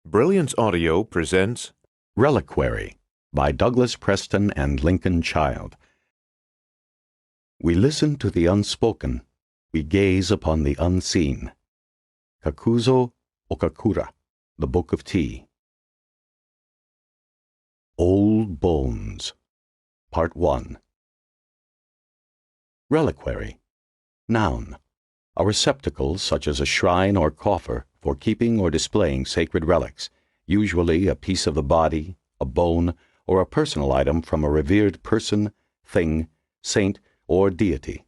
Brilliance Audio presents Reliquary by Douglas Preston and Lincoln Child. We listen to the unspoken, we gaze upon the unseen. Kakuzo Okakura, The Book of Tea. Old Bones, Part 1. Reliquary. Noun. A receptacle such as a shrine or coffer for keeping or displaying sacred relics, usually a piece of the body, a bone, or a personal item from a revered person, thing, saint, or deity.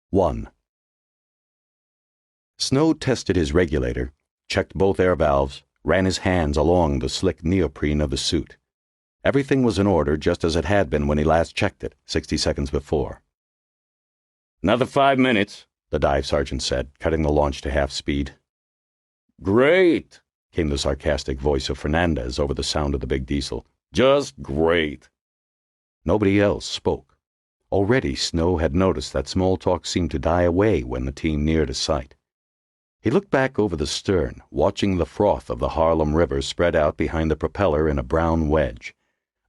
1. Snow tested his regulator, checked both air valves, ran his hands along the slick neoprene of the suit. Everything was in order just as it had been when he last checked it, 60 seconds before. "Another 5 minutes," the dive sergeant said, cutting the launch to half speed. "Great," came the sarcastic voice of Fernandez over the sound of the big diesel. "Just great." Nobody else spoke. Already Snow had noticed that small talk seemed to die away when the team neared a sight. He looked back over the stern, watching the froth of the Harlem River spread out behind the propeller in a brown wedge.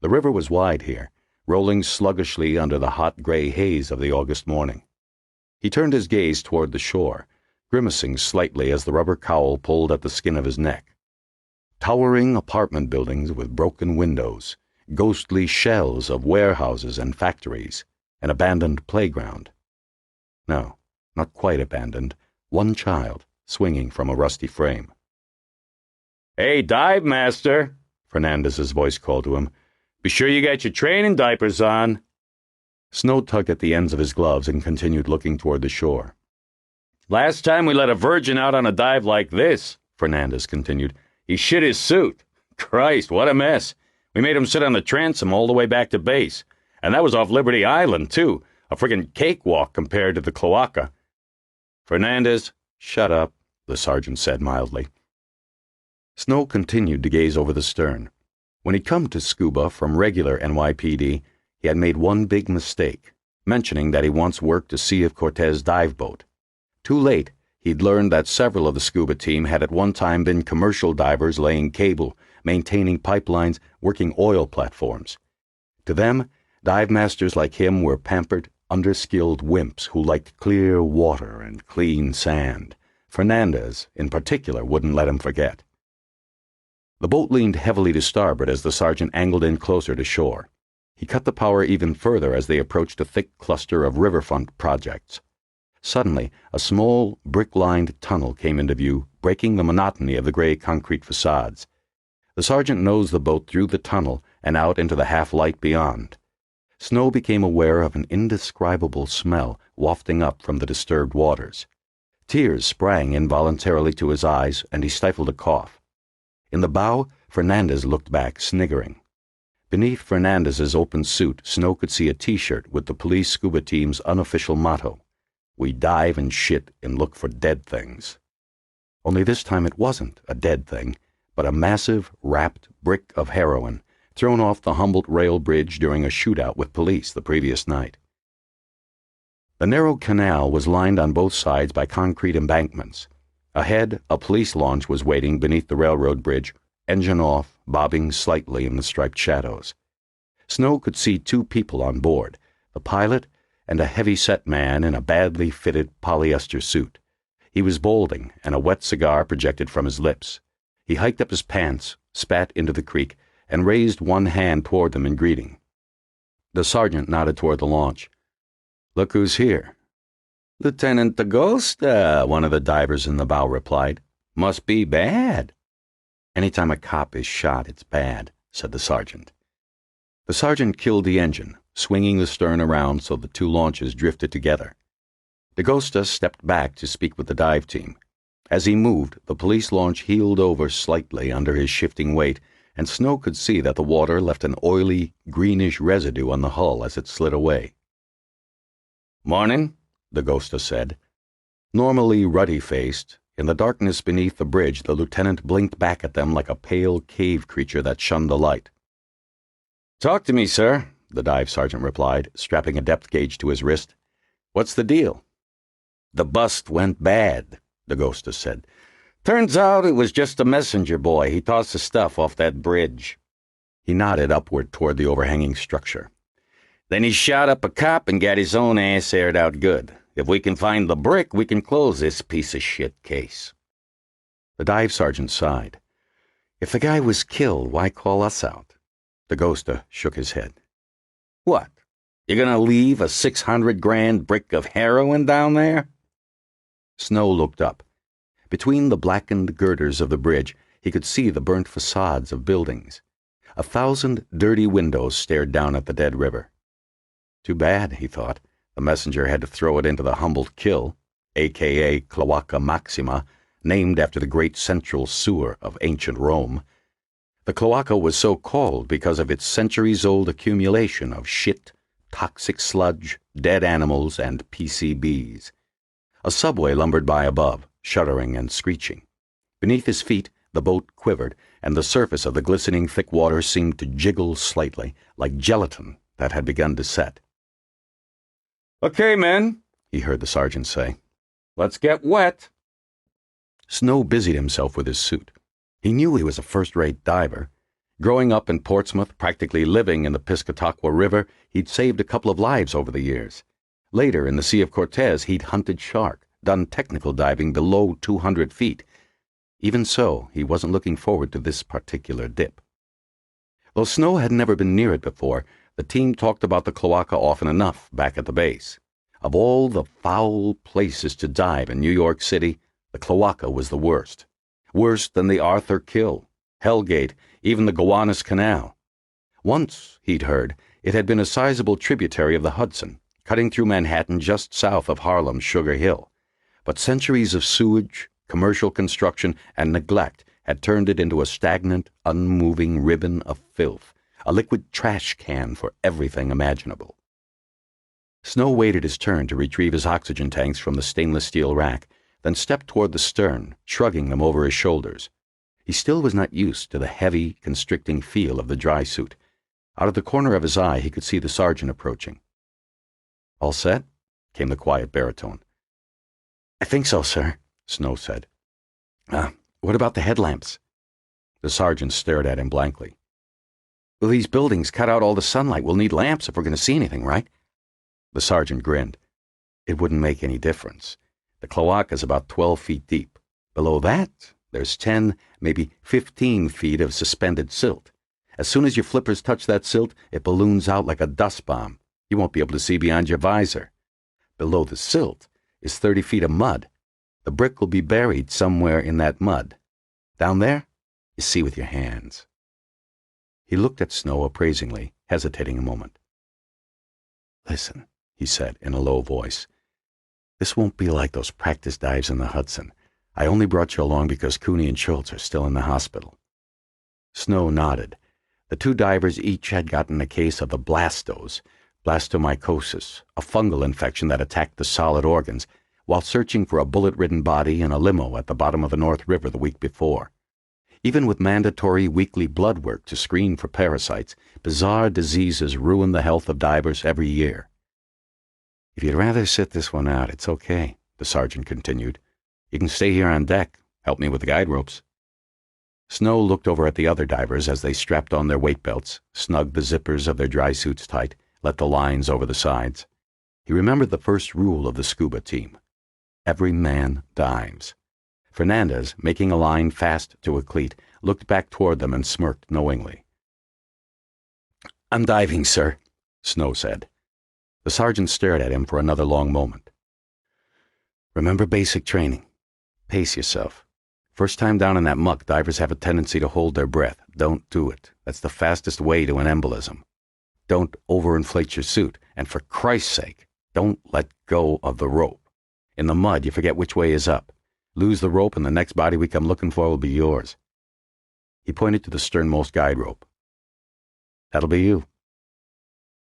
The river was wide here, rolling sluggishly under the hot gray haze of the August morning. He turned his gaze toward the shore, grimacing slightly as the rubber cowl pulled at the skin of his neck. Towering apartment buildings with broken windows, ghostly shells of warehouses and factories, an abandoned playground. No, not quite abandoned. One child, swinging from a rusty frame. "Hey, dive master," Fernandez's voice called to him. "Be sure you got your training diapers on." Snow tugged at the ends of his gloves and continued looking toward the shore. "Last time we let a virgin out on a dive like this," Fernandez continued, "he shit his suit. Christ, what a mess. We made him sit on the transom all the way back to base. And that was off Liberty Island, too. A friggin' cakewalk compared to the cloaka." "Fernandez, shut up," the sergeant said mildly. Snow continued to gaze over the stern. When he'd come to scuba from regular NYPD, he had made one big mistake, mentioning that he once worked a Sea of Cortez dive boat. Too late, he'd learned that several of the scuba team had at one time been commercial divers laying cable, maintaining pipelines, working oil platforms. To them, dive masters like him were pampered, underskilled wimps who liked clear water and clean sand. Fernandez, in particular, wouldn't let him forget. The boat leaned heavily to starboard as the sergeant angled in closer to shore. He cut the power even further as they approached a thick cluster of riverfront projects. Suddenly, a small, brick-lined tunnel came into view, breaking the monotony of the gray concrete facades. The sergeant nosed the boat through the tunnel and out into the half-light beyond. Snow became aware of an indescribable smell wafting up from the disturbed waters. Tears sprang involuntarily to his eyes, and he stifled a cough. In the bow, Fernandez looked back, sniggering. Beneath Fernandez's open suit, Snow could see a T-shirt with the police scuba team's unofficial motto, "We dive and shit and look for dead things." Only this time it wasn't a dead thing, but a massive, wrapped brick of heroin, thrown off the Humboldt rail bridge during a shootout with police the previous night. The narrow canal was lined on both sides by concrete embankments. Ahead, a police launch was waiting beneath the railroad bridge, engine off, bobbing slightly in the striped shadows. Snow could see 2 people on board, the pilot and a heavy-set man in a badly fitted polyester suit. He was balding, and a wet cigar projected from his lips. He hiked up his pants, spat into the creek, and raised one hand toward them in greeting. The sergeant nodded toward the launch. "Look who's here." "Lieutenant Dakota," one of the divers in the bow replied. "Must be bad." "Anytime a cop is shot, it's bad," said the sergeant. The sergeant killed the engine, swinging the stern around so the 2 launches drifted together. Dakota stepped back to speak with the dive team. As he moved, the police launch heeled over slightly under his shifting weight, and Snow could see that the water left an oily, greenish residue on the hull as it slid away. "Morning," Dakota said. Normally ruddy-faced, in the darkness beneath the bridge the lieutenant blinked back at them like a pale cave creature that shunned the light. "Talk to me, sir," the dive sergeant replied, strapping a depth gauge to his wrist. "What's the deal?" "The bust went bad," Dakota said. Turns out it was just a messenger boy. He tossed the stuff off that bridge. He nodded upward toward the overhanging structure. Then he shot up a cop and got his own ass aired out good. If we can find the brick, we can close this piece of shit case. The dive sergeant sighed. If the guy was killed, why call us out? Dakota shook his head. What? You're gonna leave a 600 grand brick of heroin down there? Snow looked up. Between the blackened girders of the bridge, he could see the burnt facades of buildings. 1,000 dirty windows stared down at the dead river. Too bad, he thought. The messenger had to throw it into the Humboldt Kill, a.k.a. Cloaca Maxima, named after the great central sewer of ancient Rome. The cloaca was so called because of its centuries-old accumulation of shit, toxic sludge, dead animals, and PCBs. A subway lumbered by above, shuddering and screeching. Beneath his feet, the boat quivered, and the surface of the glistening thick water seemed to jiggle slightly, like gelatin that had begun to set. Okay, men, he heard the sergeant say. Let's get wet. Snow busied himself with his suit. He knew he was a first-rate diver. Growing up in Portsmouth, practically living in the Piscataqua River, he'd saved a couple of lives over the years. Later, in the Sea of Cortez, he'd hunted shark, done technical diving below 200 feet. Even so, he wasn't looking forward to this particular dip. Though Snow had never been near it before, the team talked about the cloaca often enough back at the base. Of all the foul places to dive in New York City, the cloaca was the worst. Worse than the Arthur Kill, Hellgate, even the Gowanus Canal. Once, he'd heard, it had been a sizable tributary of the Hudson, cutting through Manhattan just south of Harlem's Sugar Hill. But centuries of sewage, commercial construction, and neglect had turned it into a stagnant, unmoving ribbon of filth, a liquid trash can for everything imaginable. Snow waited his turn to retrieve his oxygen tanks from the stainless steel rack, then stepped toward the stern, shrugging them over his shoulders. He still was not used to the heavy, constricting feel of the dry suit. Out of the corner of his eye, he could see the sergeant approaching. "All set?" came the quiet baritone. "I think so, sir," Snow said. What about the headlamps?" The sergeant stared at him blankly. "Well, these buildings cut out all the sunlight. We'll need lamps if we're going to see anything, right?" The sergeant grinned. "It wouldn't make any difference. The cloaca's about 12 feet deep. Below that, there's 10, maybe 15 feet of suspended silt. As soon as your flippers touch that silt, it balloons out like a dust bomb. You won't be able to see beyond your visor. Below the silt is 30 feet of mud. The brick will be buried somewhere in that mud. Down there, you see with your hands." He looked at Snow appraisingly, hesitating a moment. "Listen," he said in a low voice. "This won't be like those practice dives in the Hudson. I only brought you along because Cooney and Schultz are still in the hospital." Snow nodded. The two divers each had gotten a case of the blastomycosis, a fungal infection that attacked the solid organs, while searching for a bullet-ridden body in a limo at the bottom of the North River the week before. Even with mandatory weekly blood work to screen for parasites, bizarre diseases ruin the health of divers every year. "If you'd rather sit this one out, it's okay," the sergeant continued. "You can stay here on deck, help me with the guide ropes." Snow looked over at the other divers as they strapped on their weight belts, snugged the zippers of their dry suits tight, let the lines over the sides. He remembered the first rule of the scuba team. Every man dives. Fernandez, making a line fast to a cleat, looked back toward them and smirked knowingly. "I'm diving, sir," Snow said. The sergeant stared at him for another long moment. "Remember basic training. Pace yourself. First time down in that muck, divers have a tendency to hold their breath. Don't do it. That's the fastest way to an embolism. Don't overinflate your suit, and for Christ's sake, don't let go of the rope. In the mud, you forget which way is up. Lose the rope and the next body we come looking for will be yours." He pointed to the sternmost guide rope. "That'll be you."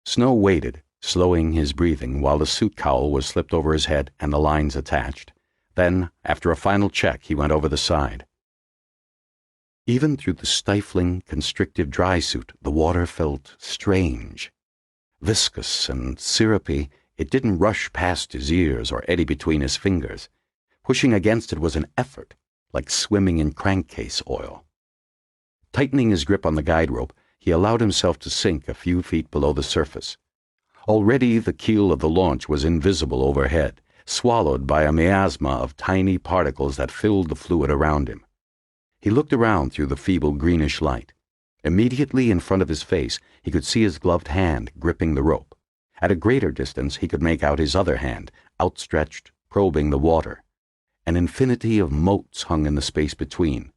Snow waited, slowing his breathing while the suit cowl was slipped over his head and the lines attached. Then, after a final check, he went over the side. Even through the stifling, constrictive dry suit, the water felt strange. Viscous and syrupy, it didn't rush past his ears or eddy between his fingers. Pushing against it was an effort, like swimming in crankcase oil. Tightening his grip on the guide rope, he allowed himself to sink a few feet below the surface. Already the keel of the launch was invisible overhead, swallowed by a miasma of tiny particles that filled the fluid around him. He looked around through the feeble greenish light. Immediately in front of his face, he could see his gloved hand gripping the rope. At a greater distance, he could make out his other hand, outstretched, probing the water. An infinity of motes hung in the space between.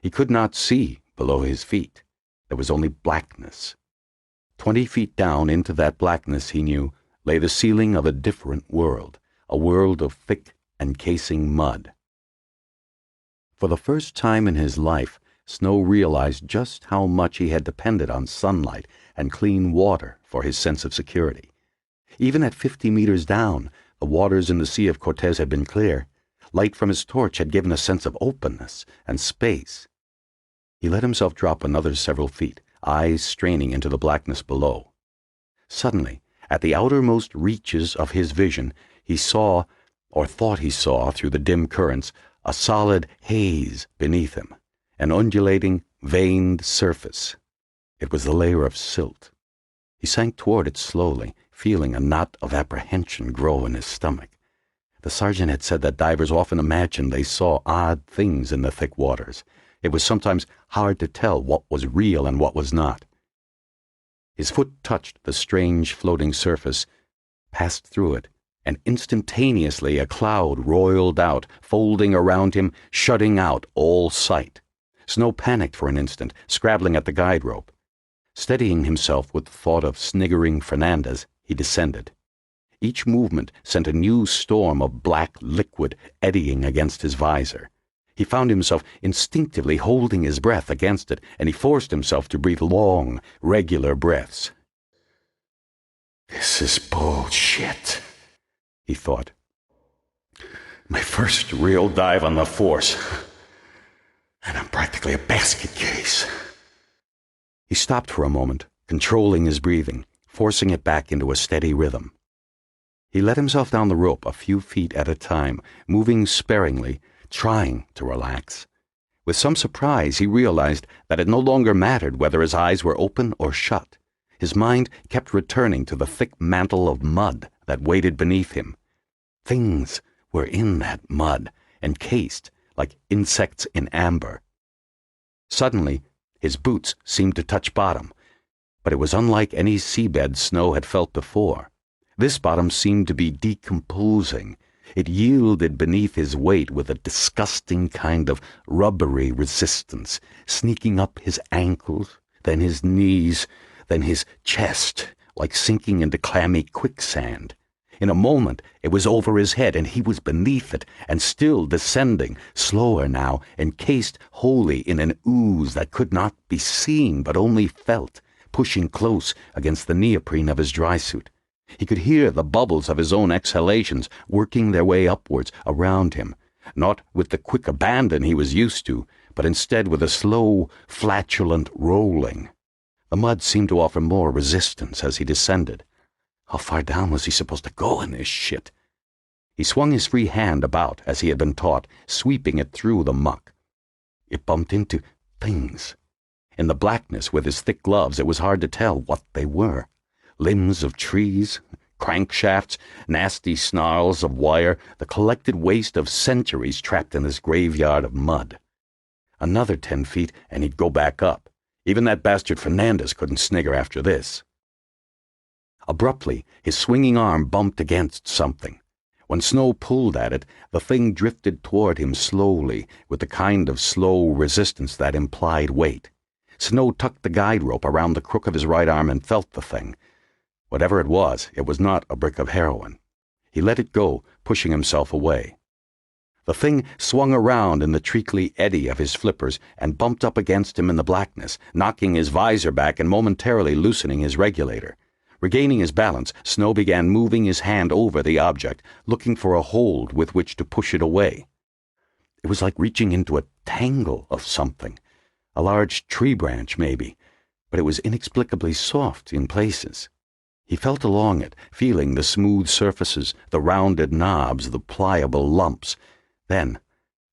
He could not see below his feet. There was only blackness. 20 feet down into that blackness, he knew, lay the ceiling of a different world, a world of thick, encasing mud. For the first time in his life, Snow realized just how much he had depended on sunlight and clean water for his sense of security. Even at 50 meters down, the waters in the Sea of Cortez had been clear. Light from his torch had given a sense of openness and space. He let himself drop another several feet, eyes straining into the blackness below. Suddenly, at the outermost reaches of his vision, he saw, or thought he saw through the dim currents, a solid haze beneath him, an undulating, veined surface. It was the layer of silt. He sank toward it slowly, feeling a knot of apprehension grow in his stomach. The sergeant had said that divers often imagined they saw odd things in the thick waters. It was sometimes hard to tell what was real and what was not. His foot touched the strange floating surface, passed through it, and instantaneously a cloud roiled out, folding around him, shutting out all sight. Snow panicked for an instant, scrabbling at the guide rope. Steadying himself with the thought of sniggering Fernandez, he descended. Each movement sent a new storm of black liquid eddying against his visor. He found himself instinctively holding his breath against it, and he forced himself to breathe long, regular breaths. "This is bullshit," he thought. "My first real dive on the force, and I'm practically a basket case." He stopped for a moment, controlling his breathing, forcing it back into a steady rhythm. He let himself down the rope a few feet at a time, moving sparingly, trying to relax. With some surprise, he realized that it no longer mattered whether his eyes were open or shut. His mind kept returning to the thick mantle of mud that waited beneath him. Things were in that mud, encased like insects in amber. Suddenly, his boots seemed to touch bottom, but it was unlike any seabed Snow had felt before. This bottom seemed to be decomposing. It yielded beneath his weight with a disgusting kind of rubbery resistance, sneaking up his ankles, then his knees, then his chest, like sinking into clammy quicksand. In a moment, it was over his head, and he was beneath it, and still descending, slower now, encased wholly in an ooze that could not be seen but only felt, pushing close against the neoprene of his dry suit. He could hear the bubbles of his own exhalations working their way upwards around him, not with the quick abandon he was used to, but instead with a slow, flatulent rolling. The mud seemed to offer more resistance as he descended. How far down was he supposed to go in this shit? He swung his free hand about as he had been taught, sweeping it through the muck. It bumped into things. In the blackness with his thick gloves, it was hard to tell what they were. Limbs of trees, crankshafts, nasty snarls of wire, the collected waste of centuries trapped in this graveyard of mud. Another 10 feet, and he'd go back up. Even that bastard Fernandez couldn't snigger after this. Abruptly, his swinging arm bumped against something. When Snow pulled at it, the thing drifted toward him slowly, with the kind of slow resistance that implied weight. Snow tucked the guide rope around the crook of his right arm and felt the thing. Whatever it was not a brick of heroin. He let it go, pushing himself away. The thing swung around in the treacly eddy of his flippers and bumped up against him in the blackness, knocking his visor back and momentarily loosening his regulator. Regaining his balance, Snow began moving his hand over the object, looking for a hold with which to push it away. It was like reaching into a tangle of something. A large tree branch, maybe, but it was inexplicably soft in places. He felt along it, feeling the smooth surfaces, the rounded knobs, the pliable lumps. Then,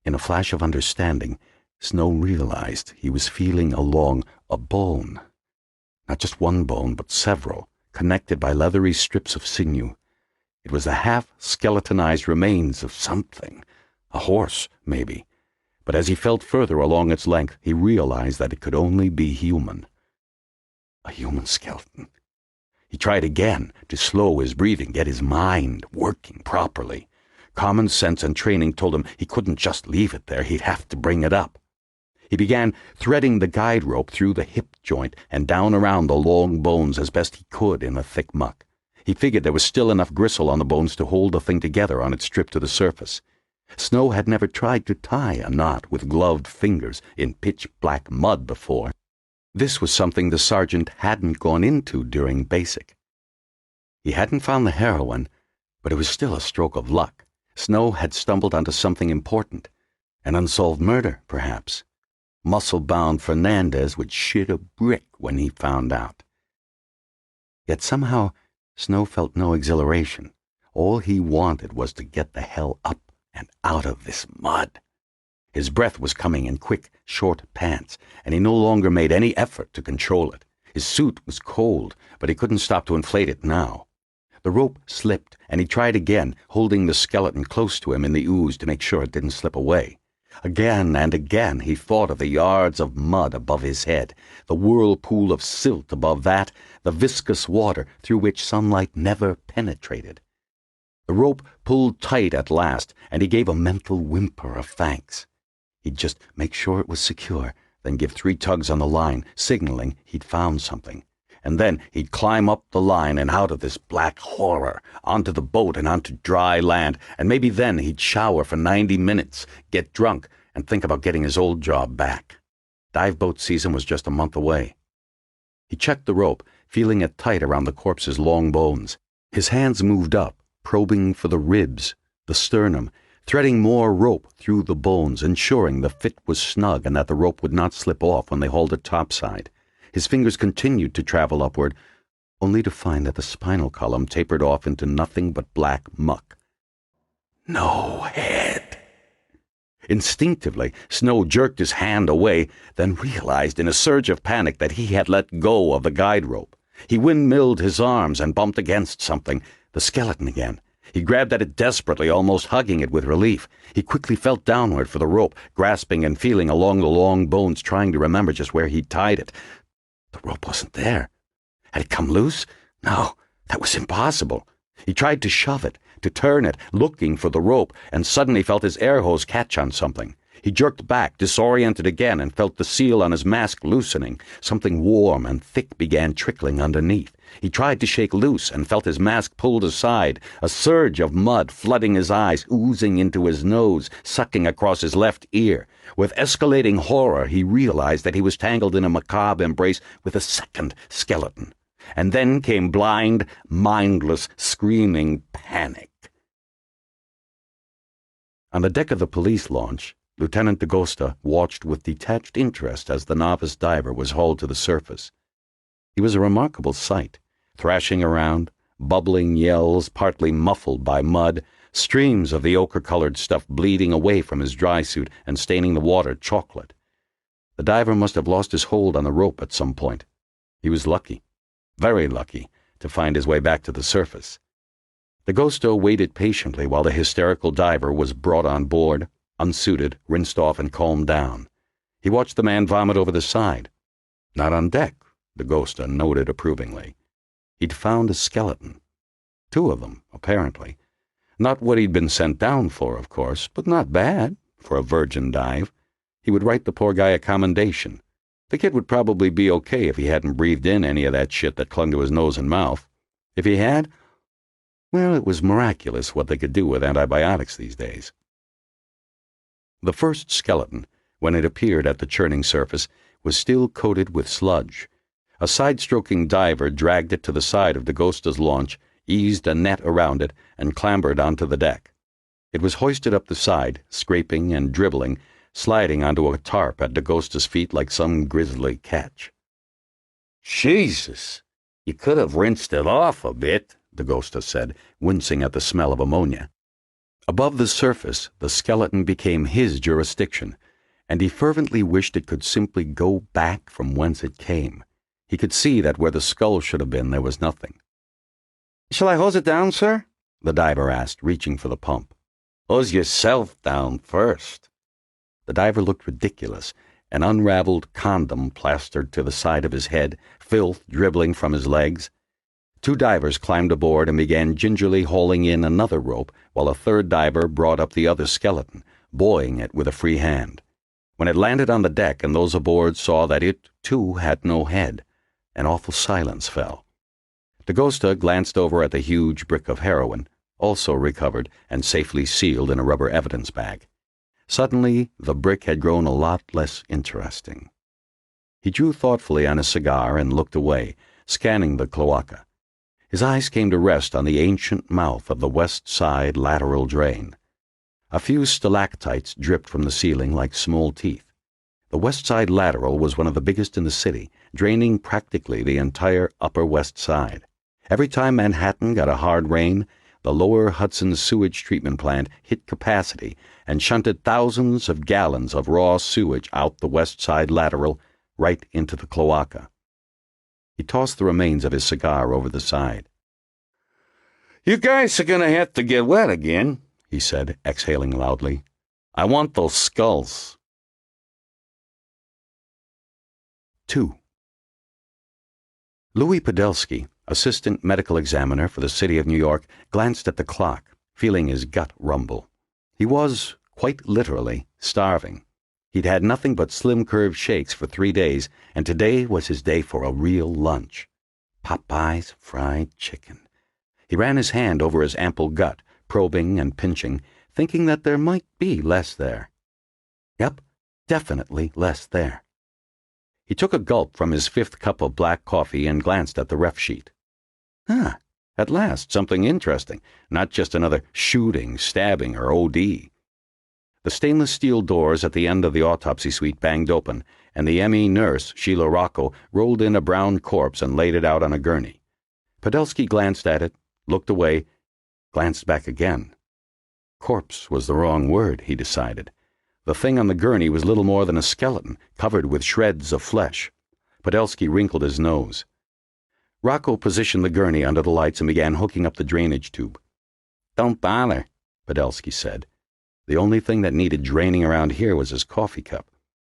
In a flash of understanding, Snow realized he was feeling along a bone. Not just one bone, but several, connected by leathery strips of sinew. It was the half-skeletonized remains of something. A horse, maybe. But as he felt further along its length, he realized that it could only be human. A human skeleton. He tried again to slow his breathing, get his mind working properly. Common sense and training told him he couldn't just leave it there, he'd have to bring it up. He began threading the guide rope through the hip joint and down around the long bones as best he could in the thick muck. He figured there was still enough gristle on the bones to hold the thing together on its trip to the surface. Snow had never tried to tie a knot with gloved fingers in pitch-black mud before. This was something the sergeant hadn't gone into during basic. He hadn't found the heroine, but it was still a stroke of luck. Snow had stumbled onto something important. An unsolved murder, perhaps. Muscle-bound Fernandez would shit a brick when he found out. Yet somehow, Snow felt no exhilaration. All he wanted was to get the hell up and out of this mud. His breath was coming in quick, short pants, and he no longer made any effort to control it. His suit was cold, but he couldn't stop to inflate it now. The rope slipped, and he tried again, holding the skeleton close to him in the ooze to make sure it didn't slip away. Again and again he thought of the yards of mud above his head, the whirlpool of silt above that, the viscous water through which sunlight never penetrated. The rope pulled tight at last, and he gave a mental whimper of thanks. He'd just make sure it was secure, then give 3 tugs on the line, signaling he'd found something. And then he'd climb up the line and out of this black horror, onto the boat and onto dry land, and maybe then he'd shower for 90 minutes, get drunk, and think about getting his old job back. Dive boat season was just a month away. He checked the rope, feeling it tight around the corpse's long bones. His hands moved up, probing for the ribs, the sternum, threading more rope through the bones, ensuring the fit was snug and that the rope would not slip off when they hauled it topside. His fingers continued to travel upward, only to find that the spinal column tapered off into nothing but black muck. No head. Instinctively, Snow jerked his hand away, then realized in a surge of panic that he had let go of the guide rope. He windmilled his arms and bumped against something, the skeleton again. He grabbed at it desperately, almost hugging it with relief. He quickly felt downward for the rope, grasping and feeling along the long bones, trying to remember just where he'd tied it. The rope wasn't there. Had it come loose? No, that was impossible. He tried to shove it, to turn it, looking for the rope, and suddenly felt his air hose catch on something. He jerked back, disoriented again, and felt the seal on his mask loosening. Something warm and thick began trickling underneath. He tried to shake loose and felt his mask pulled aside, a surge of mud flooding his eyes, oozing into his nose, sucking across his left ear. With escalating horror, he realized that he was tangled in a macabre embrace with a second skeleton. And then came blind, mindless, screaming panic. On the deck of the police launch, Lieutenant Dakota watched with detached interest as the novice diver was hauled to the surface. He was a remarkable sight, thrashing around, bubbling yells partly muffled by mud, streams of the ochre-colored stuff bleeding away from his dry suit and staining the water chocolate. The diver must have lost his hold on the rope at some point. He was lucky, very lucky, to find his way back to the surface. Dakota waited patiently while the hysterical diver was brought on board, unsuited, rinsed off, and calmed down. He watched the man vomit over the side. Not on deck, Dakota noted approvingly. He'd found a skeleton. 2 of them, apparently. Not what he'd been sent down for, of course, but not bad for a virgin dive. He would write the poor guy a commendation. The kid would probably be okay if he hadn't breathed in any of that shit that clung to his nose and mouth. If he had, well, it was miraculous what they could do with antibiotics these days. The first skeleton, when it appeared at the churning surface, was still coated with sludge. A side-stroking diver dragged it to the side of Dakota's launch, eased a net around it, and clambered onto the deck. It was hoisted up the side, scraping and dribbling, sliding onto a tarp at Dakota's feet like some grisly catch. "Jesus! You could have rinsed it off a bit," Dakota said, wincing at the smell of ammonia. Above the surface, the skeleton became his jurisdiction, and he fervently wished it could simply go back from whence it came. He could see that where the skull should have been, there was nothing. "Shall I hose it down, sir?" the diver asked, reaching for the pump. "Hose yourself down first." The diver looked ridiculous, an unraveled condom plastered to the side of his head, filth dribbling from his legs. Two divers climbed aboard and began gingerly hauling in another rope, while a third diver brought up the other skeleton, buoying it with a free hand. When it landed on the deck and those aboard saw that it, too, had no head, an awful silence fell. Dakota glanced over at the huge brick of heroin, also recovered and safely sealed in a rubber evidence bag. Suddenly, the brick had grown a lot less interesting. He drew thoughtfully on his cigar and looked away, scanning the cloaka. His eyes came to rest on the ancient mouth of the west side lateral drain. A few stalactites dripped from the ceiling like small teeth. The west side lateral was one of the biggest in the city, draining practically the entire upper west side. Every time Manhattan got a hard rain, the lower Hudson sewage treatment plant hit capacity and shunted thousands of gallons of raw sewage out the west side lateral right into the cloaka. He tossed the remains of his cigar over the side. "You guys are gonna have to get wet again," he said, exhaling loudly. "I want those skulls." 2. Louis Podolsky, assistant medical examiner for the city of New York, glanced at the clock, feeling his gut rumble. He was, quite literally, starving. He'd had nothing but slim-curved shakes for 3 days, and today was his day for a real lunch. Popeye's fried chicken. He ran his hand over his ample gut, probing and pinching, thinking that there might be less there. Yep, definitely less there. He took a gulp from his 5th cup of black coffee and glanced at the ref sheet. At last, something interesting, not just another shooting, stabbing, or OD. The stainless steel doors at the end of the autopsy suite banged open, and the ME nurse, Sheila Rocco, rolled in a brown corpse and laid it out on a gurney. Podolsky glanced at it, looked away, glanced back again. Corpse was the wrong word, he decided. The thing on the gurney was little more than a skeleton, covered with shreds of flesh. Podolsky wrinkled his nose. Rocco positioned the gurney under the lights and began hooking up the drainage tube. "Don't bother," Podolsky said. The only thing that needed draining around here was his coffee cup.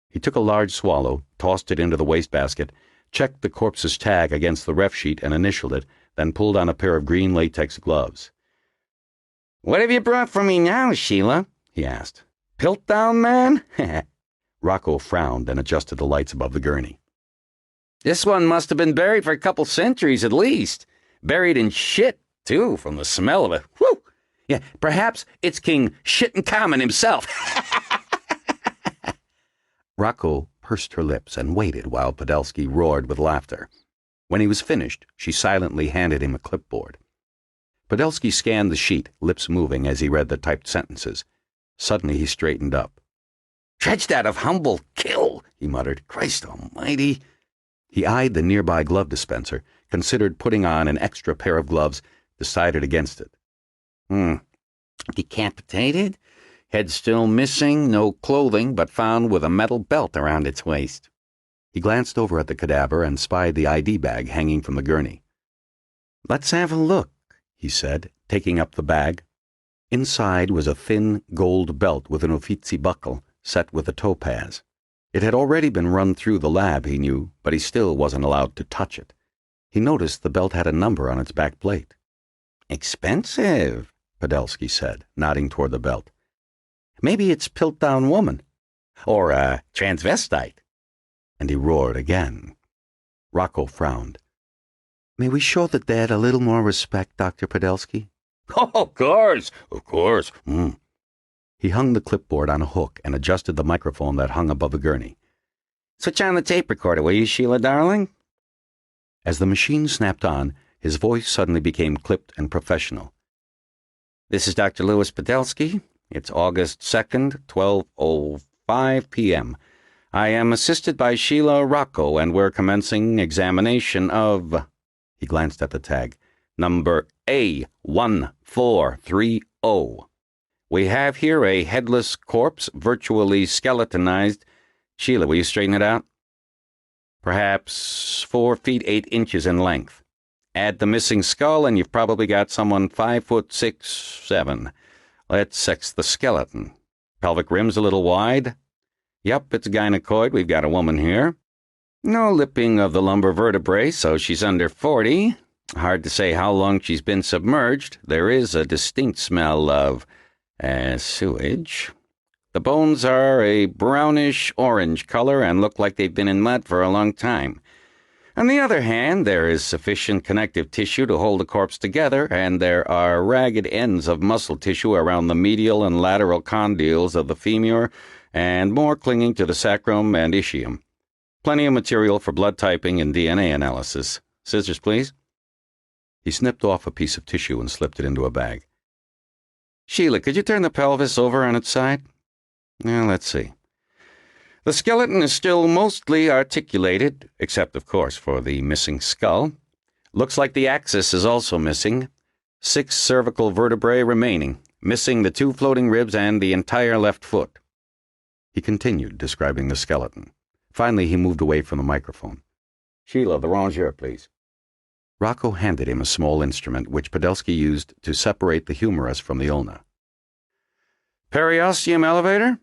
He took a large swallow, tossed it into the wastebasket, checked the corpse's tag against the ref sheet and initialed it, then pulled on a pair of green latex gloves. "What have you brought for me now, Sheila?" he asked. "Piltdown man?" Rocco frowned and adjusted the lights above the gurney. "This one must have been buried for a couple centuries at least. Buried in shit, too, from the smell of it. Whew! Yeah, perhaps it's King Shit-and-Common himself." Rocco pursed her lips and waited while Podolsky roared with laughter. When he was finished, she silently handed him a clipboard. Podolsky scanned the sheet, lips moving as he read the typed sentences. Suddenly he straightened up. "Dredged out of humble kill," he muttered. "Christ almighty." He eyed the nearby glove dispenser, considered putting on an extra pair of gloves, decided against it. Decapitated, head still missing, no clothing, but found with a metal belt around its waist. He glanced over at the cadaver and spied the ID bag hanging from the gurney. "Let's have a look," he said, taking up the bag. Inside was a thin gold belt with an Uffizi buckle set with a topaz. It had already been run through the lab, he knew, but he still wasn't allowed to touch it. He noticed the belt had a number on its back plate. "Expensive," Podolsky said, nodding toward the belt. "Maybe it's Piltdown woman. Or a transvestite." And he roared again. Rocco frowned. "May we show the dead a little more respect, Dr. Podolsky?" "Oh, of course, of course." He hung the clipboard on a hook and adjusted the microphone that hung above the gurney. "Switch on the tape recorder, will you, Sheila, darling?" As the machine snapped on, his voice suddenly became clipped and professional. "This is Dr. Louis Podolsky. It's August 2nd, 12:05 p.m. I am assisted by Sheila Rocco, and we're commencing examination of—" He glanced at the tag. "Number A1430. We have here a headless corpse, virtually skeletonized. Sheila, will you straighten it out? Perhaps 4 feet 8 inches in length. Add the missing skull, and you've probably got someone 5'6", 7. Let's sex the skeleton. Pelvic rim's a little wide. Yep, it's gynecoid. We've got a woman here. No lipping of the lumbar vertebrae, so she's under 40. Hard to say how long she's been submerged. There is a distinct smell of sewage. The bones are a brownish-orange color and look like they've been in mud for a long time. On the other hand, there is sufficient connective tissue to hold the corpse together, and there are ragged ends of muscle tissue around the medial and lateral condyles of the femur, and more clinging to the sacrum and ischium. Plenty of material for blood typing and DNA analysis. Scissors, please. He snipped off a piece of tissue and slipped it into a bag. Sheila, could you turn the pelvis over on its side? Well, let's see. The skeleton is still mostly articulated, except, of course, for the missing skull. Looks like the axis is also missing. 6 cervical vertebrae remaining, missing the 2 floating ribs and the entire left foot. He continued, describing the skeleton. Finally, he moved away from the microphone. Sheila, the rongeur, please. Rocco handed him a small instrument which Podolsky used to separate the humerus from the ulna. Periosteum elevator?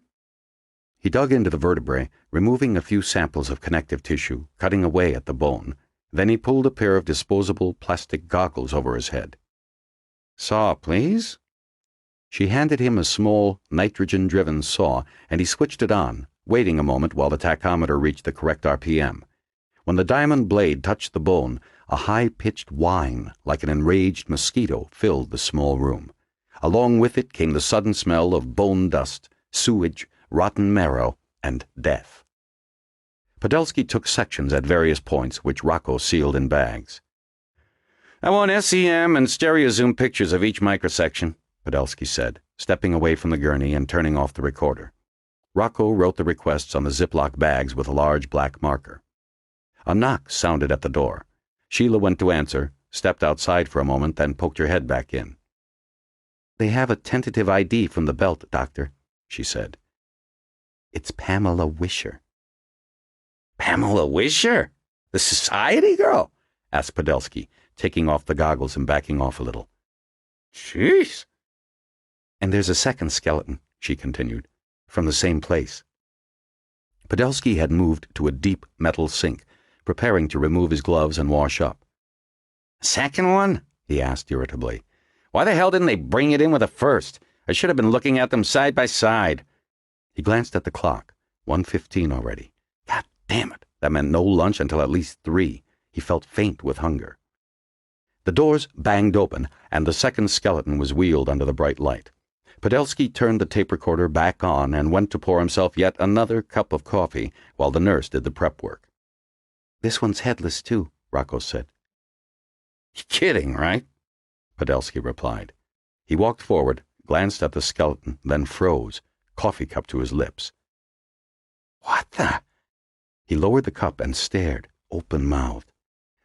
He dug into the vertebrae, removing a few samples of connective tissue, cutting away at the bone. Then he pulled a pair of disposable plastic goggles over his head. Saw, please? She handed him a small, nitrogen-driven saw, and he switched it on, waiting a moment while the tachometer reached the correct RPM. When the diamond blade touched the bone, a high-pitched whine, like an enraged mosquito, filled the small room. Along with it came the sudden smell of bone dust, sewage, rotten marrow, and death. Podolsky took sections at various points, which Rocco sealed in bags. I want SEM and stereozoom pictures of each microsection, Podolsky said, stepping away from the gurney and turning off the recorder. Rocco wrote the requests on the Ziploc bags with a large black marker. A knock sounded at the door. Sheila went to answer, stepped outside for a moment, then poked her head back in. They have a tentative ID from the belt, Doctor, she said. It's Pamela Wisher. Pamela Wisher? The society girl? Asked Podolsky, taking off the goggles and backing off a little. Jeez. And there's a second skeleton, she continued, from the same place. Podolsky had moved to a deep metal sink, preparing to remove his gloves and wash up. Second one? He asked irritably. Why the hell didn't they bring it in with the first? I should have been looking at them side by side. He glanced at the clock. 1:15 already. God damn it. That meant no lunch until at least 3. He felt faint with hunger. The doors banged open, and the second skeleton was wheeled under the bright light. Podolsky turned the tape recorder back on and went to pour himself yet another cup of coffee while the nurse did the prep work. This one's headless, too, Rocco said. You're kidding, right? Podolsky replied. He walked forward, glanced at the skeleton, then froze, coffee cup to his lips. What the? He lowered the cup and stared, open-mouthed.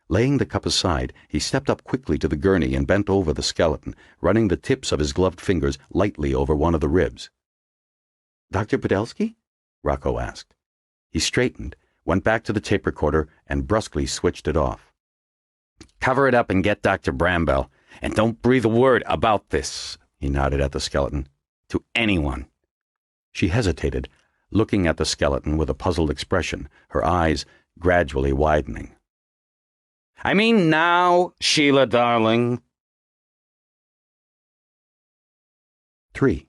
Laying the cup aside, he stepped up quickly to the gurney and bent over the skeleton, running the tips of his gloved fingers lightly over one of the ribs. Dr. Podolsky? Rocco asked. He straightened, went back to the tape recorder, and brusquely switched it off. Cover it up and get Dr. Bramwell, and don't breathe a word about this, he nodded at the skeleton, to anyone. She hesitated, looking at the skeleton with a puzzled expression, her eyes gradually widening. I mean now, Sheila, darling. 3.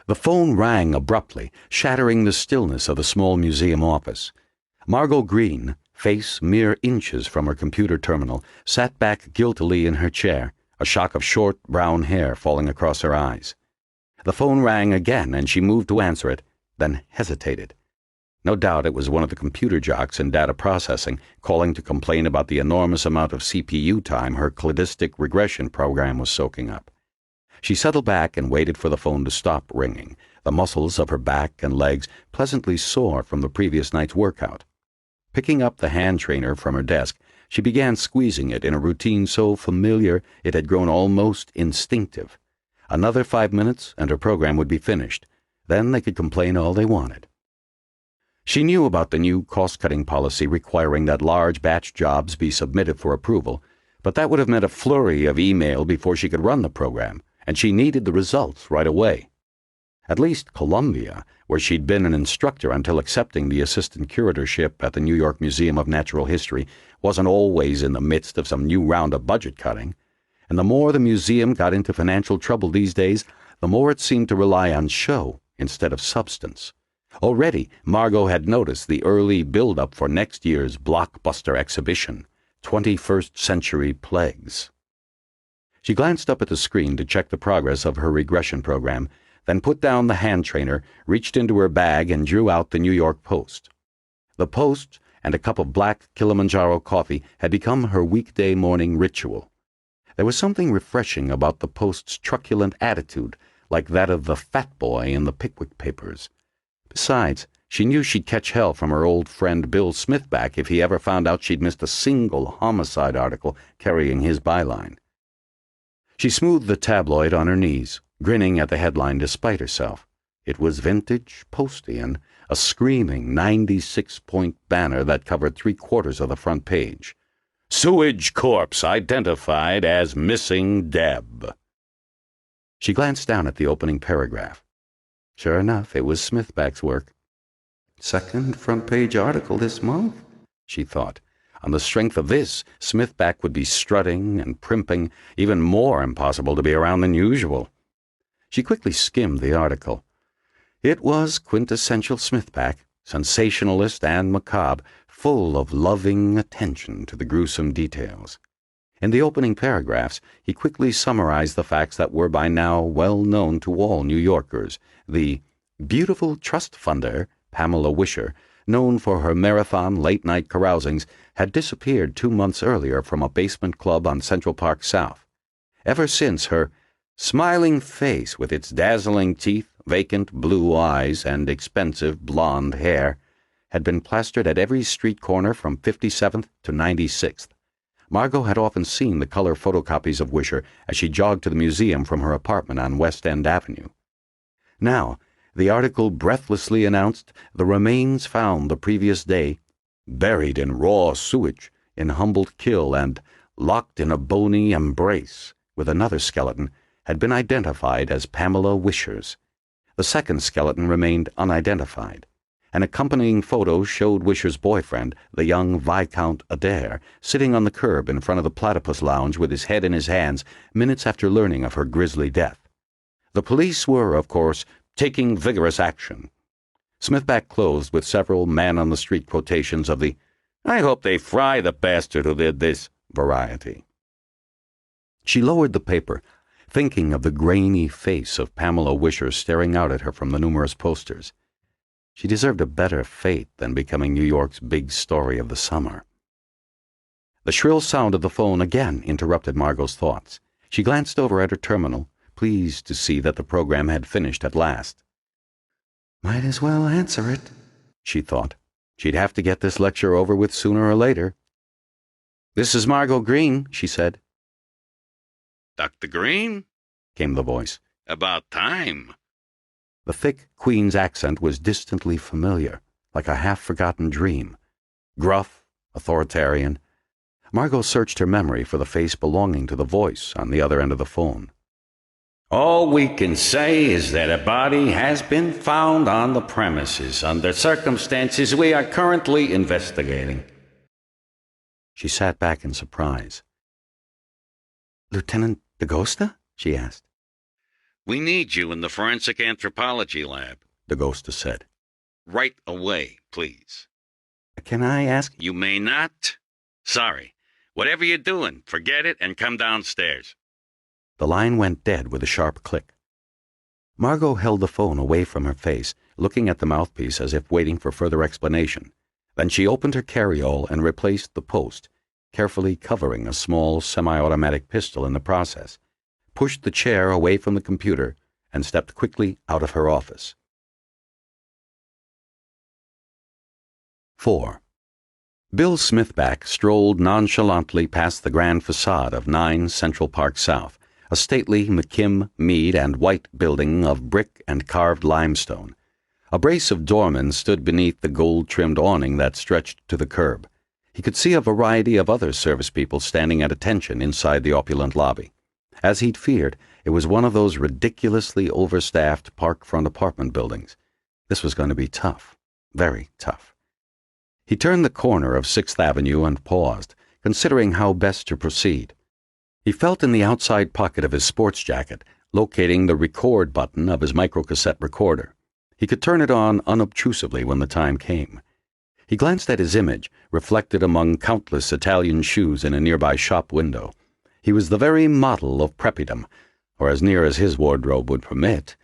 The phone rang abruptly, shattering the stillness of the small museum office. Margo Green, face mere inches from her computer terminal, sat back guiltily in her chair, a shock of short brown hair falling across her eyes. The phone rang again, and she moved to answer it, then hesitated. No doubt it was one of the computer jocks in data processing calling to complain about the enormous amount of CPU time her cladistic regression program was soaking up. She settled back and waited for the phone to stop ringing, the muscles of her back and legs pleasantly sore from the previous night's workout. Picking up the hand trainer from her desk, she began squeezing it in a routine so familiar it had grown almost instinctive. Another 5 minutes and her program would be finished. Then they could complain all they wanted. She knew about the new cost-cutting policy requiring that large batch jobs be submitted for approval, but that would have meant a flurry of email before she could run the program, and she needed the results right away. At least Columbia, where she'd been an instructor until accepting the assistant curatorship at the New York Museum of Natural History, wasn't always in the midst of some new round of budget cutting. And the more the museum got into financial trouble these days, the more it seemed to rely on show instead of substance. Already, Margot had noticed the early build-up for next year's blockbuster exhibition, 21st Century Plagues. She glanced up at the screen to check the progress of her regression program, then put down the hand trainer, reached into her bag, and drew out the New York Post. The Post and a cup of black Kilimanjaro coffee had become her weekday morning ritual. There was something refreshing about the Post's truculent attitude, like that of the fat boy in the Pickwick Papers. Besides, she knew she'd catch hell from her old friend Bill Smithback if he ever found out she'd missed a single homicide article carrying his byline. She smoothed the tabloid on her knees, grinning at the headline despite herself. It was vintage Postian, a screaming 96-point banner that covered 3/4 of the front page. "Sewage corpse identified as missing Deb." She glanced down at the opening paragraph. Sure enough, it was Smithback's work. Second front-page article this month, she thought. On the strength of this, Smithback would be strutting and primping, even more impossible to be around than usual. She quickly skimmed the article. It was quintessential Smithback, sensationalist and macabre, full of loving attention to the gruesome details. In the opening paragraphs, he quickly summarized the facts that were by now well known to all New Yorkers. The beautiful trust funder, Pamela Wisher, known for her marathon late-night carousings, had disappeared 2 months earlier from a basement club on Central Park South. Ever since, her smiling face with its dazzling teeth, vacant blue eyes, and expensive blonde hair had been plastered at every street corner from 57th to 96th. Margot had often seen the color photocopies of Wisher as she jogged to the museum from her apartment on West End Avenue. Now, the article breathlessly announced the remains found the previous day, buried in raw sewage in Humboldt Kill and locked in a bony embrace with another skeleton, had been identified as Pamela Wisher's. The second skeleton remained unidentified. An accompanying photo showed Wisher's boyfriend, the young Viscount Adair, sitting on the curb in front of the Platypus Lounge with his head in his hands minutes after learning of her grisly death. The police were, of course, taking vigorous action. Smithback closed with several man-on-the-street quotations of the "I hope they fry the bastard who did this" variety. She lowered the paper, thinking of the grainy face of Pamela Wisher staring out at her from the numerous posters. She deserved a better fate than becoming New York's big story of the summer. The shrill sound of the phone again interrupted Margot's thoughts. She glanced over at her terminal, pleased to see that the program had finished at last. Might as well answer it, she thought. She'd have to get this lecture over with sooner or later. "This is Margo Green," she said. "Dr. Green?" came the voice. "About time." The thick Queen's accent was distantly familiar, like a half-forgotten dream. Gruff, authoritarian. Margot searched her memory for the face belonging to the voice on the other end of the phone. "All we can say is that a body has been found on the premises under circumstances we are currently investigating." She sat back in surprise. "Lieutenant Dakota?" she asked. "We need you in the forensic anthropology lab," Dakota said. "Right away, please." "Can I ask—" "You may not. Sorry. Whatever you're doing, forget it and come downstairs." The line went dead with a sharp click. Margot held the phone away from her face, looking at the mouthpiece as if waiting for further explanation. Then she opened her carryall and replaced the post, carefully covering a small semi-automatic pistol in the process, pushed the chair away from the computer, and stepped quickly out of her office. 4. Bill Smithback strolled nonchalantly past the grand facade of 9 Central Park South, a stately McKim, Mead, and White building of brick and carved limestone. A brace of doormen stood beneath the gold-trimmed awning that stretched to the curb. He could see a variety of other service people standing at attention inside the opulent lobby. As he'd feared, it was one of those ridiculously overstaffed park-front apartment buildings. This was going to be tough, very tough. He turned the corner of 6th Avenue and paused, considering how best to proceed. He felt in the outside pocket of his sports jacket, locating the record button of his microcassette recorder. He could turn it on unobtrusively when the time came. He glanced at his image, reflected among countless Italian shoes in a nearby shop window. He was the very model of preppydom, or as near as his wardrobe would permit.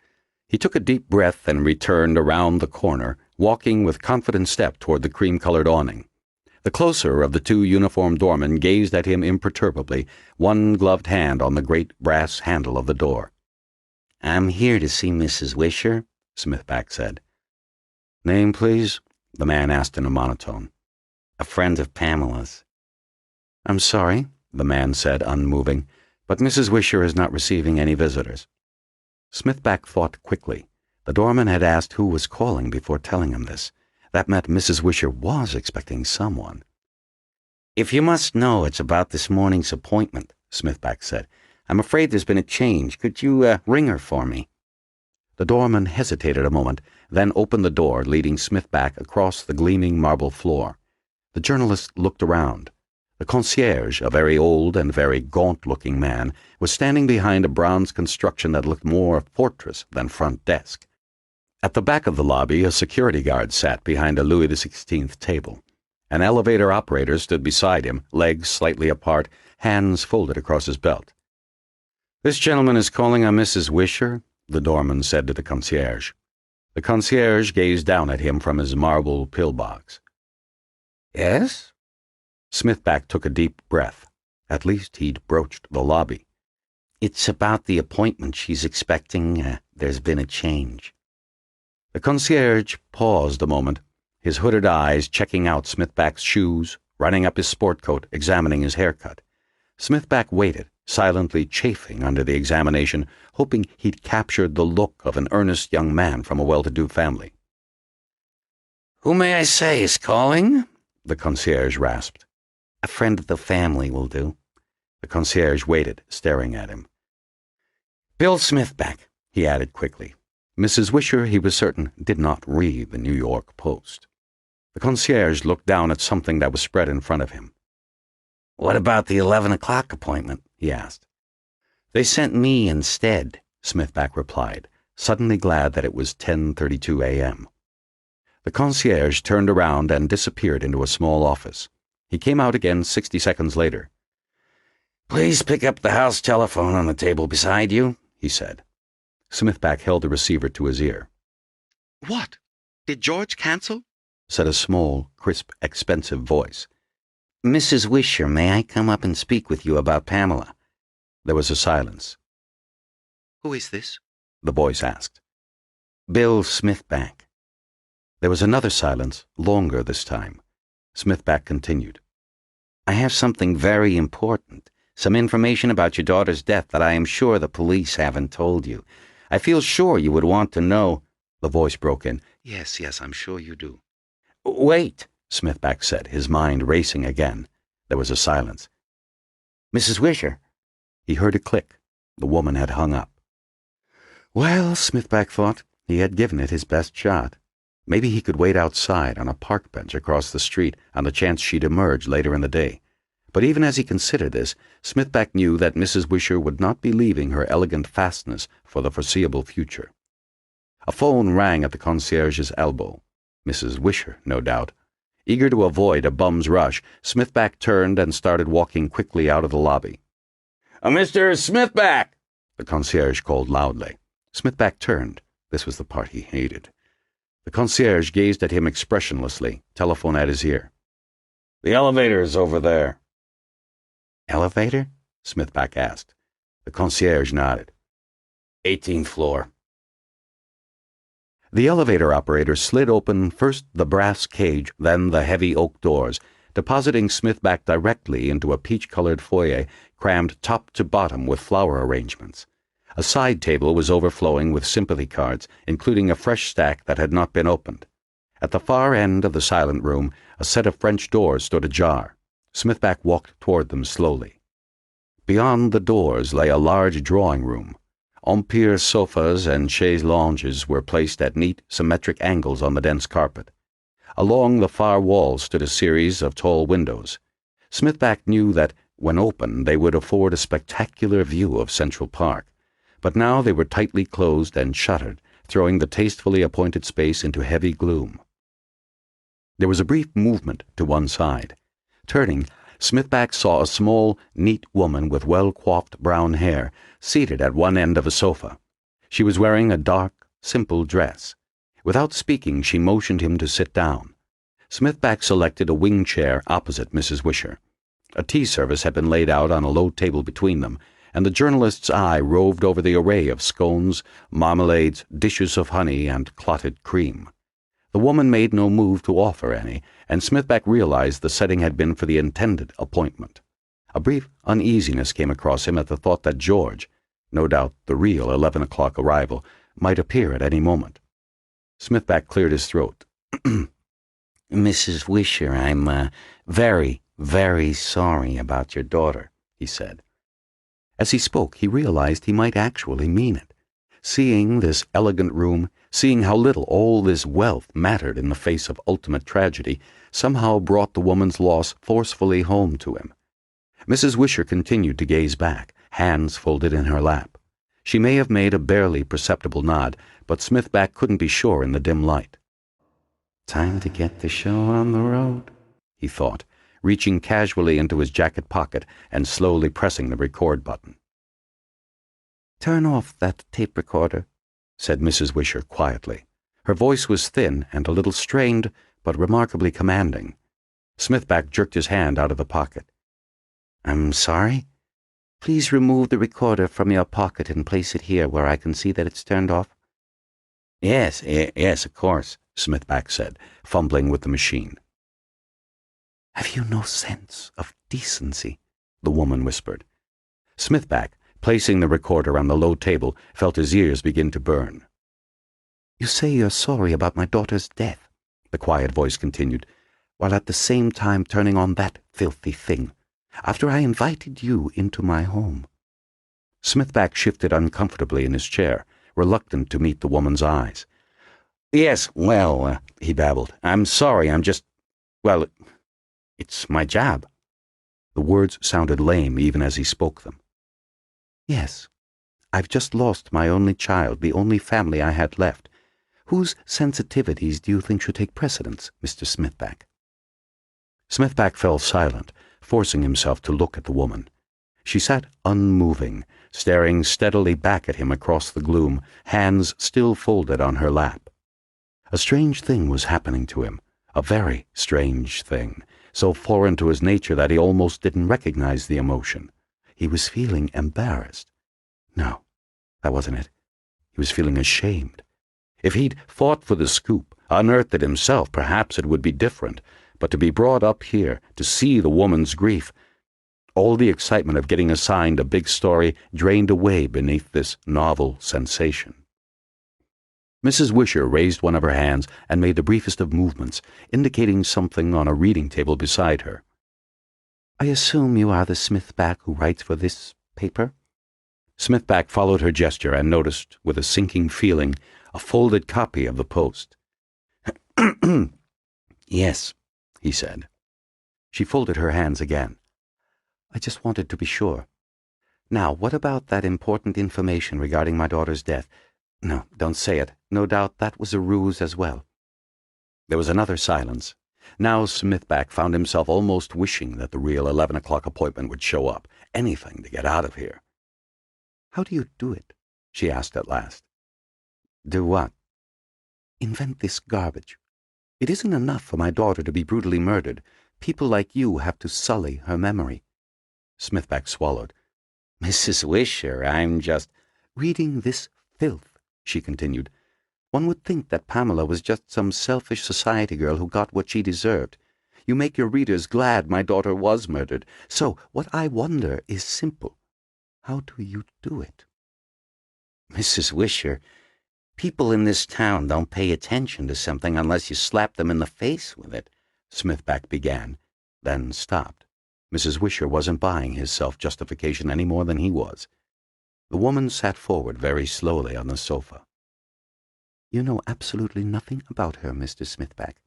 He took a deep breath and returned around the corner, walking with confident step toward the cream-colored awning. The closer of the two uniformed doormen gazed at him imperturbably, one gloved hand on the great brass handle of the door. "I'm here to see Mrs. Wisher," Smithback said. "Name, please?" the man asked in a monotone. "A friend of Pamela's." "I'm sorry," the man said, unmoving, "but Mrs. Wisher is not receiving any visitors." Smithback thought quickly. The doorman had asked who was calling before telling him this. That meant Mrs. Wisher was expecting someone. "If you must know, it's about this morning's appointment," Smithback said. "I'm afraid there's been a change. Could you ring her for me?" The doorman hesitated a moment, then opened the door, leading Smithback across the gleaming marble floor. The journalist looked around. The concierge, a very old and very gaunt-looking man, was standing behind a bronze construction that looked more fortress than front desk. At the back of the lobby, a security guard sat behind a Louis XVI table. An elevator operator stood beside him, legs slightly apart, hands folded across his belt. "This gentleman is calling on Mrs. Wisher," the doorman said to the concierge. The concierge gazed down at him from his marble pillbox. "Yes?" Smithback took a deep breath. At least he'd broached the lobby. "It's about the appointment she's expecting. There's been a change." The concierge paused a moment, his hooded eyes checking out Smithback's shoes, running up his sport coat, examining his haircut. Smithback waited, silently chafing under the examination, hoping he'd captured the look of an earnest young man from a well-to-do family. "Who may I say is calling?" the concierge rasped. "A friend of the family will do." The concierge waited, staring at him. "Bill Smithback," he added quickly. Mrs. Wisher, he was certain, did not read the New York Post. The concierge looked down at something that was spread in front of him. "What about the 11 o'clock appointment?" he asked. "They sent me instead," Smithback replied, suddenly glad that it was 10:32 a.m. The concierge turned around and disappeared into a small office. He came out again 60 seconds later. "Please pick up the house telephone on the table beside you," he said. Smithback held the receiver to his ear. "What? Did George cancel?" said a small, crisp, expensive voice. "Mrs. Wisher, may I come up and speak with you about Pamela?" There was a silence. "Who is this?" the voice asked. "Bill Smithback." There was another silence, longer this time. Smithback continued. "I have something very important, some information about your daughter's death that I am sure the police haven't told you. I feel sure you would want to know—" The voice broke in. Yes, I'm sure you do." "Wait," Smithback said, his mind racing again. There was a silence. "Mrs. Wisher." He heard a click. The woman had hung up. Well, Smithback thought, he had given it his best shot. Maybe he could wait outside on a park bench across the street on the chance she'd emerge later in the day. But even as he considered this, Smithback knew that Mrs. Wisher would not be leaving her elegant fastness for the foreseeable future. A phone rang at the concierge's elbow. Mrs. Wisher, no doubt. Eager to avoid a bum's rush, Smithback turned and started walking quickly out of the lobby. Mr. Smithback!" The concierge called loudly. Smithback turned. This was the part he hated. The concierge gazed at him expressionlessly, telephone at his ear. "The elevator is over there." "Elevator?" Smithback asked. The concierge nodded. 18th floor. The elevator operator slid open first the brass cage, then the heavy oak doors, depositing Smithback directly into a peach-colored foyer crammed top to bottom with flower arrangements. A side table was overflowing with sympathy cards, including a fresh stack that had not been opened. At the far end of the silent room, a set of French doors stood ajar. Smithback walked toward them slowly. Beyond the doors lay a large drawing room. Empire sofas and chaise lounges were placed at neat, symmetric angles on the dense carpet. Along the far wall stood a series of tall windows. Smithback knew that, when open, they would afford a spectacular view of Central Park, but now they were tightly closed and shuttered, throwing the tastefully appointed space into heavy gloom. There was a brief movement to one side. Turning, Smithback saw a small, neat woman with well-coiffed brown hair seated at one end of a sofa. She was wearing a dark, simple dress. Without speaking, she motioned him to sit down. Smithback selected a wing chair opposite Mrs. Wisher. A tea service had been laid out on a low table between them, and the journalist's eye roved over the array of scones, marmalades, dishes of honey, and clotted cream. The woman made no move to offer any, and Smithback realized the setting had been for the intended appointment. A brief uneasiness came across him at the thought that George, no doubt the real 11 o'clock arrival, might appear at any moment. Smithback cleared his throat. Mrs. Wisher, I'm very, very sorry about your daughter, he said. As he spoke, he realized he might actually mean it. Seeing this elegant room, seeing how little all this wealth mattered in the face of ultimate tragedy, somehow brought the woman's loss forcefully home to him. Mrs. Wisher continued to gaze back, hands folded in her lap. She may have made a barely perceptible nod, but Smithback couldn't be sure in the dim light. Time to get the show on the road, he thought, reaching casually into his jacket pocket and slowly pressing the record button. Turn off that tape recorder, said Mrs. Wisher quietly. Her voice was thin and a little strained, but remarkably commanding. Smithback jerked his hand out of the pocket. I'm sorry? Please remove the recorder from your pocket and place it here where I can see that it's turned off. Yes, of course, Smithback said, fumbling with the machine. Have you no sense of decency? The woman whispered. Smithback, placing the recorder on the low table, felt his ears begin to burn. You say you're sorry about my daughter's death, the quiet voice continued, while at the same time turning on that filthy thing, after I invited you into my home. Smithback shifted uncomfortably in his chair, reluctant to meet the woman's eyes. Yes, well, he babbled, I'm sorry, it's my job. The words sounded lame even as he spoke them. Yes, I've just lost my only child, the only family I had left. Whose sensitivities do you think should take precedence, Mr. Smithback? Smithback fell silent, forcing himself to look at the woman. She sat unmoving, staring steadily back at him across the gloom, hands still folded on her lap. A strange thing was happening to him, a very strange thing, so foreign to his nature that he almost didn't recognize the emotion. He was feeling embarrassed. No, that wasn't it. He was feeling ashamed. If he'd fought for the scoop, unearthed it himself, perhaps it would be different, but to be brought up here, to see the woman's grief, all the excitement of getting assigned a big story drained away beneath this novel sensation. Mrs. Wisher raised one of her hands and made the briefest of movements, indicating something on a reading table beside her. I assume you are the Smithback who writes for this paper? Smithback followed her gesture and noticed, with a sinking feeling, a folded copy of the Post. Yes, he said. She folded her hands again. I just wanted to be sure. Now, what about that important information regarding my daughter's death? No, don't say it. No doubt that was a ruse as well. There was another silence. Now Smithback found himself almost wishing that the real 11 o'clock appointment would show up. Anything to get out of here. How do you do it? She asked at last. Do what? Invent this garbage. It isn't enough for my daughter to be brutally murdered. People like you have to sully her memory. Smithback swallowed. Mrs. Wisher, I'm just reading this filth, she continued. One would think that Pamela was just some selfish society girl who got what she deserved. You make your readers glad my daughter was murdered. So what I wonder is simple. How do you do it?" "Mrs. Wisher, people in this town don't pay attention to something unless you slap them in the face with it," Smithback began, then stopped. Mrs. Wisher wasn't buying his self-justification any more than he was. The woman sat forward very slowly on the sofa. "You know absolutely nothing about her, Mr. Smithback.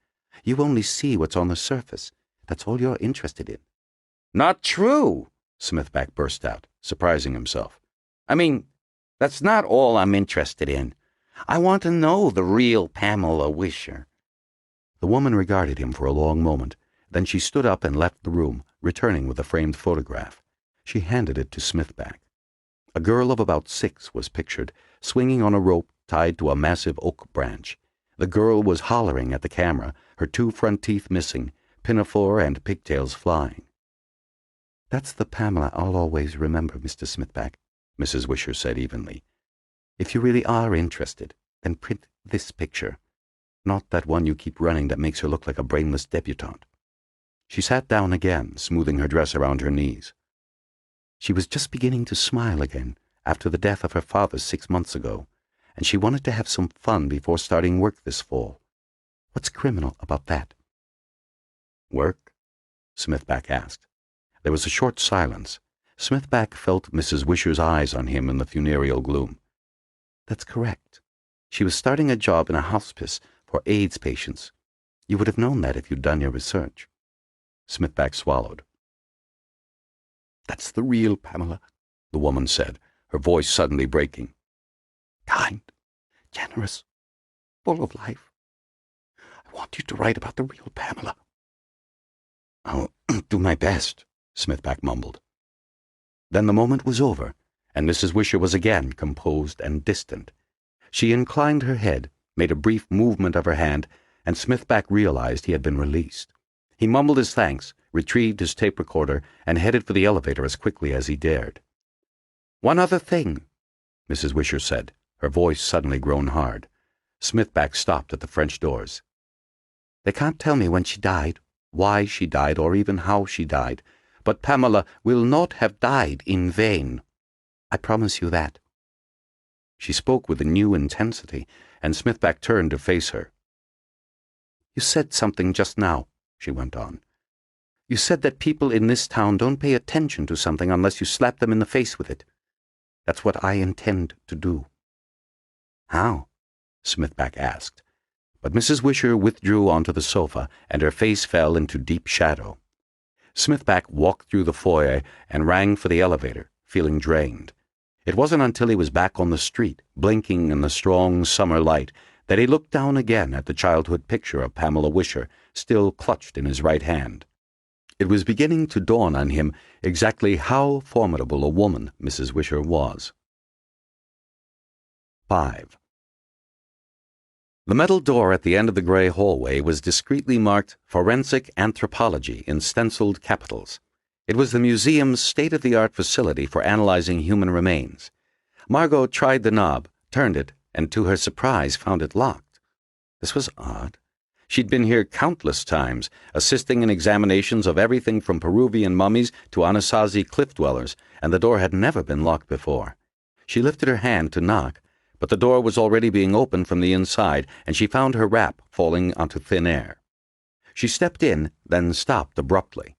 You only see what's on the surface. That's all you're interested in." Not true, Smithback burst out, surprising himself. I mean, that's not all I'm interested in. I want to know the real Pamela Wisher. The woman regarded him for a long moment. Then she stood up and left the room, returning with a framed photograph. She handed it to Smithback. A girl of about 6 was pictured, swinging on a rope tied to a massive oak branch. The girl was hollering at the camera, her 2 front teeth missing, pinafore and pigtails flying. "That's the Pamela I'll always remember, Mr. Smithback," Mrs. Wisher said evenly. "If you really are interested, then print this picture, not that one you keep running that makes her look like a brainless debutante." She sat down again, smoothing her dress around her knees. She was just beginning to smile again after the death of her father 6 months ago, and she wanted to have some fun before starting work this fall. What's criminal about that? "Work?" Smithback asked. There was a short silence. Smithback felt Mrs. Wisher's eyes on him in the funereal gloom. "That's correct. She was starting a job in a hospice for AIDS patients. You would have known that if you'd done your research." Smithback swallowed. "That's the real Pamela," the woman said, her voice suddenly breaking. "Kind, generous, full of life. I want you to write about the real Pamela." "I'll do my best," Smithback mumbled. Then the moment was over, and Mrs. Wisher was again composed and distant. She inclined her head, made a brief movement of her hand, and Smithback realized he had been released. He mumbled his thanks, retrieved his tape recorder, and headed for the elevator as quickly as he dared. "One other thing," Mrs. Wisher said, her voice suddenly grown hard. Smithback stopped at the French doors. "They can't tell me when she died, why she died, or even how she died, but Pamela will not have died in vain. I promise you that." She spoke with a new intensity, and Smithback turned to face her. "You said something just now," she went on. "You said that people in this town don't pay attention to something unless you slap them in the face with it. That's what I intend to do." "How?" Smithback asked. But Mrs. Wisher withdrew onto the sofa, and her face fell into deep shadow. Smithback walked through the foyer and rang for the elevator, feeling drained. It wasn't until he was back on the street, blinking in the strong summer light, that he looked down again at the childhood picture of Pamela Wisher, still clutched in his right hand. It was beginning to dawn on him exactly how formidable a woman Mrs. Wisher was. 5. The metal door at the end of the gray hallway was discreetly marked Forensic Anthropology in stenciled capitals. It was the museum's state-of-the-art facility for analyzing human remains. Margot tried the knob, turned it, and to her surprise found it locked. This was odd. She'd been here countless times, assisting in examinations of everything from Peruvian mummies to Anasazi cliff dwellers, and the door had never been locked before. She lifted her hand to knock, but the door was already being opened from the inside, and she found her wrap falling onto thin air. She stepped in, then stopped abruptly.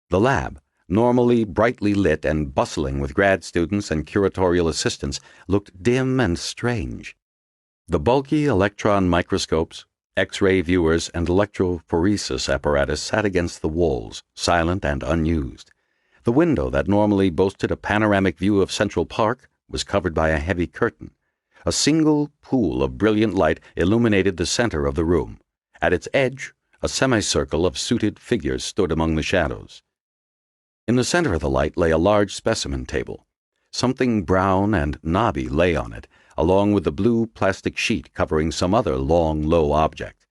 The lab, normally brightly lit and bustling with grad students and curatorial assistants, looked dim and strange. The bulky electron microscopes, X-ray viewers, and electrophoresis apparatus sat against the walls, silent and unused. The window that normally boasted a panoramic view of Central Park was covered by a heavy curtain. A single pool of brilliant light illuminated the center of the room. At its edge, a semicircle of suited figures stood among the shadows. In the center of the light lay a large specimen table. Something brown and knobby lay on it, along with the blue plastic sheet covering some other long, low object.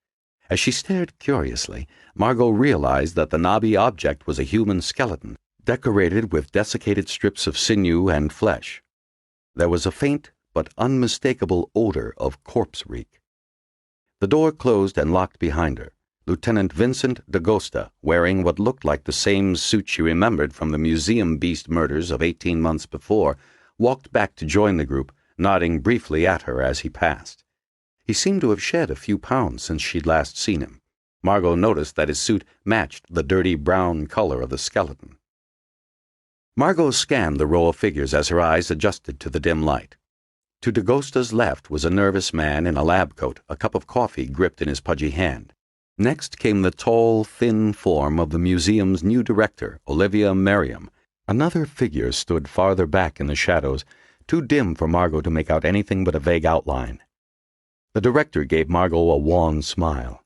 As she stared curiously, Margot realized that the knobby object was a human skeleton, decorated with desiccated strips of sinew and flesh. There was a faint but unmistakable odor of corpse reek. The door closed and locked behind her. Lieutenant Vincent Dacosta, wearing what looked like the same suit she remembered from the museum beast murders of 18 months before, walked back to join the group, nodding briefly at her as he passed. He seemed to have shed a few pounds since she'd last seen him. Margot noticed that his suit matched the dirty brown color of the skeleton. Margot scanned the row of figures as her eyes adjusted to the dim light. To Dacosta's left was a nervous man in a lab coat, a cup of coffee gripped in his pudgy hand. Next came the tall, thin form of the museum's new director, Olivia Merriam. Another figure stood farther back in the shadows, too dim for Margot to make out anything but a vague outline. The director gave Margot a wan smile.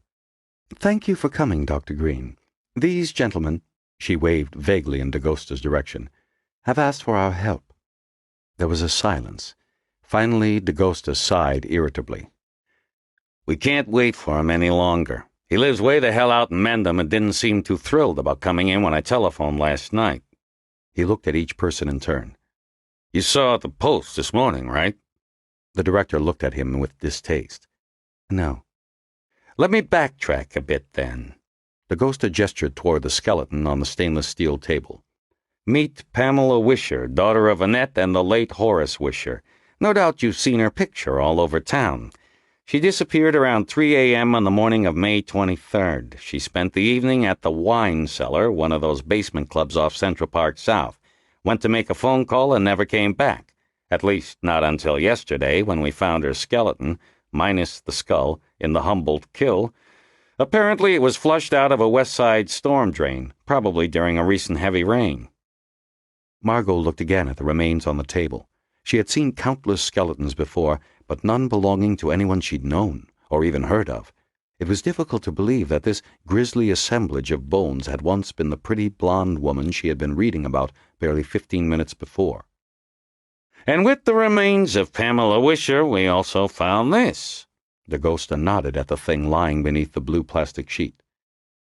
"Thank you for coming, Dr. Green. These gentlemen," she waved vaguely in Dacosta's direction, "have asked for our help." There was a silence. Finally, Dacosta sighed irritably. "We can't wait for him any longer. He lives way the hell out in Mendham and didn't seem too thrilled about coming in when I telephoned last night." He looked at each person in turn. "You saw the Post this morning, right?" The director looked at him with distaste. "No." "Let me backtrack a bit, then." Dacosta gestured toward the skeleton on the stainless steel table. "Meet Pamela Wisher, daughter of Annette and the late Horace Wisher. No doubt you've seen her picture all over town. She disappeared around 3 a.m. on the morning of May 23rd. She spent the evening at the Wine Cellar, one of those basement clubs off Central Park South. Went to make a phone call and never came back. At least not until yesterday, when we found her skeleton, minus the skull, in the Humboldt Kill. Apparently it was flushed out of a West Side storm drain, probably during a recent heavy rain." Margot looked again at the remains on the table. She had seen countless skeletons before, but none belonging to anyone she'd known, or even heard of. It was difficult to believe that this grisly assemblage of bones had once been the pretty blonde woman she had been reading about barely 15 minutes before. "And with the remains of Pamela Wisher, we also found this." Dacosta nodded at the thing lying beneath the blue plastic sheet.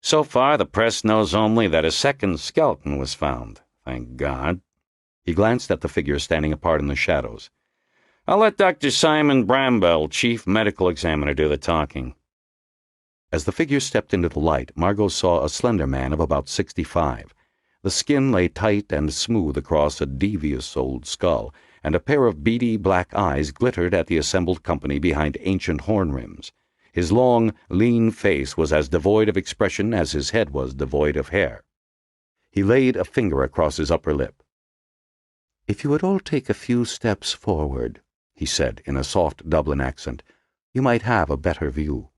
"So far, the press knows only that a second skeleton was found. Thank God." He glanced at the figure standing apart in the shadows. "I'll let Dr. Simon Bramwell, Chief Medical Examiner, do the talking." As the figure stepped into the light, Margot saw a slender man of about 65. The skin lay tight and smooth across a devious old skull, and a pair of beady black eyes glittered at the assembled company behind ancient horn rims. His long, lean face was as devoid of expression as his head was devoid of hair. He laid a finger across his upper lip. "If you would all take a few steps forward," he said in a soft Dublin accent, "you might have a better view."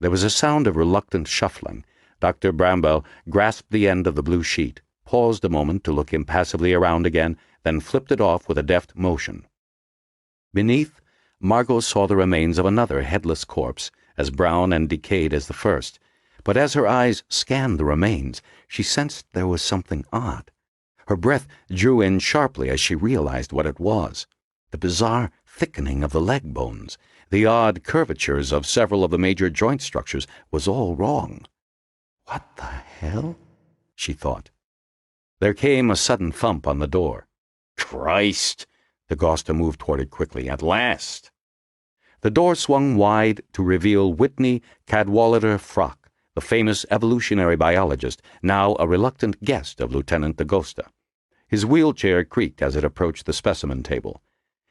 There was a sound of reluctant shuffling. Dr. Bramwell grasped the end of the blue sheet, paused a moment to look impassively around again, then flipped it off with a deft motion. Beneath, Margot saw the remains of another headless corpse, as brown and decayed as the first, but as her eyes scanned the remains, she sensed there was something odd. Her breath drew in sharply as she realized what it was. The bizarre thickening of the leg bones, the odd curvatures of several of the major joint structures, was all wrong. "What the hell?" she thought. There came a sudden thump on the door. "Christ!" Dacosta moved toward it quickly. "At last!" The door swung wide to reveal Whitney Cadwallader Frock, the famous evolutionary biologist, now a reluctant guest of Lieutenant Dacosta. His wheelchair creaked as it approached the specimen table.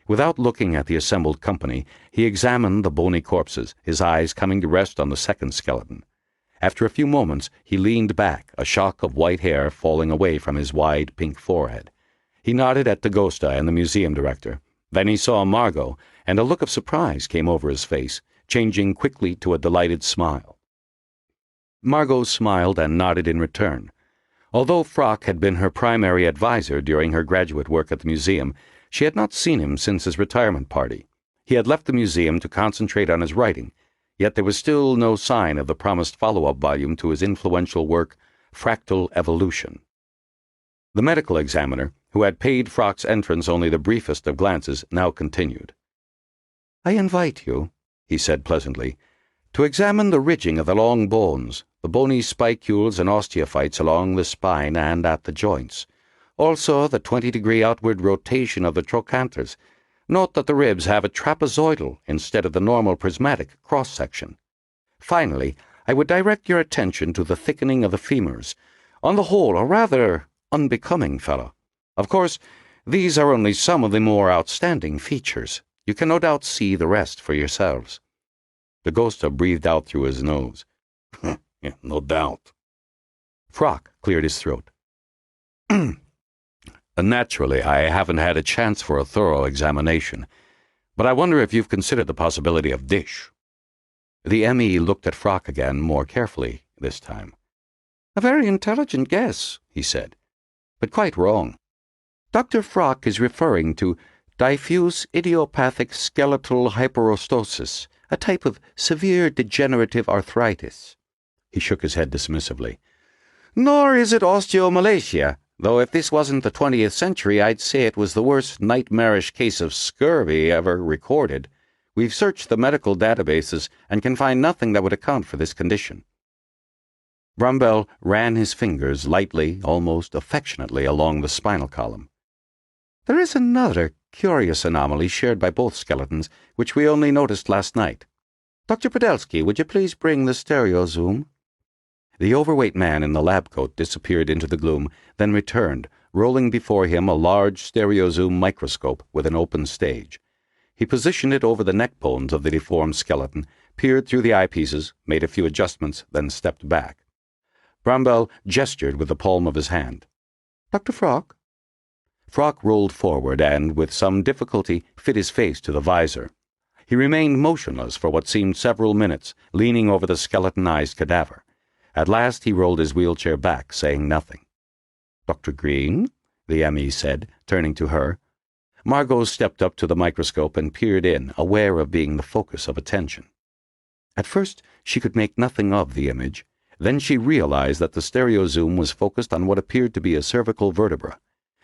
Without looking at the assembled company, he examined the bony corpses, his eyes coming to rest on the second skeleton. After a few moments, he leaned back, a shock of white hair falling away from his wide pink forehead. He nodded at Dacosta and the museum director. Then he saw Margot, and a look of surprise came over his face, changing quickly to a delighted smile. Margot smiled and nodded in return. Although Frock had been her primary advisor during her graduate work at the museum, she had not seen him since his retirement party. He had left the museum to concentrate on his writing, yet there was still no sign of the promised follow-up volume to his influential work, Fractal Evolution. The medical examiner, who had paid Frock's entrance only the briefest of glances, now continued. "I invite you," he said pleasantly, "to examine the ridging of the long bones, the bony spicules and osteophytes along the spine and at the joints. Also the 20-degree outward rotation of the trochanters. Note that the ribs have a trapezoidal instead of the normal prismatic cross-section. Finally, I would direct your attention to the thickening of the femurs. On the whole, a rather unbecoming fellow. Of course, these are only some of the more outstanding features. You can no doubt see the rest for yourselves." Dakota breathed out through his nose. "Yeah, no doubt." Frock cleared his throat. "Naturally, I haven't had a chance for a thorough examination, but I wonder if you've considered the possibility of dish." The M.E. looked at Frock again, more carefully this time. "A very intelligent guess," he said, "but quite wrong. Dr. Frock is referring to diffuse idiopathic skeletal hyperostosis, a type of severe degenerative arthritis." He shook his head dismissively. "Nor is it osteomalacia, though if this wasn't the 20th century, I'd say it was the worst nightmarish case of scurvy ever recorded. We've searched the medical databases and can find nothing that would account for this condition." Brambell ran his fingers lightly, almost affectionately, along the spinal column. "There is another curious anomaly shared by both skeletons, which we only noticed last night. Dr. Podolsky, would you please bring the stereo zoom?" The overweight man in the lab coat disappeared into the gloom, then returned, rolling before him a large stereo zoom microscope with an open stage. He positioned it over the neck bones of the deformed skeleton, peered through the eyepieces, made a few adjustments, then stepped back. Brambell gestured with the palm of his hand. "Dr. Frock?" Frock rolled forward and, with some difficulty, fit his face to the visor. He remained motionless for what seemed several minutes, leaning over the skeletonized cadaver. At last he rolled his wheelchair back, saying nothing. "Dr. Green?" the M.E. said, turning to her. Margot stepped up to the microscope and peered in, aware of being the focus of attention. At first she could make nothing of the image. Then she realized that the stereo zoom was focused on what appeared to be a cervical vertebra.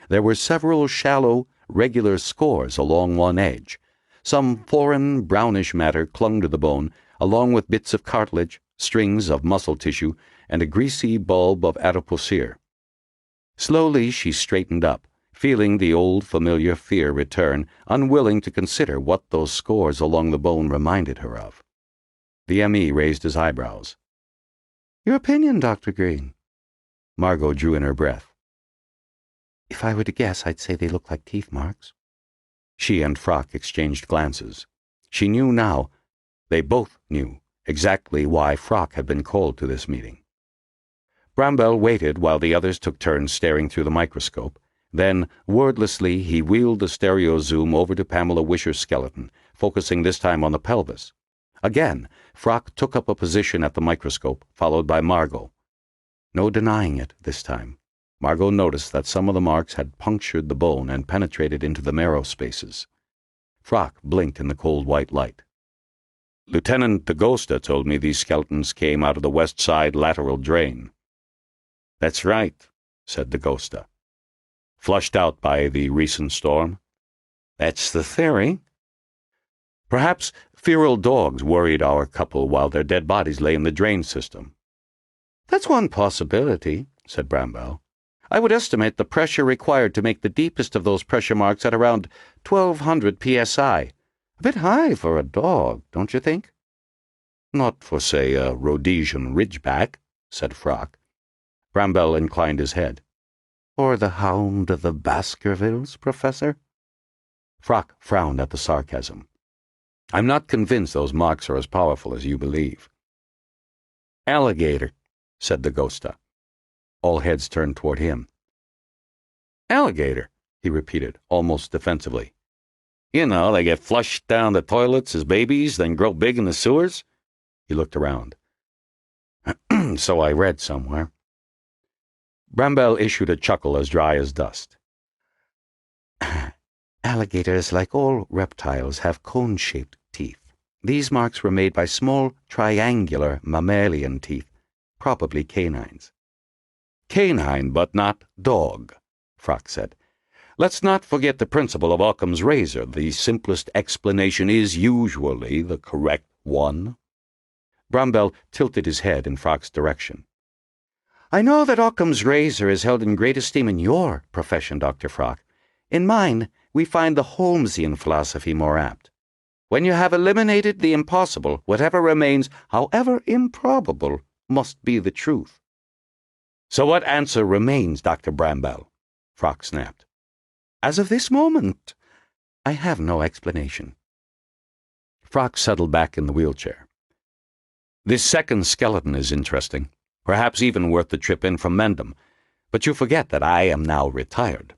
There were several shallow, regular scores along one edge. Some foreign, brownish matter clung to the bone, along with bits of cartilage, strings of muscle tissue, and a greasy bulb of adipocere. Slowly she straightened up, feeling the old familiar fear return, unwilling to consider what those scores along the bone reminded her of. The M.E. raised his eyebrows. "Your opinion, Dr. Green?" Margot drew in her breath. "If I were to guess, I'd say they look like teeth marks." She and Frock exchanged glances. She knew now, they both knew, exactly why Frock had been called to this meeting. Brambell waited while the others took turns staring through the microscope. Then, wordlessly, he wheeled the stereo zoom over to Pamela Wisher's skeleton, focusing this time on the pelvis. Again, Frock took up a position at the microscope, followed by Margot. No denying it this time. Margot noticed that some of the marks had punctured the bone and penetrated into the marrow spaces. Frock blinked in the cold white light. "Lieutenant Dakota told me these skeletons came out of the west side lateral drain." "That's right," said Dakota. "Flushed out by the recent storm?" "That's the theory." "Perhaps feral dogs worried our couple while their dead bodies lay in the drain system." "That's one possibility," said Brambell. "I would estimate the pressure required to make the deepest of those pressure marks at around 1200 psi. A bit high for a dog, don't you think?" "Not for, say, a Rhodesian Ridgeback," said Frock. Brambell inclined his head. "Or the Hound of the Baskervilles, Professor?" Frock frowned at the sarcasm. "I'm not convinced those marks are as powerful as you believe." "Alligator," said Dakota. All heads turned toward him. "Alligator," he repeated, almost defensively. "You know, they get flushed down the toilets as babies, then grow big in the sewers?" He looked around. "So I read somewhere." Brambell issued a chuckle as dry as dust. "Alligators, like all reptiles, have cone-shaped teeth. These marks were made by small, triangular mammalian teeth, probably canines." "Canine, but not dog," Frock said. "Let's not forget the principle of Occam's razor. The simplest explanation is usually the correct one." Brambell tilted his head in Frock's direction. "I know that Occam's razor is held in great esteem in your profession, Dr. Frock. In mine, we find the Holmesian philosophy more apt." When you have eliminated the impossible, whatever remains, however improbable, must be the truth. So what answer remains, Dr. Bramwell? Frock snapped. As of this moment, I have no explanation. Frock settled back in the wheelchair. This second skeleton is interesting, perhaps even worth the trip in from Mendham, but you forget that I am now retired.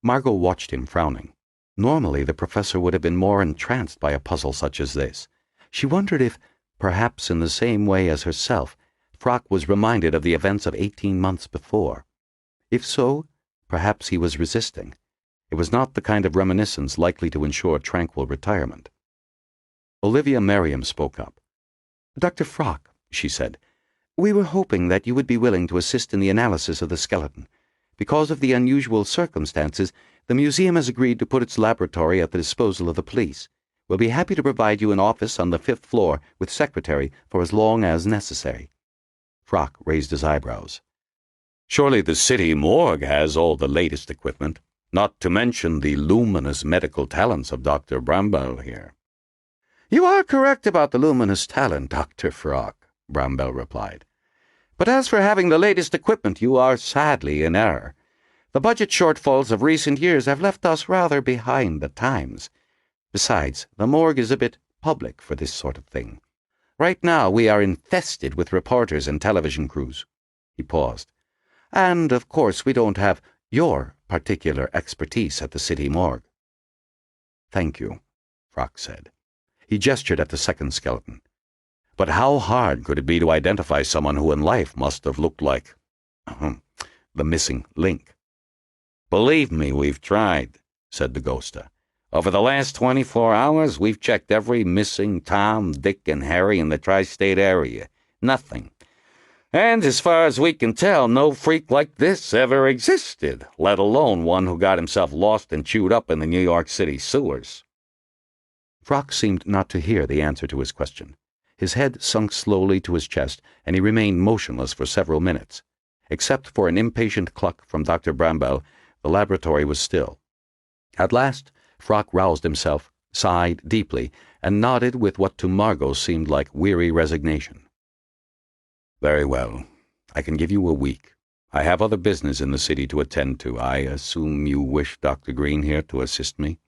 Margot watched him, frowning. Normally, the professor would have been more entranced by a puzzle such as this. She wondered if, perhaps in the same way as herself, Frock was reminded of the events of 18 months before. If so, perhaps he was resisting. It was not the kind of reminiscence likely to ensure tranquil retirement. Olivia Merriam spoke up. Dr. Frock, she said, we were hoping that you would be willing to assist in the analysis of the skeleton. Because of the unusual circumstances, the museum has agreed to put its laboratory at the disposal of the police. We'll be happy to provide you an office on the 5th floor with secretary for as long as necessary. Frock raised his eyebrows. Surely the city morgue has all the latest equipment, not to mention the luminous medical talents of Dr. Bramwell here. You are correct about the luminous talent, Dr. Frock, Bramwell replied. But as for having the latest equipment, you are sadly in error. The budget shortfalls of recent years have left us rather behind the times. Besides, the morgue is a bit public for this sort of thing. Right now we are infested with reporters and television crews. He paused. And, of course, we don't have your particular expertise at the city morgue. Thank you, Frock said. He gestured at the second skeleton. But how hard could it be to identify someone who in life must have looked like the missing link? Believe me, we've tried, said the ghoster. Over the last 24 hours, we've checked every missing Tom, Dick, and Harry in the tri-state area. Nothing. And as far as we can tell, no freak like this ever existed, let alone one who got himself lost and chewed up in the New York City sewers. Frock seemed not to hear the answer to his question. His head sunk slowly to his chest, and he remained motionless for several minutes. Except for an impatient cluck from Dr. Bramwell, the laboratory was still. At last, Frock roused himself, sighed deeply, and nodded with what to Margot seemed like weary resignation. Very well. I can give you a week. I have other business in the city to attend to. I assume you wish Dr. Green here to assist me?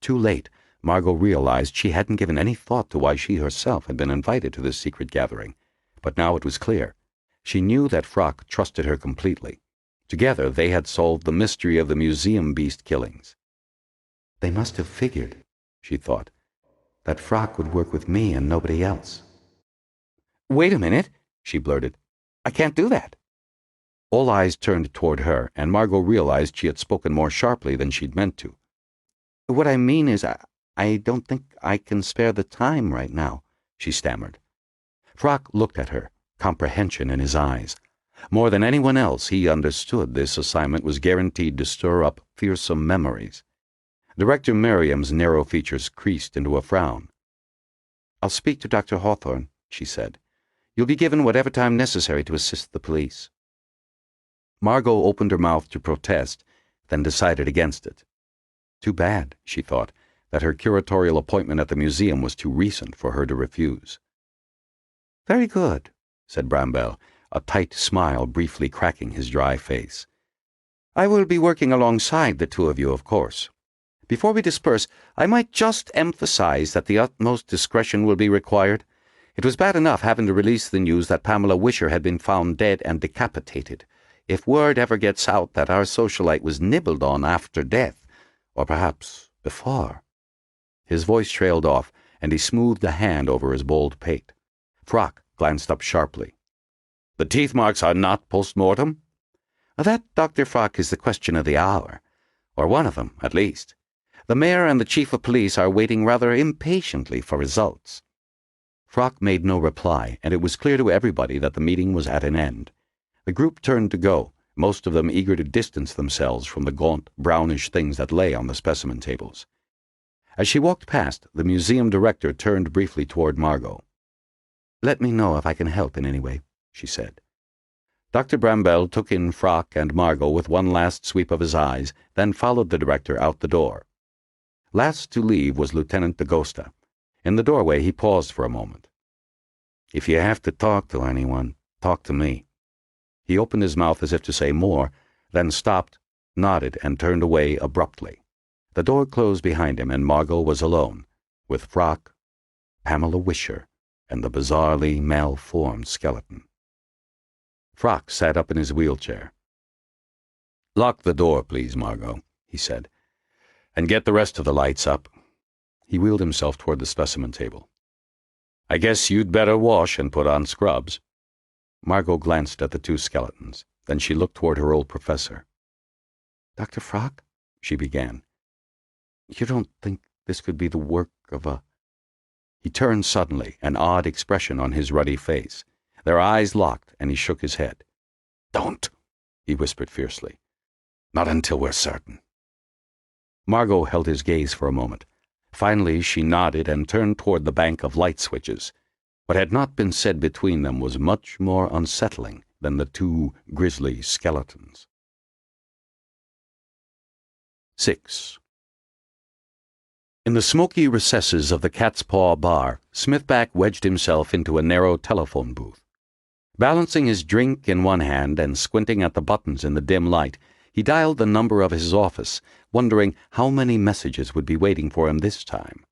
Too late, Margot realized she hadn't given any thought to why she herself had been invited to this secret gathering. But now it was clear. She knew that Frock trusted her completely. Together they had solved the mystery of the museum beast killings. They must have figured, she thought, that Frock would work with me and nobody else. Wait a minute, she blurted. I can't do that. All eyes turned toward her, and Margot realized she had spoken more sharply than she'd meant to. What I mean is, I don't think I can spare the time right now, she stammered. Frock looked at her, comprehension in his eyes. More than anyone else, he understood this assignment was guaranteed to stir up fearsome memories. Director Merriam's narrow features creased into a frown. I'll speak to Dr. Hawthorne, she said. You'll be given whatever time necessary to assist the police. Margot opened her mouth to protest, then decided against it. Too bad, she thought, that her curatorial appointment at the museum was too recent for her to refuse. Very good, said Bramwell, a tight smile briefly cracking his dry face. I will be working alongside the two of you, of course. Before we disperse, I might just emphasize that the utmost discretion will be required. It was bad enough having to release the news that Pamela Wisher had been found dead and decapitated. If word ever gets out that our socialite was nibbled on after death, or perhaps before. His voice trailed off, and he smoothed a hand over his bald pate. Frock glanced up sharply. The teeth marks are not post-mortem? That, Dr. Frock, is the question of the hour. Or one of them, at least. The mayor and the chief of police are waiting rather impatiently for results. Frock made no reply, and it was clear to everybody that the meeting was at an end. The group turned to go, most of them eager to distance themselves from the gaunt, brownish things that lay on the specimen tables. As she walked past, the museum director turned briefly toward Margot. Let me know if I can help in any way, she said. Dr. Bramwell took in Frock and Margot with one last sweep of his eyes, then followed the director out the door. Last to leave was Lieutenant Dakota. In the doorway, he paused for a moment. "If you have to talk to anyone, talk to me." He opened his mouth as if to say more, then stopped, nodded, and turned away abruptly. The door closed behind him, and Margot was alone, with Frock, Pamela Wisher, and the bizarrely malformed skeleton. Frock sat up in his wheelchair. "Lock the door, please, Margot," he said, "and get the rest of the lights up." He wheeled himself toward the specimen table. "I guess you'd better wash and put on scrubs." Margot glanced at the two skeletons. Then she looked toward her old professor. "Dr. Frock," she began, "you don't think this could be the work of a—" He turned suddenly, an odd expression on his ruddy face. Their eyes locked, and he shook his head. "Don't," he whispered fiercely. "Not until we're certain." Margot held his gaze for a moment. Finally, she nodded and turned toward the bank of light switches. What had not been said between them was much more unsettling than the two grisly skeletons. 6. In the smoky recesses of the Cat's Paw bar, Smithback wedged himself into a narrow telephone booth. Balancing his drink in one hand and squinting at the buttons in the dim light, he dialed the number of his office, wondering how many messages would be waiting for him this time.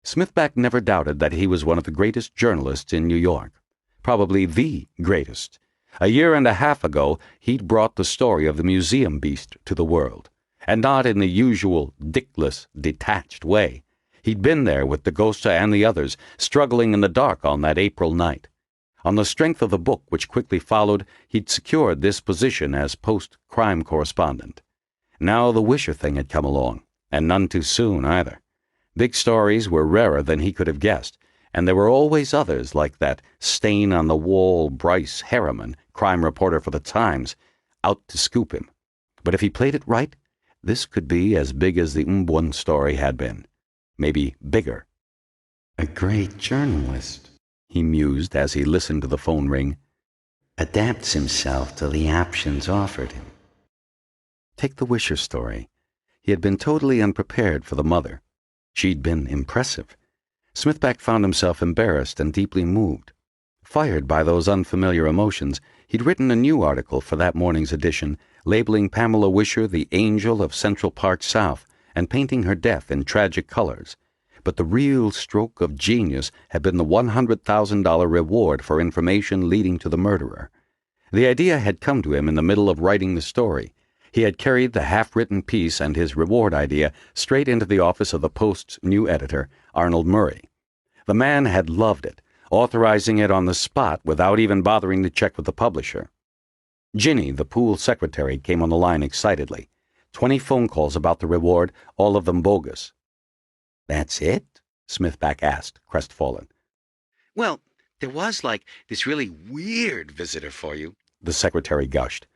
Smithback never doubted that he was one of the greatest journalists in New York, probably the greatest. A year and a half ago, he'd brought the story of the museum beast to the world, and not in the usual dickless, detached way. He'd been there with Dakota and the others, struggling in the dark on that April night. On the strength of the book which quickly followed, he'd secured this position as post-crime correspondent. Now the Wisher thing had come along, and none too soon either. Big stories were rarer than he could have guessed, and there were always others like that stain-on-the-wall Bryce Harriman, crime reporter for the Times, out to scoop him. But if he played it right, this could be as big as the Mbun story had been. Maybe bigger. A great journalist, he mused as he listened to the phone ring, adapts himself to the options offered him. Take the Wisher story. He had been totally unprepared for the mother. She'd been impressive. Smithback found himself embarrassed and deeply moved. Fired by those unfamiliar emotions, he'd written a new article for that morning's edition, labeling Pamela Wisher the angel of Central Park South and painting her death in tragic colors. But the real stroke of genius had been the $100,000 reward for information leading to the murderer. The idea had come to him in the middle of writing the story. He had carried the half-written piece and his reward idea straight into the office of the Post's new editor, Arnold Murray. The man had loved it, authorizing it on the spot without even bothering to check with the publisher. Ginny, the pool secretary, came on the line excitedly. 20 phone calls about the reward, all of them bogus. "That's it?" Smithback asked, crestfallen. Well, there was, this really weird visitor for you. The secretary gushed.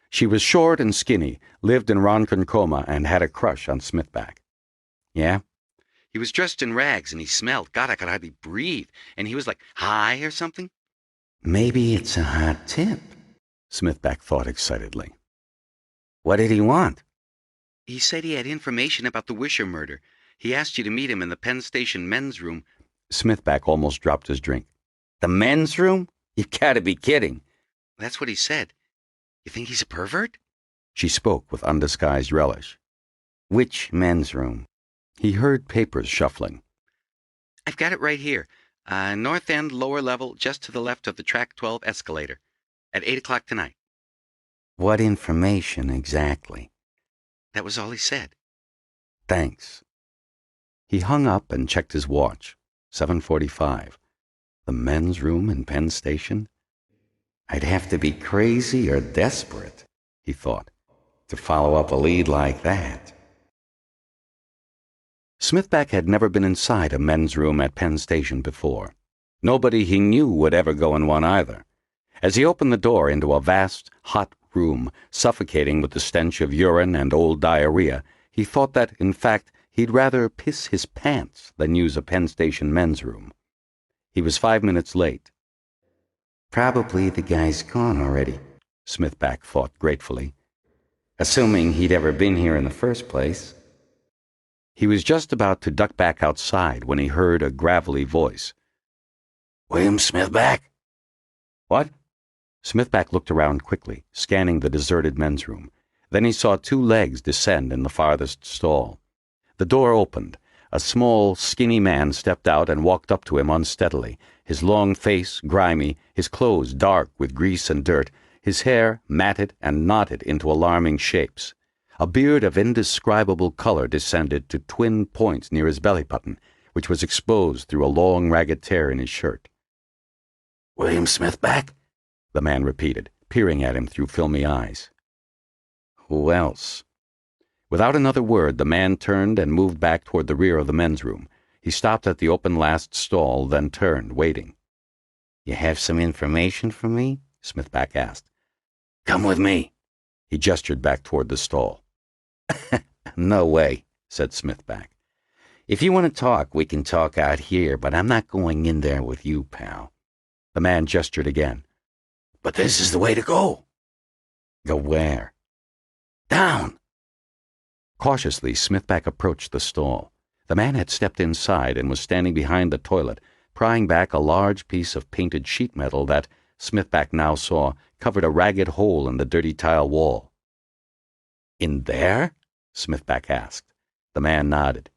She was short and skinny, lived in Ronkonkoma, and had a crush on Smithback. "Yeah?" He was dressed in rags, and he smelled. God, I could hardly breathe. And he was, high or something. "Maybe it's a hot tip," Smithback thought excitedly. "What did he want?" He said he had information about the Wisher murder. He asked you to meet him in the Penn Station men's room. Smithback almost dropped his drink. "The men's room? You've got to be kidding." That's what he said. You think he's a pervert? She spoke with undisguised relish. "Which men's room?" He heard papers shuffling. I've got it right here. North end, lower level, just to the left of the Track 12 escalator. At 8 o'clock tonight. "What information exactly?" That was all he said. "Thanks." He hung up and checked his watch. 7:45. The men's room in Penn Station? "I'd have to be crazy or desperate," he thought, "to follow up a lead like that." Smithback had never been inside a men's room at Penn Station before. Nobody he knew would ever go in one either. As he opened the door into a vast, hot room, suffocating with the stench of urine and old diarrhea, he thought that, in fact, he'd rather piss his pants than use a Penn Station men's room. He was 5 minutes late. "Probably the guy's gone already," Smithback thought gratefully. "Assuming he'd ever been here in the first place." He was just about to duck back outside when he heard a gravelly voice. William Smithback? What? Smithback looked around quickly, scanning the deserted men's room. Then he saw 2 legs descend in the farthest stall. The door opened. A small, skinny man stepped out and walked up to him unsteadily, his long face grimy, his clothes dark with grease and dirt, his hair matted and knotted into alarming shapes. A beard of indescribable color descended to twin points near his belly button, which was exposed through a long ragged tear in his shirt. William Smithback? The man repeated, peering at him through filmy eyes. Who else? Without another word, the man turned and moved back toward the rear of the men's room. He stopped at the open last stall, then turned, waiting. You have some information for me? Smithback asked. Come with me. He gestured back toward the stall. No way, said Smithback. If you want to talk, we can talk out here, but I'm not going in there with you, pal. The man gestured again. But this is the way to go. Go where? Down. Cautiously, Smithback approached the stall. The man had stepped inside and was standing behind the toilet, prying back a large piece of painted sheet metal that, Smithback now saw, covered a ragged hole in the dirty tile wall. In there? Smithback asked. The man nodded.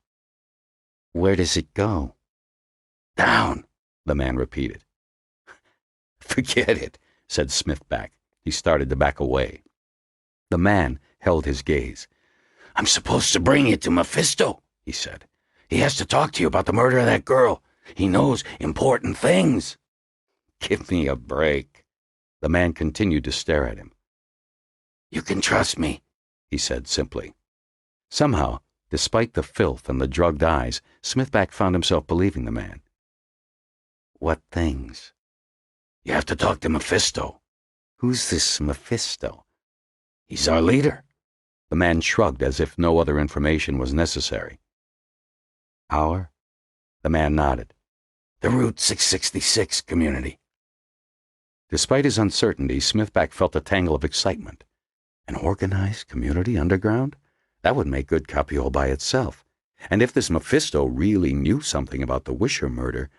Where does it go? Down, the man repeated. Forget it, said Smithback. He started to back away. The man held his gaze. I'm supposed to bring you to Mephisto, he said. He has to talk to you about the murder of that girl. He knows important things. Give me a break. The man continued to stare at him. You can trust me, he said simply. Somehow, despite the filth and the drugged eyes, Smithback found himself believing the man. What things? You have to talk to Mephisto. Who's this Mephisto? He's our leader. The man shrugged as if no other information was necessary. Our? The man nodded. The Route 666 community. Despite his uncertainty, Smithback felt a tangle of excitement. An organized community underground? That would make good copy all by itself. And if this Mephisto really knew something about the Wisher murder...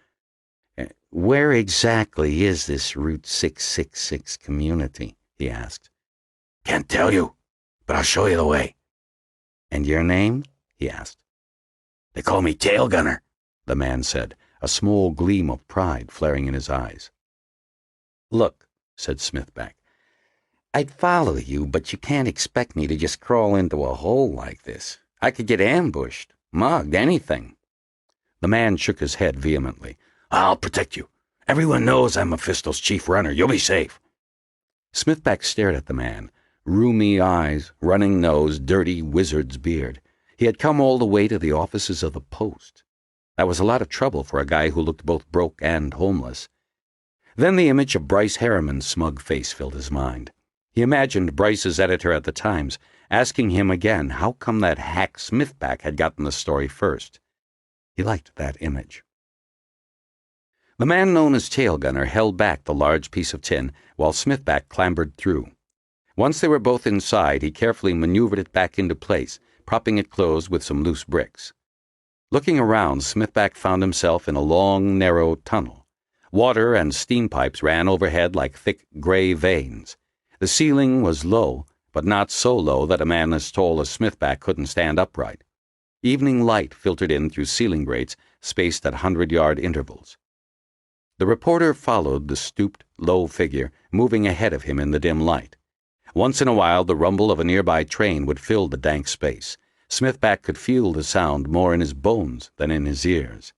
Where exactly is this Route 666 community? He asked. Can't tell you, but I'll show you the way. And your name? He asked. They call me Tail Gunner, the man said, a small gleam of pride flaring in his eyes. Look, said Smithback, I'd follow you, but you can't expect me to just crawl into a hole like this. I could get ambushed, mugged, anything. The man shook his head vehemently. I'll protect you. Everyone knows I'm Mephisto's chief runner. You'll be safe. Smithback stared at the man. Roomy eyes, running nose, dirty wizard's beard. He had come all the way to the offices of the Post. That was a lot of trouble for a guy who looked both broke and homeless. Then the image of Bryce Harriman's smug face filled his mind. He imagined Bryce's editor at the Times asking him again how come that hack Smithback had gotten the story first. He liked that image. The man known as Tail Gunner held back the large piece of tin while Smithback clambered through. Once they were both inside, he carefully maneuvered it back into place, propping it closed with some loose bricks. Looking around, Smithback found himself in a long, narrow tunnel. Water and steam pipes ran overhead like thick gray veins. The ceiling was low, but not so low that a man as tall as Smithback couldn't stand upright. Evening light filtered in through ceiling grates spaced at 100-yard intervals. The reporter followed the stooped, low figure, moving ahead of him in the dim light. Once in a while, the rumble of a nearby train would fill the dank space. Smithback could feel the sound more in his bones than in his ears.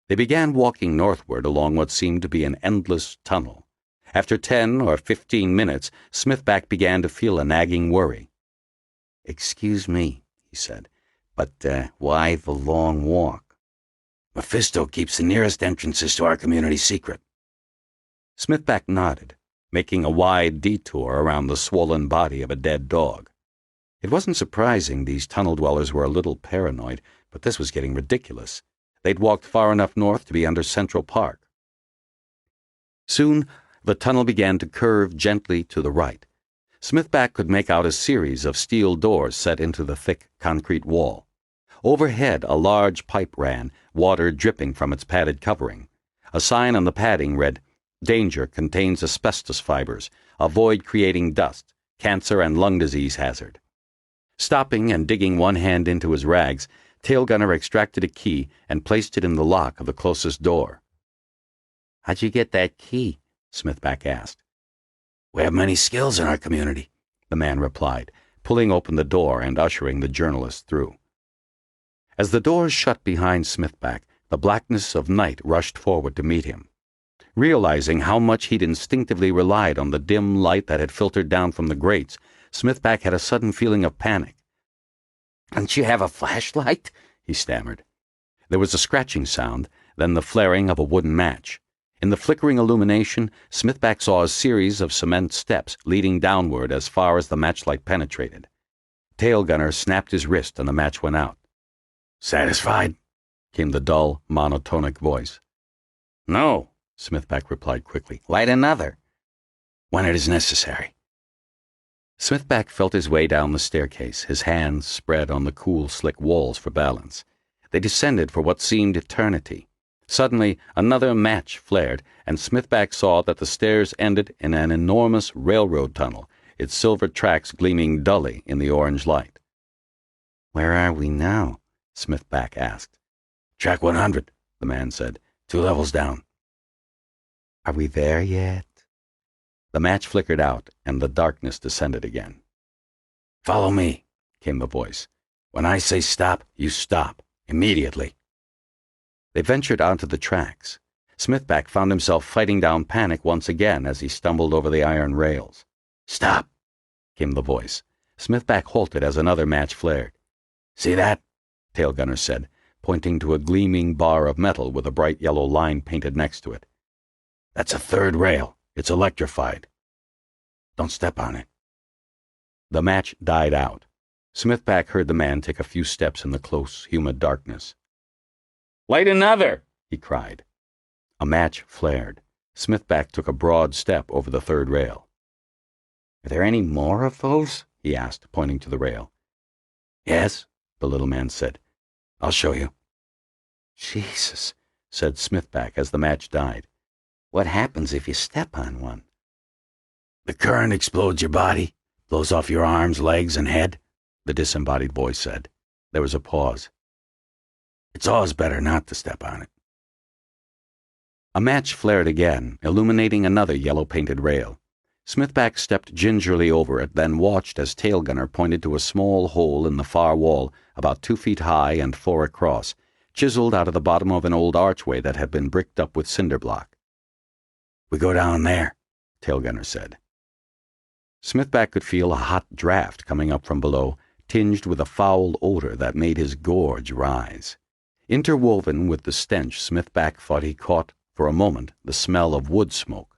They began walking northward along what seemed to be an endless tunnel. After 10 or 15 minutes, Smithback began to feel a nagging worry. "Excuse me," he said, "but why the long walk?" "Mephisto keeps the nearest entrances to our community secret." Smithback nodded, making a wide detour around the swollen body of a dead dog. It wasn't surprising these tunnel dwellers were a little paranoid, but this was getting ridiculous. They'd walked far enough north to be under Central Park. Soon, the tunnel began to curve gently to the right. Smithback could make out a series of steel doors set into the thick concrete wall. Overhead, a large pipe ran, water dripping from its padded covering. A sign on the padding read, "Danger, contains asbestos fibers. Avoid creating dust. Cancer and lung disease hazard." Stopping and digging one hand into his rags, Tail Gunner extracted a key and placed it in the lock of the closest door. "How'd you get that key?" Smithback asked. "We have many skills in our community," the man replied, pulling open the door and ushering the journalist through. As the doors shut behind Smithback, the blackness of night rushed forward to meet him. Realizing how much he'd instinctively relied on the dim light that had filtered down from the grates, Smithback had a sudden feeling of panic. "Don't you have a flashlight?" he stammered. There was a scratching sound, then the flaring of a wooden match. In the flickering illumination, Smithback saw a series of cement steps leading downward as far as the matchlight penetrated. Tail Gunner snapped his wrist and the match went out. "Satisfied?" came the dull, monotonic voice. No, Smithback replied quickly. "Light another." "When it is necessary." Smithback felt his way down the staircase, his hands spread on the cool, slick walls for balance. They descended for what seemed eternity. Suddenly, another match flared, and Smithback saw that the stairs ended in an enormous railroad tunnel, its silver tracks gleaming dully in the orange light. "Where are we now?" Smithback asked. "Track 100, the man said. 2 levels down." "Are we there yet?" The match flickered out, and the darkness descended again. "Follow me," came the voice. "When I say stop, you stop. Immediately." They ventured onto the tracks. Smithback found himself fighting down panic once again as he stumbled over the iron rails. "Stop," came the voice. Smithback halted as another match flared. "See that?" Tail Gunner said, pointing to a gleaming bar of metal with a bright yellow line painted next to it. "That's a 3rd rail. It's electrified. Don't step on it." The match died out. Smithback heard the man take a few steps in the close, humid darkness. light another, he cried. A match flared. Smithback took a broad step over the 3rd rail. "Are there any more of those?" he asked, pointing to the rail. "Yes," the little man said. "I'll show you." "Jesus," said Smithback as the match died. "What happens if you step on one?" "The current explodes your body, blows off your arms, legs, and head," the disembodied voice said. There was a pause. "It's always better not to step on it." A match flared again, illuminating another yellow-painted rail. Smithback stepped gingerly over it, then watched as Tail Gunner pointed to a small hole in the far wall, about 2 feet high and 4 across, chiseled out of the bottom of an old archway that had been bricked up with cinder block. "We go down there," Tail Gunner said. Smithback could feel a hot draft coming up from below, tinged with a foul odor that made his gorge rise. Interwoven with the stench, Smithback thought he caught, for a moment, the smell of wood smoke.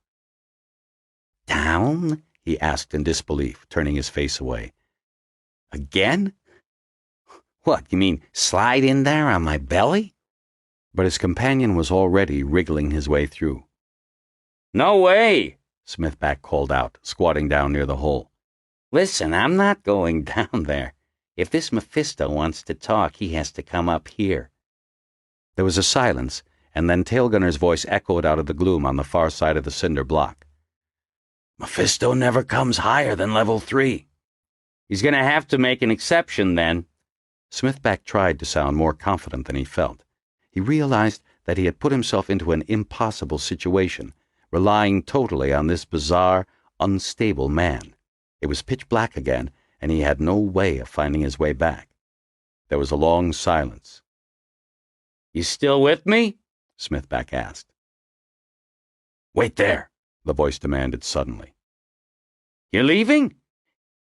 "Down?" he asked in disbelief, turning his face away. "Again? What, you mean slide in there on my belly?" But his companion was already wriggling his way through. no way, Smithback called out, squatting down near the hole. "Listen, I'm not going down there. If this Mephisto wants to talk, he has to come up here." There was a silence, and then Tail Gunner's voice echoed out of the gloom on the far side of the cinder block. "Mephisto never comes higher than level 3. he's going to have to make an exception then. Smithback tried to sound more confident than he felt. He realized that he had put himself into an impossible situation, relying totally on this bizarre, unstable man. It was pitch black again, and he had no way of finding his way back. There was a long silence. You still with me? Smithback asked. "Wait there," the voice demanded suddenly. You're leaving?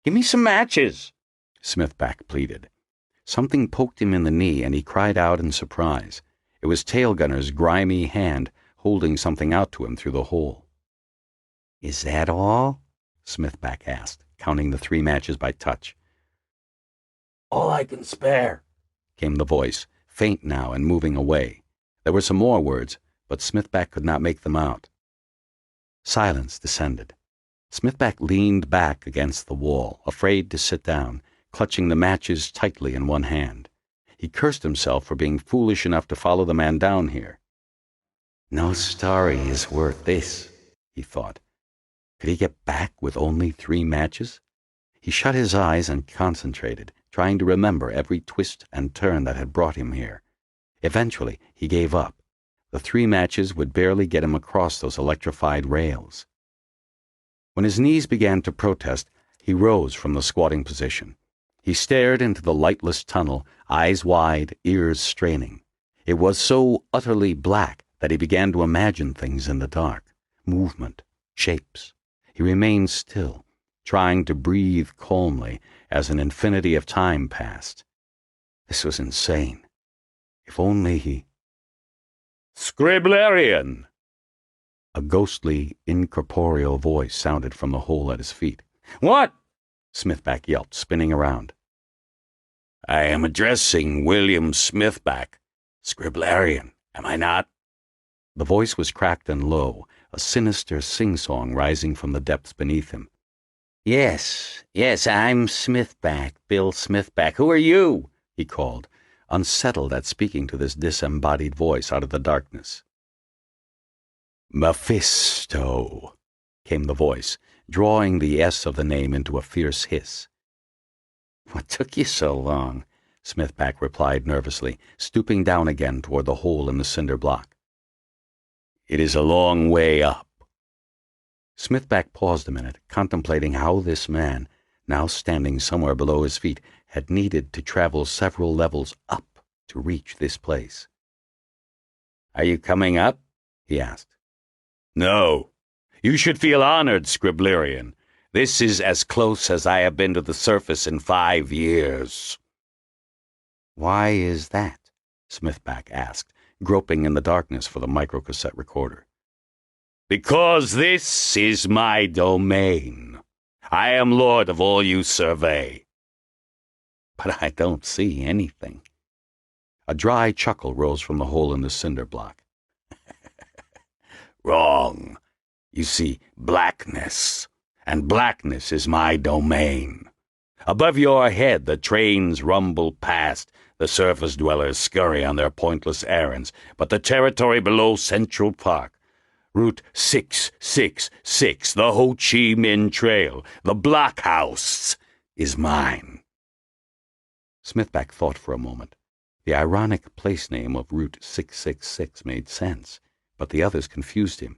Give me some matches. Smithback pleaded. Something poked him in the knee, and he cried out in surprise. It was Tail Gunner's grimy hand holding something out to him through the hole. "Is that all?" Smithback asked, counting the 3 matches by touch. "All I can spare," came the voice, faint now and moving away. There were some more words, but Smithback could not make them out. Silence descended. Smithback leaned back against the wall, afraid to sit down, clutching the matches tightly in one hand. He cursed himself for being foolish enough to follow the man down here. No story is worth this, he thought. Could he get back with only 3 matches? He shut his eyes and concentrated, trying to remember every twist and turn that had brought him here. Eventually, he gave up. The 3 matches would barely get him across those electrified rails. When his knees began to protest, he rose from the squatting position. He stared into the lightless tunnel, eyes wide, ears straining. It was so utterly black that he began to imagine things in the dark, movement, shapes. He remained still, trying to breathe calmly as an infinity of time passed. This was insane. If only he... Scriblarian! A ghostly, incorporeal voice sounded from the hole at his feet. What? Smithback yelped, spinning around. I am addressing William Smithback, Scriblarian, am I not? The voice was cracked and low, a sinister sing-song rising from the depths beneath him. Yes, I'm Smithback, Bill Smithback. Who are you? He called, unsettled at speaking to this disembodied voice out of the darkness. Mephisto, came the voice, drawing the S of the name into a fierce hiss. What took you so long? Smithback replied nervously, stooping down again toward the hole in the cinder block. It is a long way up. Smithback paused a minute, contemplating how this man, now standing somewhere below his feet, had needed to travel several levels up to reach this place. Are you coming up? He asked. No. You should feel honored, Scriblarian. This is as close as I have been to the surface in 5 years. Why is that? Smithback asked, groping in the darkness for the microcassette recorder. Because this is my domain. I am lord of all you survey. But I don't see anything. A dry chuckle rose from the hole in the cinder block. Wrong. You see blackness, and blackness is my domain. Above your head the trains rumble past, the surface dwellers scurry on their pointless errands, but the territory below Central Park, Route 666, the Ho Chi Minh Trail, the Blockhouse, is mine. Smithback thought for a moment. The ironic place name of Route 666 made sense, but the others confused him.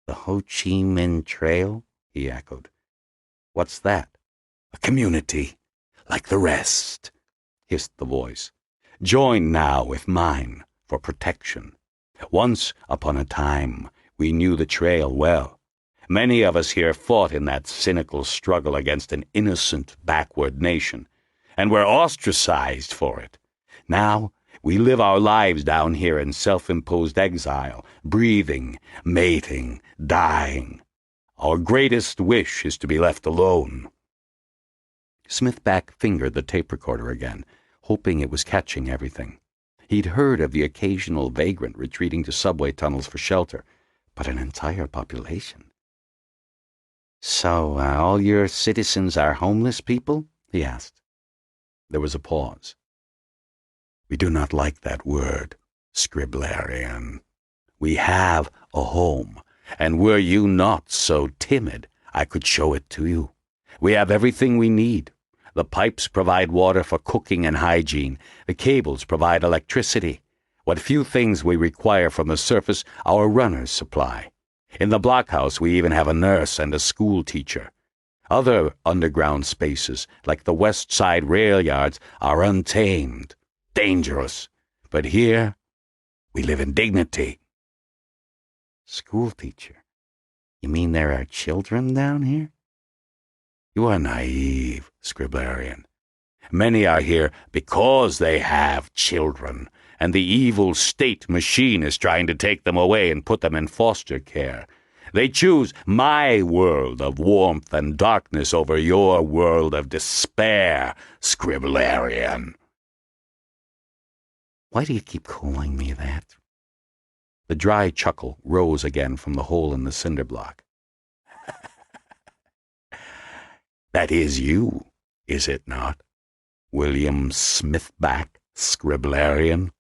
The Ho Chi Minh Trail? He echoed. What's that? A community, like the rest, hissed the voice. Join now with mine for protection. Once upon a time, we knew the trail well. Many of us here fought in that cynical struggle against an innocent backward nation, and were ostracized for it. Now, we live our lives down here in self-imposed exile, breathing, mating, dying. Our greatest wish is to be left alone. Smithback fingered the tape recorder again, hoping it was catching everything. He'd heard of the occasional vagrant retreating to subway tunnels for shelter, but an entire population. So, all your citizens are homeless people? He asked. There was a pause. We do not like that word, Scriblarian. We have a home, and were you not so timid, I could show it to you. We have everything we need. The pipes provide water for cooking and hygiene. The cables provide electricity. What few things we require from the surface, our runners supply. In the blockhouse, we even have a nurse and a school teacher. Other underground spaces, like the West Side rail yards, are untamed, dangerous. But here, we live in dignity. School teacher? You mean there are children down here? You are naive, Scriblarian. Many are here because they have children, and the evil state machine is trying to take them away and put them in foster care. They choose my world of warmth and darkness over your world of despair, Scriblarian. Why do you keep calling me that? The dry chuckle rose again from the hole in the cinder block. That is you, is it not? William Smithback, scriblarian.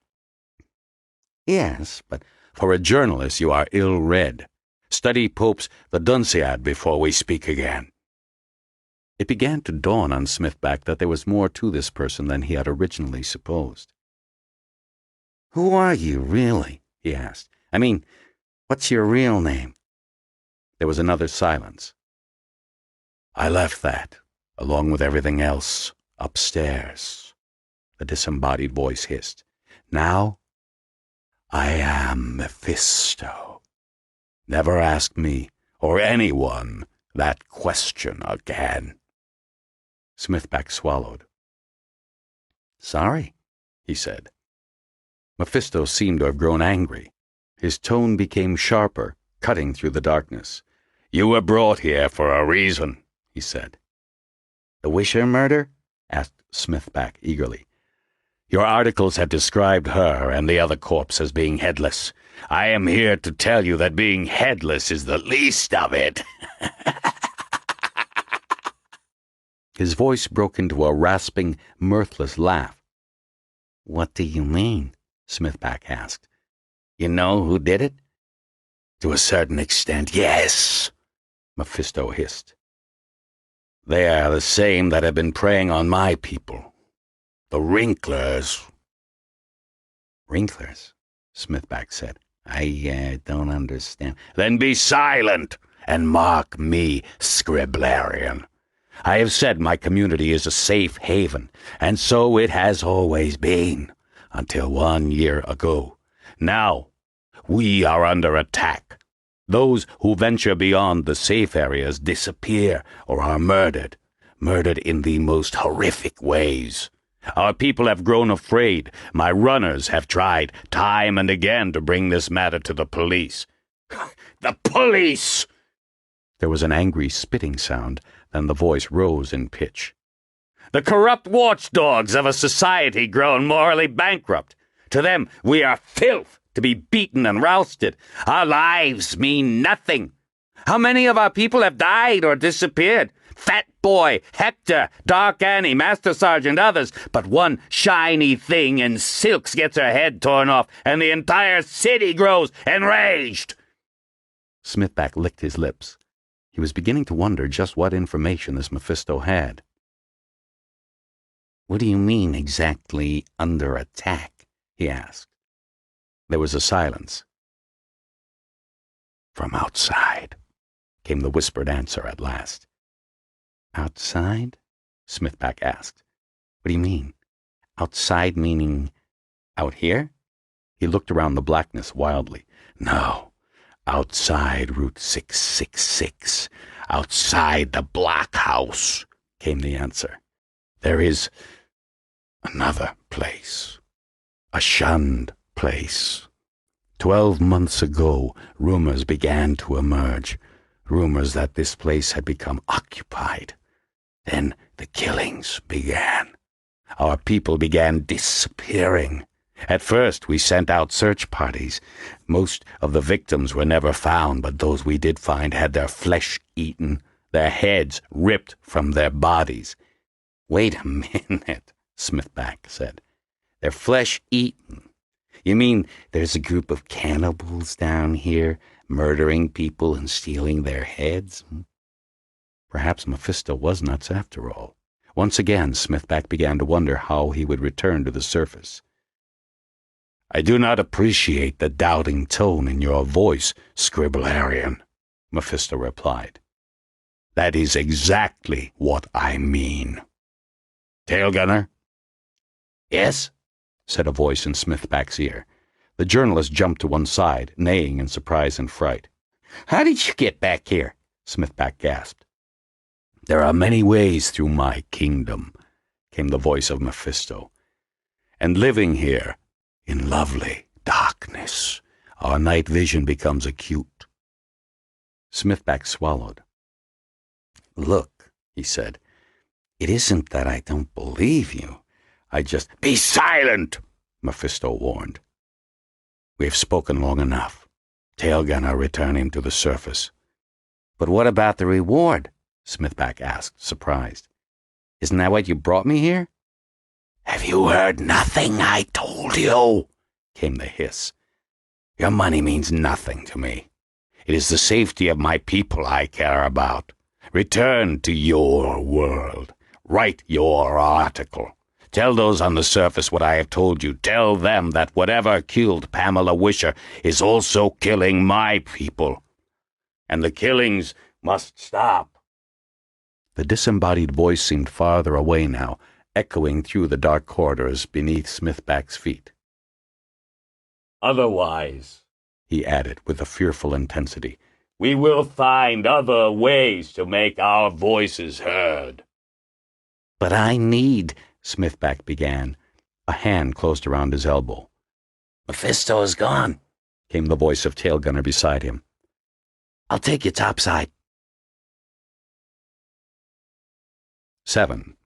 Yes, but For a journalist, you are ill-read. Study Pope's The Dunciad before we speak again. It began to dawn on Smithback that there was more to this person than he had originally supposed. who are you, really? He asked. I mean, what's your real name? There was another silence. I left that, along with everything else, upstairs, The disembodied voice hissed. Now, I am Mephisto. Never ask me, or anyone, that question again. Smithback swallowed. Sorry, he said. Mephisto seemed to have grown angry. His tone became sharper, cutting through the darkness. You were brought here for a reason, he said. The Wisher murder? Asked Smithback eagerly. Your articles have described her and the other corpse as being headless. I am here to tell you that being headless is the least of it. His voice broke into a rasping, mirthless laugh. What do you mean? Smithback asked. You know who did it? To a certain extent, yes, Mephisto hissed. They are the same that have been preying on my people. The Wrinklers. Wrinklers? Smithback said. I don't understand. Then be silent and mark me scriblarian. I have said my community is a safe haven, and so it has always been, until 1 year ago. Now, we are under attack. Those who venture beyond the safe areas disappear or are murdered in the most horrific ways. Our people have grown afraid. My runners have tried time and again to bring this matter to the police. The police! There was an angry spitting sound, then the voice rose in pitch. The corrupt watchdogs of a society grown morally bankrupt. To them, we are filth to be beaten and rousted. Our lives mean nothing. How many of our people have died or disappeared? Fat Boy, Hector, Dark Annie, Master Sergeant, others. But one shiny thing in silks gets her head torn off, and the entire city grows enraged. Smithback licked his lips. He was beginning to wonder just what information this Mephisto had. What do you mean exactly under attack? He asked. There was a silence. From outside, came the whispered answer at last. Outside? Smithback asked. What do you mean? Outside meaning out here? He looked around the blackness wildly. No, outside Route 666, outside the blockhouse, came the answer. There is another place, a shunned place. 12 months ago, rumors began to emerge, rumors that this place had become occupied. Then the killings began. Our people began disappearing. At first, we sent out search parties. Most of the victims were never found, but those we did find had their flesh eaten, their heads ripped from their bodies. Wait a minute, Smithback said. Their flesh eaten? You mean there's a group of cannibals down here, murdering people and stealing their heads? Perhaps Mephisto was nuts after all. Once again, Smithback began to wonder how he would return to the surface. I do not appreciate the doubting tone in your voice, scriblarian, Mephisto replied. That is exactly what I mean. Tail gunner? Yes, said a voice in Smithback's ear. The journalist jumped to one side, neighing in surprise and fright. How did you get back here? Smithback gasped. There are many ways through my kingdom, came the voice of Mephisto. And living here, in lovely darkness, our night vision becomes acute. Smithback swallowed. Look, he said, it isn't that I don't believe you. I just... Be silent, Mephisto warned. We have spoken long enough. Tail gunner, return him to the surface. But what about the reward? Smithback asked, surprised. Isn't that what you brought me here? "Have you heard nothing I told you?" came the hiss. "Your money means nothing to me. It is the safety of my people I care about. Return to your world. Write your article. Tell those on the surface what I have told you. Tell them that whatever killed Pamela Wisher is also killing my people. And the killings must stop." The disembodied voice seemed farther away now, echoing through the dark corridors beneath Smithback's feet. "Otherwise," he added with a fearful intensity, "we will find other ways to make our voices heard." "But I need—" Smithback began. A hand closed around his elbow. "Mephisto is gone," came the voice of Tailgunner beside him. "I'll take you topside." 7.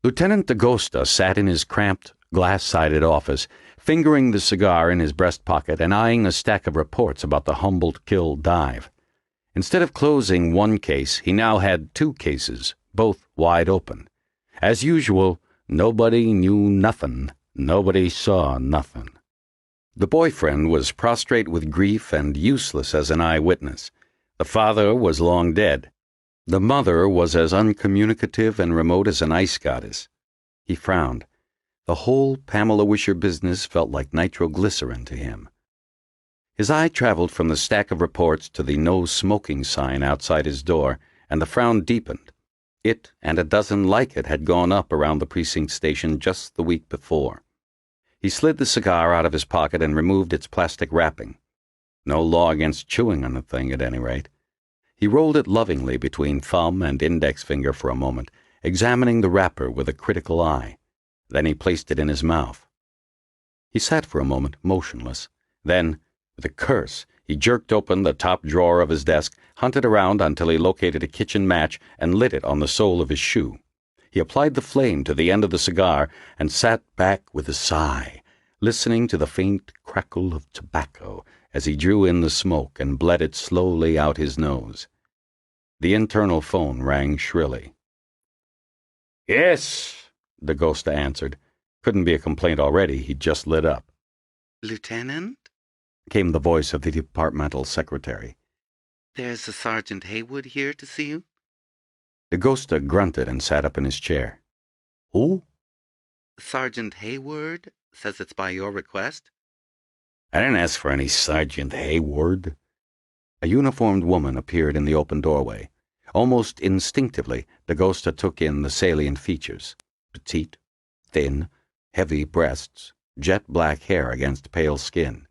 Lieutenant Dakota sat in his cramped, glass-sided office, fingering the cigar in his breast pocket and eyeing a stack of reports about the Humboldt kill dive. Instead of closing one case, he now had 2 cases, both wide open. As usual, nobody knew nothing, nobody saw nothing. The boyfriend was prostrate with grief and useless as an eyewitness. The father was long dead. The mother was as uncommunicative and remote as an ice goddess. He frowned. The whole Pamela Wisher business felt like nitroglycerin to him. His eye traveled from the stack of reports to the no smoking sign outside his door, and the frown deepened. It and a dozen like it had gone up around the precinct station just the week before. He slid the cigar out of his pocket and removed its plastic wrapping. No law against chewing on the thing, at any rate. He rolled it lovingly between thumb and index finger for a moment, examining the wrapper with a critical eye. Then he placed it in his mouth. He sat for a moment, motionless. Then, with a curse, he jerked open the top drawer of his desk, hunted around until he located a kitchen match, and lit it on the sole of his shoe. He applied the flame to the end of the cigar and sat back with a sigh, listening to the faint crackle of tobacco as he drew in the smoke and bled it slowly out his nose. The internal phone rang shrilly. "Yes," Dakota answered. Couldn't be a complaint already, he'd just lit up. "Lieutenant? Came the voice of the departmental secretary. There's a Sergeant Haywood here to see you." Dakota grunted and sat up in his chair. "Who?" "Sergeant Hayward says it's by your request." "I didn't ask for any Sergeant Hayward." A uniformed woman appeared in the open doorway. Almost instinctively, Dakota took in the salient features. Petite, thin, heavy breasts, jet black hair against pale skin.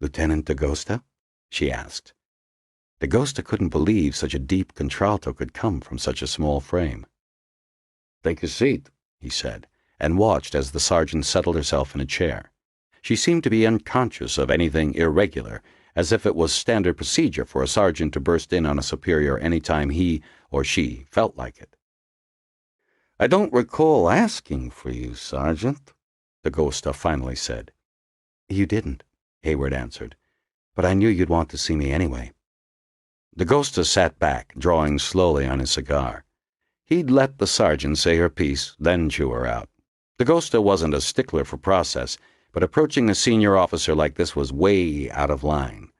"Lieutenant Dakota?" she asked. Dakota couldn't believe such a deep contralto could come from such a small frame. "Take a seat," he said, and watched as the sergeant settled herself in a chair. She seemed to be unconscious of anything irregular, as if it was standard procedure for a sergeant to burst in on a superior any time he or she felt like it. "I don't recall asking for you, Sergeant," Dakota finally said. "You didn't," Hayward answered, "but I knew you'd want to see me anyway." Dakota sat back, drawing slowly on his cigar. He'd let the sergeant say her piece, then chew her out. Dakota wasn't a stickler for process, but approaching a senior officer like this was way out of line.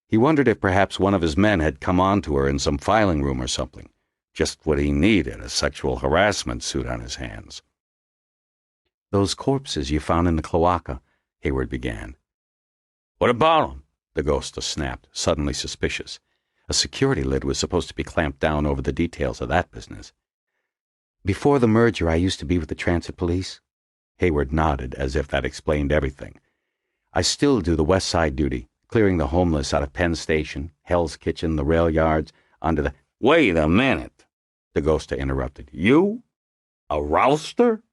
He wondered if perhaps one of his men had come on to her in some filing room or something. Just what he needed, a sexual harassment suit on his hands. "Those corpses you found in the cloaka," Hayward began. "What about 'em?" Dakota snapped, suddenly suspicious. A security lid was supposed to be clamped down over the details of that business. "Before the merger, I used to be with the transit police." Hayward nodded, as if that explained everything. "I still do the West Side duty, clearing the homeless out of Penn Station, Hell's Kitchen, the rail yards, onto the—" "Wait a minute," Dakota interrupted. "You? A rouster?"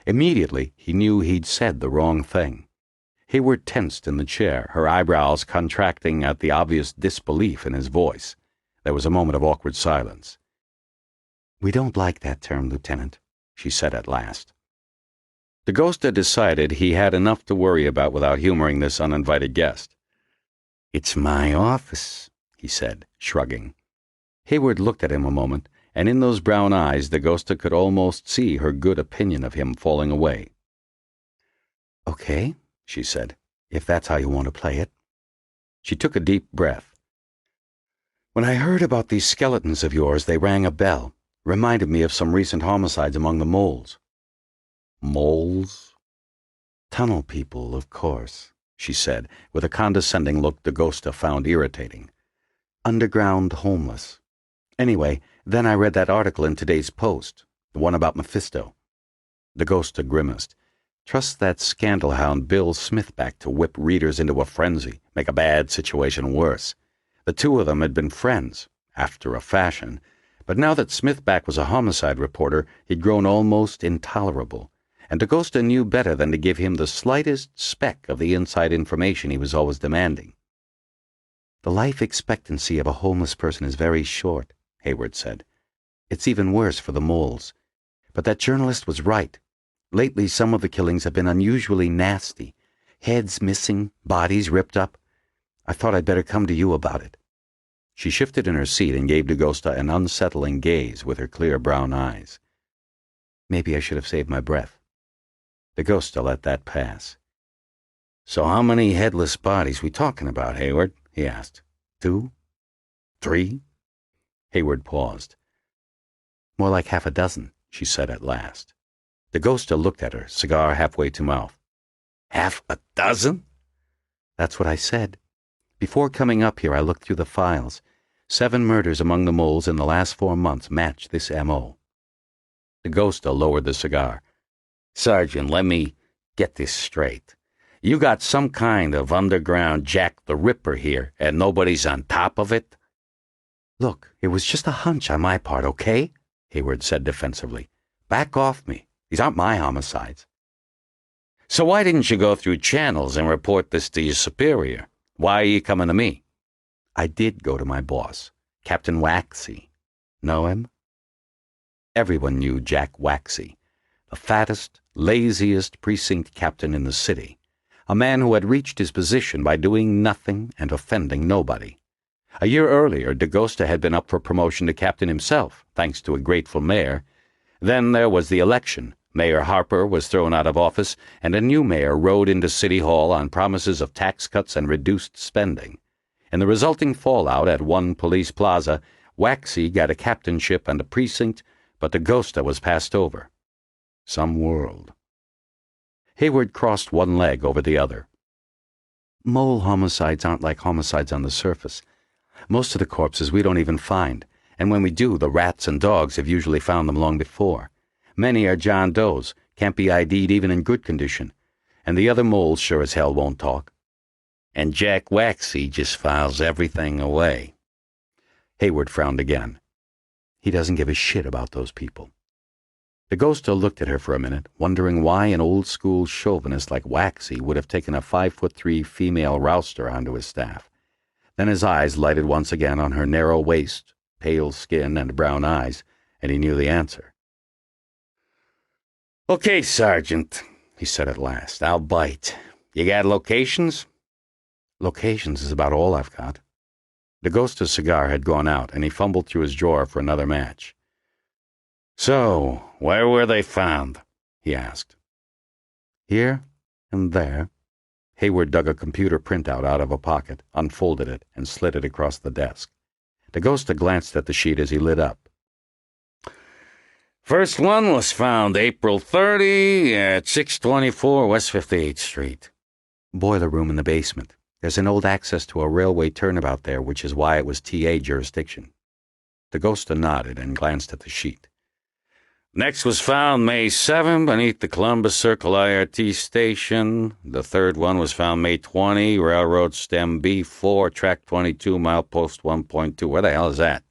Immediately, he knew he'd said the wrong thing. Hayward tensed in the chair, her eyebrows contracting at the obvious disbelief in his voice. There was a moment of awkward silence. "We don't like that term, Lieutenant," she said at last. Dakota decided he had enough to worry about without humoring this uninvited guest. "It's my office," he said, shrugging. Hayward looked at him a moment, and in those brown eyes Dagosta could almost see her good opinion of him falling away. "Okay," she said, "if that's how you want to play it." She took a deep breath. "When I heard about these skeletons of yours, they rang a bell. Reminded me of some recent homicides among the moles." "Moles?" "Tunnel people, of course," she said, with a condescending look Dagosta found irritating. "Underground homeless. Anyway, then I read that article in today's Post, the one about Mephisto." Dagosta grimaced. Trust that scandal hound Bill Smithback to whip readers into a frenzy, make a bad situation worse. The two of them had been friends, after a fashion, but now that Smithback was a homicide reporter, he'd grown almost intolerable, and Dagosta knew better than to give him the slightest speck of the inside information he was always demanding. "The life expectancy of a homeless person is very short," Hayward said. "It's even worse for the moles. But that journalist was right. Lately, some of the killings have been unusually nasty. Heads missing, bodies ripped up. I thought I'd better come to you about it." She shifted in her seat and gave Dagosta an unsettling gaze with her clear brown eyes. "Maybe I should have saved my breath." Dagosta let that pass. "So how many headless bodies we talking about, Hayward?" he asked. 2? 3? Hayward paused. "More like half a dozen," she said at last. Dagosta looked at her, cigar halfway to mouth. "Half a dozen?" "That's what I said. Before coming up here, I looked through the files. 7 murders among the moles in the last 4 months match this M.O. Dagosta lowered the cigar. "Sergeant, let me get this straight. You got some kind of underground Jack the Ripper here, and nobody's on top of it?" "Look, it was just a hunch on my part, okay?" Hayward said defensively. "Back off me. These aren't my homicides." So why didn't you go through channels and report this to your superior? Why are you coming to me? "I did go to my boss, Captain Waxy. Know him?" Everyone knew Jack Waxy, the fattest, laziest precinct captain in the city, a man who had reached his position by doing nothing and offending nobody. A year earlier, Dagosta had been up for promotion to captain himself, thanks to a grateful mayor. Then there was the election. Mayor Harper was thrown out of office, and a new mayor rode into City Hall on promises of tax cuts and reduced spending. In the resulting fallout at One Police Plaza, Waxy got a captainship and a precinct, but Dagosta was passed over. Some world. Hayward crossed one leg over the other. "Mole homicides aren't like homicides on the surface. Most of the corpses we don't even find, and when we do, the rats and dogs have usually found them long before. Many are John Does, can't be ID'd even in good condition, and the other moles sure as hell won't talk." And Jack Waxy just files everything away. Hayward frowned again. "He doesn't give a shit about those people." Dagosta looked at her for a minute, wondering why an old-school chauvinist like Waxy would have taken a 5'3" female rouster onto his staff. Then his eyes lighted once again on her narrow waist, pale skin, and brown eyes, and he knew the answer. "Okay, Sergeant," he said at last. "I'll bite. You got locations?" "Locations is about all I've got." Dagosta's cigar had gone out, and he fumbled through his drawer for another match. "So, where were they found?" he asked. "Here and there." Hayward dug a computer printout out of a pocket, unfolded it, and slid it across the desk. Dagosta glanced at the sheet as he lit up. "First one was found April 30 at 624 West 58th Street. "Boiler room in the basement. There's an old access to a railway turnabout there, which is why it was TA jurisdiction." Dagosta nodded and glanced at the sheet. Next was found May 7 beneath the Columbus Circle IRT station. The third one was found May 20, Railroad Stem B4, Track 22, Milepost 1.2. Where the hell is that?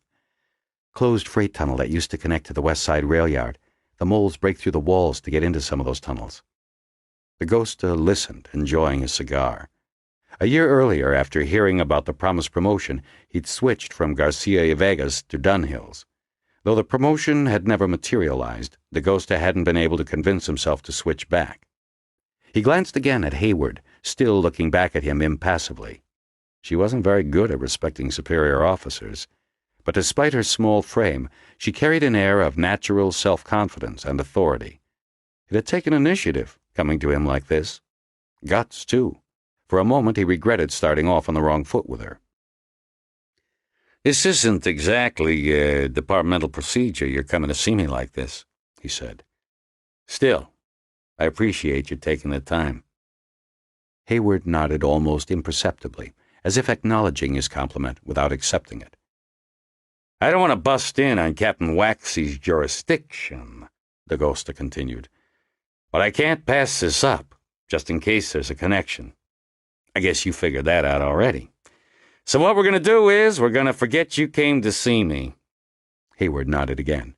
Closed freight tunnel that used to connect to the West Side rail yard. The moles break through the walls to get into some of those tunnels. Dagosta listened, enjoying his cigar. A year earlier, after hearing about the promised promotion, he'd switched from Garcia y Vegas to Dunhill's. Though the promotion had never materialized, Dagosta hadn't been able to convince himself to switch back. He glanced again at Hayward, still looking back at him impassively. She wasn't very good at respecting superior officers, But despite her small frame, she carried an air of natural self-confidence and authority. It had taken initiative, coming to him like this. Guts, too. For a moment he regretted starting off on the wrong foot with her. "This isn't exactly a departmental procedure, you're coming to see me like this," he said. "Still, I appreciate you taking the time." Hayward nodded almost imperceptibly, as if acknowledging his compliment without accepting it. "I don't want to bust in on Captain Waxy's jurisdiction," Dakota continued, "but I can't pass this up, just in case there's a connection. I guess you figured that out already. So what we're going to do is we're going to forget you came to see me." Hayward nodded again.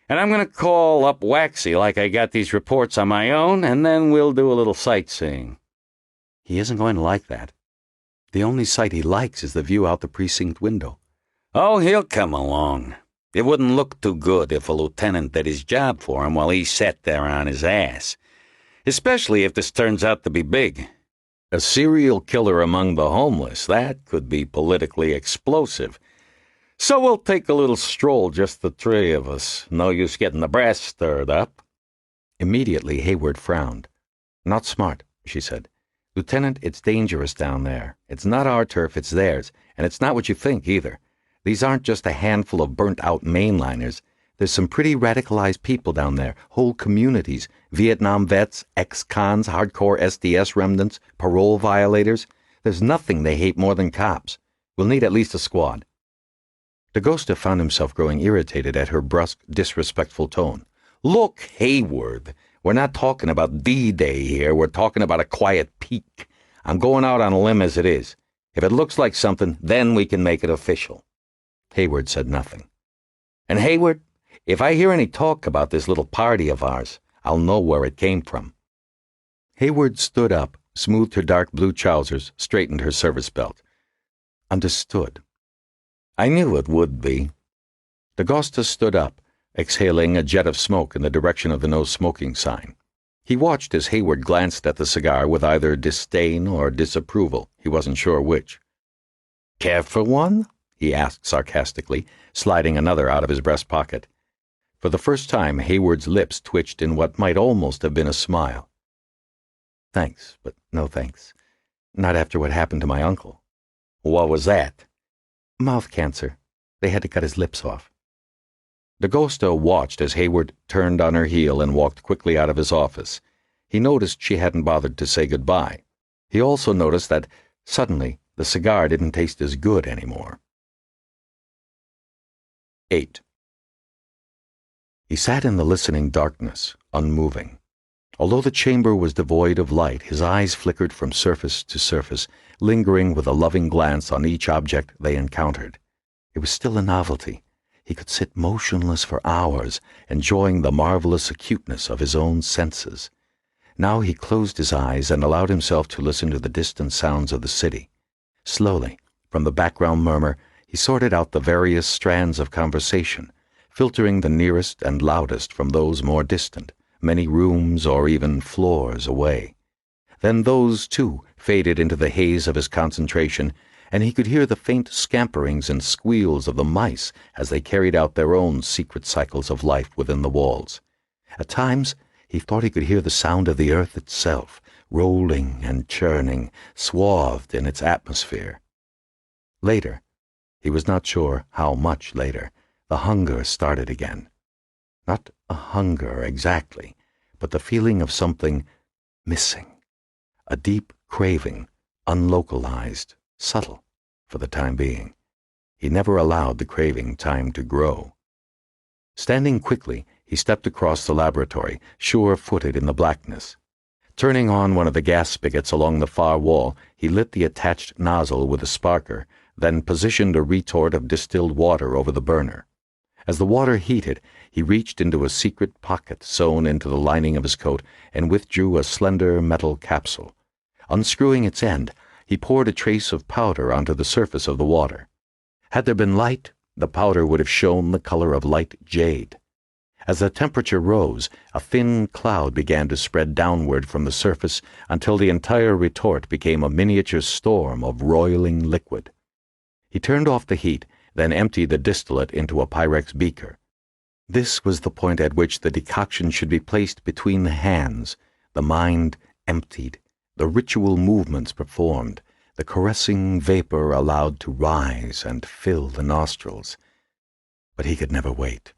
"And I'm going to call up Waxy like I got these reports on my own, and then we'll do a little sightseeing." He isn't going to like that. The only sight he likes is the view out the precinct window. "Oh, he'll come along. It wouldn't look too good if a lieutenant did his job for him while he sat there on his ass. Especially if this turns out to be big. A serial killer among the homeless, that could be politically explosive. So we'll take a little stroll, just the three of us. No use getting the brass stirred up." Immediately Hayward frowned. "Not smart," she said. "Lieutenant, it's dangerous down there. It's not our turf, it's theirs, and it's not what you think, either. These aren't just a handful of burnt-out mainliners. There's some pretty radicalized people down there, whole communities, Vietnam vets, ex-cons, hardcore SDS remnants, parole violators. There's nothing they hate more than cops. We'll need at least a squad." Dakota found himself growing irritated at her brusque, disrespectful tone. "Look, Hayward, we're not talking about D-Day here. We're talking about a quiet peek. I'm going out on a limb as it is. If it looks like something, then we can make it official." Hayward said nothing. "And Hayward, if I hear any talk about this little party of ours, I'll know where it came from." Hayward stood up, smoothed her dark blue trousers, straightened her service belt. "Understood." "I knew it would be." Dakota stood up, exhaling a jet of smoke in the direction of the no-smoking sign. He watched as Hayward glanced at the cigar with either disdain or disapproval. He wasn't sure which. "Care for one?" he asked sarcastically, sliding another out of his breast pocket. For the first time, Hayward's lips twitched in what might almost have been a smile. "Thanks, but no thanks. Not after what happened to my uncle." "What was that?" "Mouth cancer. They had to cut his lips off." Dakota watched as Hayward turned on her heel and walked quickly out of his office. He noticed she hadn't bothered to say goodbye. He also noticed that, suddenly, the cigar didn't taste as good anymore. 8. He sat in the listening darkness, unmoving. Although the chamber was devoid of light, his eyes flickered from surface to surface, lingering with a loving glance on each object they encountered. It was still a novelty. He could sit motionless for hours, enjoying the marvelous acuteness of his own senses. Now he closed his eyes and allowed himself to listen to the distant sounds of the city. Slowly, from the background murmur, he sorted out the various strands of conversation, filtering the nearest and loudest from those more distant, many rooms or even floors away. Then those, too, faded into the haze of his concentration, and he could hear the faint scamperings and squeals of the mice as they carried out their own secret cycles of life within the walls. At times, he thought he could hear the sound of the earth itself, rolling and churning, swathed in its atmosphere. Later, he was not sure how much later, the hunger started again. Not a hunger exactly, but the feeling of something missing. A deep craving, unlocalized, subtle, for the time being. He never allowed the craving time to grow. Standing quickly, he stepped across the laboratory, sure-footed in the blackness. Turning on one of the gas spigots along the far wall, he lit the attached nozzle with a sparker, then positioned a retort of distilled water over the burner. As the water heated, he reached into a secret pocket sewn into the lining of his coat and withdrew a slender metal capsule. Unscrewing its end, he poured a trace of powder onto the surface of the water. Had there been light, the powder would have shown the color of light jade. As the temperature rose, a thin cloud began to spread downward from the surface until the entire retort became a miniature storm of roiling liquid. He turned off the heat then emptied the distillate into a Pyrex beaker. This was the point at which the decoction should be placed between the hands, the mind emptied, the ritual movements performed, the caressing vapor allowed to rise and fill the nostrils. But he could never wait.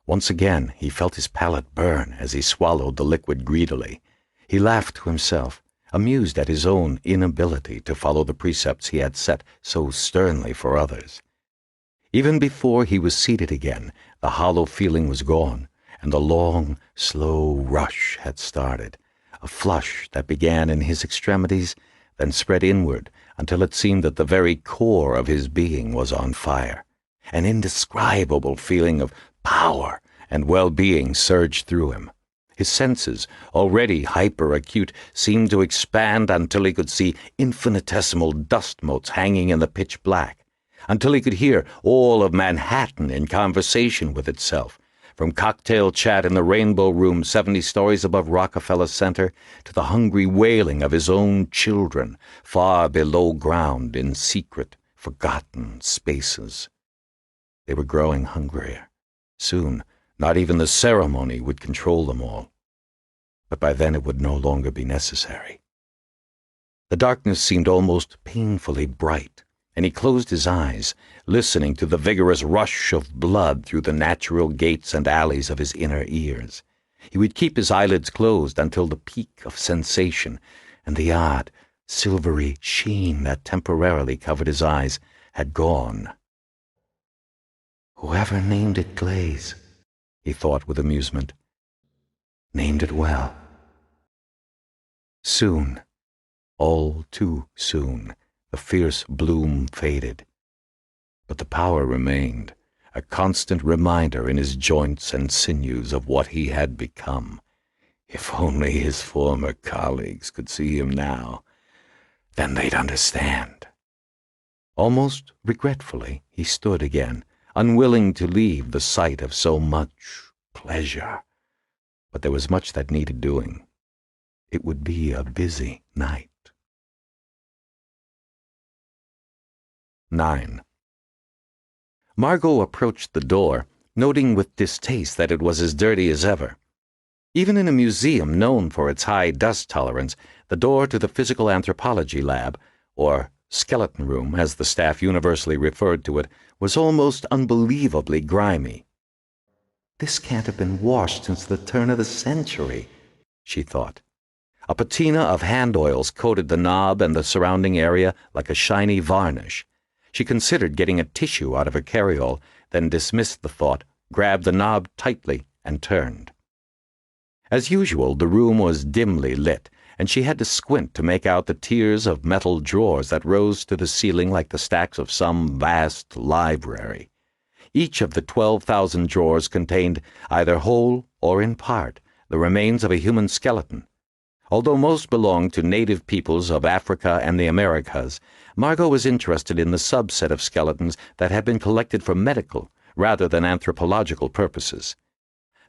Once again he felt his palate burn as he swallowed the liquid greedily. He laughed to himself, amused at his own inability to follow the precepts he had set so sternly for others. Even before he was seated again, the hollow feeling was gone, and the long, slow rush had started, a flush that began in his extremities, then spread inward until it seemed that the very core of his being was on fire. An indescribable feeling of power and well-being surged through him. His senses, already hyper-acute, seemed to expand until he could see infinitesimal dust motes hanging in the pitch black, until he could hear all of Manhattan in conversation with itself, from cocktail chat in the Rainbow Room 70 stories above Rockefeller Center to the hungry wailing of his own children far below ground in secret, forgotten spaces. They were growing hungrier. Soon, not even the ceremony would control them all. But by then it would no longer be necessary. The darkness seemed almost painfully bright, and he closed his eyes, listening to the vigorous rush of blood through the natural gates and alleys of his inner ears. He would keep his eyelids closed until the peak of sensation and the odd, silvery sheen that temporarily covered his eyes had gone. Whoever named it glaze, he thought with amusement, named it well. Soon, all too soon, the fierce bloom faded. But the power remained, a constant reminder in his joints and sinews of what he had become. If only his former colleagues could see him now, then they'd understand. Almost regretfully, he stood again, unwilling to leave the sight of so much pleasure. But there was much that needed doing. It would be a busy night. 9. Margot approached the door, noting with distaste that it was as dirty as ever. Even in a museum known for its high dust tolerance, the door to the physical anthropology lab, or skeleton room, as the staff universally referred to it, was almost unbelievably grimy. This can't have been washed since the turn of the century, she thought. A patina of hand oils coated the knob and the surrounding area like a shiny varnish. She considered getting a tissue out of her carryall, then dismissed the thought, grabbed the knob tightly, and turned. As usual, the room was dimly lit, and she had to squint to make out the tiers of metal drawers that rose to the ceiling like the stacks of some vast library. Each of the 12,000 drawers contained, either whole or in part, the remains of a human skeleton. Although most belonged to native peoples of Africa and the Americas, Margot was interested in the subset of skeletons that had been collected for medical rather than anthropological purposes.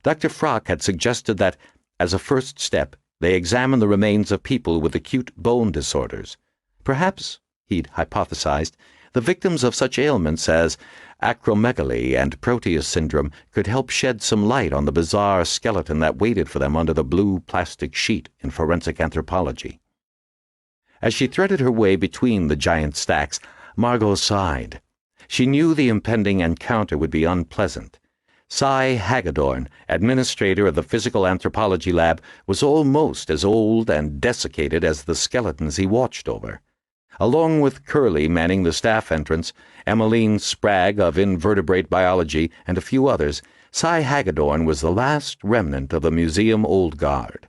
Dr. Frock had suggested that, as a first step, they examine the remains of people with acute bone disorders. Perhaps, he'd hypothesized, the victims of such ailments as acromegaly and Proteus syndrome could help shed some light on the bizarre skeleton that waited for them under the blue plastic sheet in forensic anthropology. As she threaded her way between the giant stacks, Margot sighed. She knew the impending encounter would be unpleasant. Cy Hagedorn, administrator of the physical anthropology lab, was almost as old and desiccated as the skeletons he watched over. Along with Curly manning the staff entrance, Emmeline Spragg of invertebrate biology, and a few others, Cy Hagedorn was the last remnant of the museum old guard.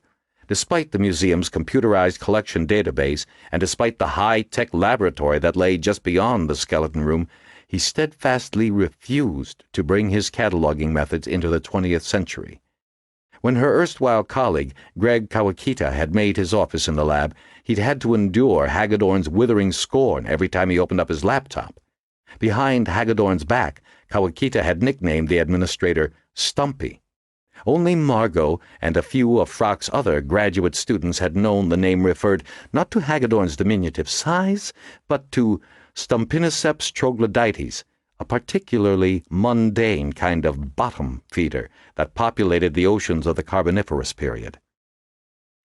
Despite the museum's computerized collection database, and despite the high-tech laboratory that lay just beyond the skeleton room, he steadfastly refused to bring his cataloging methods into the 20th century. When her erstwhile colleague, Greg Kawakita, had made his office in the lab, he'd had to endure Hagedorn's withering scorn every time he opened up his laptop. Behind Hagedorn's back, Kawakita had nicknamed the administrator Stumpy. Only Margot and a few of Frock's other graduate students had known the name referred not to Hagedorn's diminutive size, but to Stumpiniceps troglodytes, a particularly mundane kind of bottom feeder that populated the oceans of the Carboniferous period.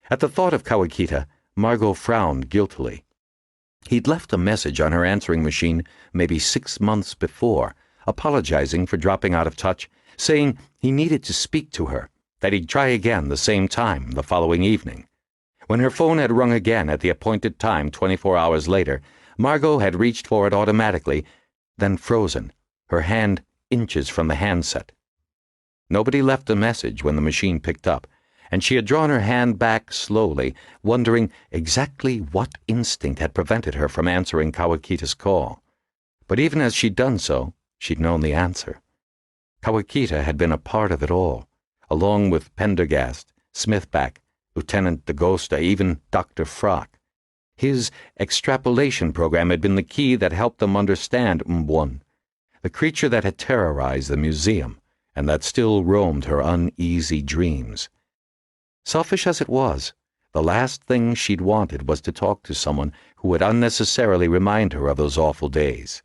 At the thought of Kawakita, Margot frowned guiltily. He'd left a message on her answering machine maybe 6 months before, apologizing for dropping out of touch, saying he needed to speak to her, that he'd try again the same time the following evening. When her phone had rung again at the appointed time 24 hours later, Margot had reached for it automatically, then frozen, her hand inches from the handset. Nobody left a message when the machine picked up, and she had drawn her hand back slowly, wondering exactly what instinct had prevented her from answering Kawakita's call. But even as she'd done so, she'd known the answer. Kawakita had been a part of it all, along with Pendergast, Smithback, Lieutenant Dakota, even Dr. Frock. His extrapolation program had been the key that helped them understand Mbun, the creature that had terrorized the museum and that still roamed her uneasy dreams. Selfish as it was, the last thing she'd wanted was to talk to someone who would unnecessarily remind her of those awful days.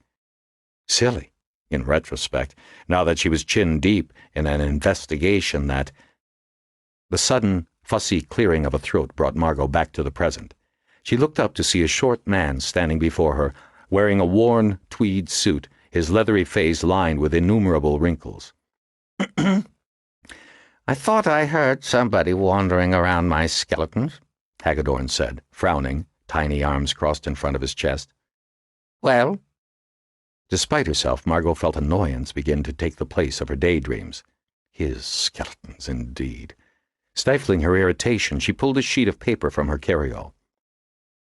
Silly, in retrospect, now that she was chin-deep in an investigation that... The sudden, fussy clearing of a throat brought Margot back to the present. She looked up to see a short man standing before her, wearing a worn tweed suit, his leathery face lined with innumerable wrinkles. I thought I heard somebody wandering around my skeletons, Hagedorn said, frowning, tiny arms crossed in front of his chest. Well? Despite herself, Margot felt annoyance begin to take the place of her daydreams. His skeletons, indeed. Stifling her irritation, she pulled a sheet of paper from her carryall.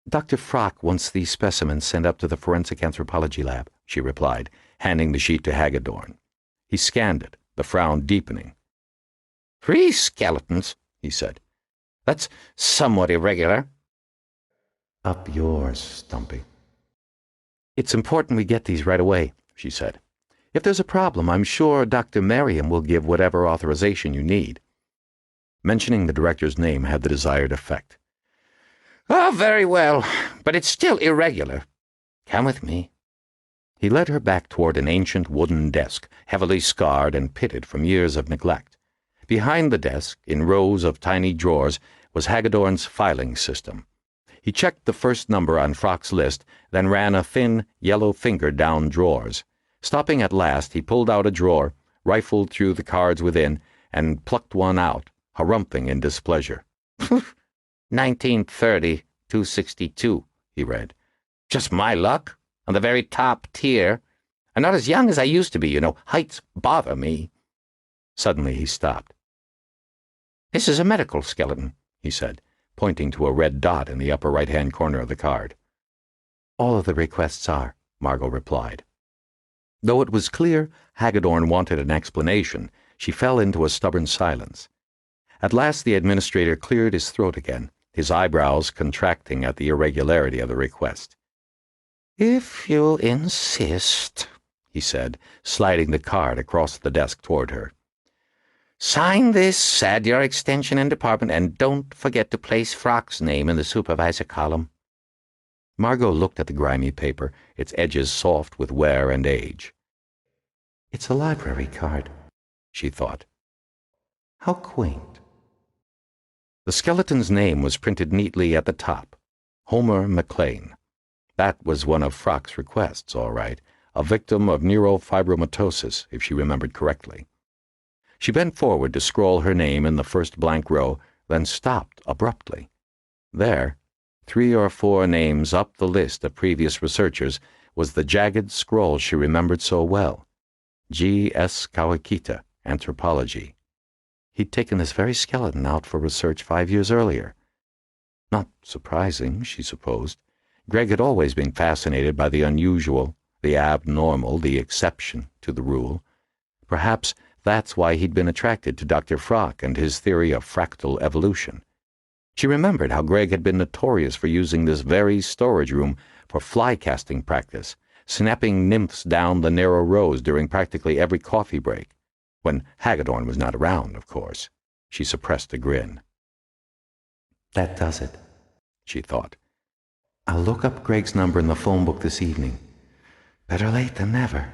Dr. Frock wants these specimens sent up to the forensic anthropology lab, she replied, handing the sheet to Hagedorn. He scanned it, the frown deepening. 3 skeletons, he said. That's somewhat irregular. Up yours, Stumpy. It's important we get these right away, she said. If there's a problem, I'm sure Dr. Merriam will give whatever authorization you need. Mentioning the director's name had the desired effect. Oh, very well, but it's still irregular. Come with me. He led her back toward an ancient wooden desk, heavily scarred and pitted from years of neglect. Behind the desk, in rows of tiny drawers, was Hagedorn's filing system. He checked the first number on Frock's list, then ran a thin, yellow finger down drawers. Stopping at last, he pulled out a drawer, rifled through the cards within, and plucked one out, harumphing in displeasure. 1930, 262, he read. Just my luck, on the very top tier. I'm not as young as I used to be, you know. Heights bother me. Suddenly he stopped. This is a medical skeleton, he said, pointing to a red dot in the upper right-hand corner of the card. All of the requests are, Margot replied. Though it was clear Hagedorn wanted an explanation, she fell into a stubborn silence. At last the administrator cleared his throat again, his eyebrows contracting at the irregularity of the request. If you insist, he said, sliding the card across the desk toward her. Sign this, add your extension and department, and don't forget to place Frock's name in the supervisor column. Margot looked at the grimy paper, its edges soft with wear and age. It's a library card, she thought. How quaint. The skeleton's name was printed neatly at the top. Homer McLean. That was one of Frock's requests, all right, a victim of neurofibromatosis, if she remembered correctly. She bent forward to scroll her name in the first blank row, then stopped abruptly. There, 3 or 4 names up the list of previous researchers, was the jagged scroll she remembered so well. G.S. Kawakita, Anthropology. He'd taken this very skeleton out for research 5 years earlier. Not surprising, she supposed. Greg had always been fascinated by the unusual, the abnormal, the exception to the rule. Perhaps that's why he'd been attracted to Dr. Frock and his theory of fractal evolution. She remembered how Greg had been notorious for using this very storage room for fly-casting practice, snapping nymphs down the narrow rows during practically every coffee break. When Hagedorn was not around, of course. She suppressed a grin. That does it, she thought. I'll look up Greg's number in the phone book this evening. Better late than never.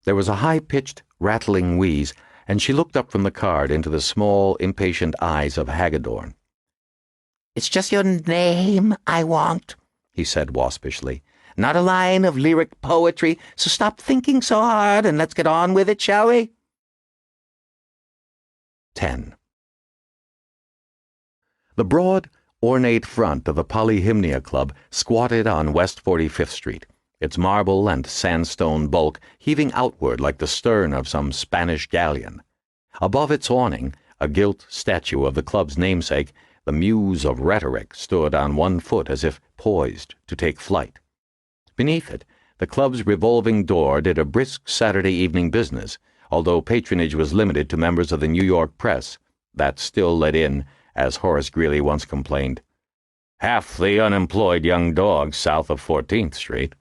There was a high-pitched, rattling wheeze, and she looked up from the card into the small, impatient eyes of Hagedorn. "It's just your name I want," he said waspishly. "Not a line of lyric poetry, so stop thinking so hard and let's get on with it, shall we?" 10. The broad, ornate front of the Polyhymnia Club squatted on West 45th Street, its marble and sandstone bulk heaving outward like the stern of some Spanish galleon. Above its awning, a gilt statue of the club's namesake, the Muse of Rhetoric, stood on one foot as if poised to take flight. Beneath it, the club's revolving door did a brisk Saturday evening business, although patronage was limited to members of the New York press, that still let in, as Horace Greeley once complained, half the unemployed young dogs south of 14th Street.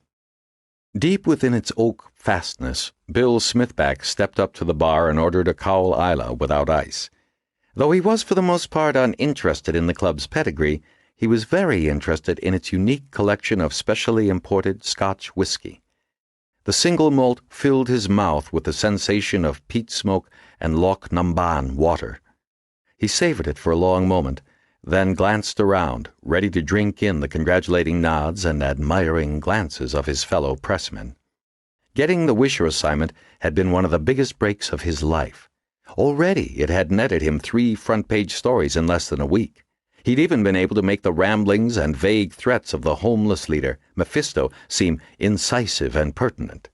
Deep within its oak fastness, Bill Smithback stepped up to the bar and ordered a Cowl Isla without ice. Though he was for the most part uninterested in the club's pedigree, he was very interested in its unique collection of specially imported Scotch whiskey. The single malt filled his mouth with the sensation of peat smoke and Loch Namban water. He savored it for a long moment, then glanced around, ready to drink in the congratulating nods and admiring glances of his fellow pressmen. Getting the Wisher assignment had been one of the biggest breaks of his life. Already it had netted him 3 front-page stories in less than a week. He'd even been able to make the ramblings and vague threats of the homeless leader, Mephisto, seem incisive and pertinent.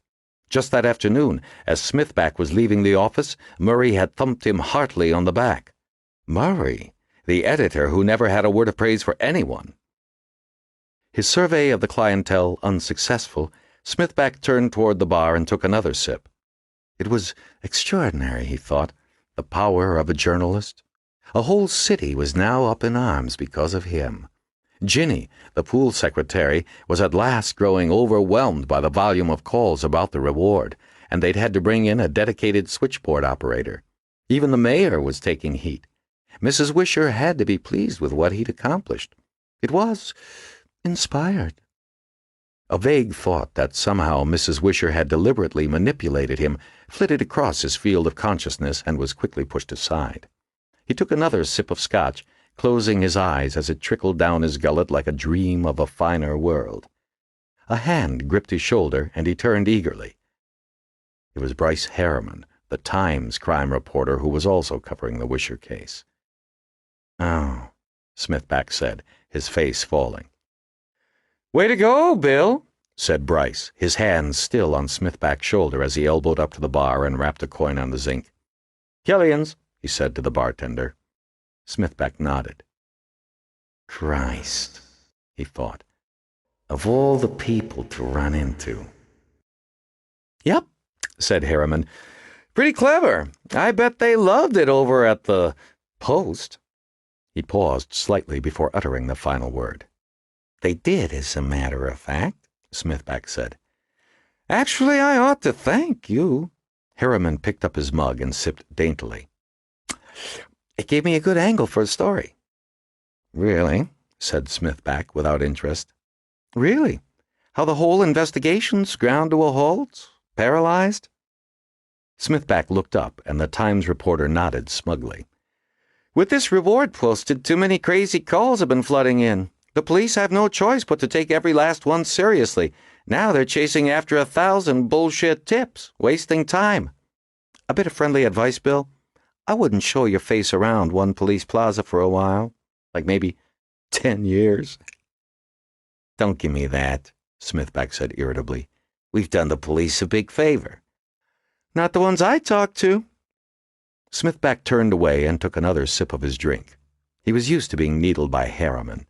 Just that afternoon, as Smithback was leaving the office, Murray had thumped him heartily on the back. Murray, the editor who never had a word of praise for anyone. His survey of the clientele unsuccessful, Smithback turned toward the bar and took another sip. It was extraordinary, he thought, the power of a journalist. A whole city was now up in arms because of him. Ginny, the pool secretary, was at last growing overwhelmed by the volume of calls about the reward, and they'd had to bring in a dedicated switchboard operator. Even the mayor was taking heat. Mrs. Wisher had to be pleased with what he'd accomplished. It was inspired. A vague thought that somehow Mrs. Wisher had deliberately manipulated him flitted across his field of consciousness and was quickly pushed aside. He took another sip of scotch, closing his eyes as it trickled down his gullet like a dream of a finer world. A hand gripped his shoulder, and he turned eagerly. It was Bryce Harriman, the Times crime reporter who was also covering the Wisher case. "Oh," Smithback said, his face falling. "Way to go, Bill," said Bryce, his hand still on Smithback's shoulder as he elbowed up to the bar and rapped a coin on the zinc. "Killian's," he said to the bartender. Smithback nodded. Christ, he thought, of all the people to run into. "Yep," said Harriman. "Pretty clever. I bet they loved it over at the Post." He paused slightly before uttering the final word. "They did, as a matter of fact," Smithback said. "Actually, I ought to thank you." Harriman picked up his mug and sipped daintily. "It gave me a good angle for a story." "Really?" said Smithback without interest. "Really. How the whole investigation's ground to a halt? Paralyzed?" Smithback looked up, and the Times reporter nodded smugly. "With this reward posted, too many crazy calls have been flooding in. The police have no choice but to take every last one seriously. Now they're chasing after 1,000 bullshit tips, wasting time. A bit of friendly advice, Bill? I wouldn't show your face around One Police Plaza for a while. Like maybe 10 years. "Don't give me that," Smithback said irritably. "We've done the police a big favor." "Not the ones I talked to." Smithback turned away and took another sip of his drink. He was used to being needled by Harriman.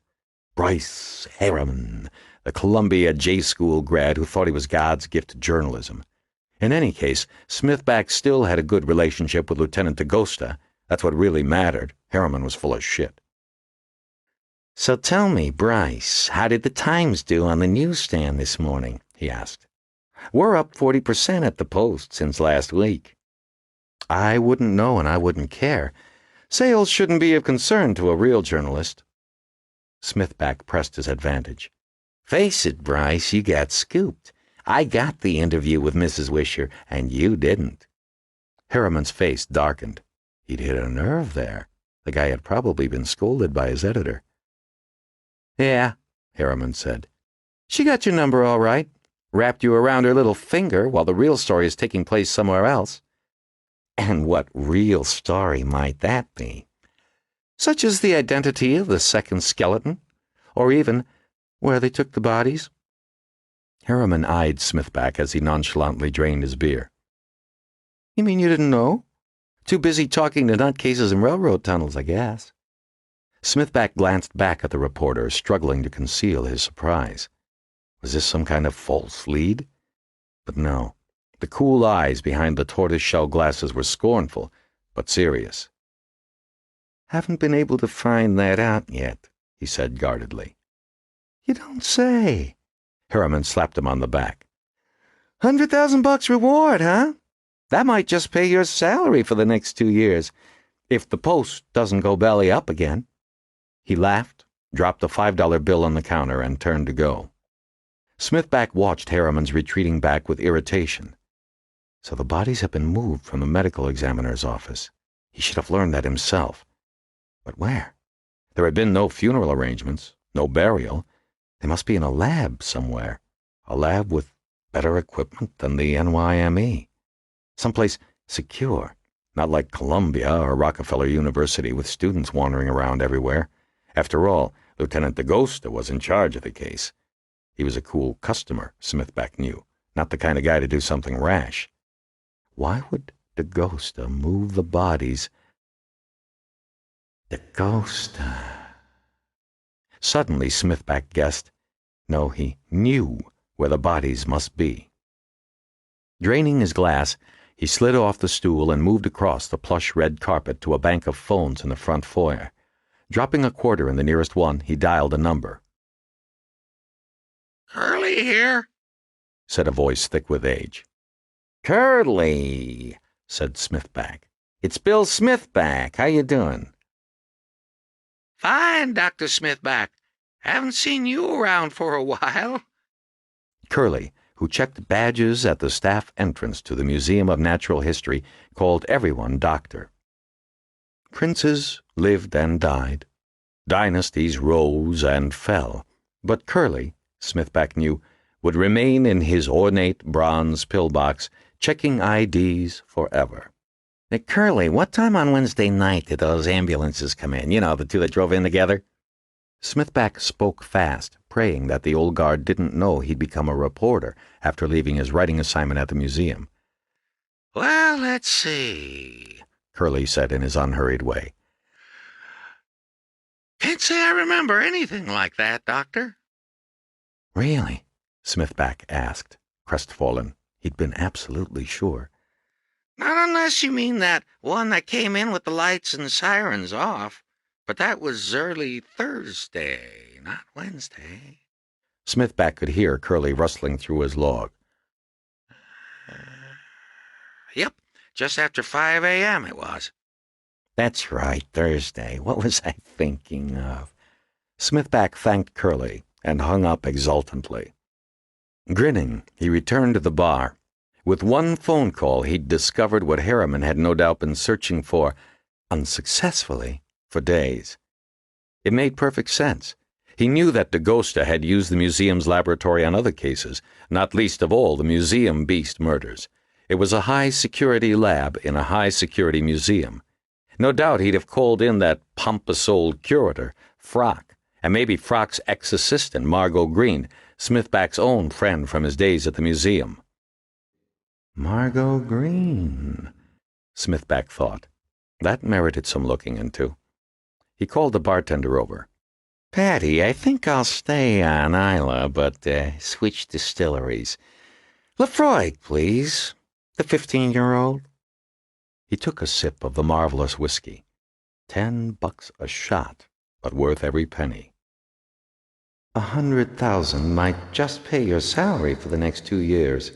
Bryce Harriman, the Columbia J-School grad who thought he was God's gift to journalism. In any case, Smithback still had a good relationship with Lieutenant Dakota. That's what really mattered. Harriman was full of shit. "So tell me, Bryce, how did the Times do on the newsstand this morning?" he asked. "We're up 40% at the Post since last week." "I wouldn't know and I wouldn't care. Sales shouldn't be of concern to a real journalist." Smithback pressed his advantage. "Face it, Bryce, you got scooped. I got the interview with Mrs. Wisher, and you didn't." Harriman's face darkened. He'd hit a nerve there. The guy had probably been scolded by his editor. "Yeah," Harriman said. "She got your number all right. Wrapped you around her little finger while the real story is taking place somewhere else." "And what real story might that be?" "Such as the identity of the second skeleton, or even where they took the bodies." Harriman eyed Smithback as he nonchalantly drained his beer. "You mean you didn't know? Too busy talking to nutcases in railroad tunnels, I guess." Smithback glanced back at the reporter, struggling to conceal his surprise. Was this some kind of false lead? But no. The cool eyes behind the tortoise-shell glasses were scornful, but serious. "Haven't been able to find that out yet," he said guardedly. "You don't say." Harriman slapped him on the back. $100,000 reward, huh? That might just pay your salary for the next 2 years, if the Post doesn't go belly up again." He laughed, dropped a $5 bill on the counter, and turned to go. Smithback watched Harriman's retreating back with irritation. So the bodies had been moved from the medical examiner's office. He should have learned that himself. But where? There had been no funeral arrangements, no burial. They must be in a lab somewhere. A lab with better equipment than the NYME. Someplace secure, not like Columbia or Rockefeller University with students wandering around everywhere. After all, Lieutenant Dakota was in charge of the case. He was a cool customer, Smithback knew, not the kind of guy to do something rash. Why would Dakota move the bodies? Dakota. Suddenly, Smithback guessed. No, he knew where the bodies must be. Draining his glass, he slid off the stool and moved across the plush red carpet to a bank of phones in the front foyer. Dropping a quarter in the nearest one, he dialed a number. "Curly here," said a voice thick with age. "Curly," said Smithback. "It's Bill Smithback. How you doing?" "Fine, Dr. Smithback. Haven't seen you around for a while." Curly, who checked badges at the staff entrance to the Museum of Natural History, called everyone doctor. Princes lived and died. Dynasties rose and fell. But Curly, Smithback knew, would remain in his ornate bronze pillbox, checking IDs forever. "Hey, Curly, what time on Wednesday night did those ambulances come in? You know, the two that drove in together?" Smithback spoke fast, praying that the old guard didn't know he'd become a reporter after leaving his writing assignment at the museum. "Well, let's see," Curly said in his unhurried way. "Can't say I remember anything like that, Doctor." "Really?" Smithback asked, crestfallen. He'd been absolutely sure. "Not unless you mean that one that came in with the lights and sirens off. But that was early Thursday, not Wednesday." Smithback could hear Curly rustling through his log. Yep, just after 5 a.m. it was." "That's right, Thursday. What was I thinking of?" Smithback thanked Curly and hung up exultantly. Grinning, he returned to the bar. With one phone call, he'd discovered what Harriman had no doubt been searching for, unsuccessfully, for days. It made perfect sense. He knew that Dakota had used the museum's laboratory on other cases, not least of all the museum beast murders. It was a high-security lab in a high-security museum. No doubt he'd have called in that pompous old curator, Frock, and maybe Frock's ex-assistant, Margo Green, Smithback's own friend from his days at the museum. Margo Green, Smithback thought. That merited some looking into. He called the bartender over. "Patty, I think I'll stay on Isla, but switch distilleries. Lefroy, please. The 15-year-old." He took a sip of the marvelous whiskey. $10 a shot, but worth every penny. 100,000 might just pay your salary for the next 2 years,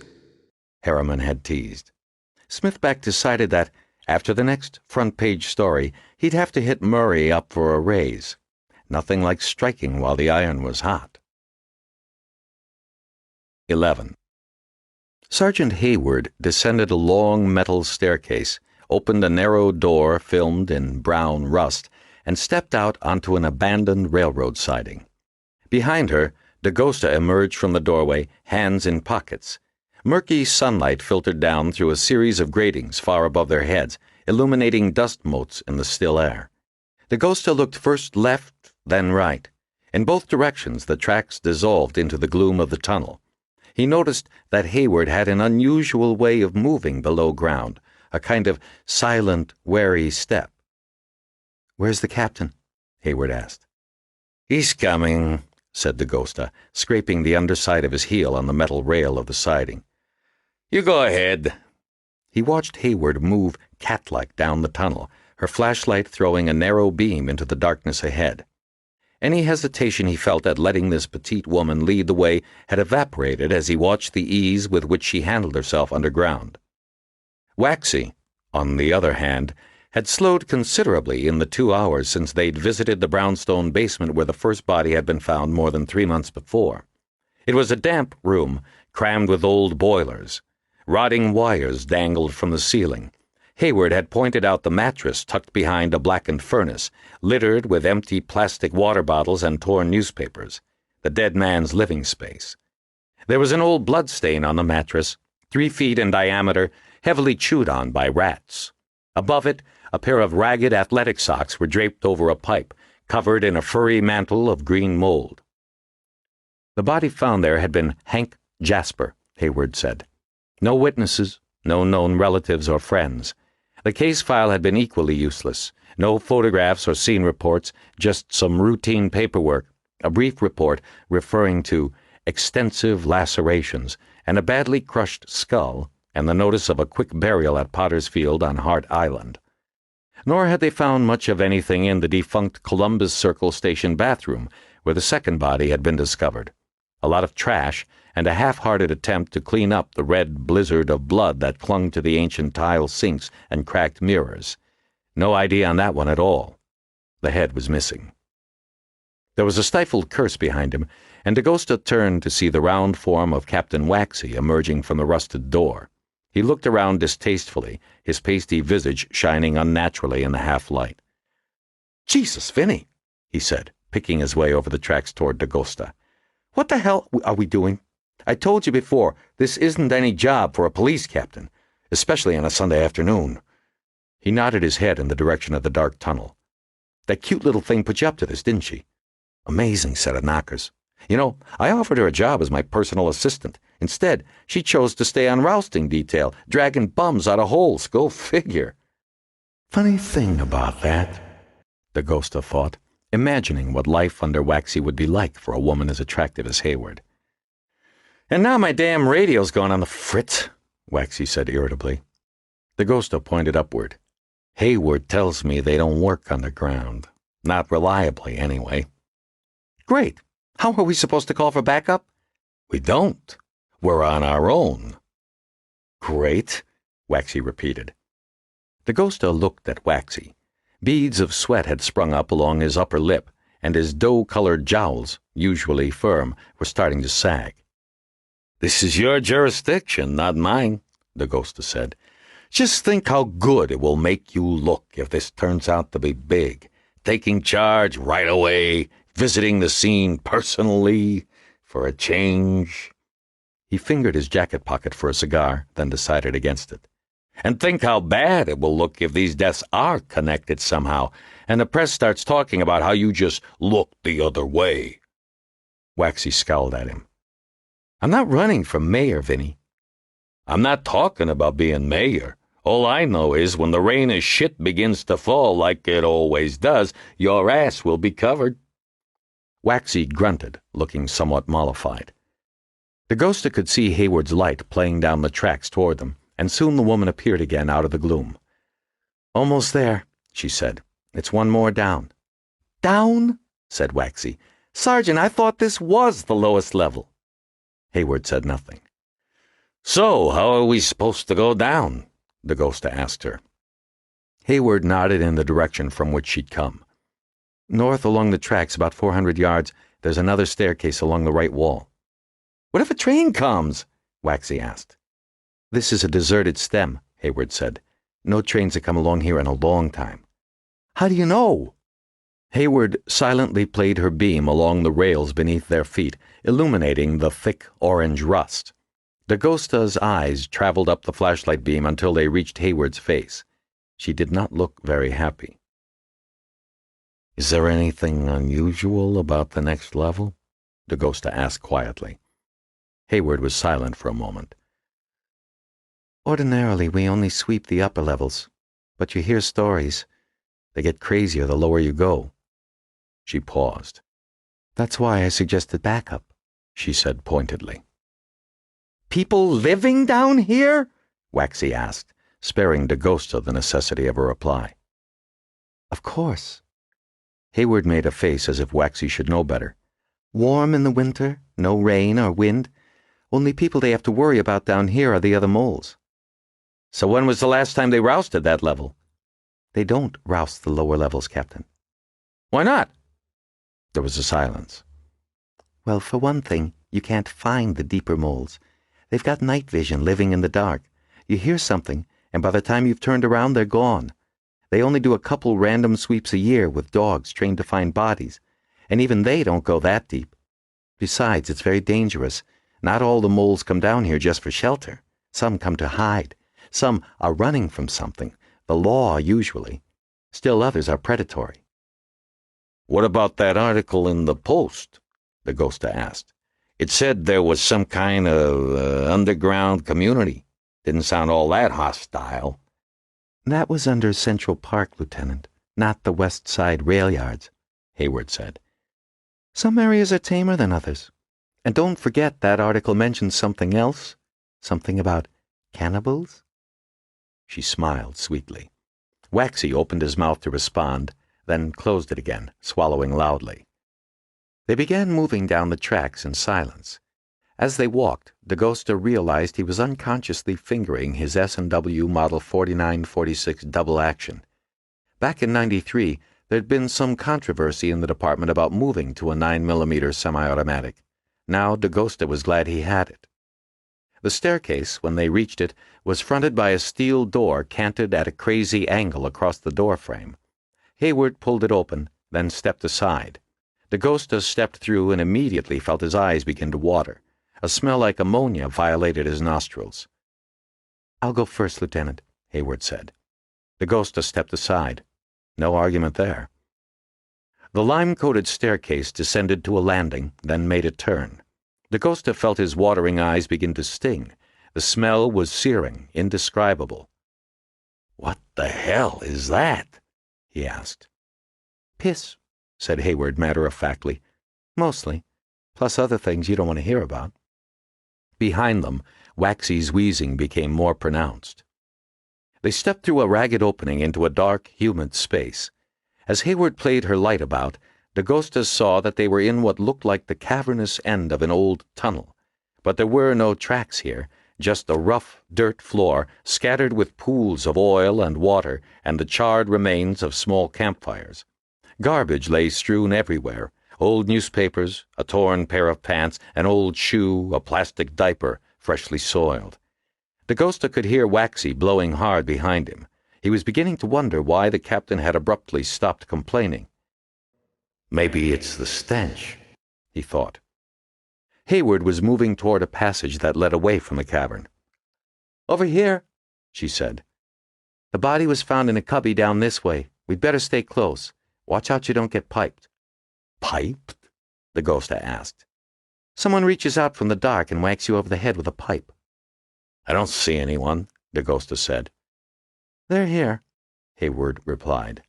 Harriman had teased. Smithback decided that, after the next front-page story, he'd have to hit Murray up for a raise. Nothing like striking while the iron was hot. 11. Sergeant Hayward descended a long metal staircase, opened a narrow door filmed in brown rust, and stepped out onto an abandoned railroad siding. Behind her, Dakota emerged from the doorway, hands in pockets. Murky sunlight filtered down through a series of gratings far above their heads, illuminating dust motes in the still air. Dakota looked first left, then right. In both directions, the tracks dissolved into the gloom of the tunnel. He noticed that Hayward had an unusual way of moving below ground, a kind of silent, wary step. "Where's the captain?" Hayward asked. "He's coming," said Dakota, scraping the underside of his heel on the metal rail of the siding. "You go ahead." He watched Hayward move cat-like down the tunnel, her flashlight throwing a narrow beam into the darkness ahead. Any hesitation he felt at letting this petite woman lead the way had evaporated as he watched the ease with which she handled herself underground. Waxy, on the other hand, had slowed considerably in the 2 hours since they'd visited the brownstone basement where the first body had been found more than 3 months before. It was a damp room, crammed with old boilers. Rotting wires dangled from the ceiling. Hayward had pointed out the mattress tucked behind a blackened furnace, littered with empty plastic water bottles and torn newspapers, the dead man's living space. There was an old bloodstain on the mattress, 3 feet in diameter, heavily chewed on by rats. Above it, a pair of ragged athletic socks were draped over a pipe, covered in a furry mantle of green mold. The body found there had been Hank Jasper, Hayward said. No witnesses, no known relatives or friends. The case file had been equally useless. No photographs or scene reports, just some routine paperwork, a brief report referring to extensive lacerations and a badly crushed skull, and the notice of a quick burial at Potter's Field on Hart Island. Nor had they found much of anything in the defunct Columbus Circle Station bathroom, where the second body had been discovered. A lot of trash, and a half-hearted attempt to clean up the red blizzard of blood that clung to the ancient tile sinks and cracked mirrors. No ID on that one at all. The head was missing. There was a stifled curse behind him, and Dakota turned to see the round form of Captain Waxy emerging from the rusted door. He looked around distastefully, his pasty visage shining unnaturally in the half-light. "Jesus, Vinny," he said, picking his way over the tracks toward Dakota. "What the hell are we doing? I told you before, this isn't any job for a police captain, especially on a Sunday afternoon." He nodded his head in the direction of the dark tunnel. "That cute little thing put you up to this, didn't she? Amazing set of knockers. You know, I offered her a job as my personal assistant. Instead, she chose to stay on rousting detail, dragging bums out of holes. Go figure." Funny thing about that, Dakota thought, imagining what life under Waxy would be like for a woman as attractive as Hayward. "And now my damn radio's gone on the fritz," Waxy said irritably. Dakota pointed upward. "Hayward tells me they don't work underground. Not reliably, anyway." "Great. How are we supposed to call for backup?" "We don't. We're on our own." "Great," Waxy repeated. Dakota looked at Waxy. Beads of sweat had sprung up along his upper lip, and his dough-colored jowls, usually firm, were starting to sag. "This is your jurisdiction, not mine," Dakota said. "Just think how good it will make you look if this turns out to be big. Taking charge right away, visiting the scene personally, for a change." He fingered his jacket pocket for a cigar, then decided against it. "And think how bad it will look if these deaths are connected somehow, and the press starts talking about how you just looked the other way." Waxy scowled at him. "I'm not running for mayor, Vinny." "I'm not talking about being mayor. All I know is when the rain of shit begins to fall like it always does, your ass will be covered." Waxy grunted, looking somewhat mollified. Dakota could see Hayward's light playing down the tracks toward them, and soon the woman appeared again out of the gloom. "Almost there," she said. "It's one more down." "Down?" said Waxy. "Sergeant, I thought this was the lowest level." Hayward said nothing. "So, how are we supposed to go down?" Dakota asked her. Hayward nodded in the direction from which she'd come. "North along the tracks, about 400 yards, there's another staircase along the right wall." "What if a train comes?" Waxy asked. This is a deserted stem, Hayward said. No trains have come along here in a long time. How do you know? Hayward silently played her beam along the rails beneath their feet, illuminating the thick orange rust. Dakota's eyes traveled up the flashlight beam until they reached Hayward's face. She did not look very happy. "Is there anything unusual about the next level?" Dakota asked quietly. Hayward was silent for a moment. Ordinarily, we only sweep the upper levels, but you hear stories. They get crazier the lower you go. She paused. That's why I suggested backup, she said pointedly. "People living down here?" Waxy asked, sparing Dakota the necessity of a reply. Of course. Hayward made a face as if Waxy should know better. Warm in the winter, no rain or wind. Only people they have to worry about down here are the other moles. So when was the last time they rousted that level? They don't rouse the lower levels, Captain. Why not? There was a silence. Well, for one thing, you can't find the deeper moles. They've got night vision living in the dark. You hear something, and by the time you've turned around, they're gone. They only do a couple random sweeps a year with dogs trained to find bodies, and even they don't go that deep. Besides, it's very dangerous. Not all the moles come down here just for shelter. Some come to hide. Some are running from something, the law usually. Still others are predatory. "What about that article in the Post?" Dakota asked. "It said there was some kind of underground community. Didn't sound all that hostile." That was under Central Park, Lieutenant, not the West Side rail yards, Hayward said. Some areas are tamer than others. And don't forget that article mentions something else. Something about cannibals. She smiled sweetly. Waxy opened his mouth to respond, then closed it again, swallowing loudly. They began moving down the tracks in silence. As they walked, Dakota realized he was unconsciously fingering his S&W Model 4946 double action. Back in '93, there'd been some controversy in the department about moving to a 9mm semi-automatic. Now Dakota was glad he had it. The staircase, when they reached it, was fronted by a steel door canted at a crazy angle across the doorframe. Hayward pulled it open, then stepped aside. Dakota stepped through and immediately felt his eyes begin to water. A smell like ammonia violated his nostrils. I'll go first, Lieutenant, Hayward said. Dakota stepped aside. No argument there. The lime-coated staircase descended to a landing, then made a turn. Dakota felt his watering eyes begin to sting. The smell was searing, indescribable. "What the hell is that?" he asked. Piss, said Hayward matter-of-factly. Mostly, plus other things you don't want to hear about. Behind them, Waxy's wheezing became more pronounced. They stepped through a ragged opening into a dark, humid space. As Hayward played her light about, Dakota saw that they were in what looked like the cavernous end of an old tunnel. But there were no tracks here, just a rough dirt floor scattered with pools of oil and water and the charred remains of small campfires. Garbage lay strewn everywhere. Old newspapers, a torn pair of pants, an old shoe, a plastic diaper, freshly soiled. Dakota could hear Waxy blowing hard behind him. He was beginning to wonder why the captain had abruptly stopped complaining. "Maybe it's the stench," he thought. Hayward was moving toward a passage that led away from the cavern. Over here, she said. The body was found in a cubby down this way. We'd better stay close. Watch out you don't get piped. Piped? Dakota asked. Someone reaches out from the dark and whacks you over the head with a pipe. "I don't see anyone," Dakota said. They're here, Hayward replied.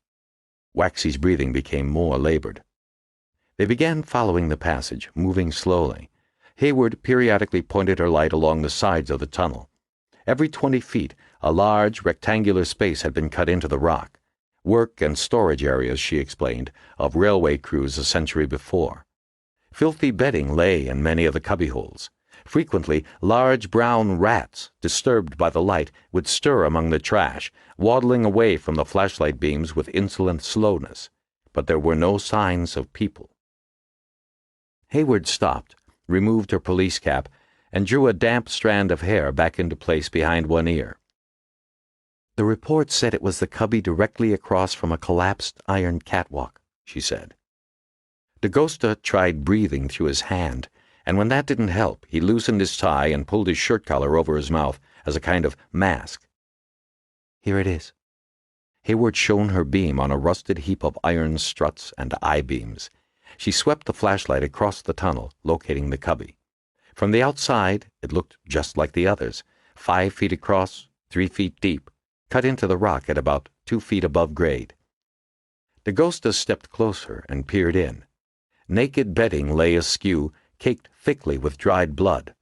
Waxy's breathing became more labored. They began following the passage, moving slowly. Hayward periodically pointed her light along the sides of the tunnel. Every 20 feet, a large, rectangular space had been cut into the rock. Work and storage areas, she explained, of railway crews a century before. Filthy bedding lay in many of the cubbyholes. Frequently, large brown rats, disturbed by the light, would stir among the trash, waddling away from the flashlight beams with insolent slowness. But there were no signs of people. Hayward stopped, removed her police cap, and drew a damp strand of hair back into place behind one ear. "The report said it was the cubby directly across from a collapsed iron catwalk," she said. Dakota tried breathing through his hand, and when that didn't help, he loosened his tie and pulled his shirt collar over his mouth as a kind of mask. "Here it is." Hayward shone her beam on a rusted heap of iron struts and I-beams. She swept the flashlight across the tunnel, locating the cubby. From the outside, it looked just like the others, 5 feet across, 3 feet deep, cut into the rock at about 2 feet above grade. Dakota stepped closer and peered in. Naked bedding lay askew, caked thickly with dried blood.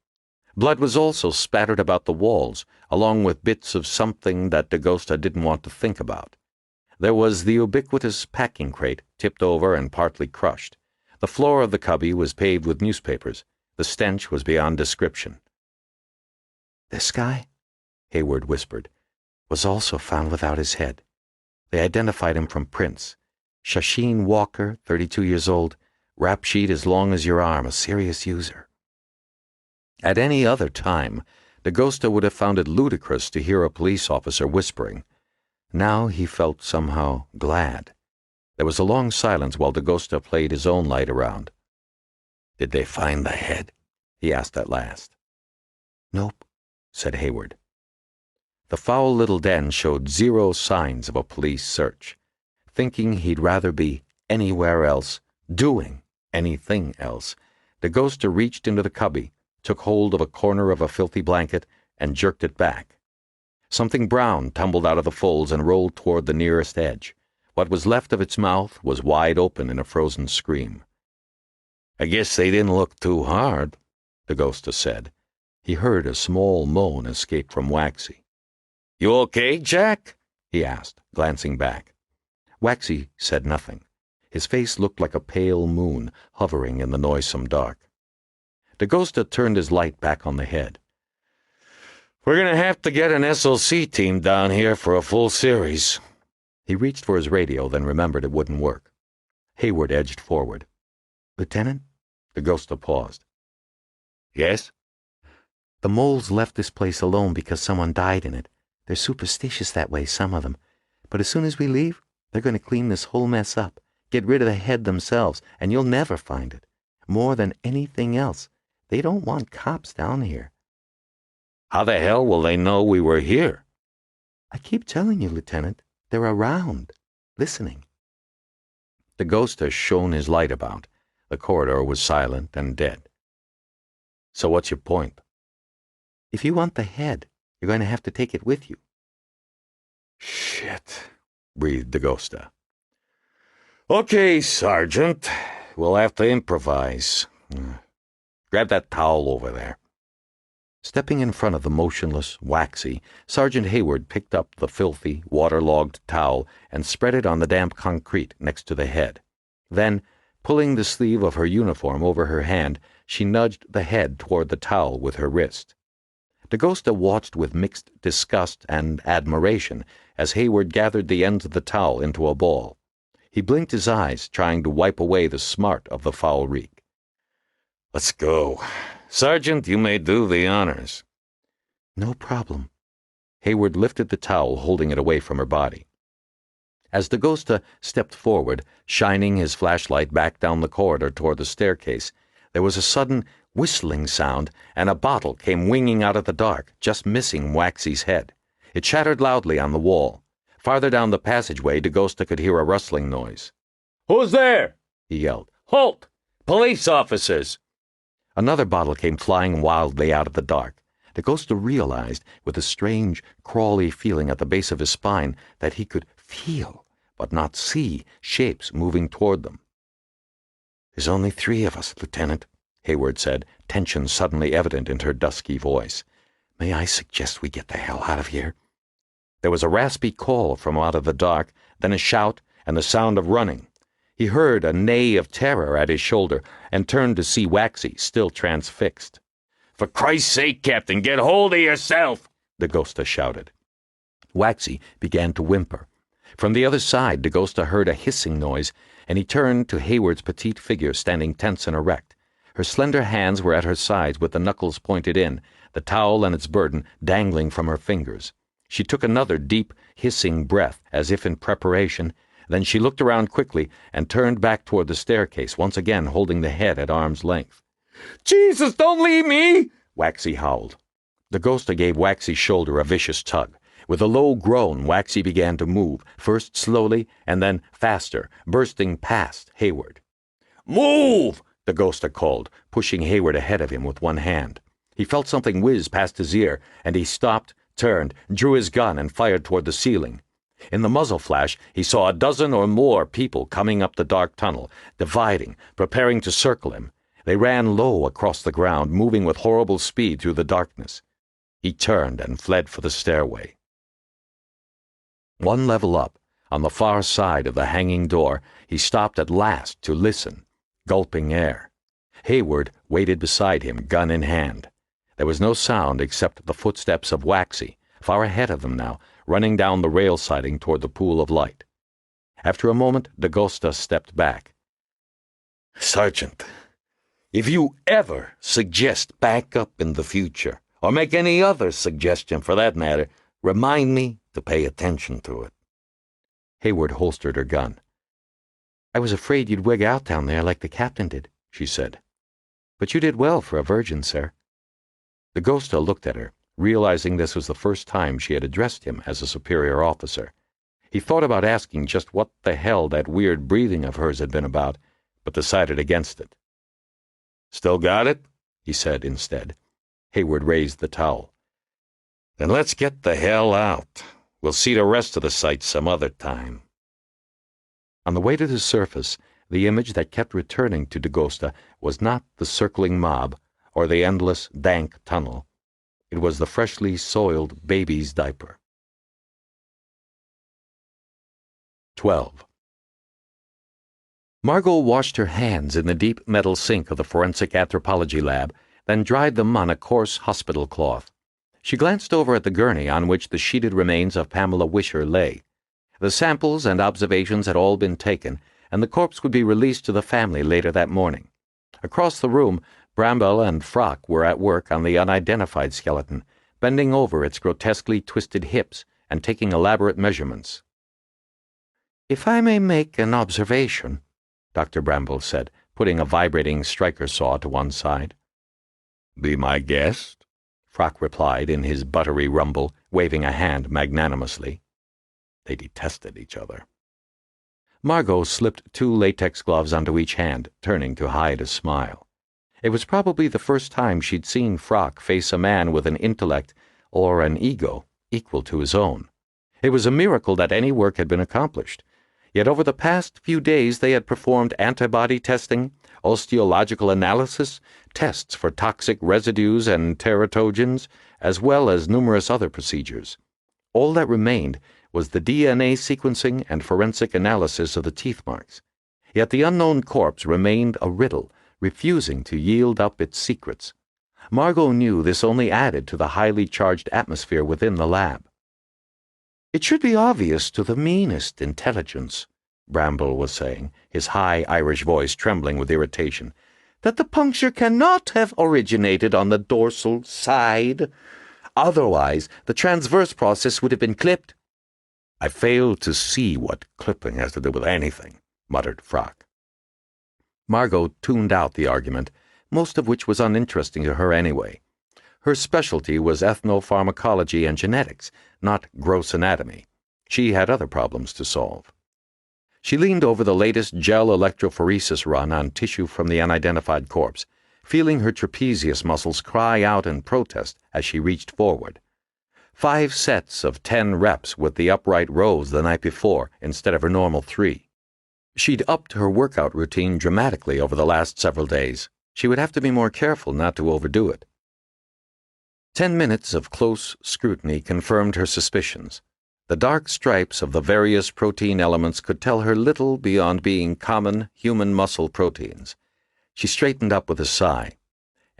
Blood was also spattered about the walls, along with bits of something that Dakota didn't want to think about. There was the ubiquitous packing crate, tipped over and partly crushed. The floor of the cubby was paved with newspapers. The stench was beyond description. "This guy," Hayward whispered, "was also found without his head. They identified him from prints. Shasheen Walker, 32 years old, rap sheet as long as your arm, a serious user." At any other time, Dakota would have found it ludicrous to hear a police officer whispering. Now he felt somehow glad. There was a long silence while Dakota played his own light around. "Did they find the head?" he asked at last. "Nope," said Hayward. The foul little den showed zero signs of a police search. Thinking he'd rather be anywhere else, doing anything else, Dakota reached into the cubby, took hold of a corner of a filthy blanket, and jerked it back. Something brown tumbled out of the folds and rolled toward the nearest edge. What was left of its mouth was wide open in a frozen scream. "I guess they didn't look too hard," Dakota said. He heard a small moan escape from Waxy. "You okay, Jack?" he asked, glancing back. Waxy said nothing. His face looked like a pale moon hovering in the noisome dark. Dakota turned his light back on the head. "We're going to have to get an SOC team down here for a full series." He reached for his radio, then remembered it wouldn't work. Hayward edged forward. "Lieutenant?" Dakota paused. "Yes?" "The moles left this place alone because someone died in it. They're superstitious that way, some of them. But as soon as we leave, they're going to clean this whole mess up, get rid of the head themselves, and you'll never find it. More than anything else, they don't want cops down here." How the hell will they know we were here? "I keep telling you, Lieutenant, they're around, listening." Dakota shone his light about. The corridor was silent and dead. "So what's your point?" "If you want the head, you're going to have to take it with you." "Shit," breathed Dakota. "Okay, Sergeant. We'll have to improvise. Grab that towel over there." Stepping in front of the motionless Waxy, Sergeant Hayward picked up the filthy, waterlogged towel and spread it on the damp concrete next to the head. Then, pulling the sleeve of her uniform over her hand, she nudged the head toward the towel with her wrist. Dakota watched with mixed disgust and admiration as Hayward gathered the ends of the towel into a ball. He blinked his eyes, trying to wipe away the smart of the foul reek. "Let's go. Sergeant, you may do the honors." "No problem." Hayward lifted the towel, holding it away from her body. As Dakota stepped forward, shining his flashlight back down the corridor toward the staircase, there was a sudden whistling sound, and a bottle came winging out of the dark, just missing Waxy's head. It shattered loudly on the wall. Farther down the passageway, Dakota could hear a rustling noise. Who's there? He yelled. Halt! Police officers! Another bottle came flying wildly out of the dark. Dakota realized, with a strange, crawly feeling at the base of his spine, that he could feel, but not see, shapes moving toward them. "There's only 3 of us, Lieutenant," Hayward said, tension suddenly evident in her dusky voice. "May I suggest we get the hell out of here?" There was a raspy call from out of the dark, then a shout, and the sound of running. He heard a neigh of terror at his shoulder and turned to see Waxy, still transfixed. For Christ's sake, Captain, get hold of yourself! Dakota shouted. Waxy began to whimper. From the other side, Dakota heard a hissing noise, and he turned to Hayward's petite figure standing tense and erect. Her slender hands were at her sides with the knuckles pointed in, the towel and its burden dangling from her fingers. She took another deep, hissing breath, as if in preparation. Then she looked around quickly and turned back toward the staircase, once again holding the head at arm's length. Jesus, don't leave me! Waxy howled. Dakota gave Waxy's shoulder a vicious tug. With a low groan, Waxy began to move, first slowly and then faster, bursting past Hayward. Move! Dakota called, pushing Hayward ahead of him with one hand. He felt something whiz past his ear, and he stopped, turned, drew his gun, and fired toward the ceiling. In the muzzle flash, he saw a dozen or more people coming up the dark tunnel, dividing, preparing to circle him. They ran low across the ground, moving with horrible speed through the darkness. He turned and fled for the stairway. One level up, on the far side of the hanging door, he stopped at last to listen, gulping air. Hayward waited beside him, gun in hand. There was no sound except the footsteps of Waxy, far ahead of them now, running down the rail siding toward the pool of light. After a moment, Dakota stepped back. Sergeant, if you ever suggest backup in the future, or make any other suggestion for that matter, remind me to pay attention to it. Hayward holstered her gun. I was afraid you'd wig out down there like the captain did, she said. But you did well for a virgin, sir. Dakota looked at her, realizing this was the first time she had addressed him as a superior officer. He thought about asking just what the hell that weird breathing of hers had been about, but decided against it. Still got it? He said instead. Hayward raised the towel. Then let's get the hell out. We'll see the rest of the sights some other time. On the way to the surface, the image that kept returning to Dakota was not the circling mob or the endless, dank tunnel. It was the freshly soiled baby's diaper. 12. Margot washed her hands in the deep metal sink of the forensic anthropology lab, then dried them on a coarse hospital cloth. She glanced over at the gurney on which the sheeted remains of Pamela Wisher lay. The samples and observations had all been taken, and the corpse would be released to the family later that morning. Across the room, Bramble and Frock were at work on the unidentified skeleton, bending over its grotesquely twisted hips and taking elaborate measurements. "If I may make an observation," Dr. Bramble said, putting a vibrating striker saw to one side. Be my guest, Frock replied in his buttery rumble, waving a hand magnanimously. They detested each other. Margot slipped 2 latex gloves onto each hand, turning to hide a smile. It was probably the first time she'd seen Frock face a man with an intellect, or an ego, equal to his own. It was a miracle that any work had been accomplished. Yet over the past few days they had performed antibody testing, osteological analysis, tests for toxic residues and teratogens, as well as numerous other procedures. All that remained was the DNA sequencing and forensic analysis of the teeth marks. Yet the unknown corpse remained a riddle, refusing to yield up its secrets. Margot knew this only added to the highly charged atmosphere within the lab. "It should be obvious to the meanest intelligence," Bramble was saying, his high Irish voice trembling with irritation, "that the puncture cannot have originated on the dorsal side. Otherwise, the transverse process would have been clipped." I fail to see what clipping has to do with anything, muttered Frock. Margot tuned out the argument, most of which was uninteresting to her anyway. Her specialty was ethnopharmacology and genetics, not gross anatomy. She had other problems to solve. She leaned over the latest gel electrophoresis run on tissue from the unidentified corpse, feeling her trapezius muscles cry out in protest as she reached forward. 5 sets of 10 reps with the upright rows the night before instead of her normal 3. She'd upped her workout routine dramatically over the last several days. She would have to be more careful not to overdo it. 10 minutes of close scrutiny confirmed her suspicions. The dark stripes of the various protein elements could tell her little beyond being common human muscle proteins. She straightened up with a sigh.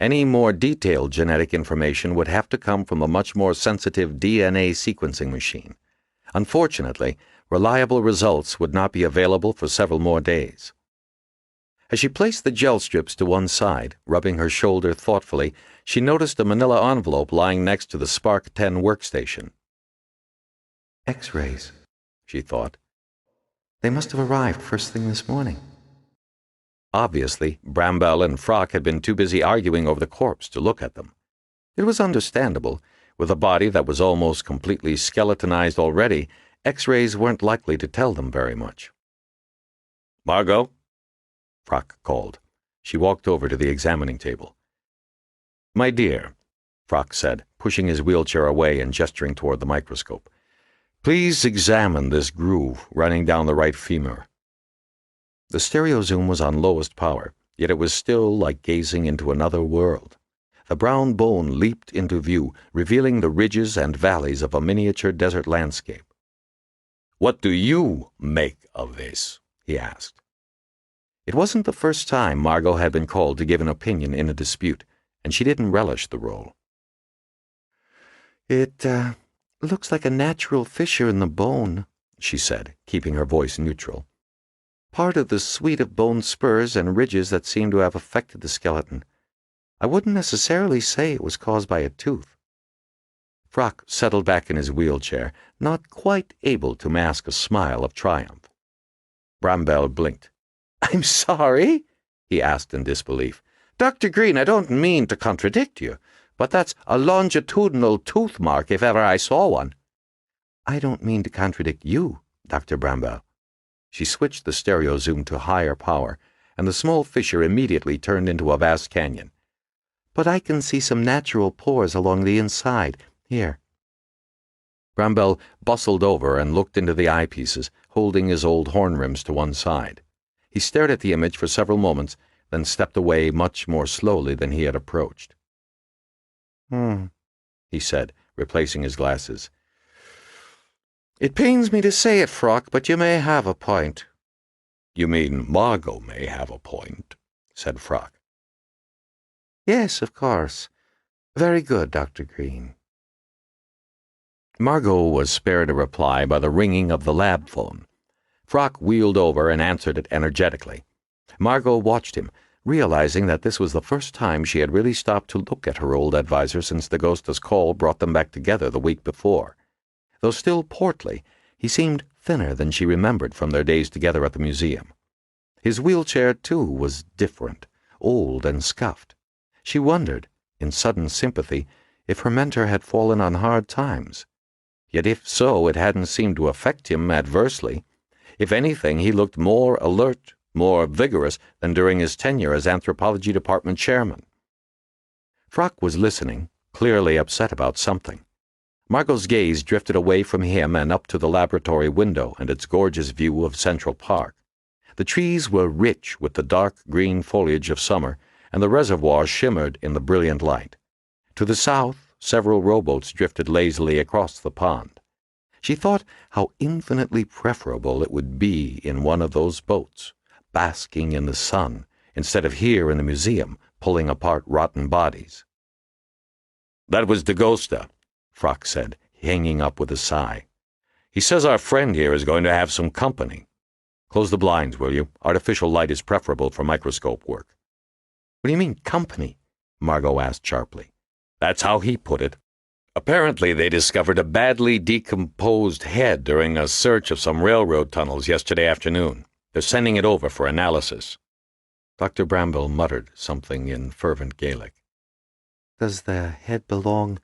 Any more detailed genetic information would have to come from a much more sensitive DNA sequencing machine. Unfortunately, reliable results would not be available for several more days. As she placed the gel strips to one side, rubbing her shoulder thoughtfully, she noticed a manila envelope lying next to the Spark 10 workstation. X-rays, she thought. They must have arrived first thing this morning. Obviously, Bramble and Frock had been too busy arguing over the corpse to look at them. It was understandable. With a body that was almost completely skeletonized already, X-rays weren't likely to tell them very much. Margot? Frock called. She walked over to the examining table. My dear, Frock said, pushing his wheelchair away and gesturing toward the microscope. Please examine this groove running down the right femur. The stereo zoom was on lowest power, yet it was still like gazing into another world. The brown bone leaped into view, revealing the ridges and valleys of a miniature desert landscape. What do you make of this? He asked. It wasn't the first time Margot had been called to give an opinion in a dispute, and she didn't relish the role. It looks like a natural fissure in the bone, she said, keeping her voice neutral. Part of the suite of bone spurs and ridges that seem to have affected the skeleton. I wouldn't necessarily say it was caused by a tooth. Frock settled back in his wheelchair, not quite able to mask a smile of triumph. Bramble blinked. "I'm sorry?" he asked in disbelief. "Dr. Green, I don't mean to contradict you, but that's a longitudinal tooth mark if ever I saw one." "I don't mean to contradict you, Dr. Bramble." She switched the stereo zoom to higher power, and the small fissure immediately turned into a vast canyon. "But I can see some natural pores along the inside. Here." Bramble bustled over and looked into the eyepieces, holding his old horn rims to one side. He stared at the image for several moments, then stepped away much more slowly than he had approached. He said, replacing his glasses. "It pains me to say it, Frock, but you may have a point." "You mean Margot may have a point," said Frock. "Yes, of course. Very good, Dr. Green." Margot was spared a reply by the ringing of the lab phone. Frock wheeled over and answered it energetically. Margot watched him, realizing that this was the first time she had really stopped to look at her old advisor since Dagosta's call brought them back together the week before. Though still portly, he seemed thinner than she remembered from their days together at the museum. His wheelchair, too, was different, old and scuffed. She wondered, in sudden sympathy, if her mentor had fallen on hard times. Yet if so, it hadn't seemed to affect him adversely. If anything, he looked more alert, more vigorous than during his tenure as anthropology department chairman. Frock was listening, clearly upset about something. Margot's gaze drifted away from him and up to the laboratory window and its gorgeous view of Central Park. The trees were rich with the dark green foliage of summer, and the reservoir shimmered in the brilliant light. To the south, several rowboats drifted lazily across the pond. She thought how infinitely preferable it would be in one of those boats, basking in the sun, instead of here in the museum, pulling apart rotten bodies. "That was Dagosta," Frock said, hanging up with a sigh. "He says our friend here is going to have some company. Close the blinds, will you? Artificial light is preferable for microscope work." "What do you mean, company?" Margot asked sharply. "That's how he put it. Apparently they discovered a badly decomposed head during a search of some railroad tunnels yesterday afternoon. They're sending it over for analysis." Dr. Bramble muttered something in fervent Gaelic. "Does the head belong—"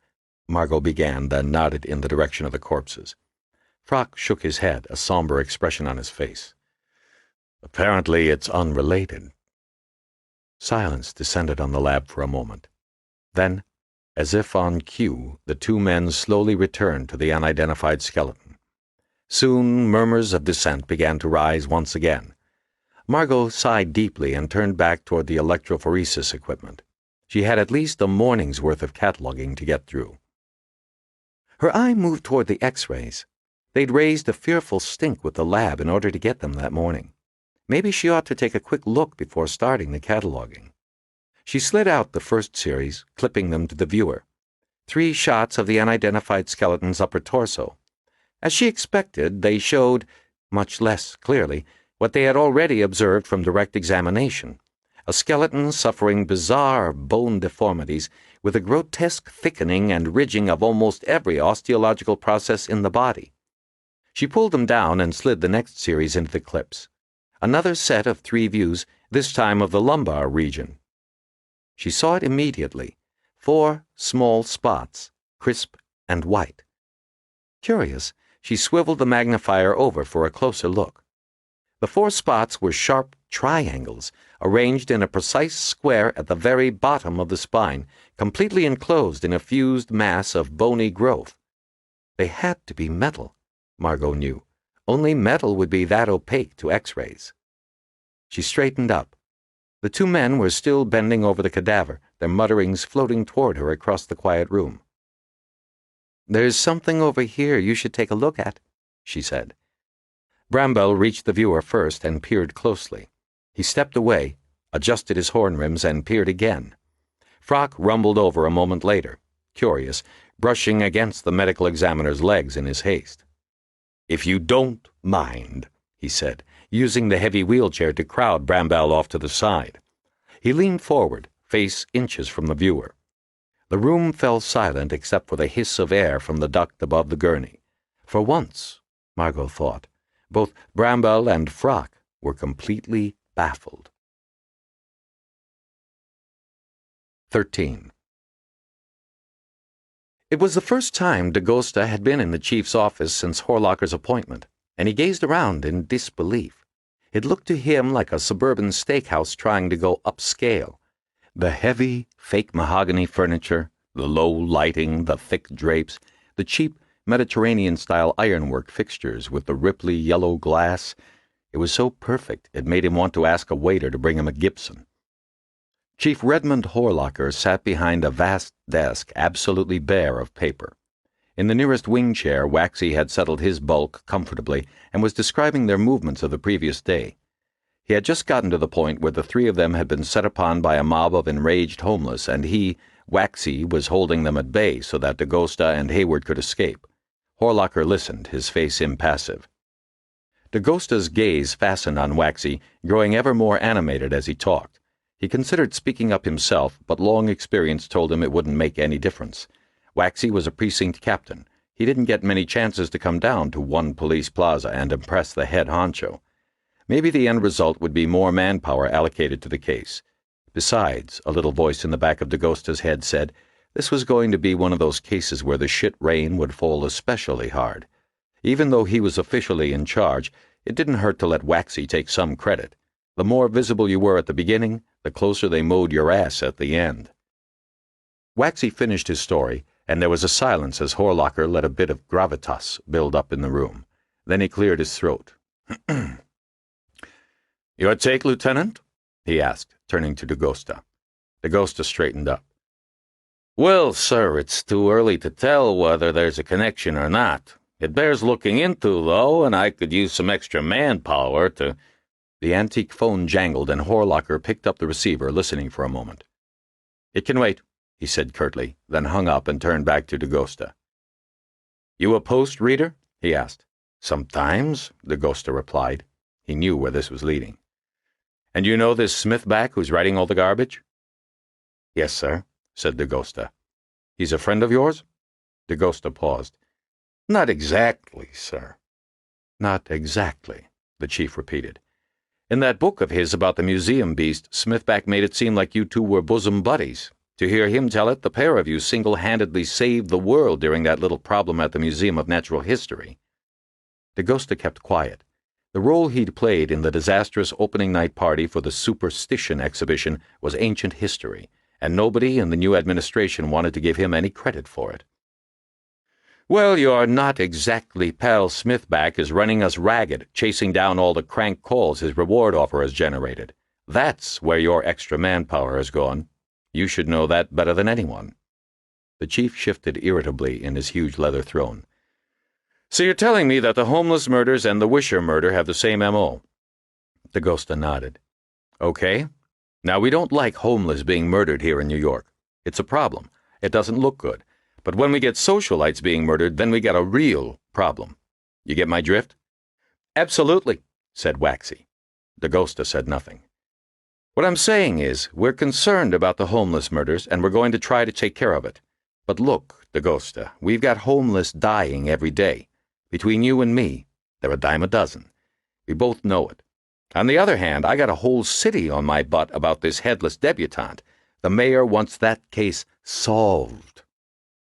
Margot began, then nodded in the direction of the corpses. Frock shook his head, a somber expression on his face. "Apparently it's unrelated." Silence descended on the lab for a moment. Then, as if on cue, the two men slowly returned to the unidentified skeleton. Soon murmurs of dissent began to rise once again. Margot sighed deeply and turned back toward the electrophoresis equipment. She had at least a morning's worth of cataloging to get through. Her eye moved toward the X-rays. They'd raised a fearful stink with the lab in order to get them that morning. Maybe she ought to take a quick look before starting the cataloging. She slid out the first series, clipping them to the viewer. 3 shots of the unidentified skeleton's upper torso. As she expected, they showed, much less clearly, what they had already observed from direct examination: a skeleton suffering bizarre bone deformities with a grotesque thickening and ridging of almost every osteological process in the body. She pulled them down and slid the next series into the clips. Another set of 3 views, this time of the lumbar region. She saw it immediately: 4 small spots, crisp and white. Curious, she swiveled the magnifier over for a closer look. The 4 spots were sharp triangles, arranged in a precise square at the very bottom of the spine, completely enclosed in a fused mass of bony growth. They had to be metal, Margot knew. Only metal would be that opaque to X-rays. She straightened up. The 2 men were still bending over the cadaver, their mutterings floating toward her across the quiet room. "There's something over here you should take a look at," she said. Bramwell reached the viewer first and peered closely. He stepped away, adjusted his horn rims, and peered again. Frock rumbled over a moment later, curious, brushing against the medical examiner's legs in his haste. "If you don't mind," he said, using the heavy wheelchair to crowd Bramwell off to the side. He leaned forward, face inches from the viewer. The room fell silent except for the hiss of air from the duct above the gurney. For once, Margot thought, both Bramwell and Frock were completely baffled. 13. It was the first time Dakota had been in the chief's office since Horlocker's appointment, and he gazed around in disbelief. It looked to him like a suburban steakhouse trying to go upscale. The heavy, fake mahogany furniture, the low lighting, the thick drapes, the cheap Mediterranean-style ironwork fixtures with the ripply yellow glass. It was so perfect it made him want to ask a waiter to bring him a Gibson. Chief Redmond Horlocker sat behind a vast desk absolutely bare of paper. In the nearest wing chair, Waxy had settled his bulk comfortably and was describing their movements of the previous day. He had just gotten to the point where the 3 of them had been set upon by a mob of enraged homeless, and he, Waxy, was holding them at bay so that Dakota and Hayward could escape. Horlocker listened, his face impassive. Dakota's gaze fastened on Waxy, growing ever more animated as he talked. He considered speaking up himself, but long experience told him it wouldn't make any difference. Waxy was a precinct captain. He didn't get many chances to come down to one police plaza and impress the head honcho. Maybe the end result would be more manpower allocated to the case. Besides, a little voice in the back of Dakota's head said, this was going to be one of those cases where the shit rain would fall especially hard. Even though he was officially in charge, it didn't hurt to let Waxy take some credit. The more visible you were at the beginning, the closer they mowed your ass at the end. Waxy finished his story, and there was a silence as Horlocker let a bit of gravitas build up in the room. Then he cleared his throat. "Your take, Lieutenant?" he asked, turning to Dakota. Dakota straightened up. "Well, sir, it's too early to tell whether there's a connection or not. It bears looking into, though, and I could use some extra manpower to—" The antique phone jangled, and Horlocker picked up the receiver, listening for a moment. "It can wait," he said curtly, then hung up and turned back to Dakota. "You a Post reader?" he asked. "Sometimes," Dakota replied. He knew where this was leading. "And you know this Smithback who's writing all the garbage?" "Yes, sir," said Dakota. "He's a friend of yours?" Dakota paused. "Not exactly, sir." "Not exactly," the chief repeated. "In that book of his about the museum beast, Smithback made it seem like you 2 were bosom buddies. To hear him tell it, the pair of you single-handedly saved the world during that little problem at the Museum of Natural History." Dakota kept quiet. The role he'd played in the disastrous opening night party for the Superstition exhibition was ancient history, and nobody in the new administration wanted to give him any credit for it. "Well, you're not exactly pal Smithback is running us ragged, chasing down all the crank calls his reward offer has generated. That's where your extra manpower has gone. You should know that better than anyone." The chief shifted irritably in his huge leather throne. "So you're telling me that the homeless murders and the Wisher murder have the same M.O.? Dakota nodded. "Okay. Now, we don't like homeless being murdered here in New York. It's a problem. It doesn't look good. But when we get socialites being murdered, then we got a real problem. You get my drift?" "Absolutely," said Waxy. Dakota said nothing. What I'm saying is, we're concerned about the homeless murders, and we're going to try to take care of it. But look, Dakota, we've got homeless dying every day. Between you and me, they're a dime a dozen. We both know it. On the other hand, I got a whole city on my butt about this headless debutante. The mayor wants that case solved.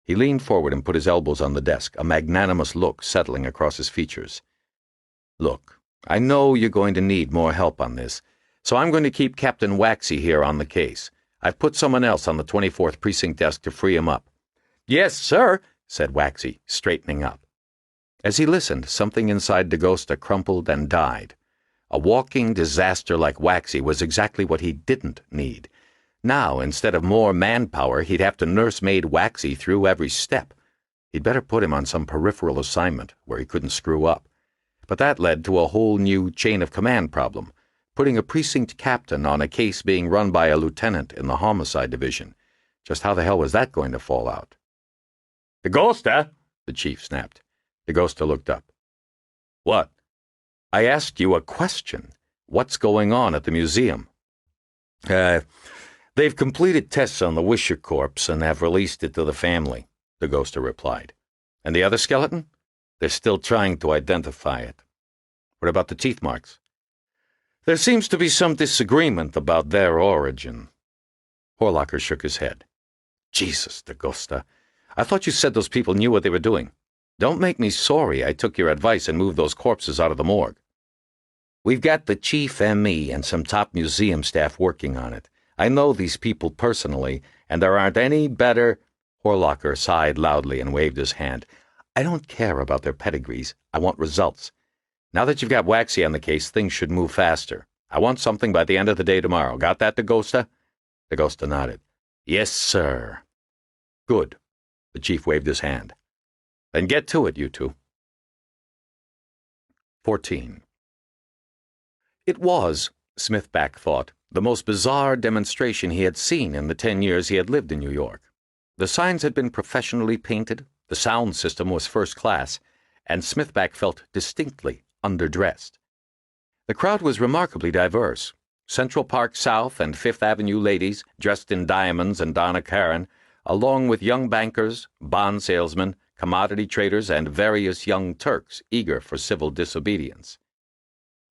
He leaned forward and put his elbows on the desk, a magnanimous look settling across his features. Look, I know you're going to need more help on this, so I'm going to keep Captain Waxy here on the case. I've put someone else on the 24th Precinct desk to free him up. Yes, sir, said Waxy, straightening up. As he listened, something inside Dakota crumpled and died. A walking disaster like Waxy was exactly what he didn't need. Now, instead of more manpower, he'd have to nursemaid Waxy through every step. He'd better put him on some peripheral assignment where he couldn't screw up. But that led to a whole new chain of command problem, putting a precinct captain on a case being run by a lieutenant in the homicide division. Just how the hell was that going to fall out? Dakota, the chief snapped. Dakota looked up. What? I asked you a question. What's going on at the museum? They've completed tests on the Wisher corpse and have released it to the family, Dakota replied. And the other skeleton? They're still trying to identify it. What about the teeth marks? There seems to be some disagreement about their origin. Horlocker shook his head. Jesus, Dakota. I thought you said those people knew what they were doing. Don't make me sorry I took your advice and moved those corpses out of the morgue. We've got the chief ME and some top museum staff working on it. I know these people personally, and there aren't any better— Horlocker sighed loudly and waved his hand. I don't care about their pedigrees. I want results. Now that you've got Waxy on the case, things should move faster. I want something by the end of the day tomorrow. Got that, Dakota? Dakota nodded. Yes, sir. Good. The chief waved his hand. Then get to it, you two. 14. It was, Smithback thought, the most bizarre demonstration he had seen in the 10 years he had lived in New York. The signs had been professionally painted, the sound system was first class, and Smithback felt distinctly underdressed. The crowd was remarkably diverse. Central Park South and Fifth Avenue ladies dressed in diamonds and Donna Karan, along with young bankers, bond salesmen, commodity traders, and various young Turks eager for civil disobedience.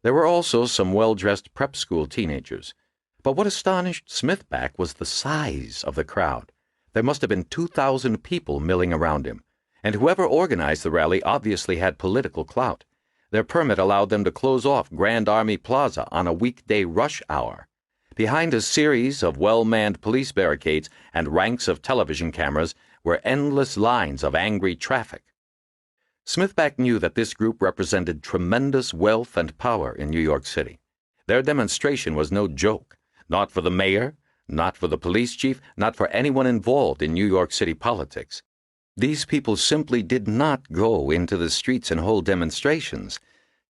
There were also some well-dressed prep school teenagers. But what astonished Smithback was the size of the crowd. There must have been 2,000 people milling around him, and whoever organized the rally obviously had political clout. Their permit allowed them to close off Grand Army Plaza on a weekday rush hour. Behind a series of well-manned police barricades and ranks of television cameras were endless lines of angry traffic. Smithback knew that this group represented tremendous wealth and power in New York City. Their demonstration was no joke, not for the mayor, not for the police chief, not for anyone involved in New York City politics. These people simply did not go into the streets and hold demonstrations,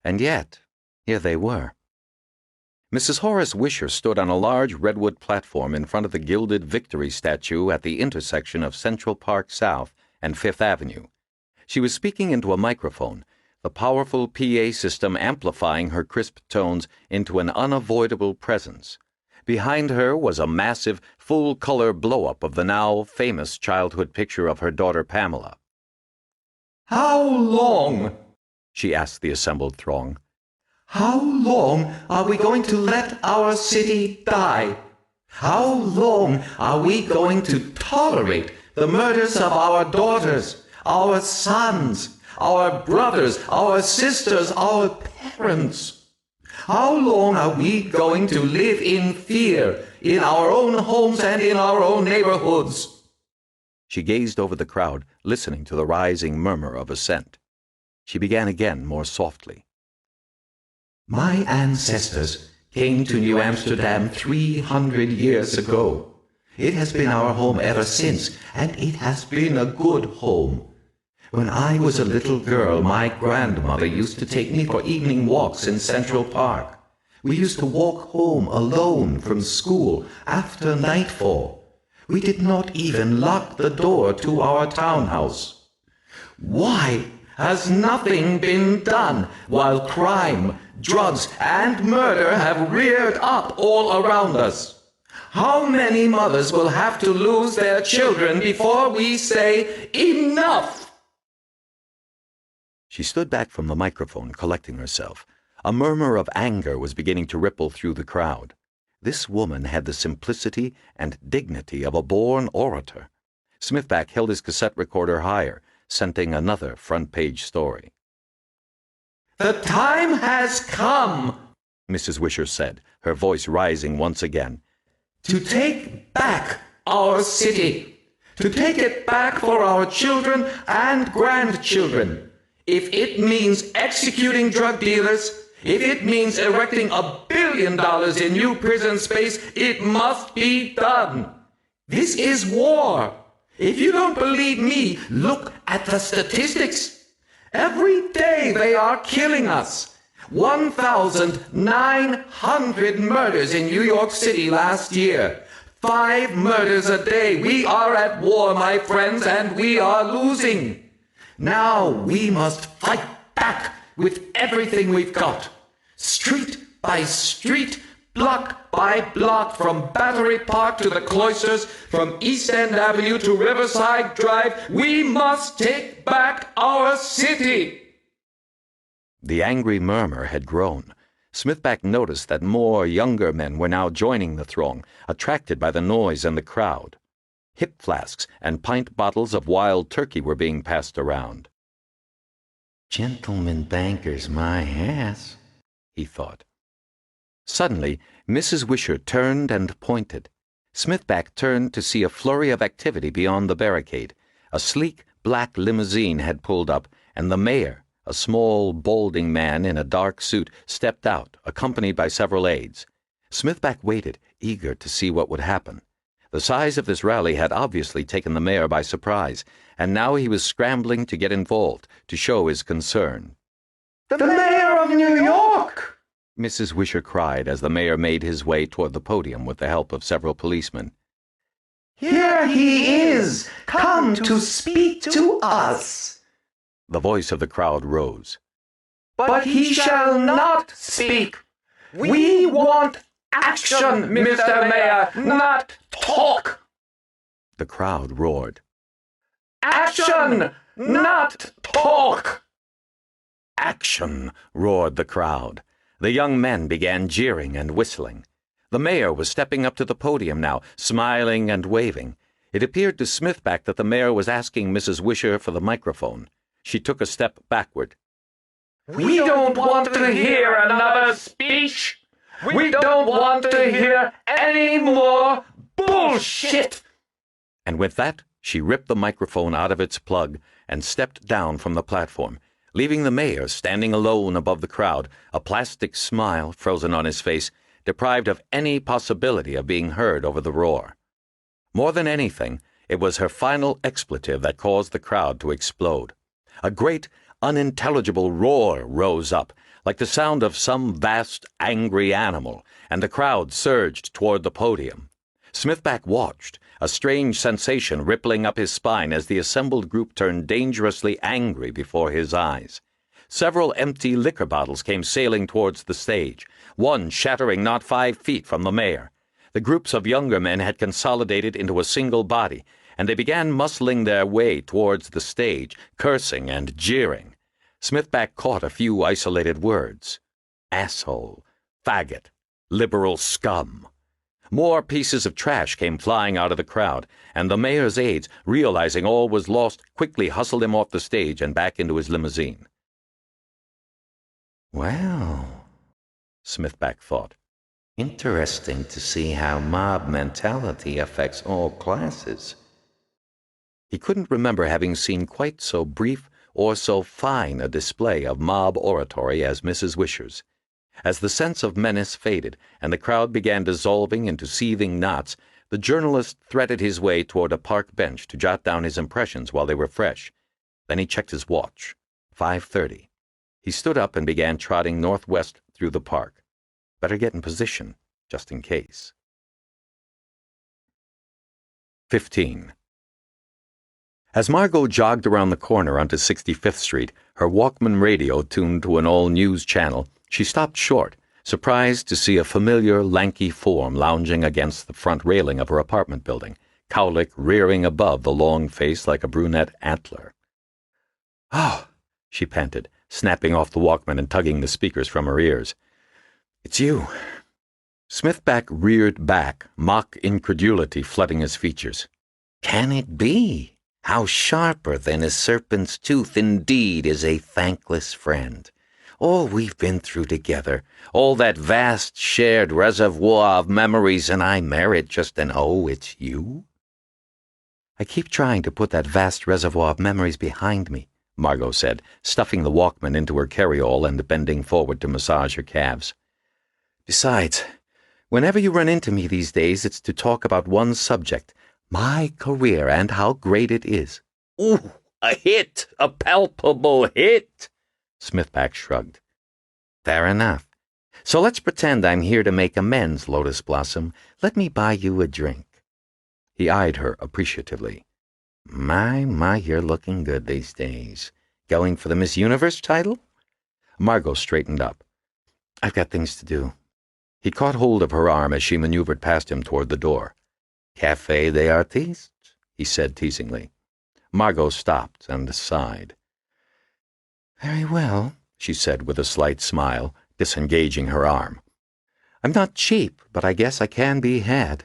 and yet here they were. Mrs. Horace Wisher stood on a large redwood platform in front of the gilded Victory statue at the intersection of Central Park South and Fifth Avenue. She was speaking into a microphone, the powerful PA system amplifying her crisp tones into an unavoidable presence. Behind her was a massive, full-color blow-up of the now famous childhood picture of her daughter Pamela. "How long?" she asked the assembled throng. "How long are we going to let our city die? How long are we going to tolerate the murders of our daughters, our sons, our brothers, our sisters, our parents? How long are we going to live in fear in our own homes and in our own neighborhoods?" She gazed over the crowd, listening to the rising murmur of assent. She began again more softly. "My ancestors came to New Amsterdam 300 years ago. It has been our home ever since, and it has been a good home. When I was a little girl, my grandmother used to take me for evening walks in Central Park. We used to walk home alone from school after nightfall. We did not even lock the door to our townhouse. Why Has nothing been done while crime, drugs, and murder have reared up all around us? How many mothers will have to lose their children before we say enough? She stood back from the microphone, collecting herself. A murmur of anger was beginning to ripple through the crowd. This woman had the simplicity and dignity of a born orator. Smithback held his cassette recorder higher, scenting another front-page story. The time has come, Mrs. Wisher said, her voice rising once again, to take back our city, to take it back for our children and grandchildren. If it means executing drug dealers, if it means erecting $1 billion in new prison space, it must be done. This is war. If you don't believe me, look at the statistics. Every day they are killing us. 1,900 murders in New York City last year. 5 murders a day. We are at war, my friends, and we are losing. Now we must fight back with everything we've got. Street by street, block by block, from Battery Park to the Cloisters, from East End Avenue to Riverside Drive, we must take back our city. The angry murmur had grown. Smithback noticed that more younger men were now joining the throng, attracted by the noise and the crowd. Hip flasks and pint bottles of wild turkey were being passed around. Gentlemen bankers, my ass, he thought. Suddenly, Mrs. Wisher turned and pointed. Smithback turned to see a flurry of activity beyond the barricade. A sleek black limousine had pulled up, and the mayor, a small, balding man in a dark suit, stepped out, accompanied by several aides. Smithback waited, eager to see what would happen. The size of this rally had obviously taken the mayor by surprise, and now he was scrambling to get involved, to show his concern. The mayor of New York! Mrs. Wisher cried as the mayor made his way toward the podium with the help of several policemen. Here he is, come to speak to us. The voice of the crowd rose. But he shall not speak. We want action, Mr. Mayor, not talk. The crowd roared. Action, not talk. Action, roared the crowd. The young men began jeering and whistling. The mayor was stepping up to the podium now, smiling and waving. It appeared to Smithback that the mayor was asking Mrs. Wisher for the microphone. She took a step backward. We don't want to hear another speech. We don't want to hear any more bullshit. And with that, she ripped the microphone out of its plug and stepped down from the platform, leaving the mayor standing alone above the crowd, a plastic smile frozen on his face, deprived of any possibility of being heard over the roar. More than anything, it was her final expletive that caused the crowd to explode. A great, unintelligible roar rose up, like the sound of some vast, angry animal, and the crowd surged toward the podium. Smithback watched, a strange sensation rippling up his spine as the assembled group turned dangerously angry before his eyes. Several empty liquor bottles came sailing towards the stage, one shattering not 5 feet from the mayor. The groups of younger men had consolidated into a single body, and they began muscling their way towards the stage, cursing and jeering. Smithback caught a few isolated words. Asshole, faggot, liberal scum. More pieces of trash came flying out of the crowd, and the mayor's aides, realizing all was lost, quickly hustled him off the stage and back into his limousine. Well, Smithback thought, interesting to see how mob mentality affects all classes. he couldn't remember having seen quite so brief or so fine a display of mob oratory as Mrs. Wisher's. As the sense of menace faded and the crowd began dissolving into seething knots, the journalist threaded his way toward a park bench to jot down his impressions while they were fresh. Then he checked his watch. 5:30. He stood up and began trotting northwest through the park. Better get in position, just in case. 15. As Margot jogged around the corner onto 65th Street, her Walkman radio tuned to an all-news channel, she stopped short, surprised to see a familiar, lanky form lounging against the front railing of her apartment building, cowlick rearing above the long face like a brunette antler. "Oh," she panted, snapping off the Walkman and tugging the speakers from her ears. "It's you." Smithback reared back, mock incredulity flooding his features. Can it be? How sharper than a serpent's tooth indeed is a thankless friend. All we've been through together, all that vast shared reservoir of memories, and I merit just an "oh, it's you"? I keep trying to put that vast reservoir of memories behind me, Margot said, stuffing the Walkman into her carryall and bending forward to massage her calves. Besides, whenever you run into me these days, it's to talk about one subject, my career and how great it is. Ooh, a hit! A palpable hit! Smithback shrugged. Fair enough. So let's pretend I'm here to make amends, Lotus Blossom. Let me buy you a drink. He eyed her appreciatively. My, you're looking good these days. Going for the Miss Universe title? Margot straightened up. I've got things to do. He caught hold of her arm as she maneuvered past him toward the door. Café des Artistes? He said teasingly. Margot stopped and sighed. Very well, she said with a slight smile, disengaging her arm. I'm not cheap, but I guess I can be had.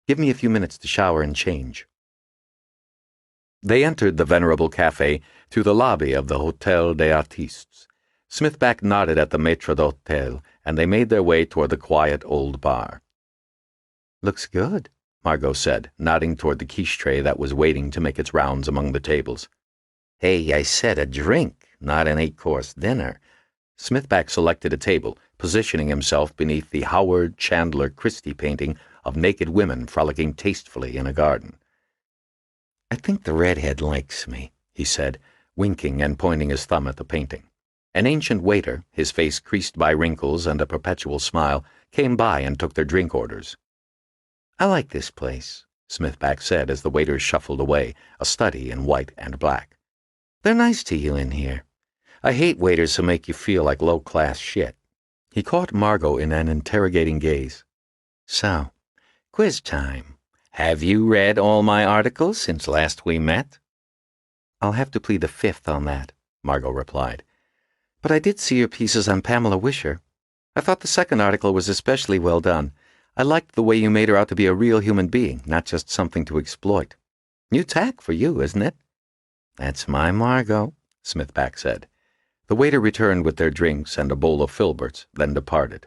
Give me a few minutes to shower and change. They entered the venerable cafe through the lobby of the Hôtel des Artistes. Smithback nodded at the maître d'hôtel, and they made their way toward the quiet old bar. Looks good, Margot said, nodding toward the quiche tray that was waiting to make its rounds among the tables. Hey, I said a drink, not an 8-course dinner. Smithback selected a table, positioning himself beneath the Howard Chandler Christie painting of naked women frolicking tastefully in a garden. I think the redhead likes me, he said, winking and pointing his thumb at the painting. An ancient waiter, his face creased by wrinkles and a perpetual smile, came by and took their drink orders. I like this place, Smithback said as the waiters shuffled away, a study in white and black. They're nice to you in here. I hate waiters who make you feel like low-class shit. He caught Margot in an interrogating gaze. So, quiz time. Have you read all my articles since last we met? I'll have to plead the fifth on that, Margot replied. But I did see your pieces on Pamela Wisher. I thought the second article was especially well done. I liked the way you made her out to be a real human being, not just something to exploit. New tack for you, isn't it? That's my Margot, Smithback said. The waiter returned with their drinks and a bowl of filberts, then departed.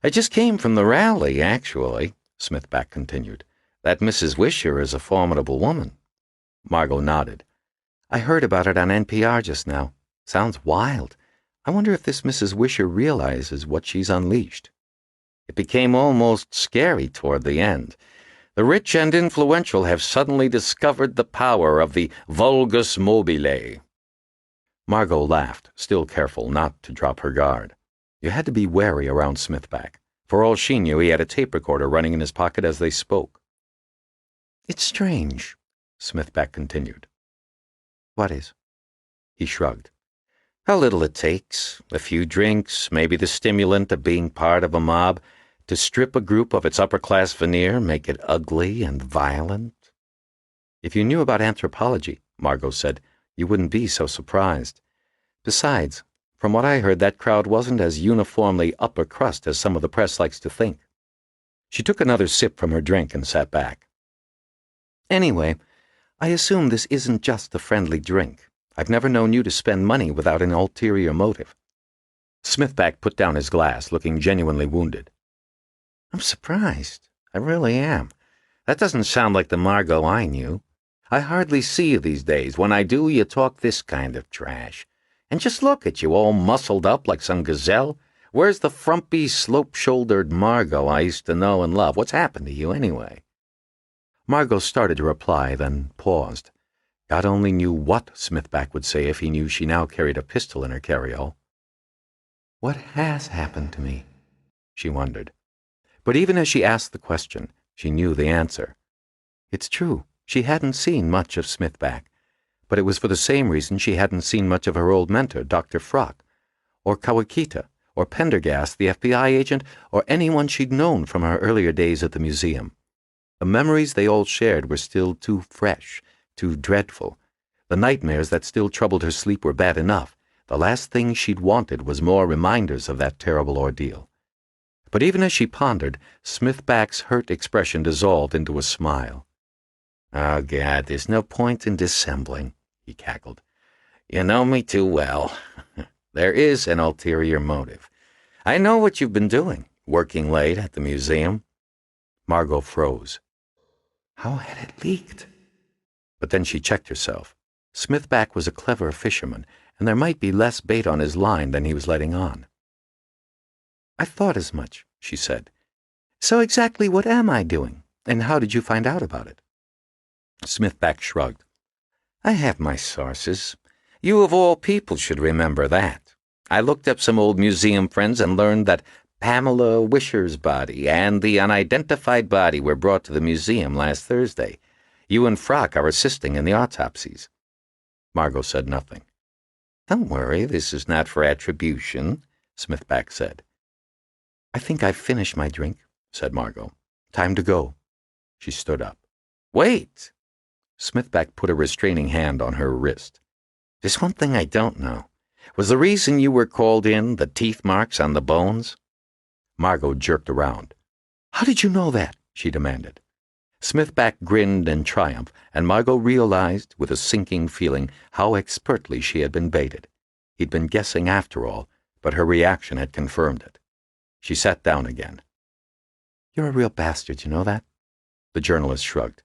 I just came from the rally, actually, Smithback continued. That Mrs. Wisher is a formidable woman. Margot nodded. I heard about it on NPR just now. Sounds wild. I wonder if this Mrs. Wisher realizes what she's unleashed. It became almost scary toward the end. The rich and influential have suddenly discovered the power of the vulgus mobile. Margot laughed, still careful not to drop her guard. You had to be wary around Smithback. For all she knew, he had a tape recorder running in his pocket as they spoke. It's strange, Smithback continued. What is? He shrugged. How little it takes, a few drinks, maybe the stimulant of being part of a mob, to strip a group of its upper-class veneer, make it ugly and violent. If you knew about anthropology, Margot said, you wouldn't be so surprised. Besides, from what I heard, that crowd wasn't as uniformly upper crust as some of the press likes to think. She took another sip from her drink and sat back. Anyway, I assume this isn't just a friendly drink. I've never known you to spend money without an ulterior motive. Smithback put down his glass, looking genuinely wounded. I'm surprised. I really am. That doesn't sound like the Margot I knew. I hardly see you these days. When I do, you talk this kind of trash. And just look at you, all muscled up like some gazelle. Where's the frumpy, slope-shouldered Margot I used to know and love? What's happened to you, anyway? Margot started to reply, then paused. God only knew what Smithback would say if he knew she now carried a pistol in her carryall. What has happened to me? She wondered. But even as she asked the question, she knew the answer. It's true, she hadn't seen much of Smithback. but it was for the same reason she hadn't seen much of her old mentor, Dr. Frock, or Kawakita, or Pendergast, the FBI agent, or anyone she'd known from her earlier days at the museum. The memories they all shared were still too fresh, too dreadful. The nightmares that still troubled her sleep were bad enough. The last thing she'd wanted was more reminders of that terrible ordeal. But even as she pondered, Smithback's hurt expression dissolved into a smile. "Oh, Gad, there's no point in dissembling," he cackled. "You know me too well. There is an ulterior motive. I know what you've been doing, working late at the museum." Margot froze. How had it leaked? But then she checked herself. Smithback was a clever fisherman, and there might be less bait on his line than he was letting on. "I thought as much," she said. "So exactly what am I doing, and how did you find out about it?" Smithback shrugged. "I have my sources. You of all people should remember that. I looked up some old museum friends and learned that Pamela Wisher's body and the unidentified body were brought to the museum last Thursday. You and Frock are assisting in the autopsies." Margot said nothing. "Don't worry, this is not for attribution," Smithback said. "I think I've finished my drink," said Margot. "Time to go." She stood up. "Wait!" Smithback put a restraining hand on her wrist. "There's one thing I don't know. Was the reason you were called in the teeth marks on the bones?" Margot jerked around. "How did you know that?" she demanded. Smithback grinned in triumph, and Margot realized, with a sinking feeling, how expertly she had been baited. He'd been guessing after all, but her reaction had confirmed it. She sat down again. "You're a real bastard, you know that?" The journalist shrugged.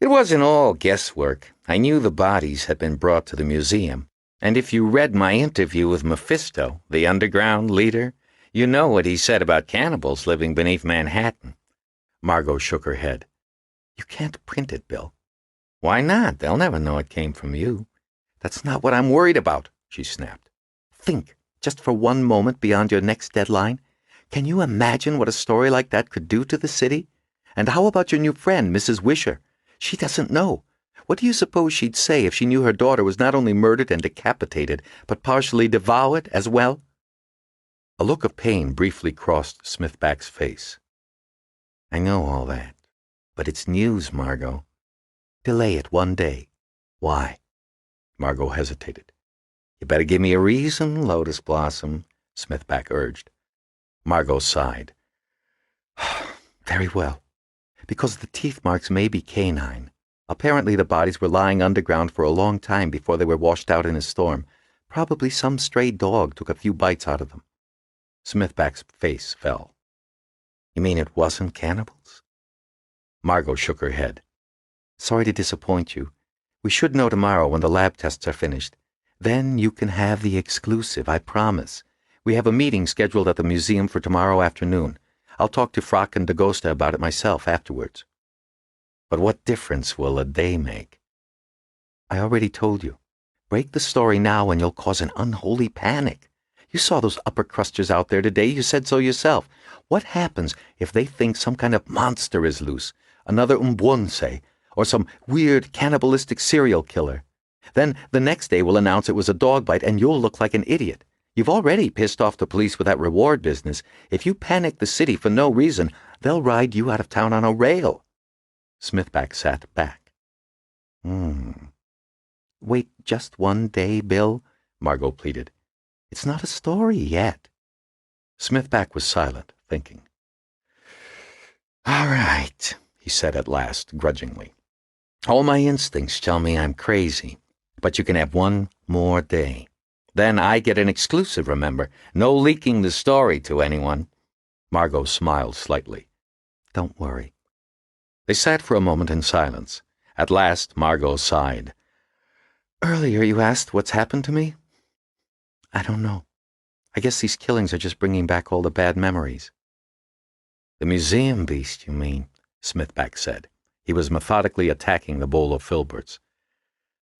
"It wasn't all guesswork. I knew the bodies had been brought to the museum, and if you read my interview with Mephisto, the underground leader, you know what he said about cannibals living beneath Manhattan." Margot shook her head. "You can't print it, Bill." "Why not? They'll never know it came from you." "That's not what I'm worried about," she snapped. "Think, just for one moment beyond your next deadline. Can you imagine what a story like that could do to the city? And how about your new friend, Mrs. Wisher? She doesn't know. What do you suppose she'd say if she knew her daughter was not only murdered and decapitated, but partially devoured as well?" A look of pain briefly crossed Smithback's face. "I know all that, but it's news, Margot." "Delay it one day." "Why?" Margot hesitated. "You better give me a reason, Lotus Blossom," Smithback urged. Margot sighed. "Very well. Because the teeth marks may be canine. Apparently the bodies were lying underground for a long time before they were washed out in a storm. Probably some stray dog took a few bites out of them." Smithback's face fell. "You mean it wasn't cannibals?" Margot shook her head. "Sorry to disappoint you. We should know tomorrow when the lab tests are finished. Then you can have the exclusive, I promise. We have a meeting scheduled at the museum for tomorrow afternoon. I'll talk to Frock and Dakota about it myself afterwards." "But what difference will a day make?" "I already told you. Break the story now and you'll cause an unholy panic. You saw those upper crusters out there today. You said so yourself. What happens if they think some kind of monster is loose? Another Mbwonse, or some weird cannibalistic serial killer? Then the next day we'll announce it was a dog bite and you'll look like an idiot. You've already pissed off the police with that reward business. If you panic the city for no reason, they'll ride you out of town on a rail." Smithback sat back. "Wait just one day, Bill," Margot pleaded. "It's not a story yet." Smithback was silent, thinking. "All right," he said at last, grudgingly. "All my instincts tell me I'm crazy, but you can have one more day. Then I get an exclusive, remember? No leaking the story to anyone." Margot smiled slightly. "Don't worry." They sat for a moment in silence. At last, Margot sighed. "Earlier you asked what's happened to me? I don't know. I guess these killings are just bringing back all the bad memories." "The museum beast, you mean?" Smithback said. He was methodically attacking the bowl of filberts.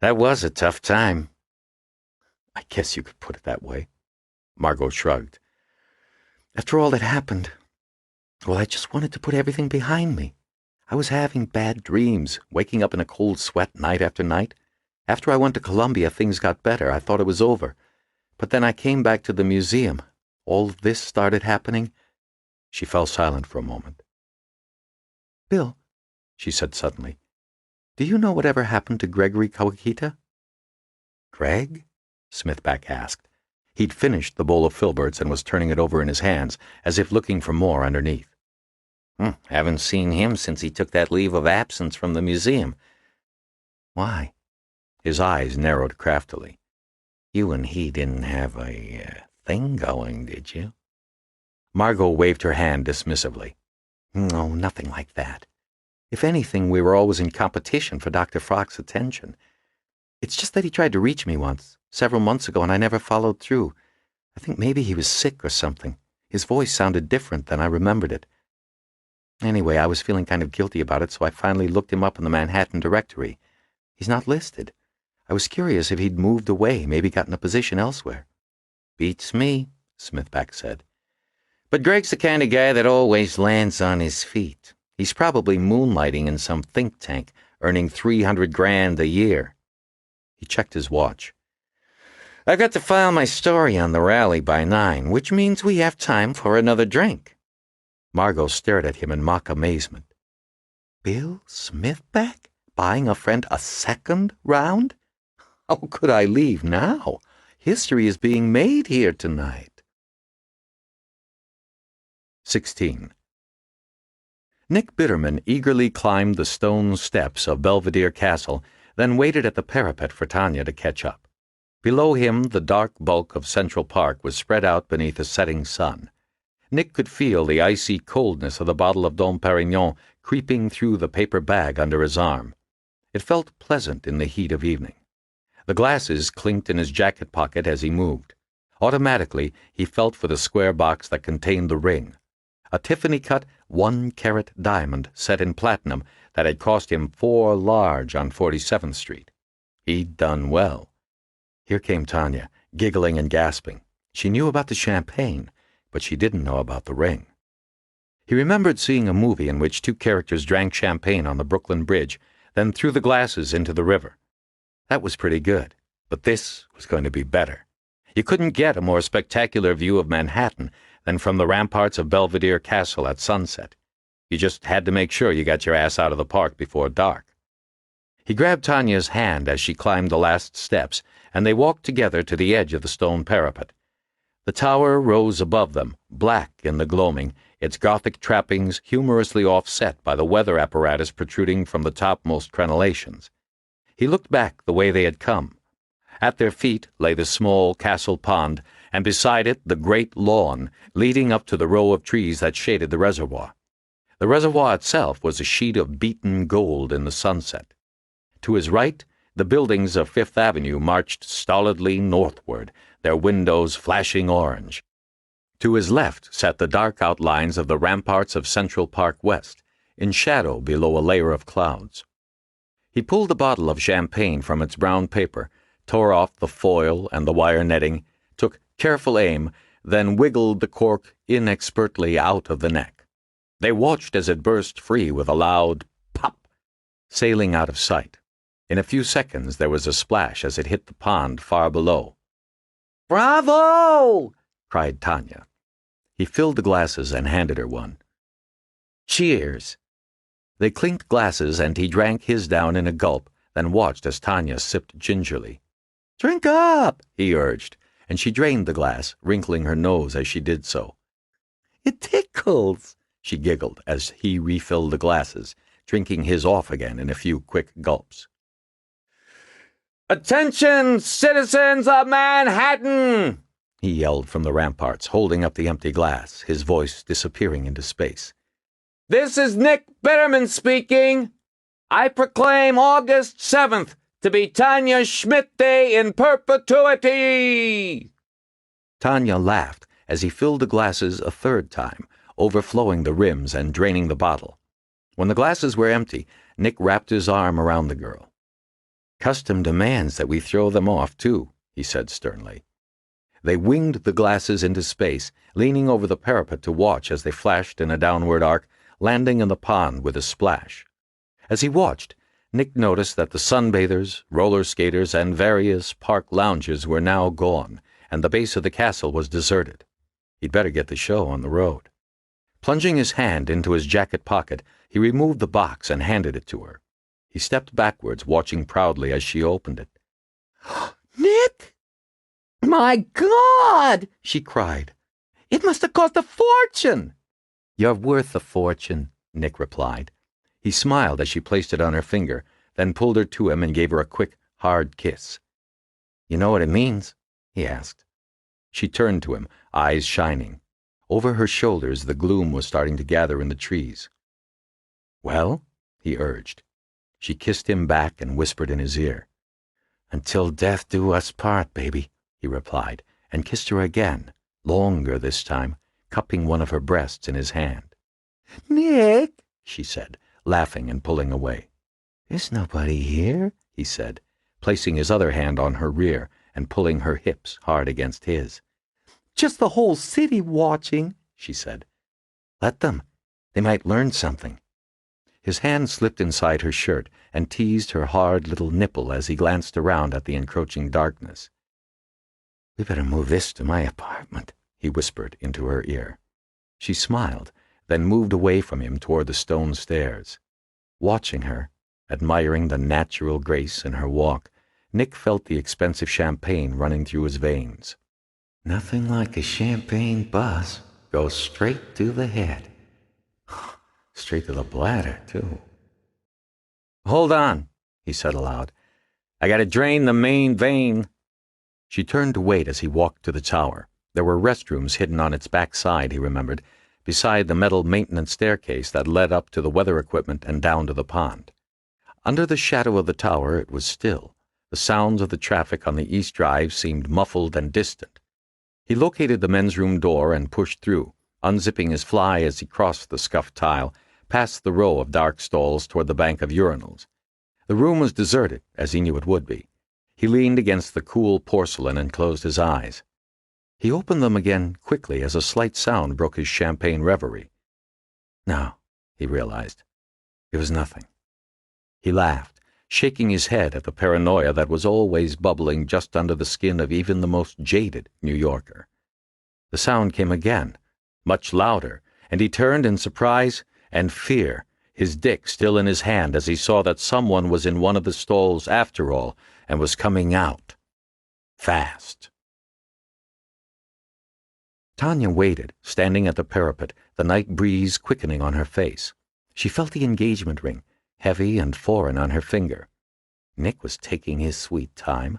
"That was a tough time." "I guess you could put it that way." Margot shrugged. "After all that happened, well, I just wanted to put everything behind me. I was having bad dreams, waking up in a cold sweat night after night, After I went to Columbia, things got better. I thought it was over. But then I came back to the museum. All of this started happening." She fell silent for a moment. "Bill," she said suddenly, "do you know whatever happened to Gregory Kawakita?" "Greg?" Smithback asked. He'd finished the bowl of filberts and was turning it over in his hands, as if looking for more underneath. Haven't seen him since he took that leave of absence from the museum." "Why?" His eyes narrowed craftily. "You and he didn't have a thing going, did you?" Margot waved her hand dismissively. "No, nothing like that. If anything, we were always in competition for Dr. Frock's attention. It's just that he tried to reach me once, several months ago, and I never followed through. I think maybe he was sick or something. His voice sounded different than I remembered it. Anyway, I was feeling kind of guilty about it, so I finally looked him up in the Manhattan directory. He's not listed. I was curious if he'd moved away, maybe gotten a position elsewhere." "Beats me," Smithback said. "But Greg's the kind of guy that always lands on his feet. He's probably moonlighting in some think tank, earning $300,000 a year." He checked his watch. "I've got to file my story on the rally by 9, which means we have time for another drink." Margot stared at him in mock amazement. "Bill Smithback? Buying a friend a second round? How could I leave now? History is being made here tonight." 16. Nick Bitterman eagerly climbed the stone steps of Belvedere Castle, then waited at the parapet for Tanya to catch up. Below him, the dark bulk of Central Park was spread out beneath a setting sun. Nick could feel the icy coldness of the bottle of Dom Perignon creeping through the paper bag under his arm. It felt pleasant in the heat of evening. The glasses clinked in his jacket pocket as he moved. Automatically, he felt for the square box that contained the ring. A Tiffany-cut 1-carat diamond set in platinum that had cost him 4 large on 47th Street. He'd done well. Here came Tanya, giggling and gasping. She knew about the champagne, but she didn't know about the ring. He remembered seeing a movie in which 2 characters drank champagne on the Brooklyn Bridge, then threw the glasses into the river. That was pretty good, but this was going to be better. You couldn't get a more spectacular view of Manhattan than from the ramparts of Belvedere Castle at sunset. You just had to make sure you got your ass out of the park before dark. He grabbed Tanya's hand as she climbed the last steps, and they walked together to the edge of the stone parapet. The tower rose above them, black in the gloaming, its Gothic trappings humorously offset by the weather apparatus protruding from the topmost crenellations. He looked back the way they had come. At their feet lay the small castle pond, and beside it the great lawn leading up to the row of trees that shaded the reservoir. The reservoir itself was a sheet of beaten gold in the sunset. To his right, the buildings of Fifth Avenue marched stolidly northward, their windows flashing orange. To his left sat the dark outlines of the ramparts of Central Park West, in shadow below a layer of clouds. He pulled the bottle of champagne from its brown paper, tore off the foil and the wire netting, took careful aim, then wiggled the cork inexpertly out of the neck. They watched as it burst free with a loud pop, sailing out of sight. In a few seconds there was a splash as it hit the pond far below. "Bravo!" cried Tanya. He filled the glasses and handed her one. "Cheers." They clinked glasses, and he drank his down in a gulp, then watched as Tanya sipped gingerly. "Drink up," he urged, and she drained the glass, wrinkling her nose as she did so. "It tickles," she giggled as he refilled the glasses, drinking his off again in a few quick gulps. "Attention, citizens of Manhattan!" he yelled from the ramparts, holding up the empty glass, his voice disappearing into space. "This is Nick Bitterman speaking. I proclaim August 7th to be Tanya Schmidt Day in perpetuity." Tanya laughed as he filled the glasses a third time, overflowing the rims and draining the bottle. When the glasses were empty, Nick wrapped his arm around the girl. "Custom demands that we throw them off, too," he said sternly. They winged the glasses into space, leaning over the parapet to watch as they flashed in a downward arc, landing in the pond with a splash. As he watched, Nick noticed that the sunbathers, roller skaters, and various park lounges were now gone, and the base of the castle was deserted. He'd better get the show on the road. Plunging his hand into his jacket pocket, he removed the box and handed it to her. He stepped backwards, watching proudly as she opened it. Nick! My God! She cried. It must have cost a fortune! You're worth a fortune, Nick replied. He smiled as she placed it on her finger, then pulled her to him and gave her a quick, hard kiss. You know what it means? He asked. She turned to him, eyes shining. Over her shoulders, the gloom was starting to gather in the trees. Well? He urged. She kissed him back and whispered in his ear. Until death do us part, baby, he replied, and kissed her again, longer this time, cupping one of her breasts in his hand. Nick, she said, laughing and pulling away. There's nobody here, he said, placing his other hand on her rear and pulling her hips hard against his. Just the whole city watching, she said. Let them. They might learn something. His hand slipped inside her shirt and teased her hard little nipple as he glanced around at the encroaching darkness. We better move this to my apartment, he whispered into her ear. She smiled, then moved away from him toward the stone stairs. Watching her, admiring the natural grace in her walk, Nick felt the expensive champagne running through his veins. Nothing like a champagne buzz. Goes straight to the head. Straight to the bladder, too. Hold on, he said aloud. I gotta drain the main vein. She turned to wait as he walked to the tower. There were restrooms hidden on its back side, he remembered, beside the metal maintenance staircase that led up to the weather equipment and down to the pond. Under the shadow of the tower it was still. The sounds of the traffic on the East Drive seemed muffled and distant. He located the men's room door and pushed through, unzipping his fly as he crossed the scuffed tile, past the row of dark stalls toward the bank of urinals. The room was deserted, as he knew it would be. He leaned against the cool porcelain and closed his eyes. He opened them again quickly as a slight sound broke his champagne reverie. No, he realized. It was nothing. He laughed, shaking his head at the paranoia that was always bubbling just under the skin of even the most jaded New Yorker. The sound came again, much louder, and he turned in surprise and fear, his dick still in his hand as he saw that someone was in one of the stalls after all and was coming out. Fast. Tanya waited, standing at the parapet, the night breeze quickening on her face. She felt the engagement ring, heavy and foreign on her finger. Nick was taking his sweet time.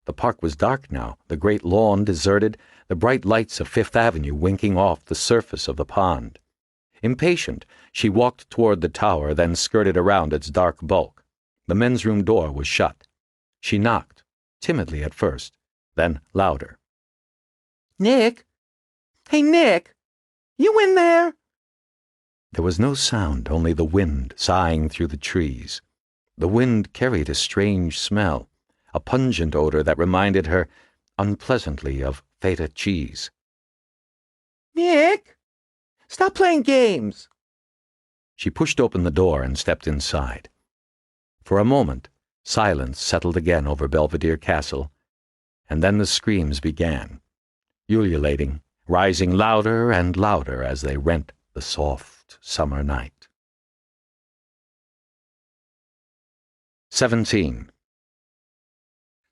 The park was dark now, the great lawn deserted, the bright lights of Fifth Avenue winking off the surface of the pond. Impatient, she walked toward the tower, then skirted around its dark bulk. The men's room door was shut. She knocked, timidly at first, then louder. Nick? Hey, Nick! You in there? There was no sound, only the wind sighing through the trees. The wind carried a strange smell, a pungent odor that reminded her unpleasantly of feta cheese. Nick! Stop playing games! She pushed open the door and stepped inside. For a moment, silence settled again over Belvedere Castle, and then the screams began, ululating, rising louder and louder as they rent the soft summer night. 17.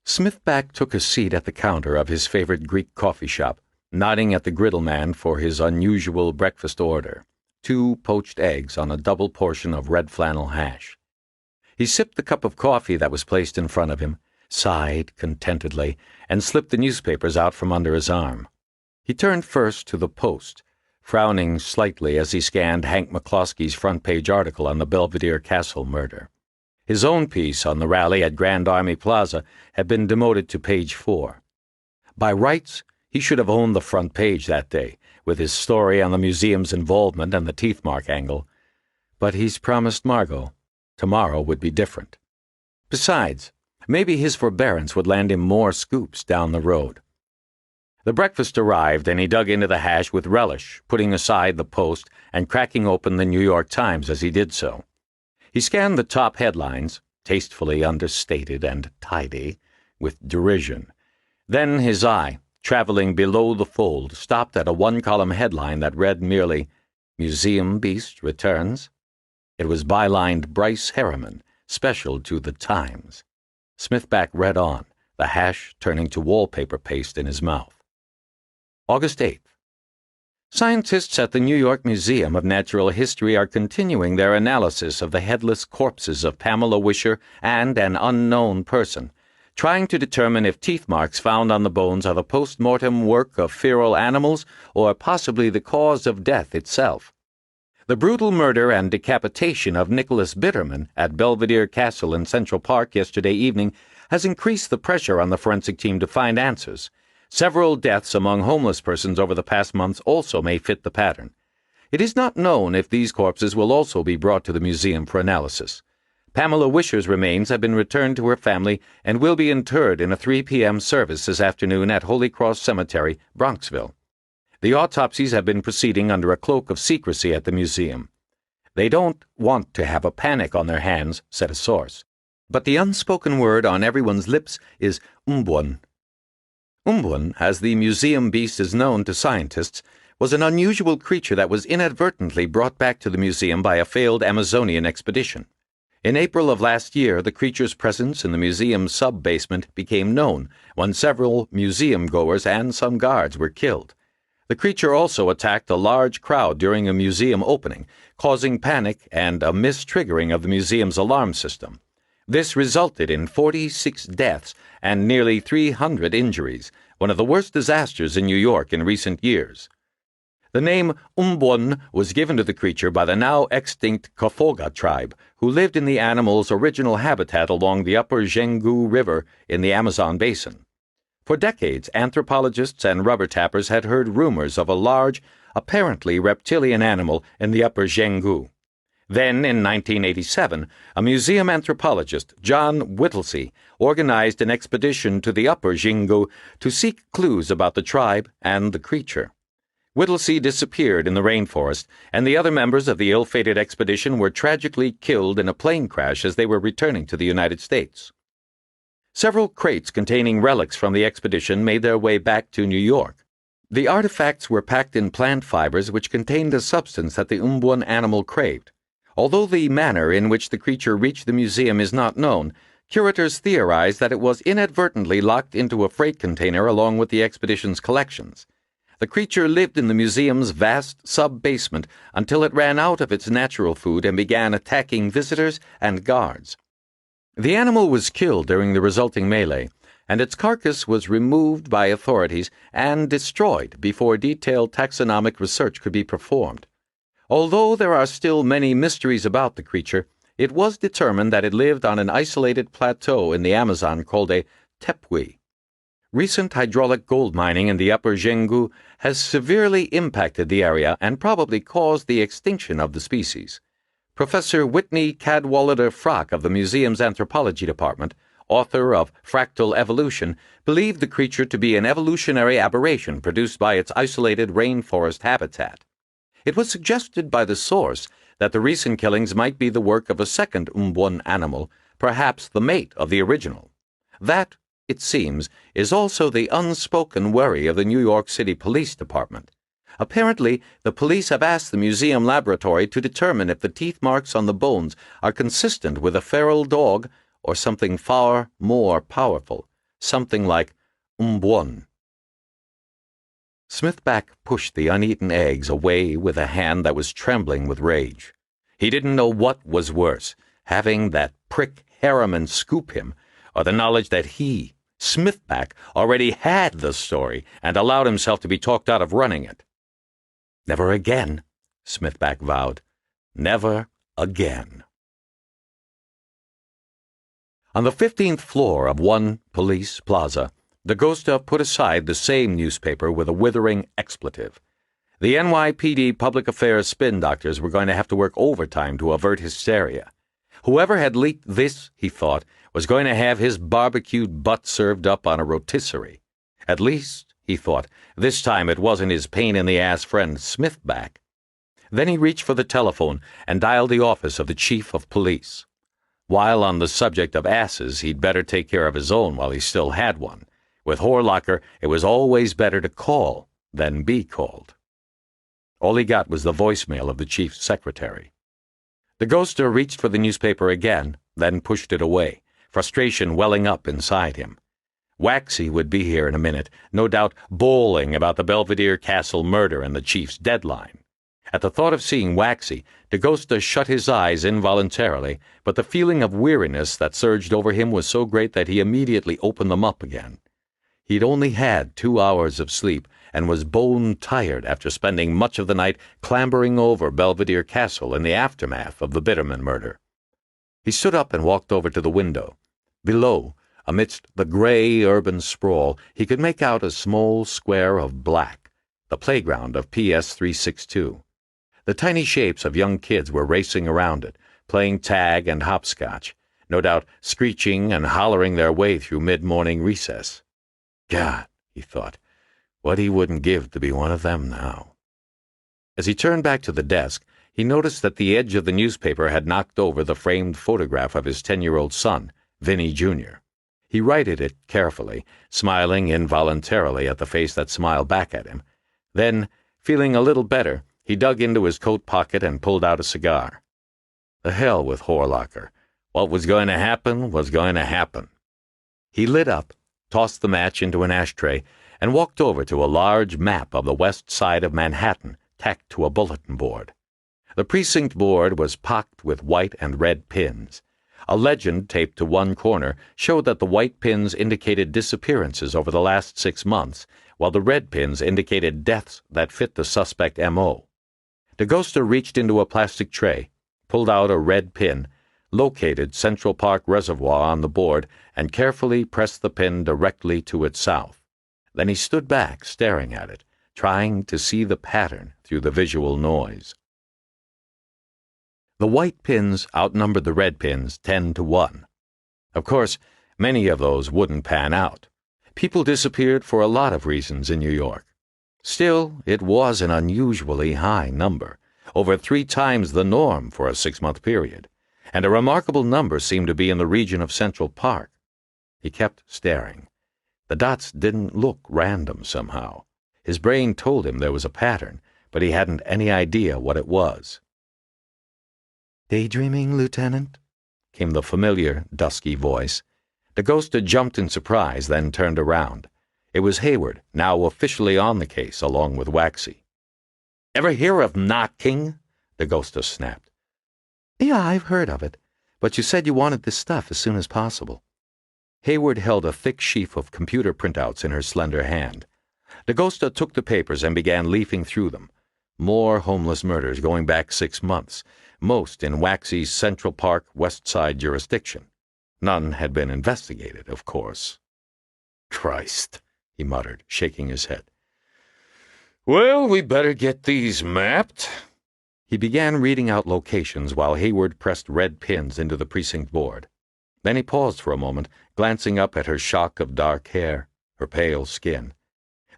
Smithback took a seat at the counter of his favorite Greek coffee shop, nodding at the griddle man for his unusual breakfast order, 2 poached eggs on a double portion of red flannel hash. He sipped the cup of coffee that was placed in front of him, sighed contentedly, and slipped the newspapers out from under his arm. He turned first to the Post, frowning slightly as he scanned Hank McCloskey's front-page article on the Belvedere Castle murder. His own piece on the rally at Grand Army Plaza had been demoted to page 4. By rights, he should have owned the front page that day, with his story on the museum's involvement and the teeth mark angle. But he's promised Margot. Tomorrow would be different. Besides, maybe his forbearance would land him more scoops down the road. The breakfast arrived, and he dug into the hash with relish, putting aside the Post and cracking open the New York Times as he did so. He scanned the top headlines, tastefully understated and tidy, with derision. Then his eye, traveling below the fold, stopped at a one-column headline that read merely, "Museum Beast Returns." It was bylined Bryce Harriman, special to the Times. Smithback read on, the hash turning to wallpaper paste in his mouth. August 8th. Scientists at the New York Museum of Natural History are continuing their analysis of the headless corpses of Pamela Wisher and an unknown person, trying to determine if teeth marks found on the bones are the post-mortem work of feral animals or possibly the cause of death itself. The brutal murder and decapitation of Nicholas Bitterman at Belvedere Castle in Central Park yesterday evening has increased the pressure on the forensic team to find answers. Several deaths among homeless persons over the past months also may fit the pattern. It is not known if these corpses will also be brought to the museum for analysis. Pamela Wisher's remains have been returned to her family and will be interred in a 3 p.m. service this afternoon at Holy Cross Cemetery, Bronxville. The autopsies have been proceeding under a cloak of secrecy at the museum. They don't want to have a panic on their hands, said a source. But the unspoken word on everyone's lips is umbwan. Umbwan, as the museum beast is known to scientists, was an unusual creature that was inadvertently brought back to the museum by a failed Amazonian expedition. In April of last year, the creature's presence in the museum's sub-basement became known when several museum-goers and some guards were killed. The creature also attacked a large crowd during a museum opening, causing panic and a mistriggering of the museum's alarm system. This resulted in 46 deaths and nearly 300 injuries, one of the worst disasters in New York in recent years. The name Umbwan was given to the creature by the now extinct Kafoga tribe, who lived in the animal's original habitat along the upper Zhengu River in the Amazon basin. For decades, anthropologists and rubber tappers had heard rumors of a large, apparently reptilian animal in the upper Zhengu. Then, in 1987, a museum anthropologist, John Whittlesey, organized an expedition to the upper Zhengu to seek clues about the tribe and the creature. Whittlesey disappeared in the rainforest, and the other members of the ill-fated expedition were tragically killed in a plane crash as they were returning to the United States. Several crates containing relics from the expedition made their way back to New York. The artifacts were packed in plant fibers which contained a substance that the Umbwan animal craved. Although the manner in which the creature reached the museum is not known, curators theorize that it was inadvertently locked into a freight container along with the expedition's collections. The creature lived in the museum's vast sub-basement until it ran out of its natural food and began attacking visitors and guards. The animal was killed during the resulting melee, and its carcass was removed by authorities and destroyed before detailed taxonomic research could be performed. Although there are still many mysteries about the creature, it was determined that it lived on an isolated plateau in the Amazon called a tepui. Recent hydraulic gold mining in the upper Zhengu has severely impacted the area and probably caused the extinction of the species. Professor Whitney Cadwallader Frock of the museum's anthropology department, author of Fractal Evolution, believed the creature to be an evolutionary aberration produced by its isolated rainforest habitat. It was suggested by the source that the recent killings might be the work of a second Umbwan animal, perhaps the mate of the original. That, it seems, is also the unspoken worry of the New York City Police Department. Apparently, the police have asked the museum laboratory to determine if the teeth marks on the bones are consistent with a feral dog or something far more powerful, something like Umbwan. Smithback pushed the uneaten eggs away with a hand that was trembling with rage. He didn't know what was worse, having that prick Harriman scoop him, or the knowledge that he, Smithback, already had the story and allowed himself to be talked out of running it. Never again, Smithback vowed. Never again. On the 15th floor of one police plaza, Dakota put aside the same newspaper with a withering expletive. The NYPD public affairs spin doctors were going to have to work overtime to avert hysteria. Whoever had leaked this, he thought, was going to have his barbecued butt served up on a rotisserie. At least, he thought, this time it wasn't his pain-in-the-ass friend Smithback. Then he reached for the telephone and dialed the office of the chief of police. While on the subject of asses, he'd better take care of his own while he still had one. With Horlocker, it was always better to call than be called. All he got was the voicemail of the chief's secretary. Dakota reached for the newspaper again, then pushed it away, frustration welling up inside him. Waxy would be here in a minute, no doubt bawling about the Belvedere Castle murder and the chief's deadline. At the thought of seeing Waxy, Dakota shut his eyes involuntarily, but the feeling of weariness that surged over him was so great that he immediately opened them up again. He'd only had 2 hours of sleep and was bone-tired after spending much of the night clambering over Belvedere Castle in the aftermath of the Bitterman murder. He stood up and walked over to the window. Below, amidst the gray urban sprawl, he could make out a small square of black, the playground of PS 362. The tiny shapes of young kids were racing around it, playing tag and hopscotch, no doubt screeching and hollering their way through mid-morning recess. God, he thought, what he wouldn't give to be one of them now. As he turned back to the desk, he noticed that the edge of the newspaper had knocked over the framed photograph of his 10-year-old son, Vinny Jr. He righted it carefully, smiling involuntarily at the face that smiled back at him. Then, feeling a little better, he dug into his coat pocket and pulled out a cigar. The hell with Horlocker. What was going to happen was going to happen. He lit up, tossed the match into an ashtray, and walked over to a large map of the west side of Manhattan tacked to a bulletin board. The precinct board was pocked with white and red pins. A legend taped to one corner showed that the white pins indicated disappearances over the last 6 months, while the red pins indicated deaths that fit the suspect M.O. Dakota reached into a plastic tray, pulled out a red pin, located Central Park Reservoir on the board, and carefully pressed the pin directly to its south. Then he stood back, staring at it, trying to see the pattern through the visual noise. The white pins outnumbered the red pins 10-1. Of course, many of those wouldn't pan out. People disappeared for a lot of reasons in New York. Still, it was an unusually high number, over 3 times the norm for a 6-month period, and a remarkable number seemed to be in the region of Central Park. He kept staring. The dots didn't look random somehow. His brain told him there was a pattern, but he hadn't any idea what it was. "Daydreaming, Lieutenant?" came the familiar, dusky voice. Dakota jumped in surprise, then turned around. It was Hayward, now officially on the case, along with Waxy. "Ever hear of knocking?" Dakota snapped. "Yeah, I've heard of it. But you said you wanted this stuff as soon as possible." Hayward held a thick sheaf of computer printouts in her slender hand. Dakota took the papers and began leafing through them. More homeless murders going back 6 months, most in Waxy's Central Park West Side jurisdiction. None had been investigated, of course. "Christ," he muttered, shaking his head. "Well, we better get these mapped." He began reading out locations while Hayward pressed red pins into the precinct board. Then he paused for a moment, glancing up at her shock of dark hair, her pale skin.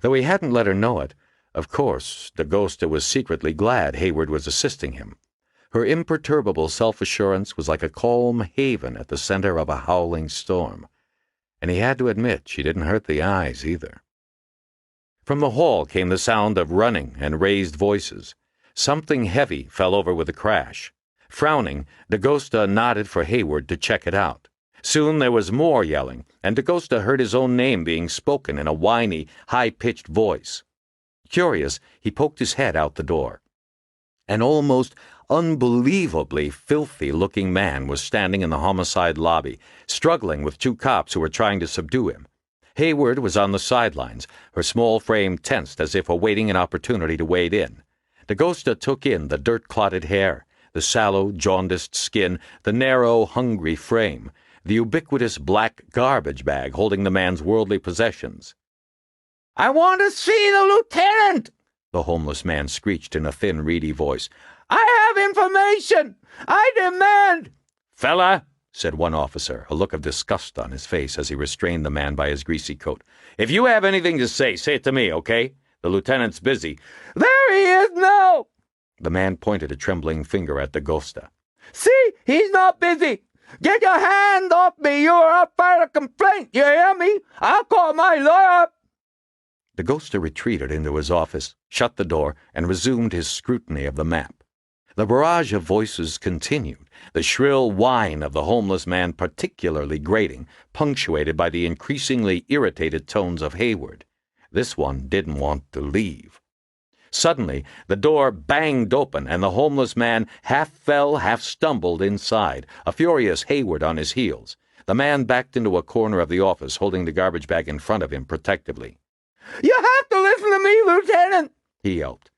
Though he hadn't let her know it, of course, Dakota was secretly glad Hayward was assisting him. Her imperturbable self-assurance was like a calm haven at the center of a howling storm. And he had to admit she didn't hurt the eyes either. From the hall came the sound of running and raised voices. Something heavy fell over with a crash. Frowning, Dakota nodded for Hayward to check it out. Soon there was more yelling, and Dakota heard his own name being spoken in a whiny, high-pitched voice. Curious, he poked his head out the door. An almost unbelievably filthy-looking man was standing in the homicide lobby, struggling with 2 cops who were trying to subdue him. Hayward was on the sidelines, her small frame tensed as if awaiting an opportunity to wade in. Dakota took in the dirt-clotted hair, the sallow, jaundiced skin, the narrow, hungry frame, the ubiquitous black garbage bag holding the man's worldly possessions. "I want to see the lieutenant!" the homeless man screeched in a thin, reedy voice. "I have information! I demand—" "Fella," said one officer, a look of disgust on his face as he restrained the man by his greasy coat. "If you have anything to say it to me, okay? The lieutenant's busy." "There he is now!" The man pointed a trembling finger at Dakota. "See, he's not busy. Get your hand off me! You're up for a complaint, you hear me? I'll call my lawyer! Dagosta retreated into his office, shut the door, and resumed his scrutiny of the map. The barrage of voices continued, the shrill whine of the homeless man particularly grating, punctuated by the increasingly irritated tones of Hayward. This one didn't want to leave. Suddenly, the door banged open, and the homeless man half fell, half stumbled inside, a furious Hayward on his heels. The man backed into a corner of the office, holding the garbage bag in front of him protectively. "You have to listen to me, Lieutenant!" he yelped.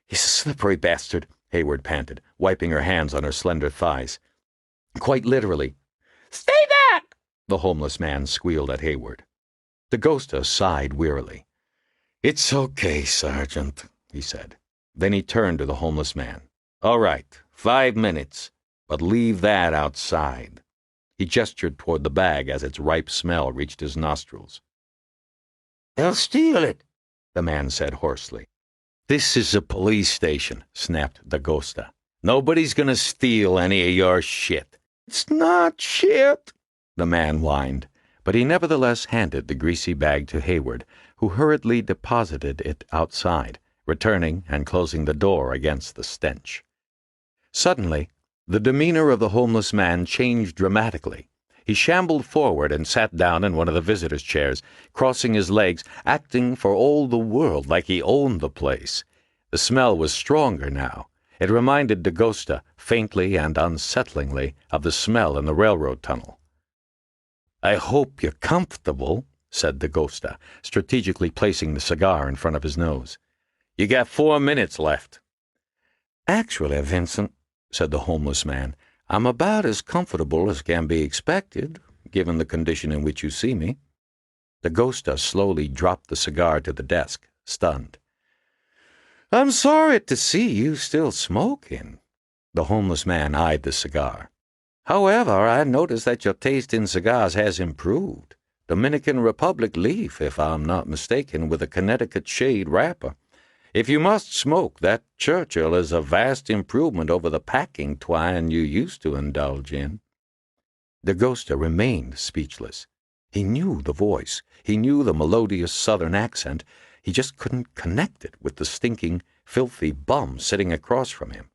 "He's a slippery bastard," Hayward panted, wiping her hands on her slender thighs. Quite literally. "Stay back!" the homeless man squealed at Hayward. Dagosta sighed wearily. "It's okay, Sergeant," he said. Then he turned to the homeless man. "All right, 5 minutes, but leave that outside." He gestured toward the bag as its ripe smell reached his nostrils. "They'll steal it," the man said hoarsely. "This is a police station," snapped Dagosta. "Nobody's gonna steal any of your shit." "It's not shit," the man whined, but he nevertheless handed the greasy bag to Hayward, who hurriedly deposited it outside, returning and closing the door against the stench. Suddenly, the demeanor of the homeless man changed dramatically. He shambled forward and sat down in one of the visitors' chairs, crossing his legs, acting for all the world like he owned the place. The smell was stronger now. It reminded Dagosta, faintly and unsettlingly, of the smell in the railroad tunnel. "I hope you're comfortable," said Dagosta, strategically placing the cigar in front of his nose. "You got 4 minutes left." "Actually, Vincent," said the homeless man, "I'm about as comfortable as can be expected, given the condition in which you see me." Dagosta slowly dropped the cigar to the desk, stunned. "I'm sorry to see you still smoking." The homeless man eyed the cigar. "However, I notice that your taste in cigars has improved. Dominican Republic leaf, if I'm not mistaken, with a Connecticut shade wrapper. If you must smoke, that Churchill is a vast improvement over the packing twine you used to indulge in." Dagosta remained speechless. He knew the voice. He knew the melodious southern accent. He just couldn't connect it with the stinking, filthy bum sitting across from him.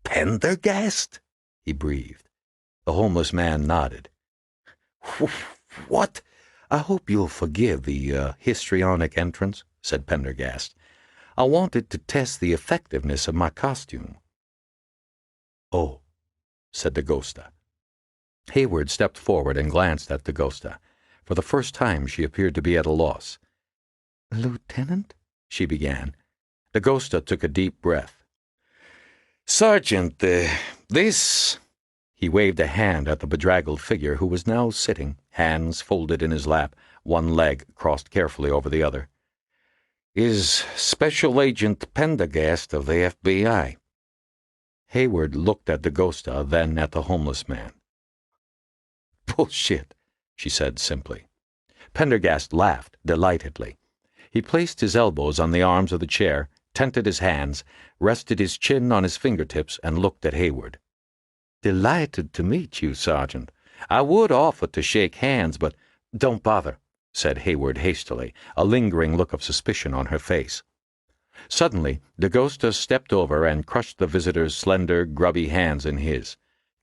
"Pendergast?" he breathed. The homeless man nodded. "What?" "I hope you'll forgive the histrionic entrance," said Pendergast. "I wanted to test the effectiveness of my costume." "Oh," said Dagosta. Hayward stepped forward and glanced at Dagosta. For the first time she appeared to be at a loss. "Lieutenant?" she began. Dagosta took a deep breath. "Sergeant, this—" He waved a hand at the bedraggled figure who was now sitting, hands folded in his lap, one leg crossed carefully over the other. "Is Special Agent Pendergast of the FBI." Hayward looked at Dagosta, then at the homeless man. "Bullshit," she said simply. Pendergast laughed delightedly. He placed his elbows on the arms of the chair, tented his hands, rested his chin on his fingertips, and looked at Hayward. "Delighted to meet you, Sergeant. I would offer to shake hands, but—" "Don't bother," said Hayward hastily, a lingering look of suspicion on her face. Suddenly, Dagosta stepped over and crushed the visitor's slender, grubby hands in his.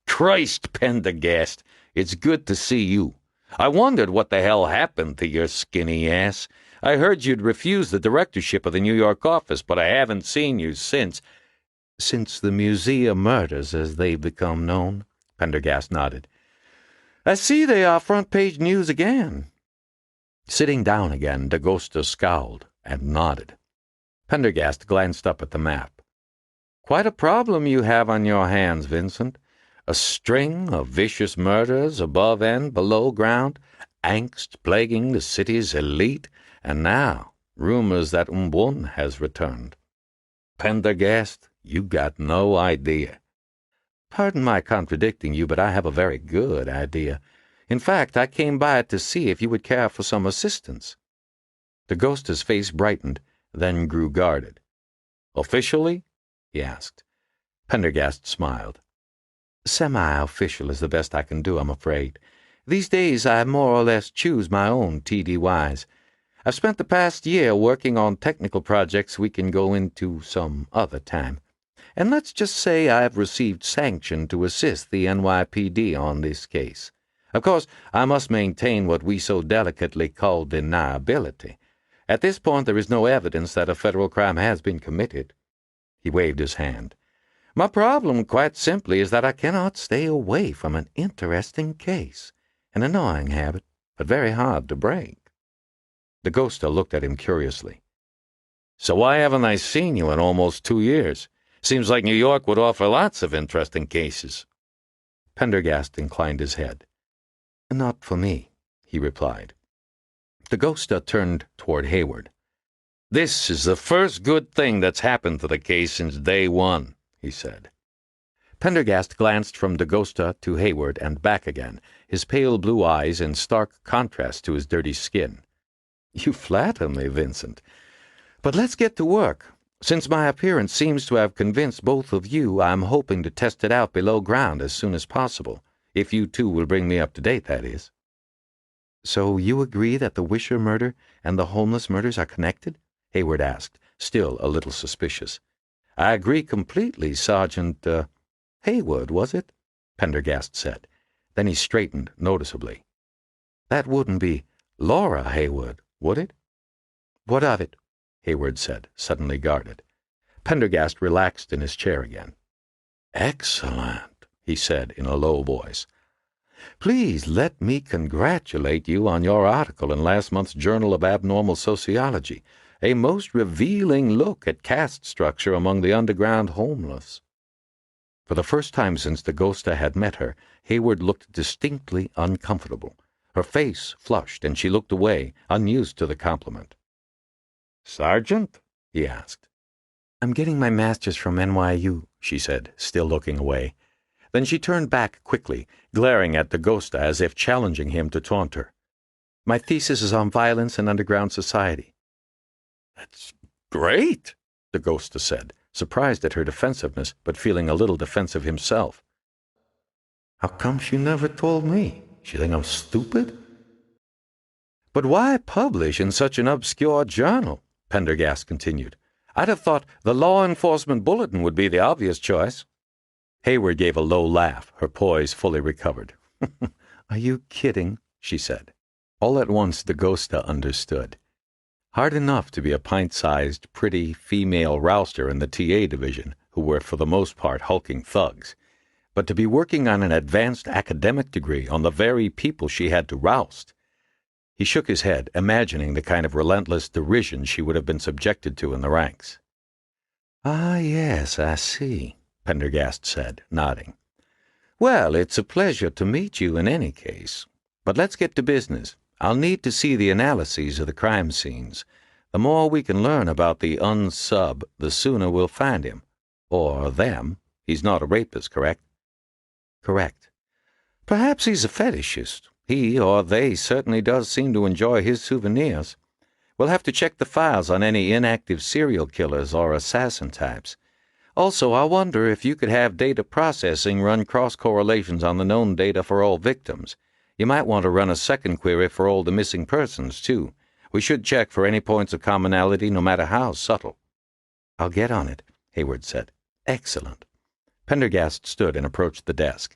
"Christ, Pendergast, it's good to see you. I wondered what the hell happened to your skinny ass. I heard you'd refused the directorship of the New York office, but I haven't seen you since—" "Since the Museum murders, as they've become known," Pendergast nodded. "I see they are front-page news again." Sitting down again, Dagosta scowled and nodded. Pendergast glanced up at the map. "Quite a problem you have on your hands, Vincent. A string of vicious murders above and below ground, angst plaguing the city's elite, and now rumors that Umbun has returned. Pendergast, you got no idea." "Pardon my contradicting you, but I have a very good idea. In fact, I came by to see if you would care for some assistance." Dagosta's face brightened, then grew guarded. "Officially?" he asked. Pendergast smiled. Semi-official is the best I can do, I'm afraid. These days I more or less choose my own TDYs. I've spent the past year working on technical projects we can go into some other time. And let's just say I've received sanction to assist the NYPD on this case. Of course, I must maintain what we so delicately call deniability. At this point, there is no evidence that a federal crime has been committed. He waved his hand. My problem, quite simply, is that I cannot stay away from an interesting case. An annoying habit, but very hard to break. Dakota looked at him curiously. So why haven't I seen you in almost 2 years? Seems like New York would offer lots of interesting cases. Pendergast inclined his head. Not for me, he replied. Dakota turned toward Hayward. This is the first good thing that's happened to the case since day one, he said. Pendergast glanced from Dakota to Hayward and back again, his pale blue eyes in stark contrast to his dirty skin. You flatter me, Vincent. But let's get to work. Since my appearance seems to have convinced both of you, I'm hoping to test it out below ground as soon as possible, if you two will bring me up to date, that is. So you agree that the Wisher murder and the homeless murders are connected? Hayward asked, still a little suspicious. I agree completely, Sergeant, Hayward, was it? Pendergast said. Then he straightened noticeably. That wouldn't be Laura Hayward, would it? What of it? Hayward said, suddenly guarded. Pendergast relaxed in his chair again. Excellent, he said in a low voice. Please let me congratulate you on your article in last month's Journal of Abnormal Sociology, a most revealing look at caste structure among the underground homeless. For the first time since Dakota had met her, Hayward looked distinctly uncomfortable. Her face flushed, and she looked away, unused to the compliment. Sergeant? He asked. I'm getting my master's from NYU, she said, still looking away. Then she turned back quickly, glaring at Dakota as if challenging him to taunt her. My thesis is on violence in underground society. That's great, Dakota said, surprised at her defensiveness, but feeling a little defensive himself. How come she never told me? She think I'm stupid? But why publish in such an obscure journal? Pendergast continued. I'd have thought the Law Enforcement Bulletin would be the obvious choice. Hayward gave a low laugh, her poise fully recovered. Are you kidding? She said. All at once Dakota understood. Hard enough to be a pint-sized, pretty female rouster in the TA division, who were for the most part hulking thugs, but to be working on an advanced academic degree on the very people she had to roust. He shook his head, imagining the kind of relentless derision she would have been subjected to in the ranks. Ah, yes, I see, Pendergast said, nodding. Well, it's a pleasure to meet you in any case. But let's get to business. I'll need to see the analyses of the crime scenes. The more we can learn about the unsub, the sooner we'll find him. Or them. He's not a rapist, correct? Correct. Perhaps he's a fetishist. He or they certainly does seem to enjoy his souvenirs. We'll have to check the files on any inactive serial killers or assassin types. Also, I wonder if you could have data processing run cross-correlations on the known data for all victims. You might want to run a second query for all the missing persons, too. We should check for any points of commonality, no matter how subtle. I'll get on it, Hayward said. Excellent. Pendergast stood and approached the desk.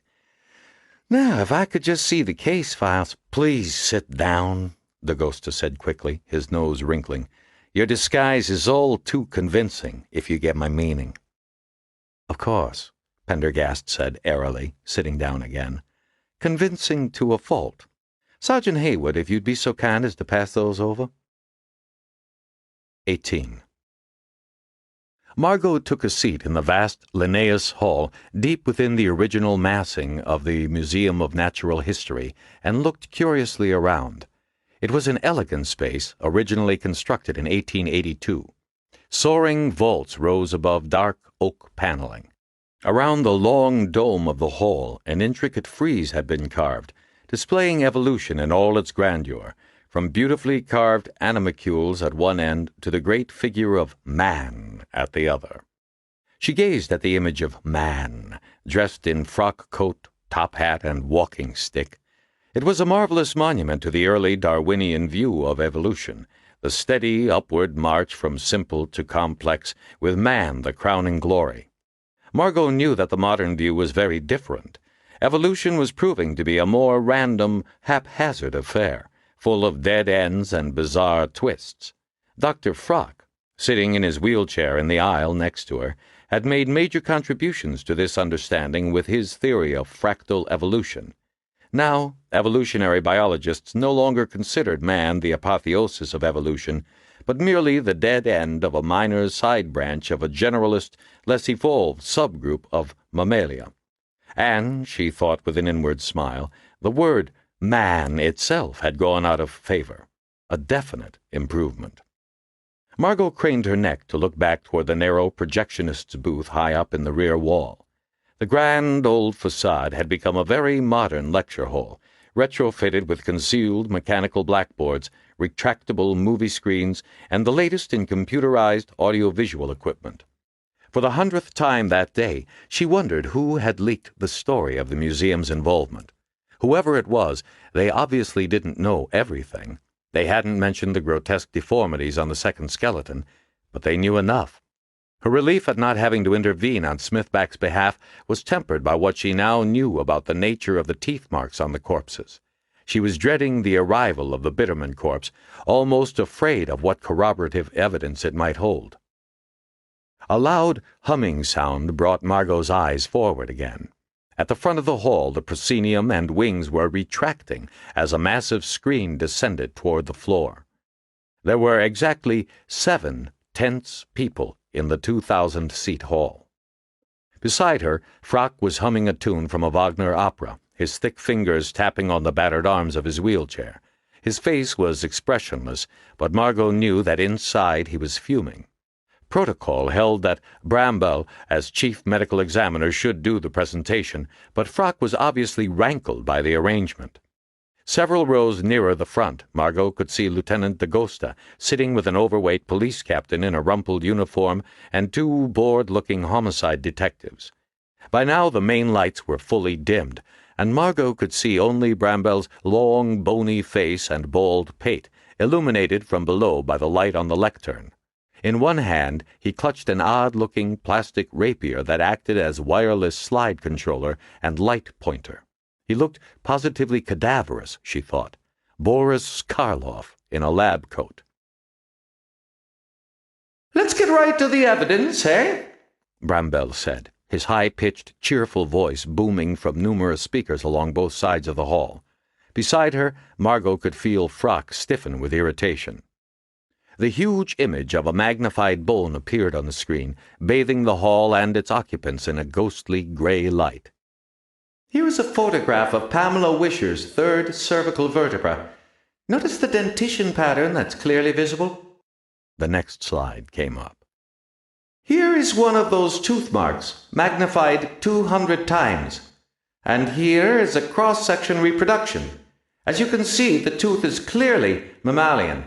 Now, if I could just see the case files. Please sit down, Dakota said quickly, his nose wrinkling. Your disguise is all too convincing, if you get my meaning. Of course, Pendergast said airily, sitting down again. Convincing to a fault. Sergeant Hayward, if you'd be so kind as to pass those over. 18. Margot took a seat in the vast Linnaeus Hall, deep within the original massing of the Museum of Natural History, and looked curiously around. It was an elegant space, originally constructed in 1882. Soaring vaults rose above dark oak paneling. Around the long dome of the hall, an intricate frieze had been carved, displaying evolution in all its grandeur, from beautifully carved animalcules at one end to the great figure of man at the other. She gazed at the image of man, dressed in frock coat, top hat, and walking stick. It was a marvelous monument to the early Darwinian view of evolution, the steady upward march from simple to complex, with man the crowning glory. Margot knew that the modern view was very different. Evolution was proving to be a more random, haphazard affair, full of dead ends and bizarre twists. Dr. Frock, sitting in his wheelchair in the aisle next to her, had made major contributions to this understanding with his theory of fractal evolution. Now, evolutionary biologists no longer considered man the apotheosis of evolution, but merely the dead end of a minor side branch of a generalist, less evolved subgroup of mammalia. And, she thought with an inward smile, the word man itself had gone out of favor. A definite improvement. Margot craned her neck to look back toward the narrow projectionist's booth high up in the rear wall. The grand old facade had become a very modern lecture hall, retrofitted with concealed mechanical blackboards, retractable movie screens, and the latest in computerized audiovisual equipment. For the 100th time that day, she wondered who had leaked the story of the museum's involvement. Whoever it was, they obviously didn't know everything. They hadn't mentioned the grotesque deformities on the second skeleton, but they knew enough. Her relief at not having to intervene on Smithback's behalf was tempered by what she now knew about the nature of the teeth marks on the corpses. She was dreading the arrival of the Bitterman corpse, almost afraid of what corroborative evidence it might hold. A loud humming sound brought Margot's eyes forward again. At the front of the hall, the proscenium and wings were retracting as a massive screen descended toward the floor. There were exactly 7 tense people in the 2,000-seat hall. Beside her, Frock was humming a tune from a Wagner opera, his thick fingers tapping on the battered arms of his wheelchair. His face was expressionless, but Margot knew that inside he was fuming. Protocol held that Bramble, as chief medical examiner, should do the presentation, but Frock was obviously rankled by the arrangement. Several rows nearer the front, Margot could see Lieutenant Dakota sitting with an overweight police captain in a rumpled uniform and 2 bored-looking homicide detectives. By now the main lights were fully dimmed, and Margot could see only Bramble's long, bony face and bald pate, illuminated from below by the light on the lectern. In one hand, he clutched an odd-looking plastic rapier that acted as wireless slide controller and light pointer. He looked positively cadaverous, she thought. Boris Karloff in a lab coat. "Let's get right to the evidence, eh?" Bramble said, his high-pitched, cheerful voice booming from numerous speakers along both sides of the hall. Beside her, Margot could feel Frock stiffen with irritation. The huge image of a magnified bone appeared on the screen, bathing the hall and its occupants in a ghostly gray light. "Here is a photograph of Pamela Wisher's 3rd cervical vertebra. Notice the dentition pattern that's clearly visible?" The next slide came up. "Here is one of those tooth marks, magnified 200 times. And here is a cross-section reproduction. As you can see, the tooth is clearly mammalian."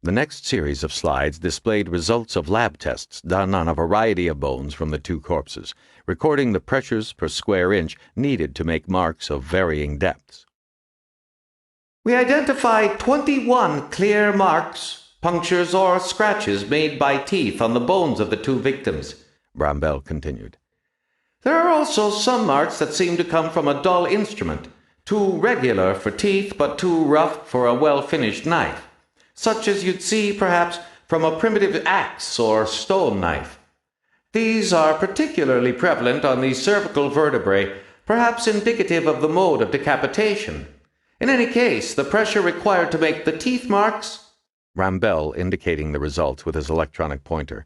The next series of slides displayed results of lab tests done on a variety of bones from the 2 corpses, recording the pressures per square inch needed to make marks of varying depths. "We identified 21 clear marks, punctures or scratches made by teeth on the bones of the 2 victims," Bramble continued. "There are also some marks that seem to come from a dull instrument, too regular for teeth but too rough for a well-finished knife, such as you'd see, perhaps, from a primitive axe or stone knife. These are particularly prevalent on the cervical vertebrae, perhaps indicative of the mode of decapitation. In any case, the pressure required to make the teeth marks," Bramble indicating the results with his electronic pointer,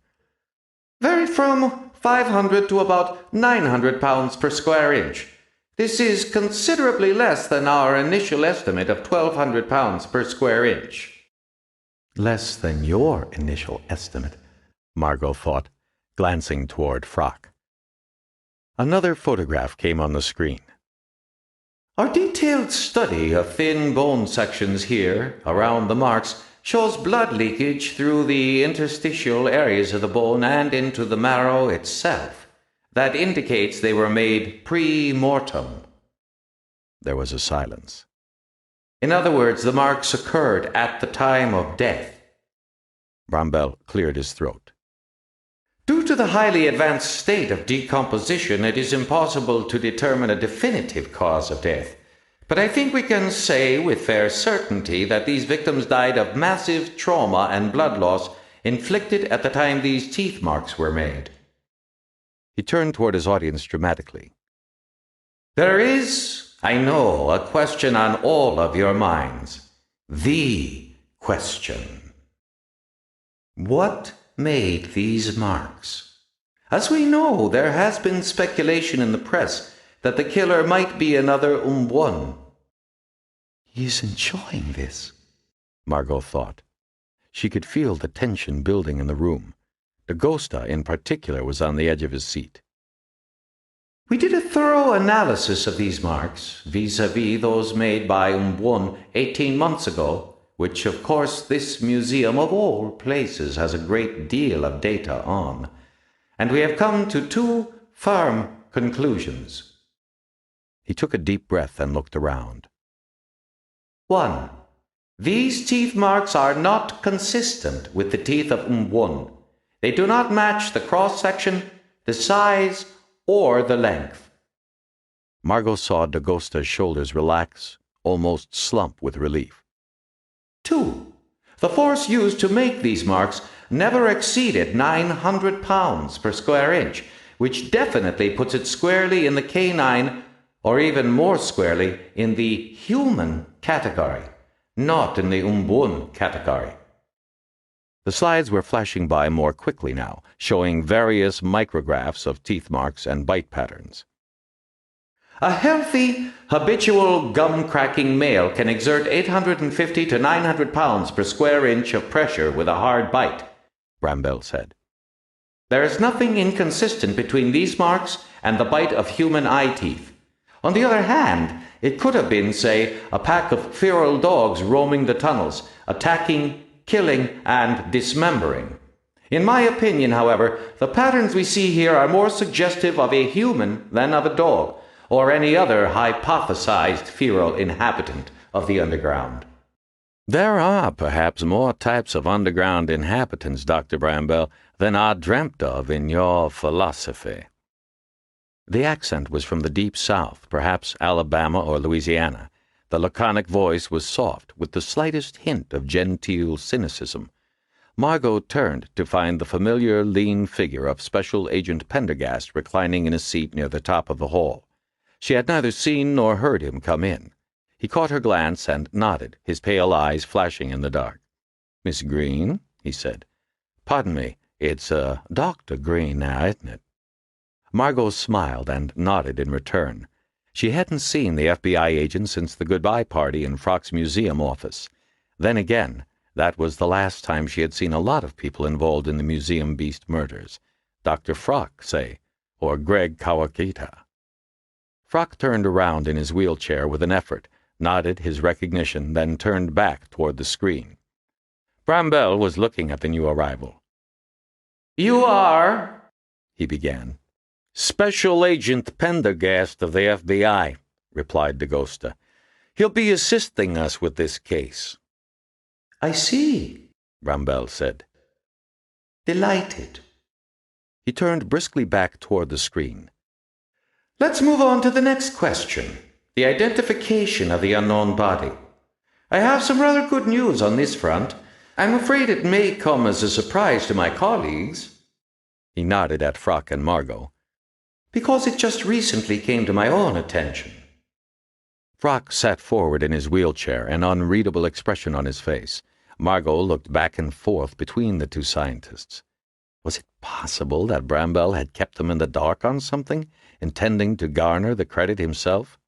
"vary from 500 to about 900 pounds per square inch. This is considerably less than our initial estimate of 1,200 pounds per square inch." Less than your initial estimate, Margot thought, glancing toward Frock. Another photograph came on the screen. "Our detailed study of thin bone sections here, around the marks, shows blood leakage through the interstitial areas of the bone and into the marrow itself. That indicates they were made pre-mortem. There was a silence. In other words, the marks occurred at the time of death. Brambell cleared his throat. Due to the highly advanced state of decomposition, it is impossible to determine a definitive cause of death. But I think we can say with fair certainty that these victims died of massive trauma and blood loss inflicted at the time these teeth marks were made. He turned toward his audience dramatically. There is, I know, a question on all of your minds. The question. What made these marks? As we know, there has been speculation in the press that the killer might be another Umbun. He is enjoying this, Margot thought. She could feel the tension building in the room. Dakota, in particular, was on the edge of his seat. We did a thorough analysis of these marks, vis-à-vis those made by Umbun 18 months ago, which, of course, this museum of all places has a great deal of data on. And we have come to two firm conclusions. He took a deep breath and looked around. 1. These teeth marks are not consistent with the teeth of Umbun. They do not match the cross-section, the size, or the length. Margot saw Dagosta's shoulders relax, almost slump with relief. 2. The force used to make these marks never exceeded 900 pounds per square inch, which definitely puts it squarely in the canine, or even more squarely in the human category, not in the Umbun category. The slides were flashing by more quickly now, showing various micrographs of teeth marks and bite patterns. A healthy, habitual gum-cracking male can exert 850 to 900 pounds per square inch of pressure with a hard bite, Brambell said. There is nothing inconsistent between these marks and the bite of human eye teeth. On the other hand, it could have been, say, a pack of feral dogs roaming the tunnels, attacking, killing, and dismembering. In my opinion, however, the patterns we see here are more suggestive of a human than of a dog, or any other hypothesized feral inhabitant of the underground. There are perhaps more types of underground inhabitants, Dr. Brambell, than are dreamt of in your philosophy. The accent was from the deep south, perhaps Alabama or Louisiana. The laconic voice was soft, with the slightest hint of genteel cynicism. Margot turned to find the familiar lean figure of Special Agent Pendergast reclining in a seat near the top of the hall. She had neither seen nor heard him come in. He caught her glance and nodded, his pale eyes flashing in the dark. "Miss Green?" he said. "Pardon me, it's Dr. Green now, isn't it?" Margot smiled and nodded in return. She hadn't seen the FBI agent since the goodbye party in Frock's museum office. Then again, that was the last time she had seen a lot of people involved in the museum beast murders. Dr. Frock, say, or Greg Kawakita. Frock turned around in his wheelchair with an effort, nodded his recognition, then turned back toward the screen. Brambell was looking at the new arrival. "You are," he began. "Special Agent Pendergast of the FBI," replied Dakota. "He'll be assisting us with this case." "I see," Brambell said. "Delighted." He turned briskly back toward the screen. Let's move on to the next question, the identification of the unknown body. I have some rather good news on this front. I'm afraid it may come as a surprise to my colleagues. He nodded at Frock and Margot. Because it just recently came to my own attention. Frock sat forward in his wheelchair, an unreadable expression on his face. Margot looked back and forth between the two scientists. Was it possible that Brambell had kept them in the dark on something, intending to garner the credit himself?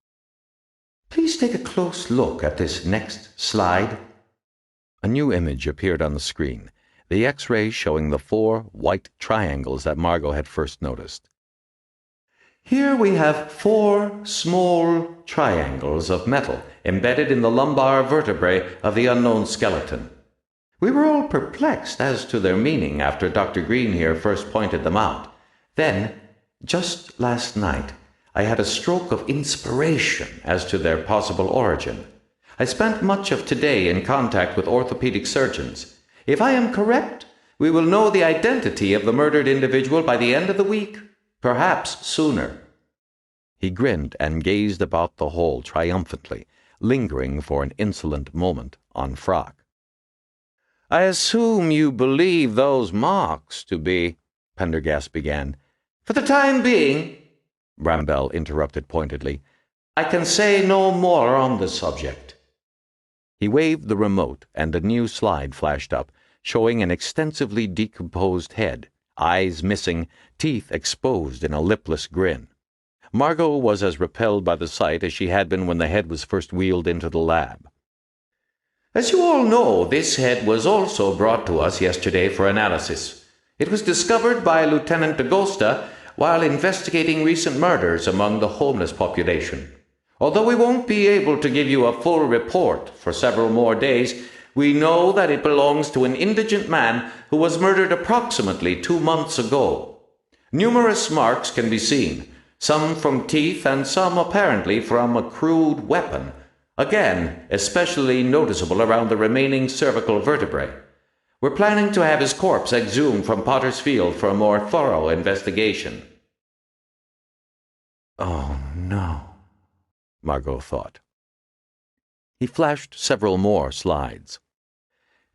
Please take a close look at this next slide. A new image appeared on the screen, the X-ray showing the 4 white triangles that Margot had first noticed. Here we have 4 small triangles of metal embedded in the lumbar vertebrae of the unknown skeleton. We were all perplexed as to their meaning after Dr. Green here first pointed them out. Then, Just last night, I had a stroke of inspiration as to their possible origin. I spent much of today in contact with orthopedic surgeons. If I am correct, we will know the identity of the murdered individual by the end of the week, perhaps sooner." He grinned and gazed about the hall triumphantly, lingering for an insolent moment on Frock. "I assume you believe those marks to be—" Pendergast began. "For the time being," Bramble interrupted pointedly, "I can say no more on the subject." He waved the remote, and a new slide flashed up, showing an extensively decomposed head, eyes missing, teeth exposed in a lipless grin. Margot was as repelled by the sight as she had been when the head was first wheeled into the lab. "As you all know, this head was also brought to us yesterday for analysis. It was discovered by Lieutenant Dakota while investigating recent murders among the homeless population. Although we won't be able to give you a full report for several more days, we know that it belongs to an indigent man who was murdered approximately 2 months ago. Numerous marks can be seen, some from teeth and some apparently from a crude weapon, again especially noticeable around the remaining cervical vertebrae. We're planning to have his corpse exhumed from Potter's Field for a more thorough investigation." "Oh, no," Margot thought. He flashed several more slides.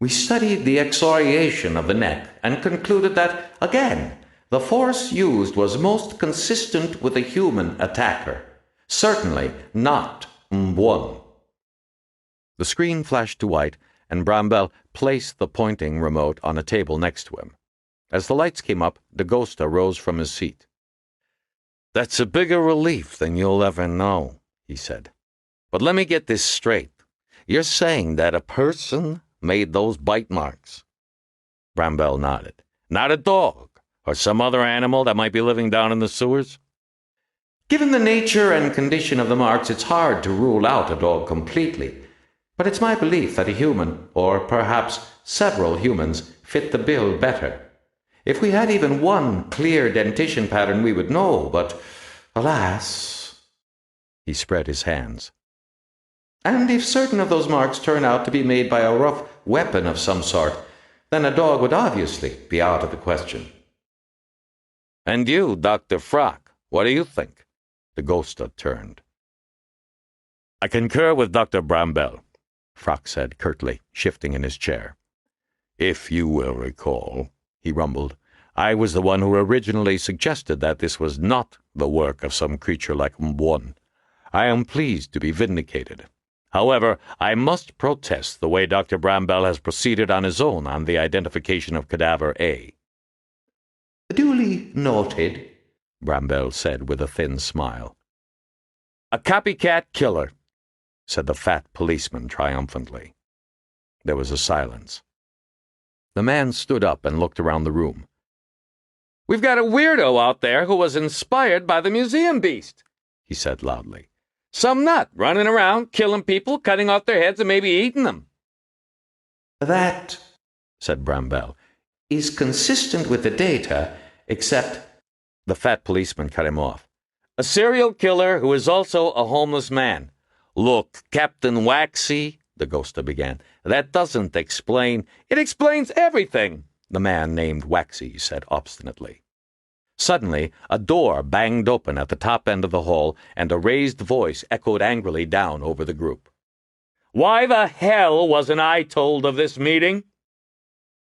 "We studied the excoriation of the neck and concluded that, again, the force used was most consistent with a human attacker. Certainly not one." The screen flashed to white, and Bramble placed the pointing remote on a table next to him. As the lights came up, Dakota rose from his seat. "That's a bigger relief than you'll ever know," he said. "But let me get this straight. You're saying that a person made those bite marks?" Bramble nodded. "Not a dog, or some other animal that might be living down in the sewers?" "Given the nature and condition of the marks, it's hard to rule out a dog completely. But it's my belief that a human, or perhaps several humans, fit the bill better. If we had even one clear dentition pattern, we would know, but alas—" He spread his hands. "And if certain of those marks turn out to be made by a rough weapon of some sort, then a dog would obviously be out of the question." "And you, Dr. Frock, what do you think?" Dakota turned. "I concur with Dr. Bramble," Frock said curtly, shifting in his chair. "If you will recall," he rumbled, "I was the one who originally suggested that this was not the work of some creature like Mbwan. I am pleased to be vindicated. However, I must protest the way Dr. Bramble has proceeded on his own on the identification of cadaver A." "Duly noted," Bramble said with a thin smile. "A copycat killer," said the fat policeman triumphantly. There was a silence. The man stood up and looked around the room. "We've got a weirdo out there who was inspired by the museum beast," he said loudly. "Some nut running around, killing people, cutting off their heads, and maybe eating them." "That," said Bramble, "is consistent with the data, except—" The fat policeman cut him off. "A serial killer who is also a homeless man. Look, Captain Waxy," Dakota began, "that doesn't explain—" "It explains everything," the man named Waxy said obstinately. Suddenly, a door banged open at the top end of the hall, and a raised voice echoed angrily down over the group. "Why the hell wasn't I told of this meeting?"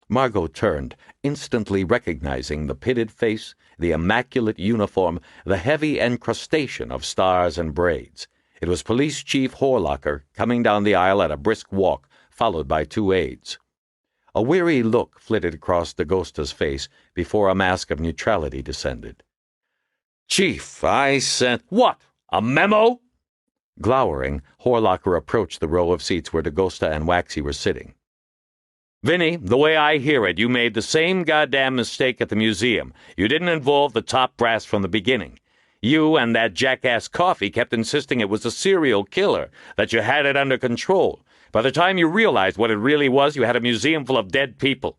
Margot turned, instantly recognizing the pitted face, the immaculate uniform, the heavy encrustation of stars and braids. It was Police Chief Horlocker coming down the aisle at a brisk walk, followed by 2 aides. A weary look flitted across Dagosta's face before a mask of neutrality descended. "Chief, I sent—" "What? A memo?" Glowering, Horlocker approached the row of seats where Dakota and Waxy were sitting. "Vinny, the way I hear it, you made the same goddamn mistake at the museum. You didn't involve the top brass from the beginning. You and that jackass Coffee kept insisting it was a serial killer, that you had it under control. By the time you realized what it really was, you had a museum full of dead people."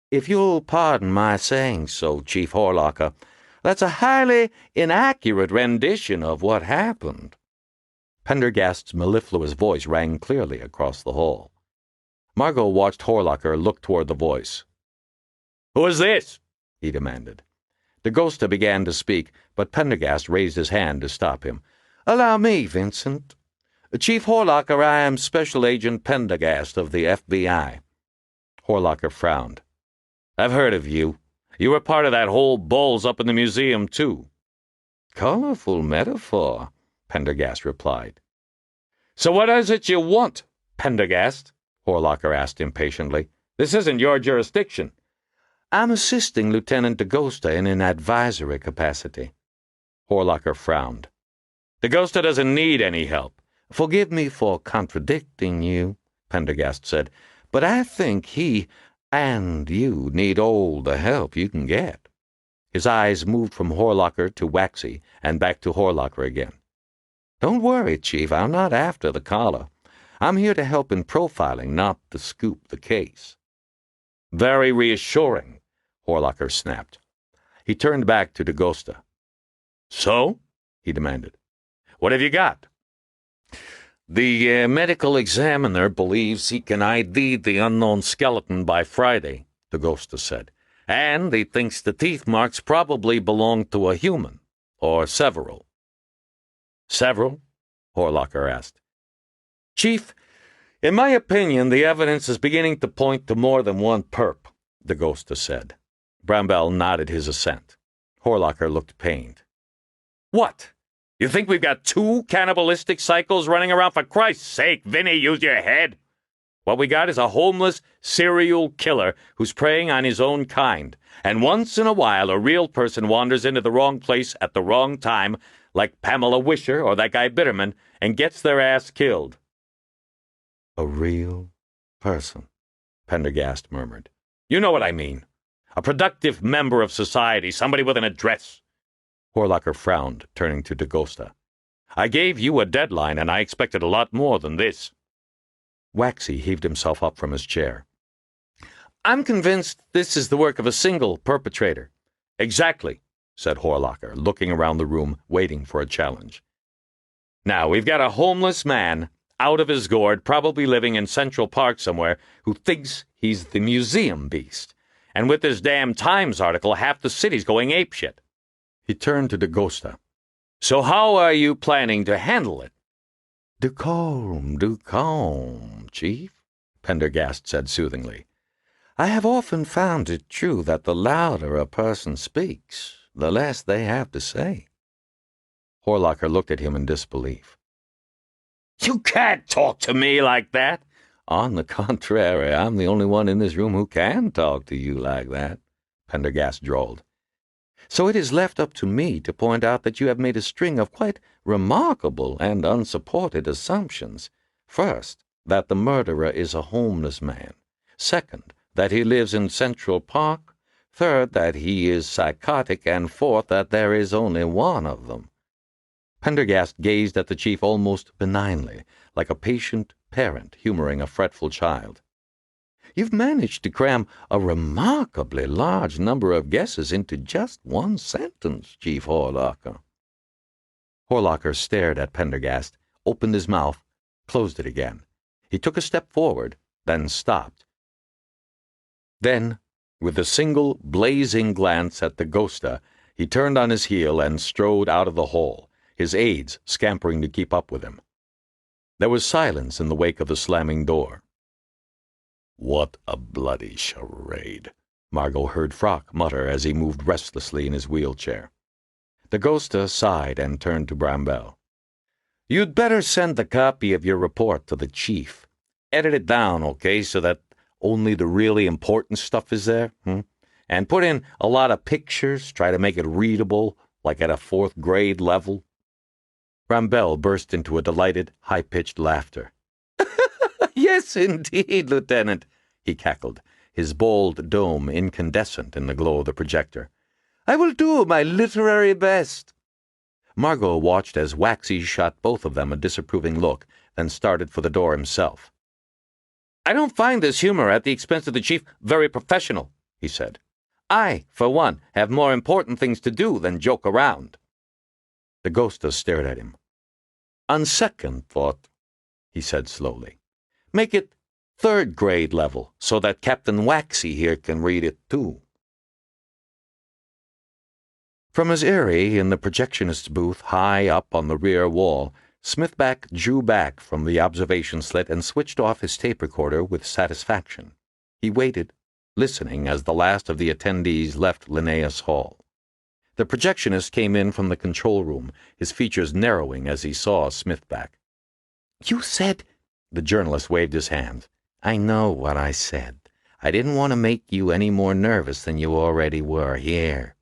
"If you'll pardon my saying so, Chief Horlocker, That's a highly inaccurate rendition of what happened." Pendergast's mellifluous voice rang clearly across the hall. Margot watched Horlocker look toward the voice. "Who is this?" he demanded. Dakota began to speak, but Pendergast raised his hand to stop him. "Allow me, Vincent. Chief Horlocker, I am Special Agent Pendergast of the FBI." Horlocker frowned. "I've heard of you. You were part of that whole balls up in the museum, too." "Colorful metaphor," Pendergast replied. "So what is it you want, Pendergast?" Horlocker asked impatiently. "This isn't your jurisdiction." "I'm assisting Lieutenant Dakota in an advisory capacity." Horlocker frowned. "Dakota doesn't need any help." "Forgive me for contradicting you," Pendergast said, "but I think he and you need all the help you can get." His eyes moved from Horlocker to Waxy and back to Horlocker again. "Don't worry, Chief, I'm not after the collar. I'm here to help in profiling, not to scoop the case." "Very reassuring," Horlocker snapped. He turned back to Dakota. "So?" he demanded. "What have you got?" The medical examiner believes he can ID the unknown skeleton by Friday," Dakota said. "And he thinks the teeth marks probably belong to a human, or several." "Several?" Horlocker asked. "Chief, in my opinion, the evidence is beginning to point to more than one perp," Dakota said. Bramwell nodded his assent. Horlocker looked pained. "What? You think we've got two cannibalistic cycles running around? For Christ's sake, Vinny, use your head. What we got is a homeless serial killer who's preying on his own kind, and once in a while a real person wanders into the wrong place at the wrong time, like Pamela Wisher or that guy Bitterman, and gets their ass killed." "A real person," Pendergast murmured. "You know what I mean. A productive member of society, somebody with an address." Horlocker frowned, turning to Dakota. "I gave you a deadline, and I expected a lot more than this." Waxy heaved himself up from his chair. "I'm convinced this is the work of a single perpetrator." "Exactly," said Horlocker, looking around the room, waiting for a challenge. "Now, we've got a homeless man, out of his gourd, probably living in Central Park somewhere, who thinks he's the museum beast. And with this damn Times article, half the city's going apeshit." He turned to Dakota. "So how are you planning to handle it?" Do calm, Chief," Pendergast said soothingly. "I have often found it true that the louder a person speaks, the less they have to say." Horlocker looked at him in disbelief. "You can't talk to me like that." "On the contrary, I'm the only one in this room who can talk to you like that," Pendergast drawled. "So it is left up to me to point out that you have made a string of quite remarkable and unsupported assumptions. First, that the murderer is a homeless man. Second, that he lives in Central Park. Third, that he is psychotic. And fourth, that there is only one of them." Pendergast gazed at the chief almost benignly, like a patient parent humoring a fretful child. "You've managed to cram a remarkably large number of guesses into just one sentence, Chief Horlocker." Horlocker stared at Pendergast, opened his mouth, closed it again. He took a step forward, then stopped. Then, with a single blazing glance at Dakota, he turned on his heel and strode out of the hall, his aides scampering to keep up with him. There was silence in the wake of the slamming door. "What a bloody charade," Margot heard Frock mutter as he moved restlessly in his wheelchair. Dakota sighed and turned to Bramwell. "You'd better send the copy of your report to the chief. Edit it down, okay, so that only the really important stuff is there, And put in a lot of pictures, try to make it readable, like at a 4th grade level." Bramwell burst into a delighted, high-pitched laughter. "Yes, indeed, Lieutenant," he cackled, his bald dome incandescent in the glow of the projector. "I will do my literary best." Margot watched as Waxy shot both of them a disapproving look, then started for the door himself. "I don't find this humor at the expense of the chief very professional," he said. I, for one, have more important things to do than joke around. Dakota stared at him. On second thought, he said slowly, make it third grade level so that Captain Waxy here can read it too. From his eyrie in the projectionist's booth high up on the rear wall, Smithback drew back from the observation slit and switched off his tape recorder with satisfaction. He waited, listening as the last of the attendees left Linnaeus Hall. The projectionist came in from the control room, his features narrowing as he saw Smithback. You said— The journalist waved his hand. I know what I said. I didn't want to make you any more nervous than you already were. Here.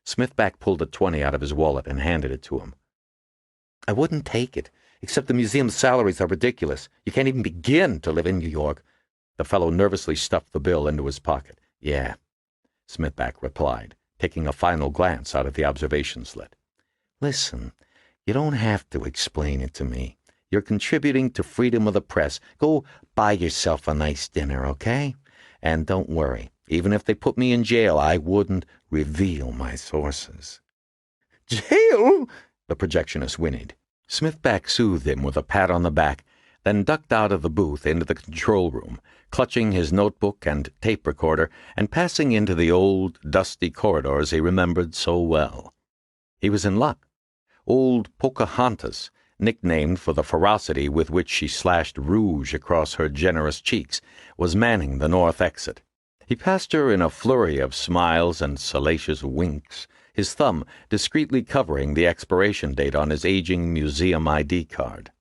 Smithback pulled a 20 out of his wallet and handed it to him. I wouldn't take it, except the museum's salaries are ridiculous. You can't even begin to live in New York. The fellow nervously stuffed the bill into his pocket. Yeah, Smithback replied, taking a final glance out of the observation slit. Listen, you don't have to explain it to me. You're contributing to freedom of the press. Go buy yourself a nice dinner, okay? And don't worry, even if they put me in jail, I wouldn't reveal my sources. Jail? The projectionist whinnied. Smithback soothed him with a pat on the back, then ducked out of the booth into the control room, clutching his notebook and tape recorder and passing into the old, dusty corridors he remembered so well. He was in luck. Old Pocahontas, nicknamed for the ferocity with which she slashed rouge across her generous cheeks, was manning the north exit. He passed her in a flurry of smiles and salacious winks, his thumb discreetly covering the expiration date on his aging museum ID card.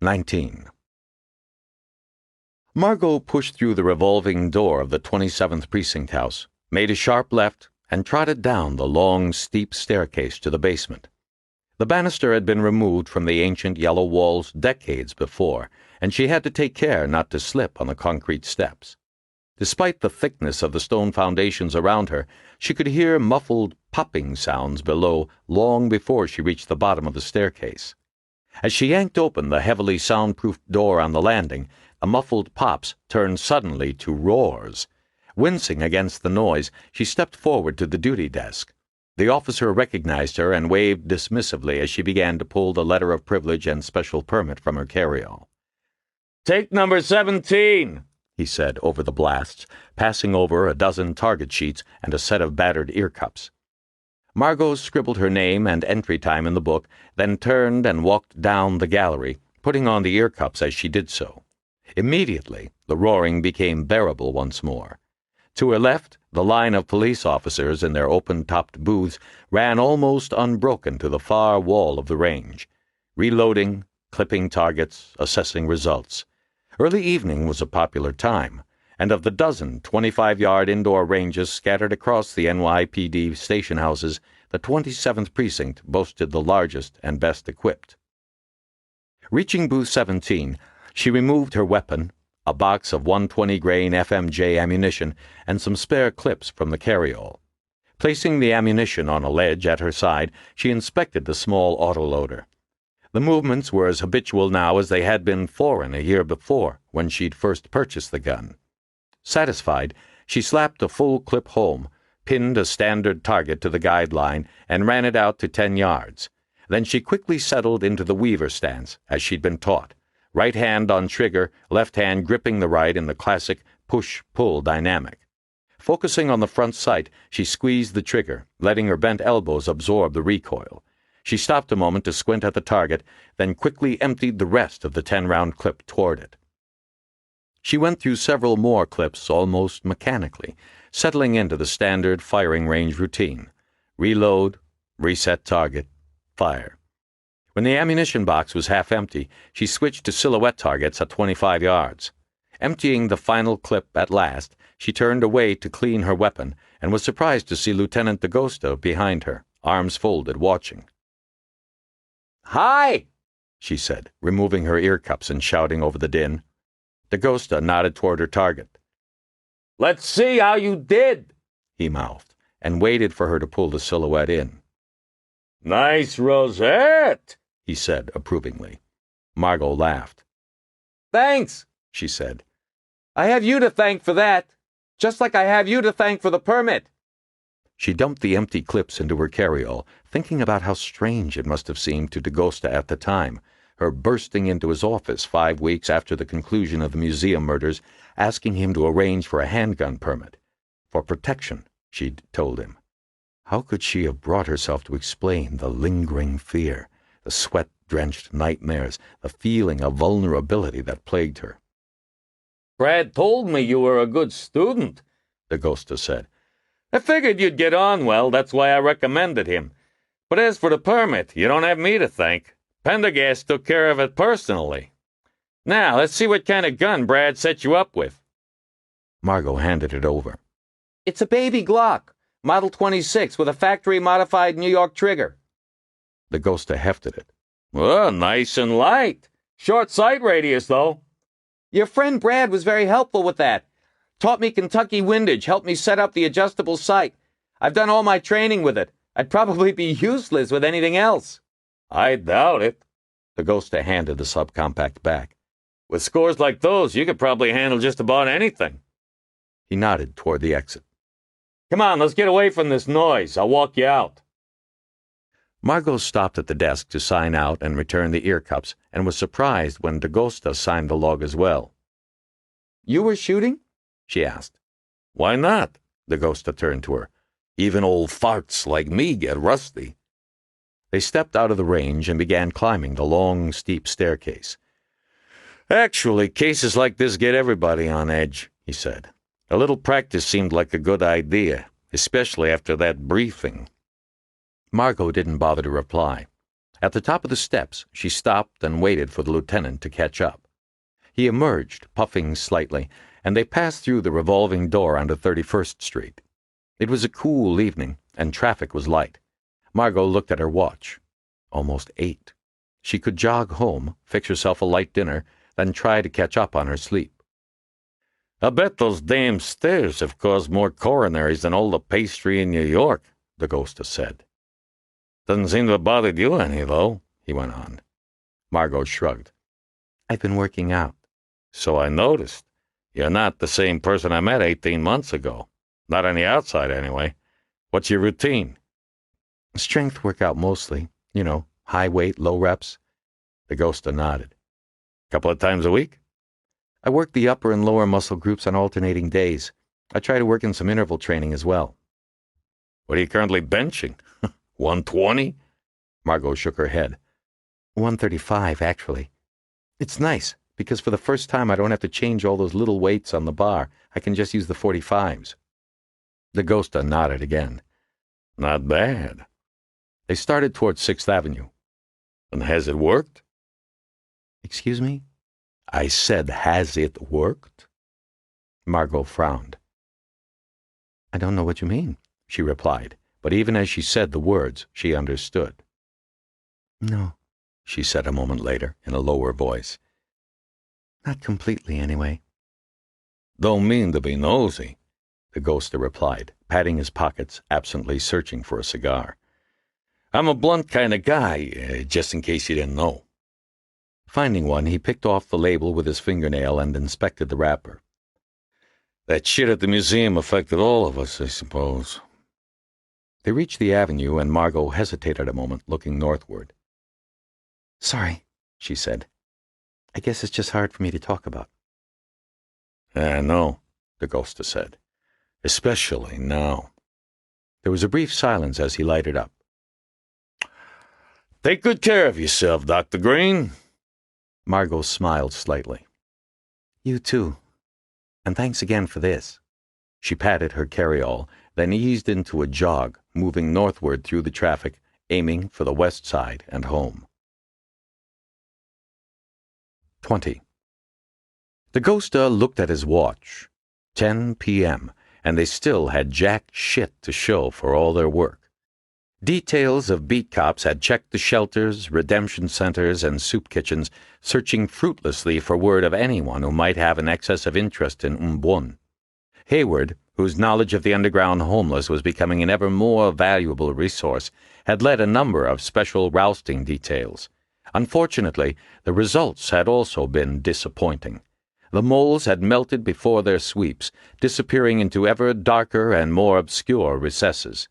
19. Margot pushed through the revolving door of the 27th Precinct house, made a sharp left, and trotted down the long, steep staircase to the basement. The banister had been removed from the ancient yellow walls decades before, and she had to take care not to slip on the concrete steps. Despite the thickness of the stone foundations around her, she could hear muffled popping sounds below long before she reached the bottom of the staircase. As she yanked open the heavily soundproofed door on the landing, the muffled pops turned suddenly to roars. Wincing against the noise, she stepped forward to the duty desk. The officer recognized her and waved dismissively as she began to pull the letter of privilege and special permit from her carryall. Take number 17, he said over the blasts, passing over a dozen target sheets and a set of battered ear cups. Margot scribbled her name and entry time in the book, then turned and walked down the gallery, putting on the ear cups as she did so. Immediately, the roaring became bearable once more. To her left, the line of police officers in their open-topped booths ran almost unbroken to the far wall of the range, reloading, clipping targets, assessing results. Early evening was a popular time, and of the dozen 25-yard indoor ranges scattered across the NYPD station houses, the 27th Precinct boasted the largest and best equipped. Reaching booth 17, she removed her weapon, a box of 120 grain FMJ ammunition, and some spare clips from the carryall. Placing the ammunition on a ledge at her side, she inspected the small autoloader. The movements were as habitual now as they had been foreign a year before, when she'd first purchased the gun. Satisfied, she slapped a full clip home, pinned a standard target to the guideline, and ran it out to 10 yards. Then she quickly settled into the Weaver stance, as she'd been taught, right hand on trigger, left hand gripping the right in the classic push-pull dynamic. Focusing on the front sight, she squeezed the trigger, letting her bent elbows absorb the recoil. She stopped a moment to squint at the target, then quickly emptied the rest of the 10-round clip toward it. She went through several more clips almost mechanically, settling into the standard firing range routine. Reload, reset target, fire. When the ammunition box was half empty, she switched to silhouette targets at 25 yards. Emptying the final clip at last, she turned away to clean her weapon and was surprised to see Lieutenant Dakota behind her, arms folded, watching. Hi, she said, removing her ear cups and shouting over the din. Dakota nodded toward her target. Let's see how you did, he mouthed, and waited for her to pull the silhouette in. Nice rosette, he said approvingly. Margot laughed. Thanks, she said. I have you to thank for that. Just like I have you to thank for the permit." She dumped the empty clips into her carryall, thinking about how strange it must have seemed to Dagosta at the time, her bursting into his office 5 weeks after the conclusion of the museum murders, asking him to arrange for a handgun permit. For protection, she'd told him. How could she have brought herself to explain the lingering fear, the sweat-drenched nightmares, the feeling of vulnerability that plagued her? "Brad told me you were a good student," Dagosta said. "I figured you'd get on well, that's why I recommended him. But as for the permit, you don't have me to thank. Pendergast took care of it personally. Now, let's see what kind of gun Brad set you up with." Margot handed it over. "It's a baby Glock, Model 26, with a factory-modified New York trigger." Dagosta hefted it. "Oh, nice and light. Short sight radius, though." "Your friend Brad was very helpful with that. Taught me Kentucky windage, helped me set up the adjustable sight. I've done all my training with it. I'd probably be useless with anything else." "I doubt it." Dagosta handed the subcompact back. "With scores like those, you could probably handle just about anything." He nodded toward the exit. "Come on, let's get away from this noise. I'll walk you out." Margot stopped at the desk to sign out and return the ear cups, and was surprised when Dagosta signed the log as well. "You were shooting?" she asked. "Why not?" Dagosta turned to her. "Even old farts like me get rusty." They stepped out of the range and began climbing the long, steep staircase. "Actually, cases like this get everybody on edge," he said. "A little practice seemed like a good idea, especially after that briefing." Margot didn't bother to reply. At the top of the steps, she stopped and waited for the lieutenant to catch up. He emerged, puffing slightly, and they passed through the revolving door onto 31st Street. It was a cool evening, and traffic was light. Margot looked at her watch. Almost 8. She could jog home, fix herself a light dinner, then try to catch up on her sleep. "I bet those damn stairs have caused more coronaries than all the pastry in New York," Dagosta said. "Doesn't seem to have bothered you any, though," he went on. Margot shrugged. "I've been working out." "So I noticed. You're not the same person I met 18 months ago. Not on the outside, anyway. What's your routine?" "Strength workout mostly. You know, high weight, low reps." Dagosta nodded. "Couple of times a week?" "I work the upper and lower muscle groups on alternating days. I try to work in some interval training as well." "What are you currently benching? 120? Margot shook her head. 135, actually. It's nice, because for the first time I don't have to change all those little weights on the bar. I can just use the 45s. Dagosta nodded again. "Not bad." They started towards 6th Avenue. "And has it worked?" "Excuse me?" "I said, has it worked?" Margot frowned. "I don't know what you mean," she replied, but even as she said the words, she understood. "No," she said a moment later, in a lower voice. "Not completely, anyway." "Don't mean to be nosy," Dagosta replied, patting his pockets, absently searching for a cigar. "I'm a blunt kind of guy, just in case you didn't know." Finding one, he picked off the label with his fingernail and inspected the wrapper. "That shit at the museum affected all of us, I suppose." They reached the avenue, and Margot hesitated a moment, looking northward. "Sorry," she said. "I guess it's just hard for me to talk about." "I know," Dagosta said. "Especially now." There was a brief silence as he lighted up. "Take good care of yourself, Dr. Green." Margot smiled slightly. "You too. And thanks again for this." She patted her carryall, then eased into a jog, moving northward through the traffic, aiming for the west side and home. 20. Dagosta looked at his watch. 10 p.m., and they still had jack shit to show for all their work. Details of beat cops had checked the shelters, redemption centers, and soup kitchens, searching fruitlessly for word of anyone who might have an excess of interest in Mbon. Hayward, whose knowledge of the underground homeless was becoming an ever more valuable resource, had led a number of special rousting details. Unfortunately, the results had also been disappointing. The moles had melted before their sweeps, disappearing into ever darker and more obscure recesses.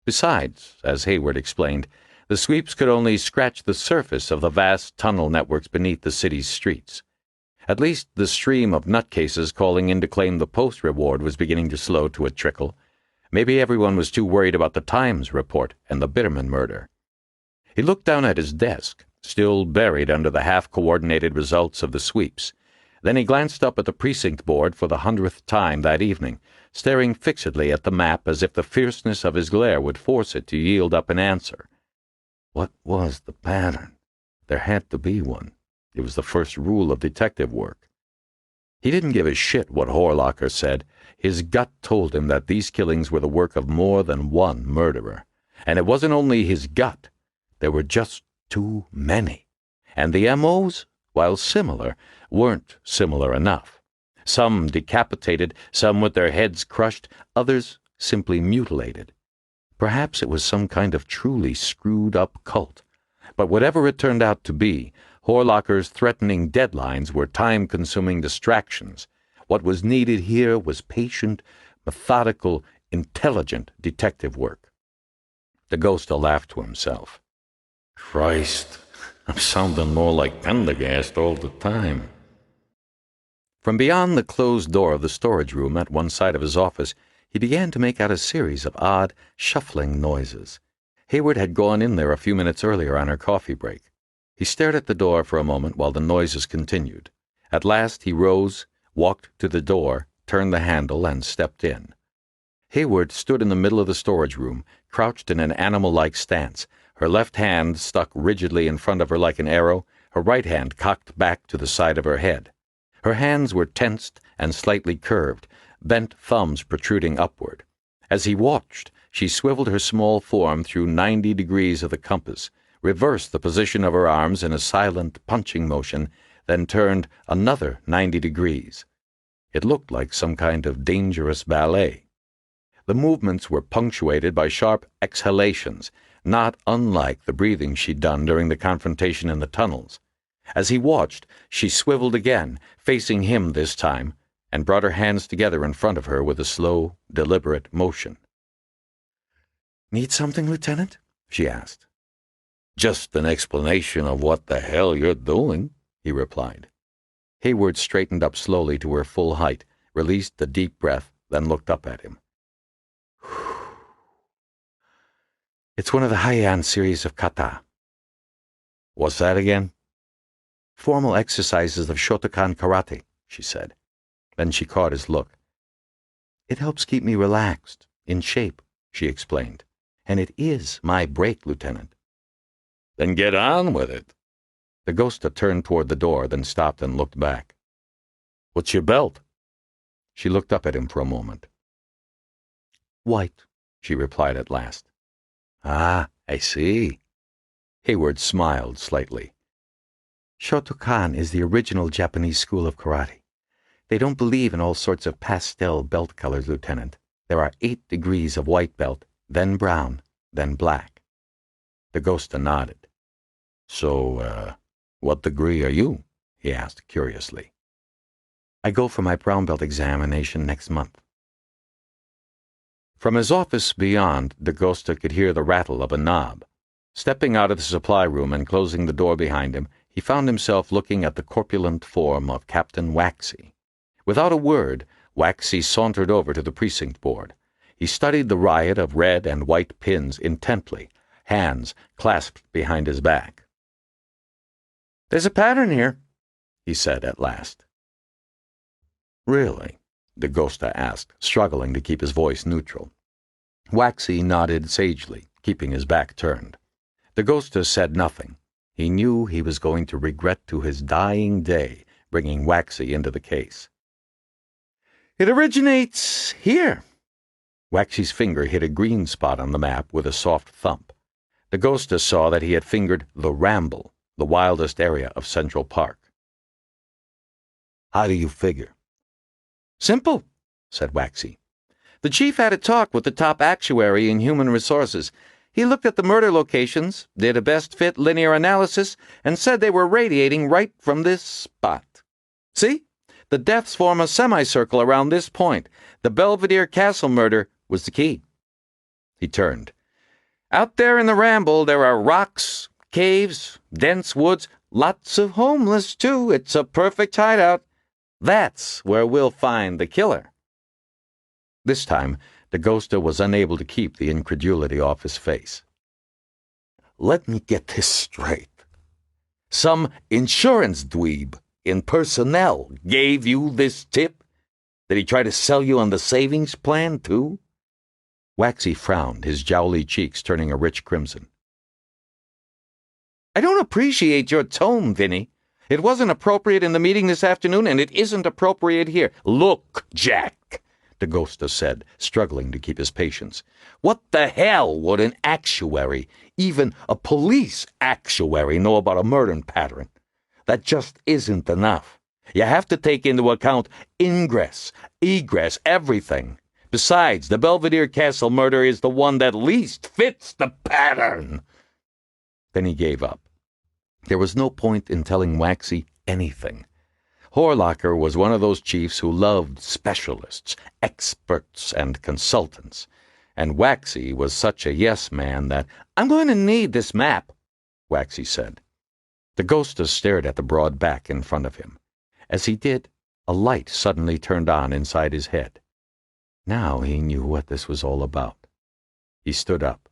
Besides, as Hayward explained, the sweeps could only scratch the surface of the vast tunnel networks beneath the city's streets. At least the stream of nutcases calling in to claim the post reward was beginning to slow to a trickle. Maybe everyone was too worried about the Times report and the Bitterman murder. He looked down at his desk, still buried under the half-coordinated results of the sweeps. Then he glanced up at the precinct board for the 100th time that evening, staring fixedly at the map as if the fierceness of his glare would force it to yield up an answer. What was the pattern? There had to be one. It was the first rule of detective work. He didn't give a shit what Horlocker said. His gut told him that these killings were the work of more than one murderer. And it wasn't only his gut. There were just too many. And the M.O.s, while similar, weren't similar enough. Some decapitated, some with their heads crushed, others simply mutilated. Perhaps it was some kind of truly screwed-up cult. But whatever it turned out to be, Horlocker's threatening deadlines were time-consuming distractions. What was needed here was patient, methodical, intelligent detective work. Dagosta laughed to himself. Christ, I'm sounding more like Pendergast all the time. From beyond the closed door of the storage room at one side of his office, he began to make out a series of odd, shuffling noises. Hayward had gone in there a few minutes earlier on her coffee break. He stared at the door for a moment while the noises continued. At last he rose, walked to the door, turned the handle, and stepped in. Hayward stood in the middle of the storage room, crouched in an animal-like stance, her left hand stuck rigidly in front of her like an arrow, her right hand cocked back to the side of her head. Her hands were tensed and slightly curved, bent thumbs protruding upward. As he watched, she swiveled her small form through 90 degrees of the compass, reversed the position of her arms in a silent punching motion, then turned another 90 degrees. It looked like some kind of dangerous ballet. The movements were punctuated by sharp exhalations, not unlike the breathing she'd done during the confrontation in the tunnels. As he watched, she swiveled again, facing him this time, and brought her hands together in front of her with a slow, deliberate motion. "Need something, Lieutenant?" she asked. "Just an explanation of what the hell you're doing," he replied. Hayward straightened up slowly to her full height, released a deep breath, then looked up at him. "It's one of the Heian series of kata." "What's that again?" "Formal exercises of Shotokan karate," she said. Then she caught his look. "It helps keep me relaxed, in shape," she explained. "And it is my break, Lieutenant." "Then get on with it." Dagosta turned toward the door, then stopped and looked back. "What's your belt?" She looked up at him for a moment. "White," she replied at last. "Ah, I see." Hayward smiled slightly. "Shotokan is the original Japanese school of karate. They don't believe in all sorts of pastel belt colors, Lieutenant. There are 8 degrees of white belt, then brown, then black." Dagosta nodded. "So, what degree are you?" he asked curiously. "I go for my brown belt examination next month." From his office beyond, Dagosta could hear the rattle of a knob. Stepping out of the supply room and closing the door behind him, he found himself looking at the corpulent form of Captain Waxy. Without a word, Waxy sauntered over to the precinct board. He studied the riot of red and white pins intently, hands clasped behind his back. "There's a pattern here," he said at last. "Really?" Dagosta asked, struggling to keep his voice neutral. Waxy nodded sagely, keeping his back turned. Dagosta said nothing. He knew he was going to regret to his dying day bringing Waxy into the case. "It originates here." Waxy's finger hit a green spot on the map with a soft thump. Dagosta saw that he had fingered the Ramble, the wildest area of Central Park. "How do you figure?" "Simple," said Waxy. "The chief had a talk with the top actuary in human resources. He looked at the murder locations, did a best-fit linear analysis, and said they were radiating right from this spot. See? The deaths form a semicircle around this point. The Belvedere Castle murder was the key. He turned. Out there in the ramble, there are rocks, caves, dense woods, lots of homeless, too. It's a perfect hideout. That's where we'll find the killer. This time, Dakota was unable to keep the incredulity off his face. Let me get this straight. Some insurance dweeb in personnel gave you this tip? Did he try to sell you on the savings plan, too? Waxy frowned, his jowly cheeks turning a rich crimson. I don't appreciate your tone, Vinny. It wasn't appropriate in the meeting this afternoon, and it isn't appropriate here. Look, Jack, Dakota said, struggling to keep his patience. What the hell would an actuary, even a police actuary, know about a murder pattern? That just isn't enough. You have to take into account ingress, egress, everything. Besides, the Belvedere Castle murder is the one that least fits the pattern. Then he gave up. There was no point in telling Waxy anything. Horlocker was one of those chiefs who loved specialists, experts, and consultants. And Waxy was such a yes-man that, I'm going to need this map, Waxy said. Dakota stared at the broad back in front of him. As he did, a light suddenly turned on inside his head. Now he knew what this was all about. He stood up.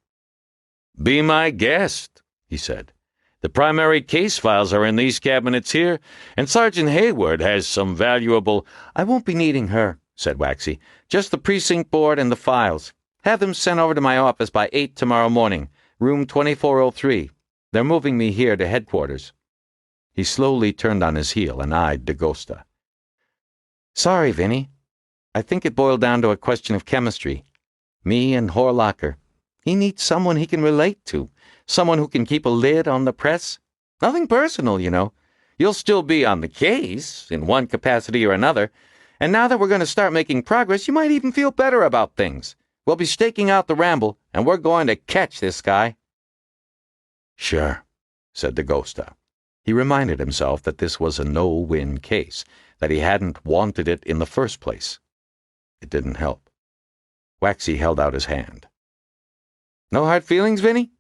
Be my guest, he said. The primary case files are in these cabinets here, and Sergeant Hayward has some valuable— I won't be needing her, said Waxy. Just the precinct board and the files. Have them sent over to my office by 8 tomorrow morning, room 2403. They're moving me here to headquarters. He slowly turned on his heel and eyed Dakota. Sorry, Vinny. I think it boiled down to a question of chemistry. Me and Horlocker. He needs someone he can relate to, someone who can keep a lid on the press. Nothing personal, you know. You'll still be on the case, in one capacity or another, and now that we're going to start making progress, you might even feel better about things. We'll be staking out the ramble, and we're going to catch this guy. Sure, said Dakota. He reminded himself that this was a no-win case, that he hadn't wanted it in the first place. It didn't help. Waxy held out his hand. No hard feelings, Vinny?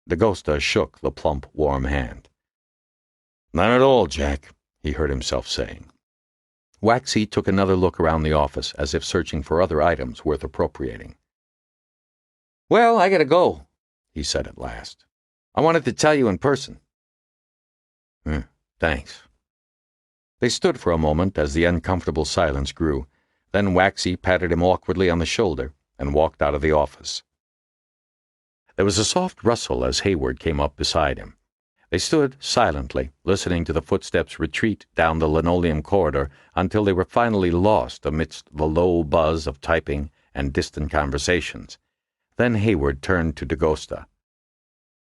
Dakota shook the plump, warm hand. None at all, Jack, he heard himself saying. Waxy took another look around the office as if searching for other items worth appropriating. Well, I gotta go, he said at last. I wanted to tell you in person. Thanks. They stood for a moment as the uncomfortable silence grew. Then Waxy patted him awkwardly on the shoulder and walked out of the office. There was a soft rustle as Hayward came up beside him. They stood silently, listening to the footsteps retreat down the linoleum corridor until they were finally lost amidst the low buzz of typing and distant conversations. Then Hayward turned to Dakota.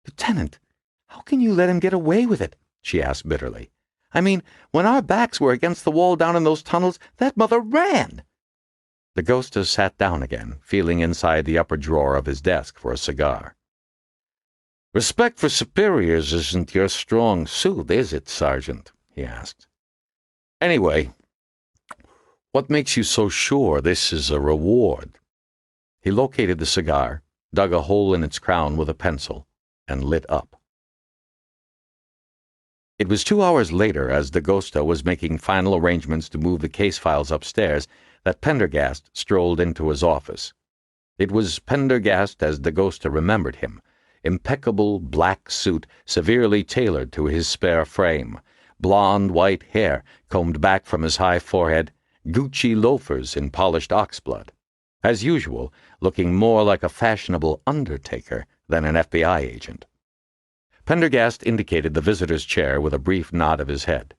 Lieutenant, how can you let him get away with it? She asked bitterly. I mean, when our backs were against the wall down in those tunnels, that mother ran. Dakota sat down again, feeling inside the upper drawer of his desk for a cigar. Respect for superiors isn't your strong suit, is it, Sergeant? He asked. Anyway, what makes you so sure this is a reward? He located the cigar, dug a hole in its crown with a pencil, and lit up. It was 2 hours later, as Dakota was making final arrangements to move the case files upstairs, that Pendergast strolled into his office. It was Pendergast as Dakota remembered him, impeccable black suit severely tailored to his spare frame, blonde white hair combed back from his high forehead, Gucci loafers in polished oxblood. As usual, looking more like a fashionable undertaker than an FBI agent. Pendergast indicated the visitor's chair with a brief nod of his head.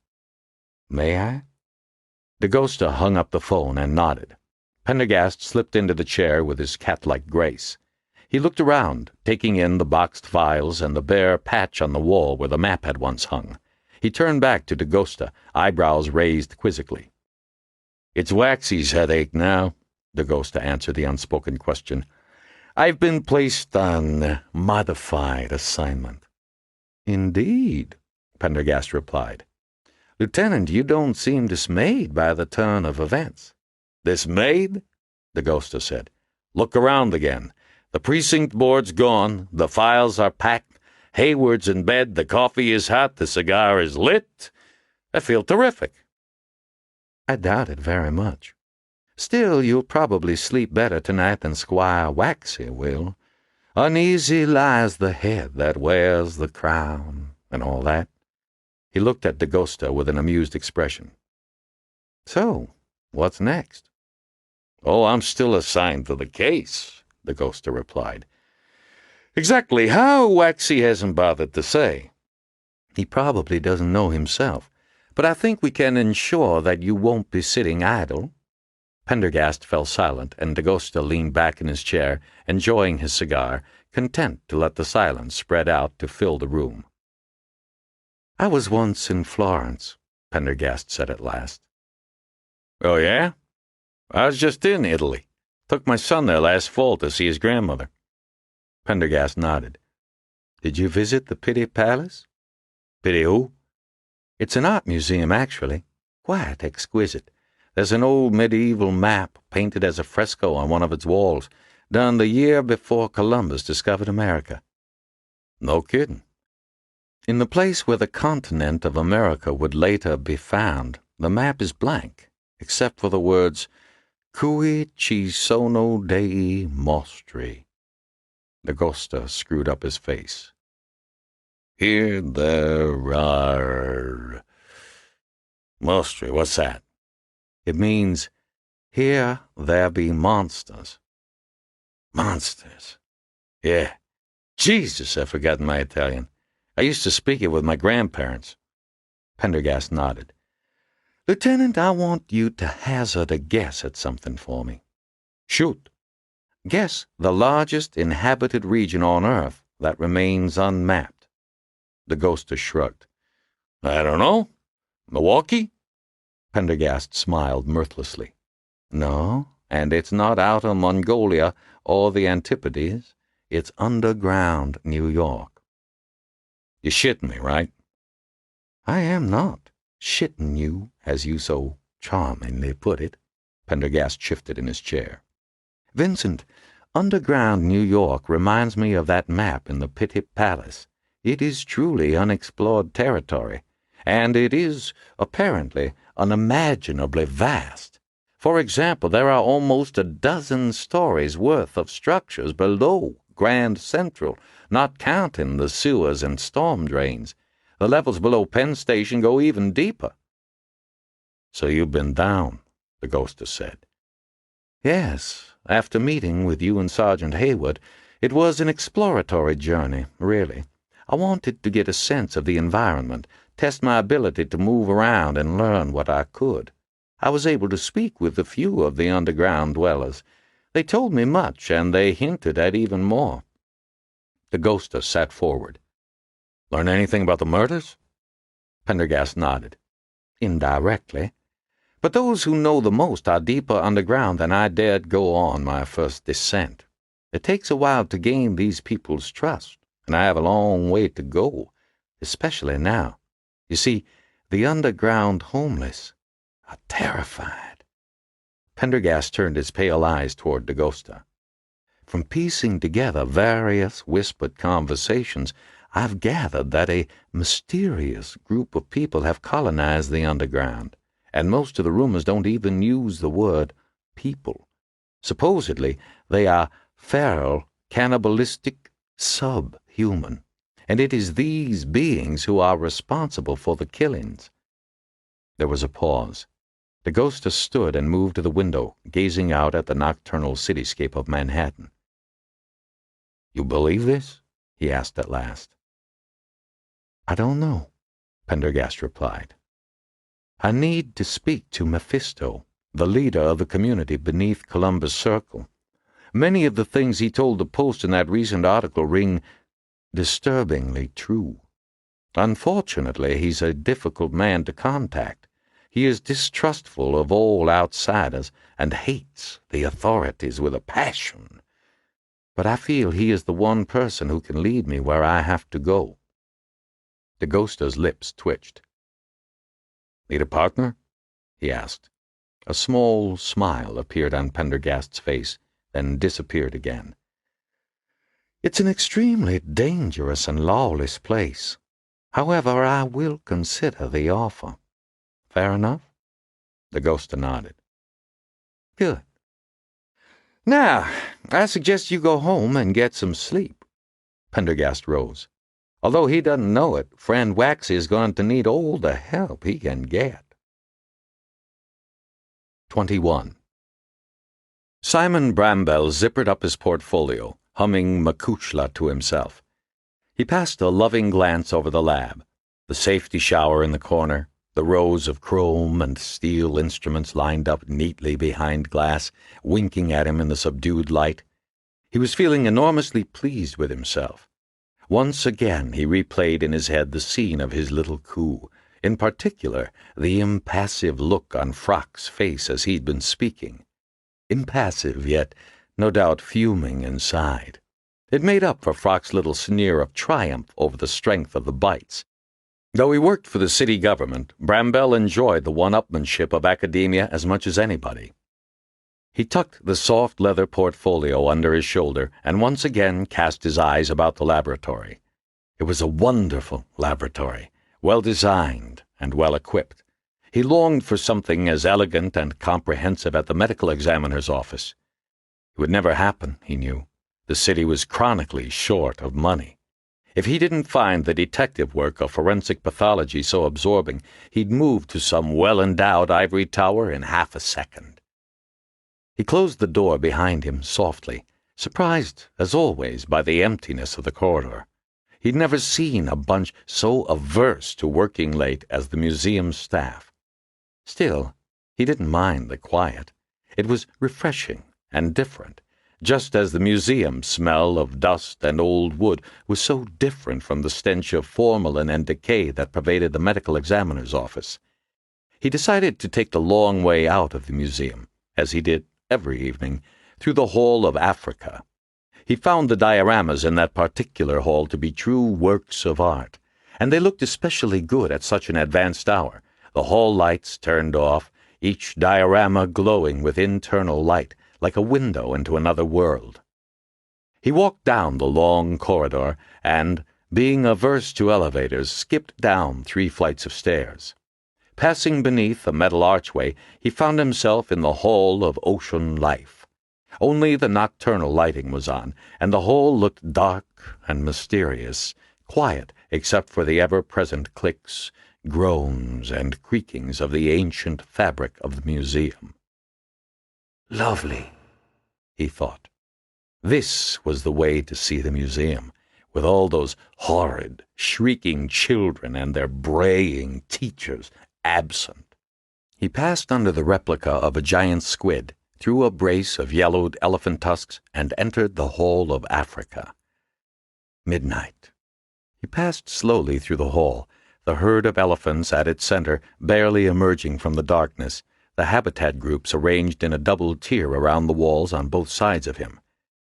May I? Dakota hung up the phone and nodded. Pendergast slipped into the chair with his cat-like grace. He looked around, taking in the boxed files and the bare patch on the wall where the map had once hung. He turned back to Dakota, eyebrows raised quizzically. It's Waxy's headache now, Dakota answered the unspoken question. I've been placed on modified assignment. Indeed, Pendergast replied. Lieutenant, you don't seem dismayed by the turn of events. Dismayed? The ghoster said. Look around again. The precinct board's gone, the files are packed, Hayward's in bed, the coffee is hot, the cigar is lit. I feel terrific. I doubt it very much. Still, you'll probably sleep better tonight than Squire Waxy will. Uneasy lies the head that wears the crown, and all that. He looked at Dagosta with an amused expression. So, what's next? Oh, I'm still assigned to the case, the ghoster replied. Exactly how Waxy hasn't bothered to say. He probably doesn't know himself, but I think we can ensure that you won't be sitting idle. Pendergast fell silent, and Dagosta leaned back in his chair, enjoying his cigar, content to let the silence spread out to fill the room. I was once in Florence, Pendergast said at last. Oh, yeah? I was just in Italy. Took my son there last fall to see his grandmother. Pendergast nodded. Did you visit the Pitti Palace? Pitti who? It's an art museum, actually. Quite exquisite. There's an old medieval map painted as a fresco on one of its walls, done the year before Columbus discovered America. No kidding. In the place where the continent of America would later be found, the map is blank, except for the words, Cui ci sono dei mostri. The ghoster screwed up his face. Here there are... Mostri, what's that? It means, here there be monsters. Monsters. Yeah. Jesus, I've forgotten my Italian. I used to speak it with my grandparents. Pendergast nodded. Lieutenant, I want you to hazard a guess at something for me. Shoot. Guess the largest inhabited region on Earth that remains unmapped. The ghoster shrugged. I don't know. Milwaukee? Pendergast smiled mirthlessly. No, and it's not Outer Mongolia or the Antipodes. It's underground New York. You're shitting me, right? I am not shitting you, as you so charmingly put it. Pendergast shifted in his chair. Vincent, underground New York reminds me of that map in the Pitti Palace. It is truly unexplored territory, and it is, apparently, unimaginably vast. For example, there are almost a dozen stories worth of structures below Grand Central, not counting the sewers and storm drains. The levels below Penn Station go even deeper. So you've been down, the ghoster said. Yes, after meeting with you and Sergeant Hayward, it was an exploratory journey, really. I wanted to get a sense of the environment, test my ability to move around and learn what I could. I was able to speak with a few of the underground dwellers. They told me much, and they hinted at even more. The ghoster sat forward. Learn anything about the murders? Pendergast nodded. Indirectly. But those who know the most are deeper underground than I dared go on my first descent. It takes a while to gain these people's trust, and I have a long way to go, especially now. You see, the underground homeless are terrified. Pendergast turned his pale eyes toward Dagosta. From piecing together various whispered conversations, I've gathered that a mysterious group of people have colonized the underground, and most of the rumors don't even use the word people. Supposedly, they are feral, cannibalistic, subhuman, and it is these beings who are responsible for the killings. There was a pause. The ghoster stood and moved to the window, gazing out at the nocturnal cityscape of Manhattan. You believe this? He asked at last. I don't know, Pendergast replied. I need to speak to Mephisto, the leader of the community beneath Columbus Circle. Many of the things he told the Post in that recent article ring disturbingly true. Unfortunately, he's a difficult man to contact. He is distrustful of all outsiders and hates the authorities with a passion. But I feel he is the one person who can lead me where I have to go. The ghoster's lips twitched. Need a partner? He asked. A small smile appeared on Pendergast's face, then disappeared again. It's an extremely dangerous and lawless place. However, I will consider the offer. Fair enough? The ghost nodded. Good. Now, I suggest you go home and get some sleep. Pendergast rose. Although he doesn't know it, friend Waxy is going to need all the help he can get. 21. Simon Bramble zippered up his portfolio, humming Makuchla to himself. He passed a loving glance over the lab, the safety shower in the corner, the rows of chrome and steel instruments lined up neatly behind glass, winking at him in the subdued light. He was feeling enormously pleased with himself. Once again he replayed in his head the scene of his little coup, in particular the impassive look on Frock's face as he'd been speaking. Impassive, yet no doubt fuming inside. It made up for Frock's little sneer of triumph over the strength of the bites. Though he worked for the city government, Bramble enjoyed the one-upmanship of academia as much as anybody. He tucked the soft leather portfolio under his shoulder and once again cast his eyes about the laboratory. It was a wonderful laboratory, well-designed and well-equipped. He longed for something as elegant and comprehensive at the medical examiner's office. It would never happen, he knew. The city was chronically short of money. If he didn't find the detective work of forensic pathology so absorbing, he'd move to some well-endowed ivory tower in half a second. He closed the door behind him softly, surprised, as always, by the emptiness of the corridor. He'd never seen a bunch so averse to working late as the museum staff. Still, he didn't mind the quiet. It was refreshing and different, just as the museum smell of dust and old wood was so different from the stench of formalin and decay that pervaded the medical examiner's office. He decided to take the long way out of the museum, as he did every evening, through the Hall of Africa. He found the dioramas in that particular hall to be true works of art, and they looked especially good at such an advanced hour, the hall lights turned off, each diorama glowing with internal light, like a window into another world. He walked down the long corridor and, being averse to elevators, skipped down 3 flights of stairs. Passing beneath a metal archway, he found himself in the Hall of Ocean Life. Only the nocturnal lighting was on, and the hall looked dark and mysterious, quiet except for the ever-present clicks, groans, and creakings of the ancient fabric of the museum. Lovely, he thought. This was the way to see the museum, with all those horrid, shrieking children and their braying teachers absent. He passed under the replica of a giant squid, through a brace of yellowed elephant tusks, and entered the Hall of Africa. Midnight. He passed slowly through the hall, the herd of elephants at its center barely emerging from the darkness, the habitat groups arranged in a double tier around the walls on both sides of him.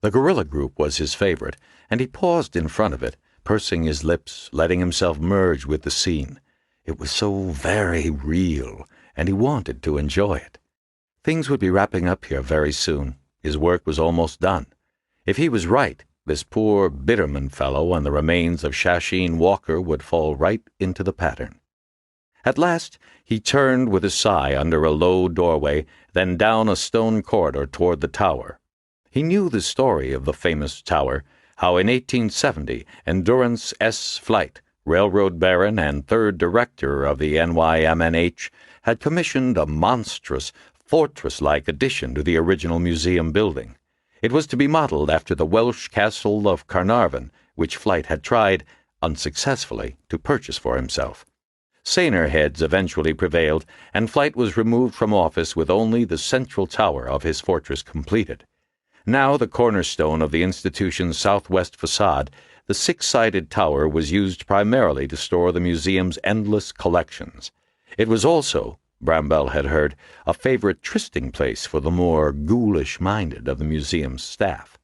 The gorilla group was his favorite, and he paused in front of it, pursing his lips, letting himself merge with the scene. It was so very real, and he wanted to enjoy it. Things would be wrapping up here very soon. His work was almost done. If he was right, this poor Bitterman fellow and the remains of Shasheen Walker would fall right into the pattern. At last, he turned with a sigh under a low doorway, then down a stone corridor toward the tower. He knew the story of the famous tower, how in 1870 Endurance S. Flight, railroad baron and third director of the NYMNH, had commissioned a monstrous, fortress-like addition to the original museum building. It was to be modeled after the Welsh castle of Carnarvon, which Flight had tried, unsuccessfully, to purchase for himself. Saner heads eventually prevailed, and Flight was removed from office with only the central tower of his fortress completed. Now the cornerstone of the institution's southwest facade, the 6-sided tower was used primarily to store the museum's endless collections. It was also, Bramble had heard, a favorite trysting place for the more ghoulish-minded of the museum's staff.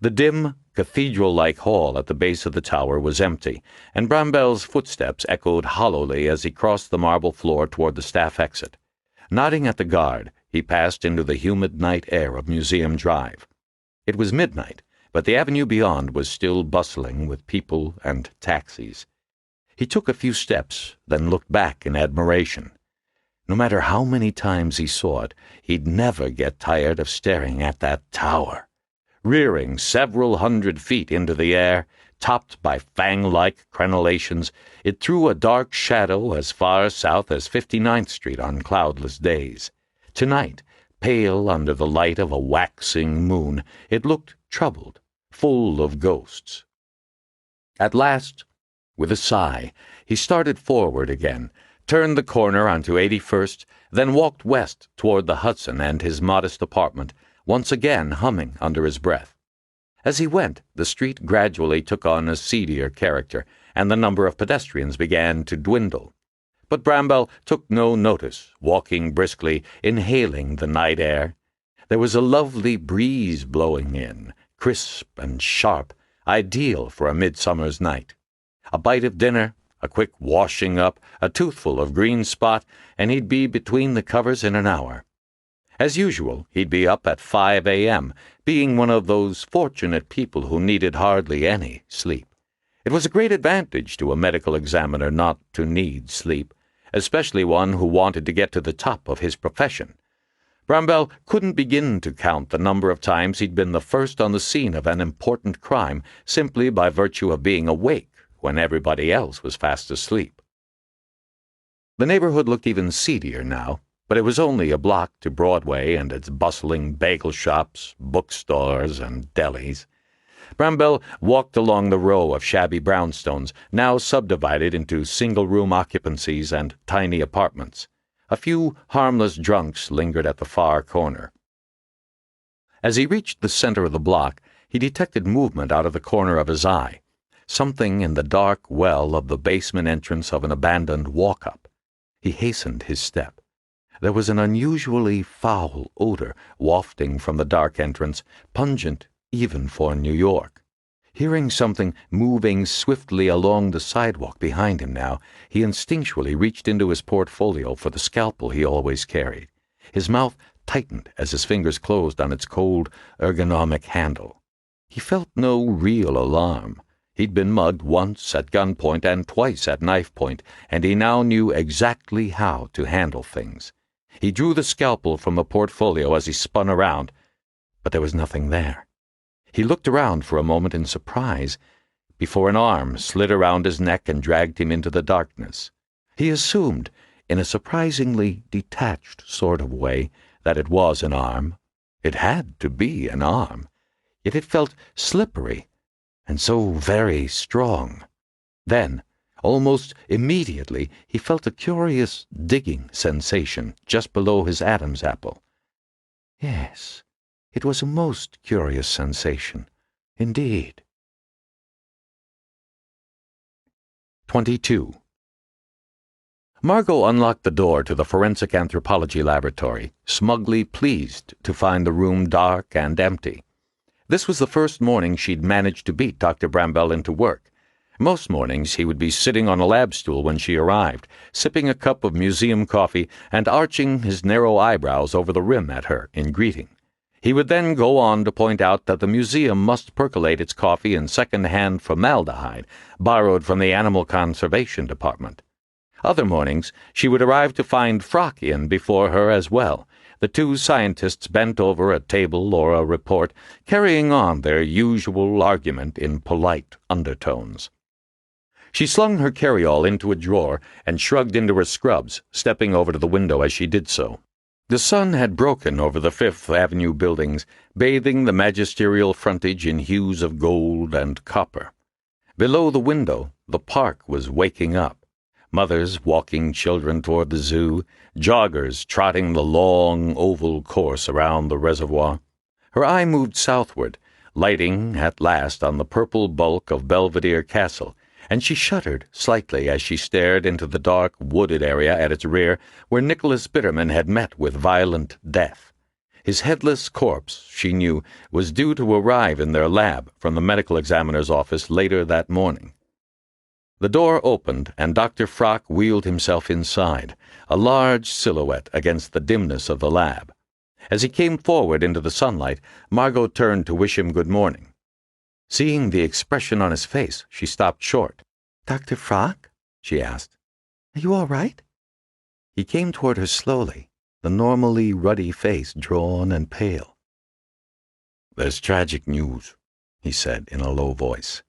The dim, cathedral-like hall at the base of the tower was empty, and Brambell's footsteps echoed hollowly as he crossed the marble floor toward the staff exit. Nodding at the guard, he passed into the humid night air of Museum Drive. It was midnight, but the avenue beyond was still bustling with people and taxis. He took a few steps, then looked back in admiration. No matter how many times he saw it, he'd never get tired of staring at that tower. Rearing several hundred feet into the air, topped by fang-like crenellations, it threw a dark shadow as far south as 59th Street on cloudless days. Tonight, pale under the light of a waxing moon, it looked troubled, full of ghosts. At last, with a sigh, he started forward again, turned the corner onto 81st, then walked west toward the Hudson and his modest apartment, once again humming under his breath. As he went, the street gradually took on a seedier character, and the number of pedestrians began to dwindle. But Brambell took no notice, walking briskly, inhaling the night air. There was a lovely breeze blowing in, crisp and sharp, ideal for a midsummer's night. A bite of dinner, a quick washing up, a toothful of green spot, and he'd be between the covers in an hour. As usual, he'd be up at 5 a.m., being one of those fortunate people who needed hardly any sleep. It was a great advantage to a medical examiner not to need sleep, especially one who wanted to get to the top of his profession. Brambell couldn't begin to count the number of times he'd been the first on the scene of an important crime simply by virtue of being awake when everybody else was fast asleep. The neighborhood looked even seedier now, but it was only a block to Broadway and its bustling bagel shops, bookstores, and delis. Brambell walked along the row of shabby brownstones, now subdivided into single-room occupancies and tiny apartments. A few harmless drunks lingered at the far corner. As he reached the center of the block, he detected movement out of the corner of his eye, something in the dark well of the basement entrance of an abandoned walk-up. He hastened his step. There was an unusually foul odor wafting from the dark entrance, pungent even for New York. Hearing something moving swiftly along the sidewalk behind him now, he instinctually reached into his portfolio for the scalpel he always carried. His mouth tightened as his fingers closed on its cold, ergonomic handle. He felt no real alarm. He'd been mugged once at gunpoint and twice at knife point, and he now knew exactly how to handle things. He drew the scalpel from the portfolio as he spun around, but there was nothing there. He looked around for a moment in surprise before an arm slid around his neck and dragged him into the darkness. He assumed, in a surprisingly detached sort of way, that it was an arm. It had to be an arm, yet it felt slippery and so very strong. Then, almost immediately, he felt a curious digging sensation just below his Adam's apple. Yes, it was a most curious sensation, indeed. 22. Margot unlocked the door to the forensic anthropology laboratory, smugly pleased to find the room dark and empty. This was the first morning she'd managed to beat Dr. Brambell into work. Most mornings he would be sitting on a lab stool when she arrived, sipping a cup of museum coffee and arching his narrow eyebrows over the rim at her in greeting. He would then go on to point out that the museum must percolate its coffee in second-hand formaldehyde, borrowed from the Animal Conservation Department. Other mornings she would arrive to find Frock in before her as well, the two scientists bent over a table or a report, carrying on their usual argument in polite undertones. She slung her carryall into a drawer and shrugged into her scrubs, stepping over to the window as she did so. The sun had broken over the Fifth Avenue buildings, bathing the magisterial frontage in hues of gold and copper. Below the window, the park was waking up. Mothers walking children toward the zoo, joggers trotting the long oval course around the reservoir. Her eye moved southward, lighting at last on the purple bulk of Belvedere Castle, and she shuddered slightly as she stared into the dark, wooded area at its rear where Nicholas Bitterman had met with violent death. His headless corpse, she knew, was due to arrive in their lab from the medical examiner's office later that morning. The door opened, and Dr. Frock wheeled himself inside, a large silhouette against the dimness of the lab. As he came forward into the sunlight, Margot turned to wish him good morning. Seeing the expression on his face, she stopped short. "Dr. Frock?" she asked. "Are you all right?" He came toward her slowly, the normally ruddy face drawn and pale. "There's tragic news," he said in a low voice.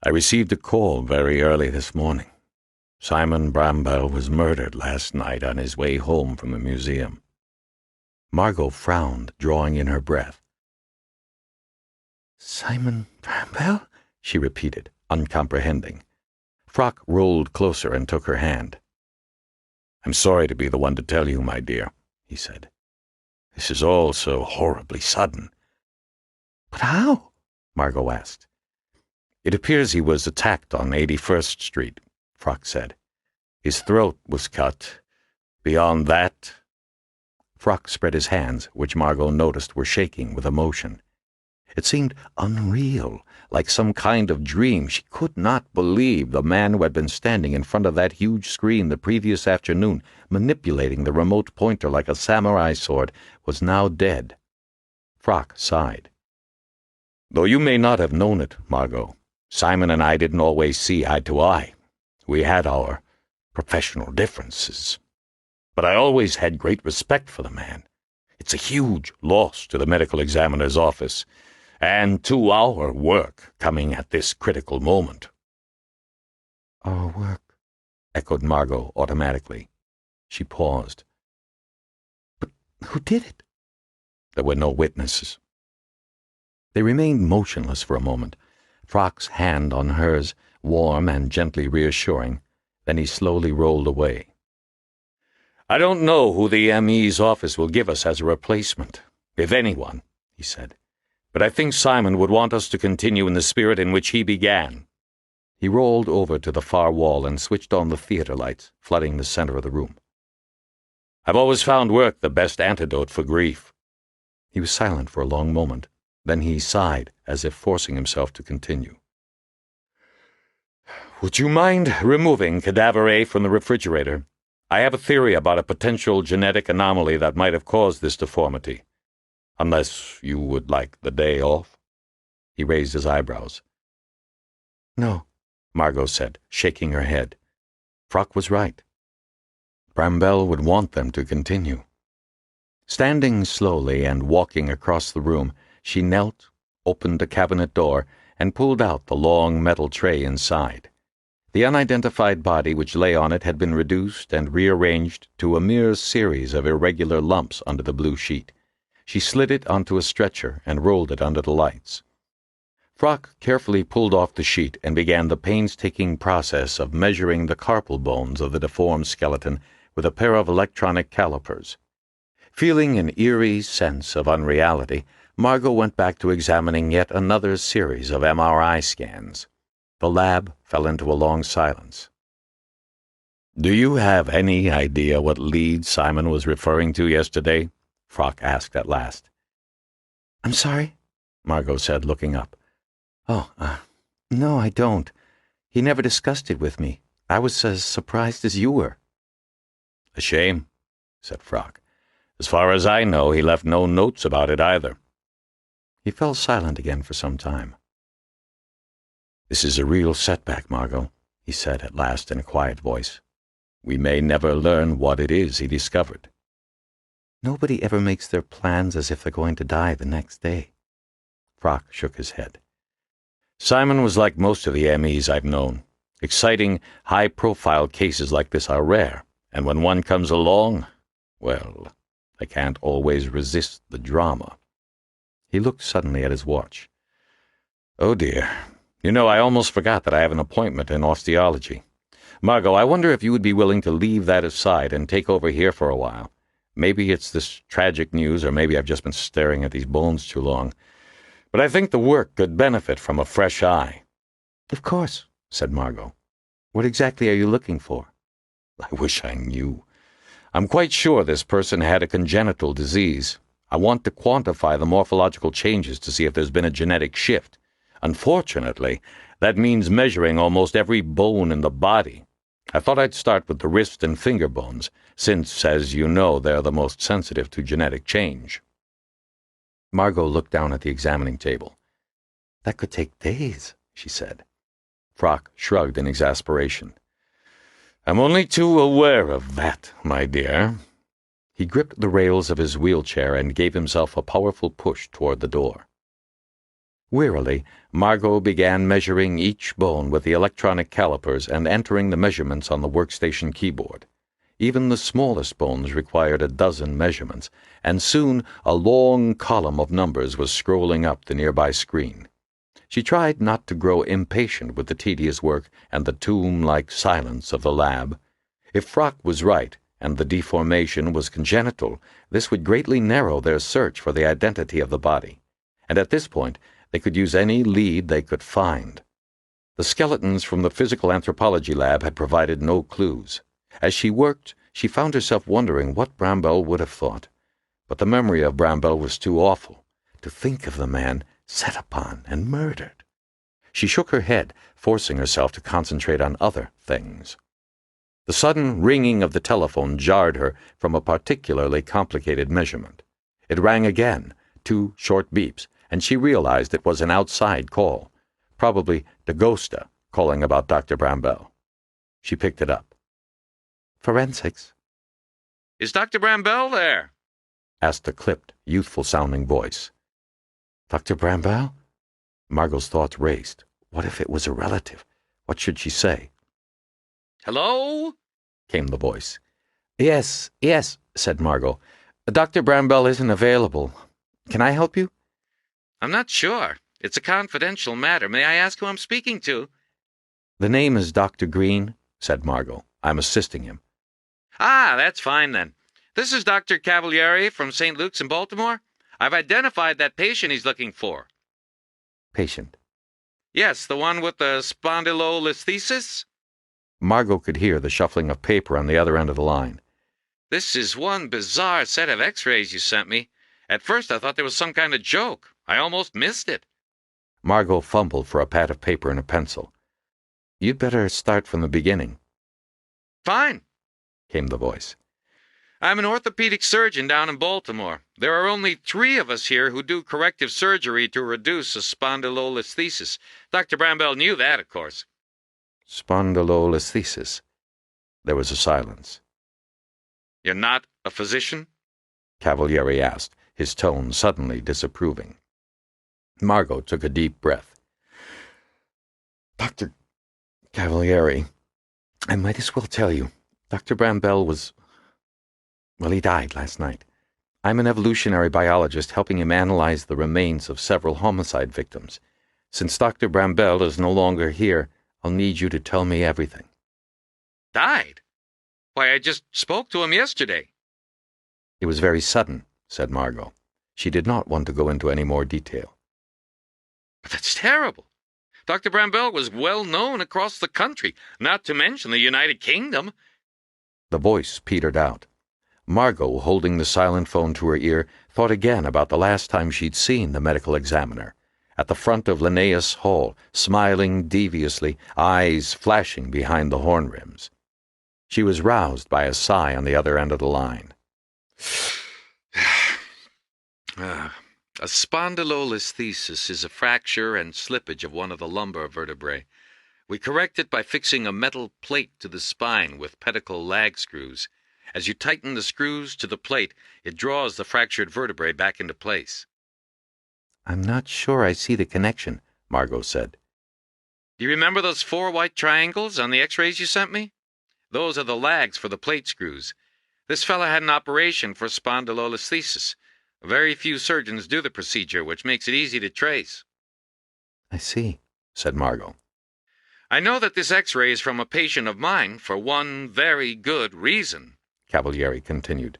"I received a call very early this morning. Simon Bramwell was murdered last night on his way home from the museum." Margot frowned, drawing in her breath. "Simon Bramwell?" she repeated, uncomprehending. Frock rolled closer and took her hand. "I'm sorry to be the one to tell you, my dear," he said. "This is all so horribly sudden." "But how?" Margot asked. "It appears he was attacked on 81st Street, Frock said. "His throat was cut. Beyond that—" Frock spread his hands, which Margot noticed were shaking with emotion. It seemed unreal, like some kind of dream. She could not believe the man who had been standing in front of that huge screen the previous afternoon, manipulating the remote pointer like a samurai sword, was now dead. Frock sighed. "Though you may not have known it, Margot, Simon and I didn't always see eye to eye. We had our professional differences. But I always had great respect for the man. It's a huge loss to the medical examiner's office, and to our work coming at this critical moment." "Our work," echoed Margot automatically. She paused. "But who did it?" "There were no witnesses." They remained motionless for a moment, Frock's hand on hers, warm and gently reassuring. Then he slowly rolled away. "I don't know who the ME's office will give us as a replacement, if anyone," he said. "But I think Simon would want us to continue in the spirit in which he began." He rolled over to the far wall and switched on the theater lights, flooding the center of the room. "I've always found work the best antidote for grief." He was silent for a long moment. Then he sighed, as if forcing himself to continue. "Would you mind removing Cadaver A from the refrigerator? I have a theory about a potential genetic anomaly that might have caused this deformity. Unless you would like the day off." He raised his eyebrows. "No," Margot said, shaking her head. Frock was right. Bramwell would want them to continue. Standing slowly and walking across the room, she knelt, opened a cabinet door, and pulled out the long metal tray inside. The unidentified body which lay on it had been reduced and rearranged to a mere series of irregular lumps under the blue sheet. She slid it onto a stretcher and rolled it under the lights. Frock carefully pulled off the sheet and began the painstaking process of measuring the carpal bones of the deformed skeleton with a pair of electronic calipers. Feeling an eerie sense of unreality, Margot went back to examining yet another series of MRI scans. The lab fell into a long silence. "Do you have any idea what lead Simon was referring to yesterday?" Frock asked at last. "I'm sorry?" Margot said, looking up. "Oh, no, I don't. He never discussed it with me. I was as surprised as you were." "A shame," said Frock. "As far as I know, he left no notes about it either." He fell silent again for some time. "This is a real setback, Margot," he said at last in a quiet voice. "We may never learn what it is he discovered." "Nobody ever makes their plans as if they're going to die the next day." Frock shook his head. "Simon was like most of the MEs I've known. Exciting, high-profile cases like this are rare, and when one comes along, well, I can't always resist the drama." He looked suddenly at his watch. "Oh, dear. You know, I almost forgot that I have an appointment in osteology. Margot, I wonder if you would be willing to leave that aside and take over here for a while. Maybe it's this tragic news, or maybe I've just been staring at these bones too long. But I think the work could benefit from a fresh eye." "Of course," said Margot. "What exactly are you looking for?" "I wish I knew. I'm quite sure this person had a congenital disease. I want to quantify the morphological changes to see if there's been a genetic shift. Unfortunately, that means measuring almost every bone in the body. I thought I'd start with the wrist and finger bones, since, as you know, they're the most sensitive to genetic change." Margot looked down at the examining table. "That could take days," she said. Frock shrugged in exasperation. "I'm only too aware of that, my dear." He gripped the rails of his wheelchair and gave himself a powerful push toward the door. Wearily, Margot began measuring each bone with the electronic calipers and entering the measurements on the workstation keyboard. Even the smallest bones required a dozen measurements, and soon a long column of numbers was scrolling up the nearby screen. She tried not to grow impatient with the tedious work and the tomb-like silence of the lab. If Frock was right, and the deformation was congenital, this would greatly narrow their search for the identity of the body, and at this point they could use any lead they could find. The skeletons from the physical anthropology lab had provided no clues. As she worked, she found herself wondering what Bramwell would have thought. But the memory of Bramwell was too awful. To think of the man set upon and murdered. She shook her head, forcing herself to concentrate on other things. The sudden ringing of the telephone jarred her from a particularly complicated measurement. It rang again, 2 short beeps, and she realized it was an outside call, probably Dakota calling about Dr. Bramwell. She picked it up. "Forensics." "Is Dr. Bramwell there?" asked a clipped, youthful-sounding voice. "Dr. Bramwell?" Margot's thoughts raced. What if it was a relative? What should she say? "Hello?" came the voice. Yes, said Margot. "Dr. Bramwell isn't available. Can I help you?" "I'm not sure. It's a confidential matter. May I ask who I'm speaking to?" "The name is Dr. Green," said Margot. "I'm assisting him." "Ah, that's fine then. This is Dr. Cavalieri from St. Luke's in Baltimore. I've identified that patient he's looking for." "Patient?" "Yes, the one with the spondylolisthesis." Margot could hear the shuffling of paper on the other end of the line. "This is one bizarre set of x-rays you sent me. At first I thought there was some kind of joke. I almost missed it." Margot fumbled for a pad of paper and a pencil. "You'd better start from the beginning." "Fine," came the voice. "I'm an orthopedic surgeon down in Baltimore. There are only 3 of us here who do corrective surgery to reduce a spondylolisthesis. Dr. Bramwell knew that, of course." Spondylolisthesis. There was a silence. "You're not a physician?" Cavalieri asked, his tone suddenly disapproving. Margot took a deep breath. "Dr. Cavalieri, I might as well tell you. Dr. Bramwell was... well, he died last night. I'm an evolutionary biologist helping him analyze the remains of several homicide victims. Since Dr. Bramwell is no longer here, I'll need you to tell me everything." "Died? Why, I just spoke to him yesterday." "It was very sudden," said Margot. She did not want to go into any more detail. "But that's terrible. Dr. Bramwell was well known across the country, not to mention the United Kingdom." The voice petered out. Margot, holding the silent phone to her ear, thought again about the last time she'd seen the medical examiner. At the front of Linnaeus Hall, smiling deviously, eyes flashing behind the horn rims. She was roused by a sigh on the other end of the line. A spondylolisthesis is a fracture and slippage of one of the lumbar vertebrae. We correct it by fixing a metal plate to the spine with pedicle lag screws. As you tighten the screws to the plate, it draws the fractured vertebrae back into place." "I'm not sure I see the connection," Margot said. "Do you remember those 4 white triangles on the x-rays you sent me? Those are the lags for the plate screws. This fella had an operation for spondylolisthesis. Very few surgeons do the procedure, which makes it easy to trace." "I see," said Margot. "I know that this x-ray is from a patient of mine for one very good reason," Cavalieri continued.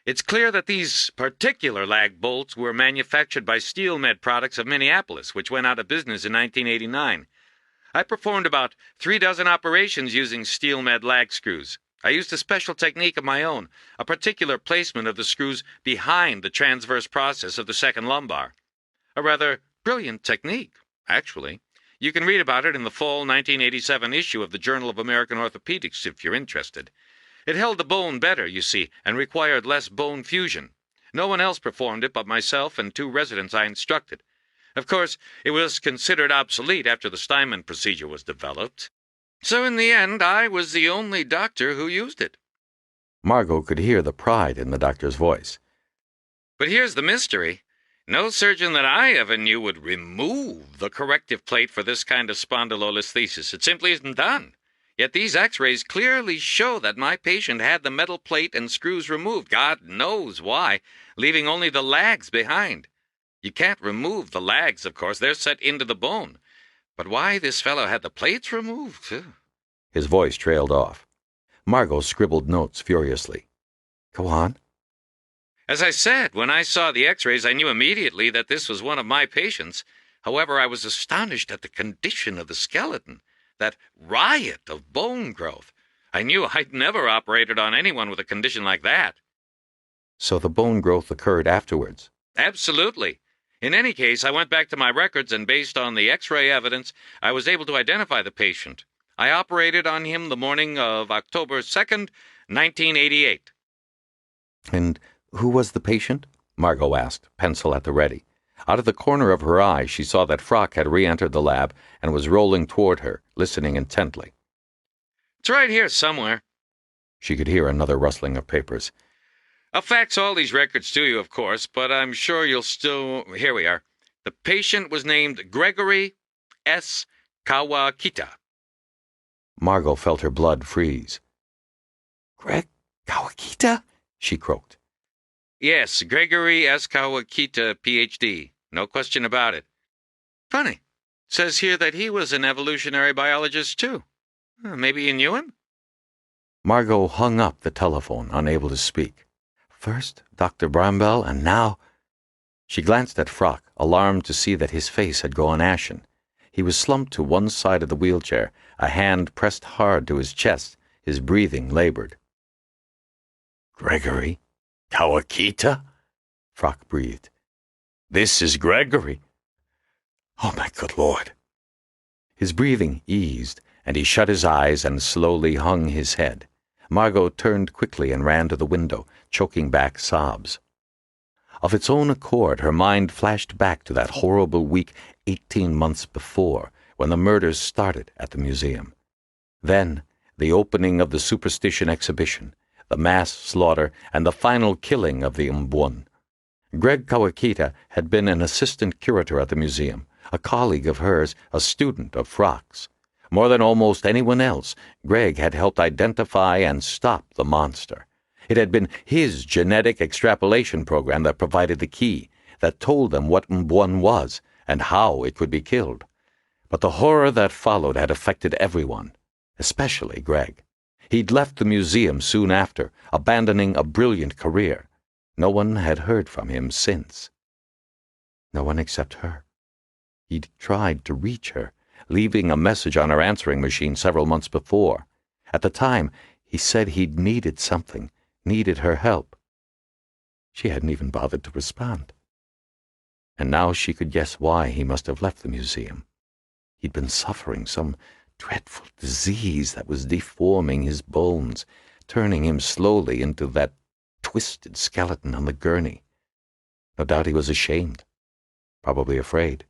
"It's clear that these particular lag bolts were manufactured by SteelMed Products of Minneapolis, which went out of business in 1989. I performed about 3 dozen operations using SteelMed lag screws. I used a special technique of my own, a particular placement of the screws behind the transverse process of the second lumbar. A rather brilliant technique, actually. You can read about it in the fall 1987 issue of the Journal of American Orthopedics if you're interested. It held the bone better, you see, and required less bone fusion. No one else performed it but myself and 2 residents I instructed. Of course, it was considered obsolete after the Steinman procedure was developed. So in the end, I was the only doctor who used it. Margot could hear the pride in the doctor's voice. But here's the mystery. No surgeon that I ever knew would remove the corrective plate for this kind of spondylolisthesis. It simply isn't done. Yet these x-rays clearly show that my patient had the metal plate and screws removed, God knows why, leaving only the lags behind. You can't remove the lags, of course, they're set into the bone. But why this fellow had the plates removed? His voice trailed off. Margot scribbled notes furiously. Go on. As I said, when I saw the x-rays, I knew immediately that this was one of my patients. However, I was astonished at the condition of the skeleton, that riot of bone growth. I knew I'd never operated on anyone with a condition like that. So the bone growth occurred afterwards? Absolutely. In any case, I went back to my records, and based on the x-ray evidence, I was able to identify the patient. I operated on him the morning of October 2nd, 1988. And who was the patient? Margot asked, pencil at the ready. Out of the corner of her eye, she saw that Frock had re-entered the lab and was rolling toward her, listening intently. It's right here somewhere. She could hear another rustling of papers. I'll fax all these records to you, of course, but I'm sure you'll still... Here we are. The patient was named Gregory S. Kawakita. Margot felt her blood freeze. Greg Kawakita? She croaked. Yes, Gregory S. Kawakita, Ph.D. No question about it. Funny. It says here that he was an evolutionary biologist, too. Maybe you knew him? Margot hung up the telephone, unable to speak. First, Dr. Bramwell, and now... She glanced at Frock, alarmed to see that his face had gone ashen. He was slumped to one side of the wheelchair, a hand pressed hard to his chest, his breathing labored. Gregory? Kawakita? Frock breathed. This is Gregory. Oh, my good Lord. His breathing eased, and he shut his eyes and slowly hung his head. Margot turned quickly and ran to the window, choking back sobs. Of its own accord, her mind flashed back to that horrible week 18 months before, when the murders started at the museum. Then, the opening of the Superstition exhibition, the mass slaughter, and the final killing of the Mbun. Greg Kawakita had been an assistant curator at the museum, a colleague of hers, a student of Frock's. More than almost anyone else, Greg had helped identify and stop the monster. It had been his genetic extrapolation program that provided the key, that told them what Mbun was and how it could be killed. But the horror that followed had affected everyone, especially Greg. He'd left the museum soon after, abandoning a brilliant career. No one had heard from him since. No one except her. He'd tried to reach her, leaving a message on her answering machine several months before. At the time, he said he'd needed something, needed her help. She hadn't even bothered to respond. And now she could guess why he must have left the museum. He'd been suffering some dreadful disease that was deforming his bones, turning him slowly into that twisted skeleton on the gurney. No doubt he was ashamed, probably afraid.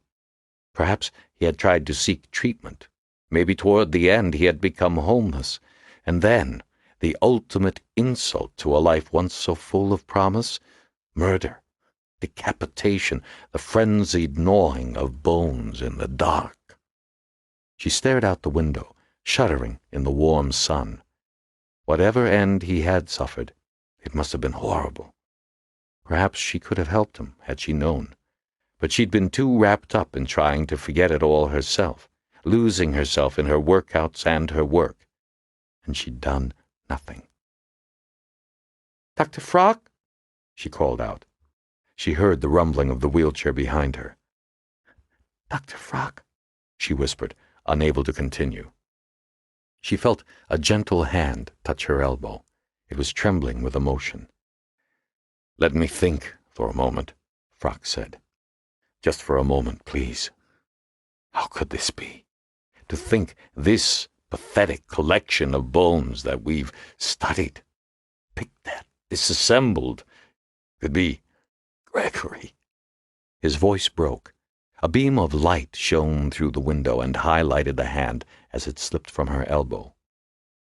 Perhaps he had tried to seek treatment. Maybe toward the end he had become homeless. And then, the ultimate insult to a life once so full of promise, murder, decapitation, the frenzied gnawing of bones in the dark. She stared out the window, shuddering in the warm sun. Whatever end he had suffered, it must have been horrible. Perhaps she could have helped him, had she known. But she'd been too wrapped up in trying to forget it all herself, losing herself in her workouts and her work. And she'd done nothing. "Dr. Frock?" she called out. She heard the rumbling of the wheelchair behind her. "Dr. Frock," she whispered, unable to continue. She felt a gentle hand touch her elbow. It was trembling with emotion. "Let me think for a moment," Frock said. "Just for a moment, please. How could this be? To think this pathetic collection of bones that we've studied, picked at, disassembled, could be Gregory." His voice broke. A beam of light shone through the window and highlighted the hand as it slipped from her elbow.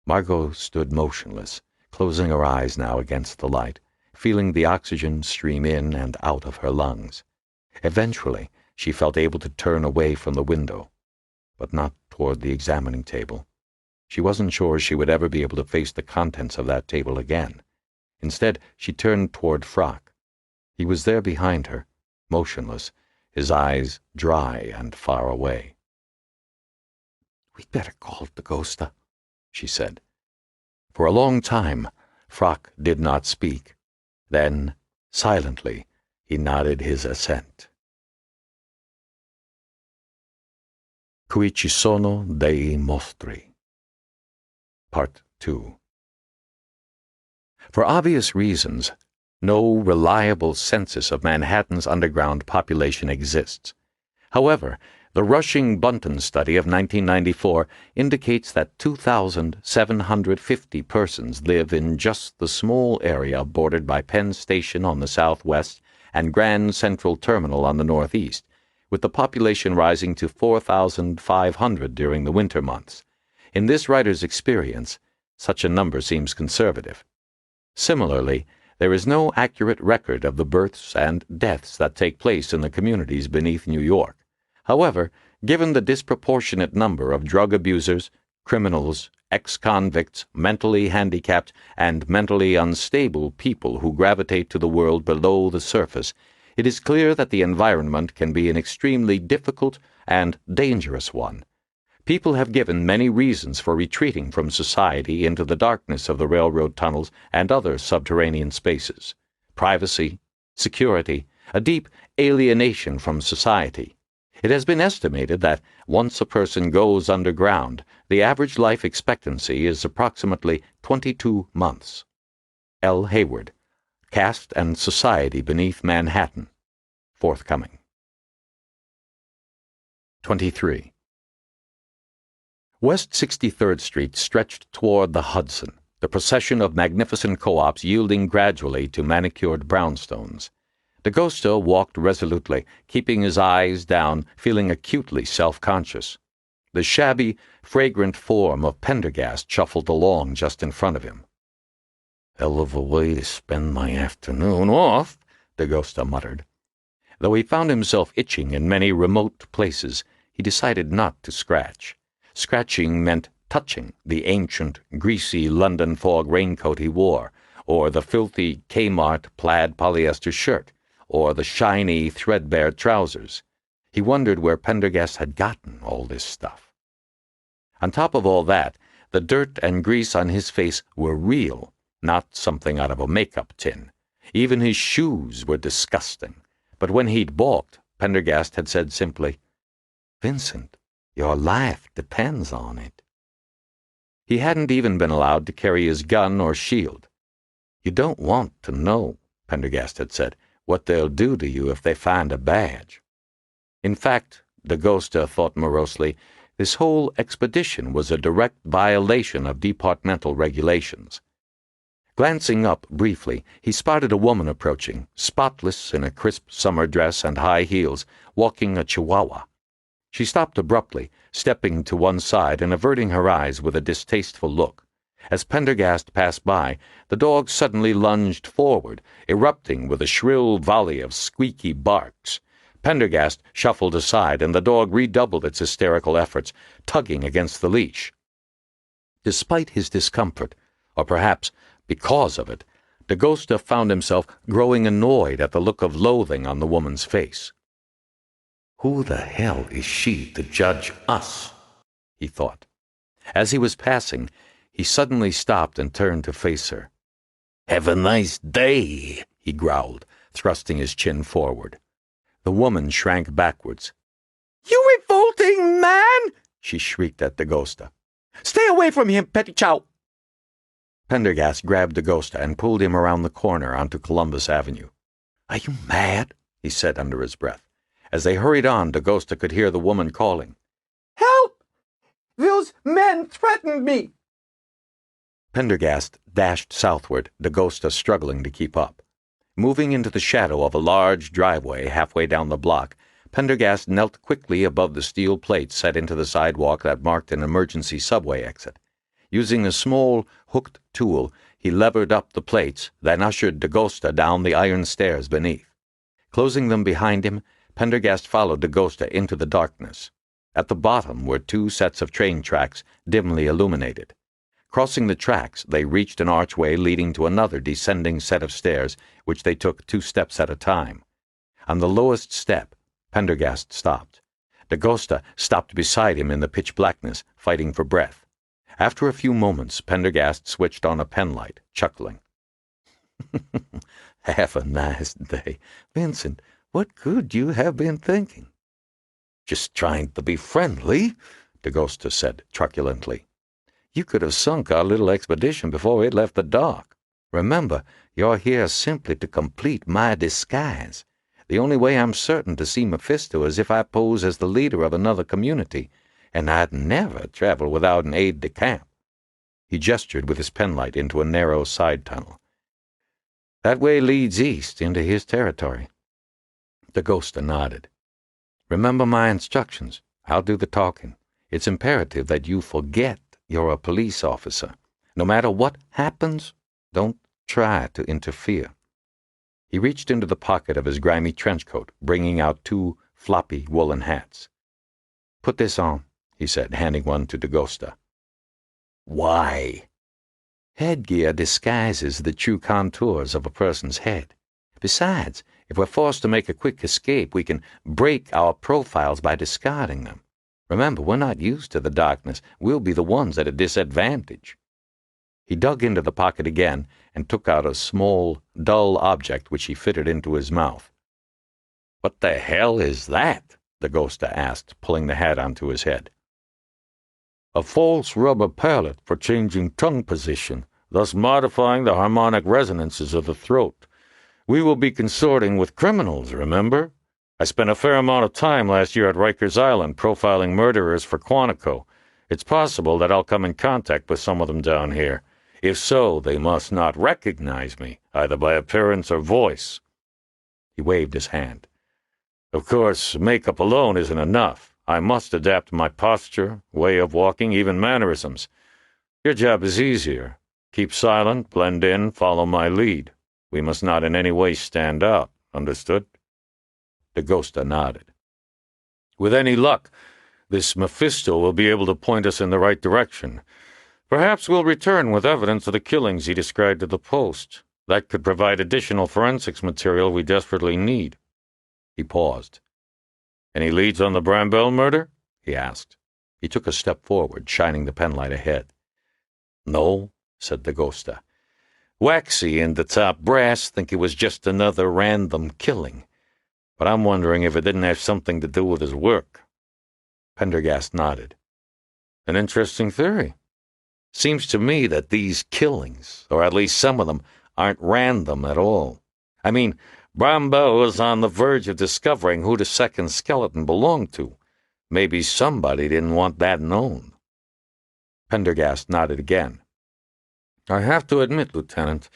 Margot stood motionless, closing her eyes now against the light, feeling the oxygen stream in and out of her lungs. Eventually, she felt able to turn away from the window, but not toward the examining table. She wasn't sure she would ever be able to face the contents of that table again. Instead, she turned toward Frock. He was there behind her, motionless, his eyes dry and far away. "We'd better call Dakota," she said. For a long time, Frock did not speak. Then, silently, he nodded his assent. Qui ci sono dei mostri. Part 2. For obvious reasons, no reliable census of Manhattan's underground population exists. However, the Rushing Bunton study of 1994 indicates that 2,750 persons live in just the small area bordered by Penn Station on the southwest and Grand Central Terminal on the northeast, with the population rising to 4,500 during the winter months. In this writer's experience, such a number seems conservative. Similarly, there is no accurate record of the births and deaths that take place in the communities beneath New York. However, given the disproportionate number of drug abusers, criminals, ex-convicts, mentally handicapped, and mentally unstable people who gravitate to the world below the surface, it is clear that the environment can be an extremely difficult and dangerous one. People have given many reasons for retreating from society into the darkness of the railroad tunnels and other subterranean spaces. Privacy, security, a deep alienation from society. It has been estimated that once a person goes underground, the average life expectancy is approximately 22 months. L. Hayward, Caste and Society Beneath Manhattan. Forthcoming. 23. West 63rd Street stretched toward the Hudson, the procession of magnificent co-ops yielding gradually to manicured brownstones. Dakota walked resolutely, keeping his eyes down, feeling acutely self-conscious. The shabby, fragrant form of Pendergast shuffled along just in front of him. "Hell of a way to spend my afternoon off," Dakota muttered. Though he found himself itching in many remote places, he decided not to scratch. Scratching meant touching the ancient, greasy London fog raincoat he wore, or the filthy Kmart plaid polyester shirt, or the shiny, threadbare trousers. He wondered where Pendergast had gotten all this stuff. On top of all that, the dirt and grease on his face were real, not something out of a makeup tin. Even his shoes were disgusting. But when he'd balked, Pendergast had said simply, "Vincent, your life depends on it." He hadn't even been allowed to carry his gun or shield. "You don't want to know," Pendergast had said, "what they'll do to you if they find a badge." In fact, Dakota thought morosely, this whole expedition was a direct violation of departmental regulations. Glancing up briefly, he spotted a woman approaching, spotless in a crisp summer dress and high heels, walking a chihuahua. She stopped abruptly, stepping to one side and averting her eyes with a distasteful look. As Pendergast passed by, the dog suddenly lunged forward, erupting with a shrill volley of squeaky barks. Pendergast shuffled aside, and the dog redoubled its hysterical efforts, tugging against the leash. Despite his discomfort, or perhaps because of it, Dakota found himself growing annoyed at the look of loathing on the woman's face. "Who the hell is she to judge us?" he thought. As he was passing, he suddenly stopped and turned to face her. "Have a nice day," he growled, thrusting his chin forward. The woman shrank backwards. "You revolting man!" she shrieked at Dakota. Stay away from him, Pettichow! Pendergast grabbed Dakota and pulled him around the corner onto Columbus Avenue. Are you mad? He said under his breath. As they hurried on, Dakota could hear the woman calling. Help! Those men threatened me! Pendergast dashed southward, Dakota struggling to keep up. Moving into the shadow of a large driveway halfway down the block, Pendergast knelt quickly above the steel plate set into the sidewalk that marked an emergency subway exit. Using a small, hooked tool, he levered up the plates, then ushered Dakota down the iron stairs beneath. Closing them behind him, Pendergast followed Dakota into the darkness. At the bottom were 2 sets of train tracks, dimly illuminated. Crossing the tracks, they reached an archway leading to another descending set of stairs, which they took 2 steps at a time. On the lowest step, Pendergast stopped. Dakota stopped beside him in the pitch blackness, fighting for breath. After a few moments, Pendergast switched on a penlight, chuckling. Have a nice day. Vincent, what could you have been thinking? Just trying to be friendly, Dakota said truculently. You could have sunk our little expedition before it left the dock. Remember, you're here simply to complete my disguise. The only way I'm certain to see Mephisto is if I pose as the leader of another community, and I'd never travel without an aide-de-camp. He gestured with his penlight into a narrow side tunnel. That way leads east into his territory. Dakota nodded. Remember my instructions. I'll do the talking. It's imperative that you forget you're a police officer. No matter what happens, don't try to interfere. He reached into the pocket of his grimy trench coat, bringing out 2 floppy woolen hats. Put this on, he said, handing one to Dakota. Why? Headgear disguises the true contours of a person's head. Besides, if we're forced to make a quick escape, we can break our profiles by discarding them. Remember, we're not used to the darkness. We'll be the ones at a disadvantage. He dug into the pocket again and took out a small, dull object which he fitted into his mouth. What the hell is that? Dakota asked, pulling the hat onto his head. A false rubber palate for changing tongue position, thus modifying the harmonic resonances of the throat. We will be consorting with criminals, remember? I spent a fair amount of time last year at Rikers Island profiling murderers for Quantico. It's possible that I'll come in contact with some of them down here. If so, they must not recognize me, either by appearance or voice. He waved his hand. Of course, makeup alone isn't enough. I must adapt my posture, way of walking, even mannerisms. Your job is easier. Keep silent, blend in, follow my lead. We must not in any way stand out. Understood? Dakota nodded. With any luck, this Mephisto will be able to point us in the right direction. Perhaps we'll return with evidence of the killings he described to the Post. That could provide additional forensics material we desperately need. He paused. Any leads on the Brambell murder? He asked. He took a step forward, shining the penlight ahead. No, said Dakota. Waxy and the top brass think it was just another random killing. But I'm wondering if it didn't have something to do with his work. Pendergast nodded. An interesting theory. Seems to me that these killings, or at least some of them, aren't random at all. I mean, Brambell was on the verge of discovering who the second skeleton belonged to. Maybe somebody didn't want that known. Pendergast nodded again. I have to admit, Lieutenant,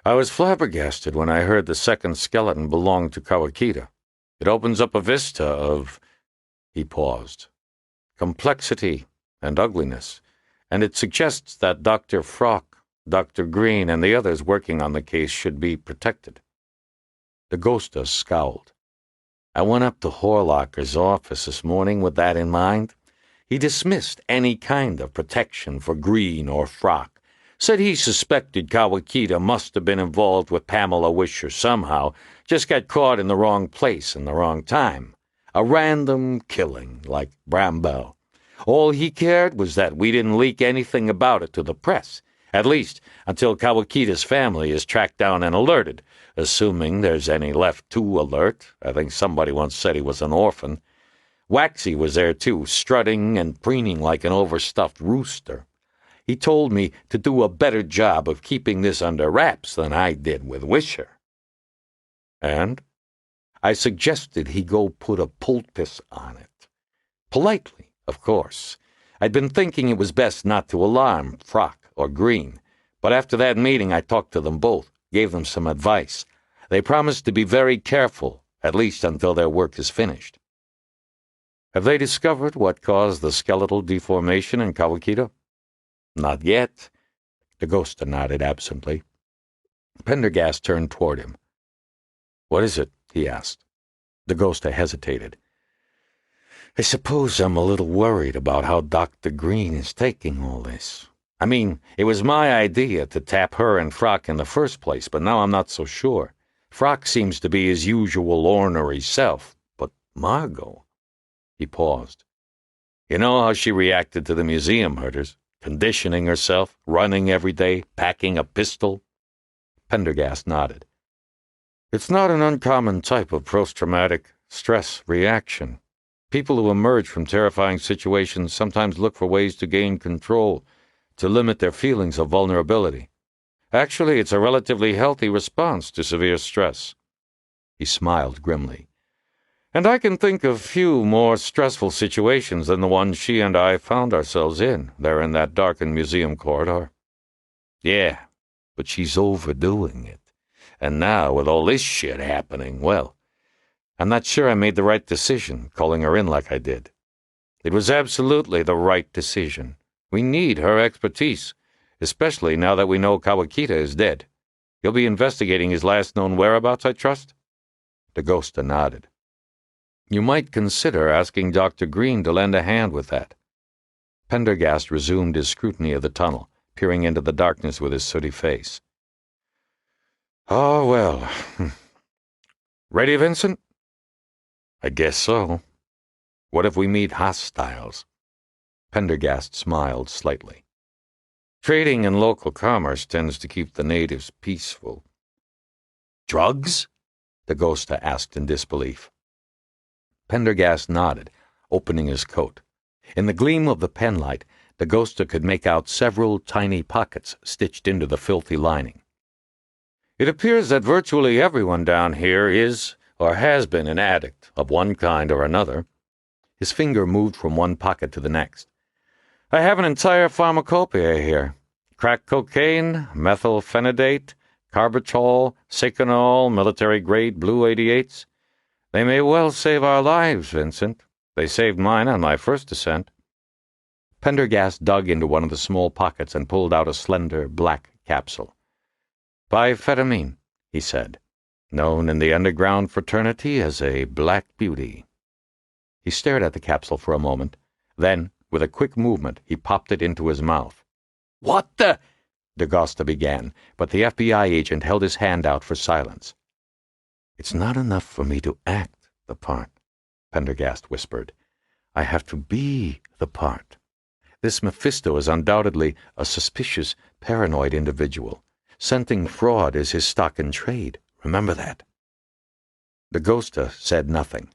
I was flabbergasted when I heard the second skeleton belonged to Kawakita. It opens up a vista of... He paused. Complexity and ugliness, and it suggests that Dr. Frock, Dr. Green, and the others working on the case should be protected. Dakota scowled. I went up to Horlocker's office this morning with that in mind. He dismissed any kind of protection for Green or Frock, said he suspected Kawakita must have been involved with Pamela Wisher somehow, just got caught in the wrong place in the wrong time. A random killing, like Brambell. All he cared was that we didn't leak anything about it to the press, at least until Kawakita's family is tracked down and alerted, assuming there's any left to alert. I think somebody once said he was an orphan. Waxy was there too, strutting and preening like an overstuffed rooster. He told me to do a better job of keeping this under wraps than I did with Wisher. And I suggested he go put a poultice on it. Politely, of course. I'd been thinking it was best not to alarm Frock or Green, but after that meeting I talked to them both, gave them some advice. They promised to be very careful, at least until their work is finished. Have they discovered what caused the skeletal deformation in Kawakita? Not yet. Dakota nodded absently. Pendergast turned toward him. What is it? He asked. Dakota hesitated. I suppose I'm a little worried about how Dr. Green is taking all this. I mean, it was my idea to tap her and Frock in the first place, but now I'm not so sure. Frock seems to be his usual ornery self, but Margot... He paused. You know how she reacted to the museum murders? Conditioning herself, running every day, packing a pistol? Pendergast nodded. It's not an uncommon type of post-traumatic stress reaction. People who emerge from terrifying situations sometimes look for ways to gain control, to limit their feelings of vulnerability. Actually, it's a relatively healthy response to severe stress. He smiled grimly. And I can think of few more stressful situations than the one she and I found ourselves in, there in that darkened museum corridor. Yeah, but she's overdoing it. And now, with all this shit happening, well, I'm not sure I made the right decision, calling her in like I did. It was absolutely the right decision. We need her expertise, especially now that we know Kawakita is dead. You'll be investigating his last known whereabouts, I trust? Dakota nodded. You might consider asking Dr. Green to lend a hand with that. Pendergast resumed his scrutiny of the tunnel, peering into the darkness with his sooty face. Oh, well. Ready, Vincent? I guess so. What if we meet hostiles? Pendergast smiled slightly. Trading and local commerce tends to keep the natives peaceful. Drugs? Dakota asked in disbelief. Pendergast nodded, opening his coat. In the gleam of the penlight, Dakota could make out several tiny pockets stitched into the filthy lining. It appears that virtually everyone down here is or has been an addict of one kind or another. His finger moved from one pocket to the next. I have an entire pharmacopoeia here. Crack cocaine, methylphenidate, carbitol, seconol, military-grade blue 88s. They may well save our lives, Vincent. They saved mine on my first descent. Pendergast dug into one of the small pockets and pulled out a slender, black capsule. Biphetamine, he said, known in the underground fraternity as a Black Beauty. He stared at the capsule for a moment. Then, with a quick movement, he popped it into his mouth. What the... Dakota began, but the FBI agent held his hand out for silence. It's not enough for me to act the part, Pendergast whispered. I have to be the part. This Mephisto is undoubtedly a suspicious, paranoid individual. Scenting fraud is his stock in trade. Remember that. Dakota said nothing.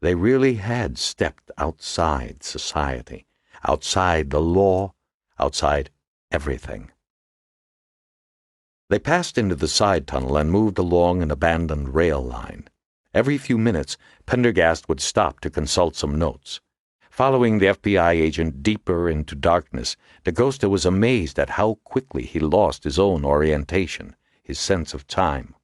They really had stepped outside society, outside the law, outside everything. They passed into the side tunnel and moved along an abandoned rail line. Every few minutes, Pendergast would stop to consult some notes. Following the FBI agent deeper into darkness, Dakota was amazed at how quickly he lost his own orientation, his sense of time.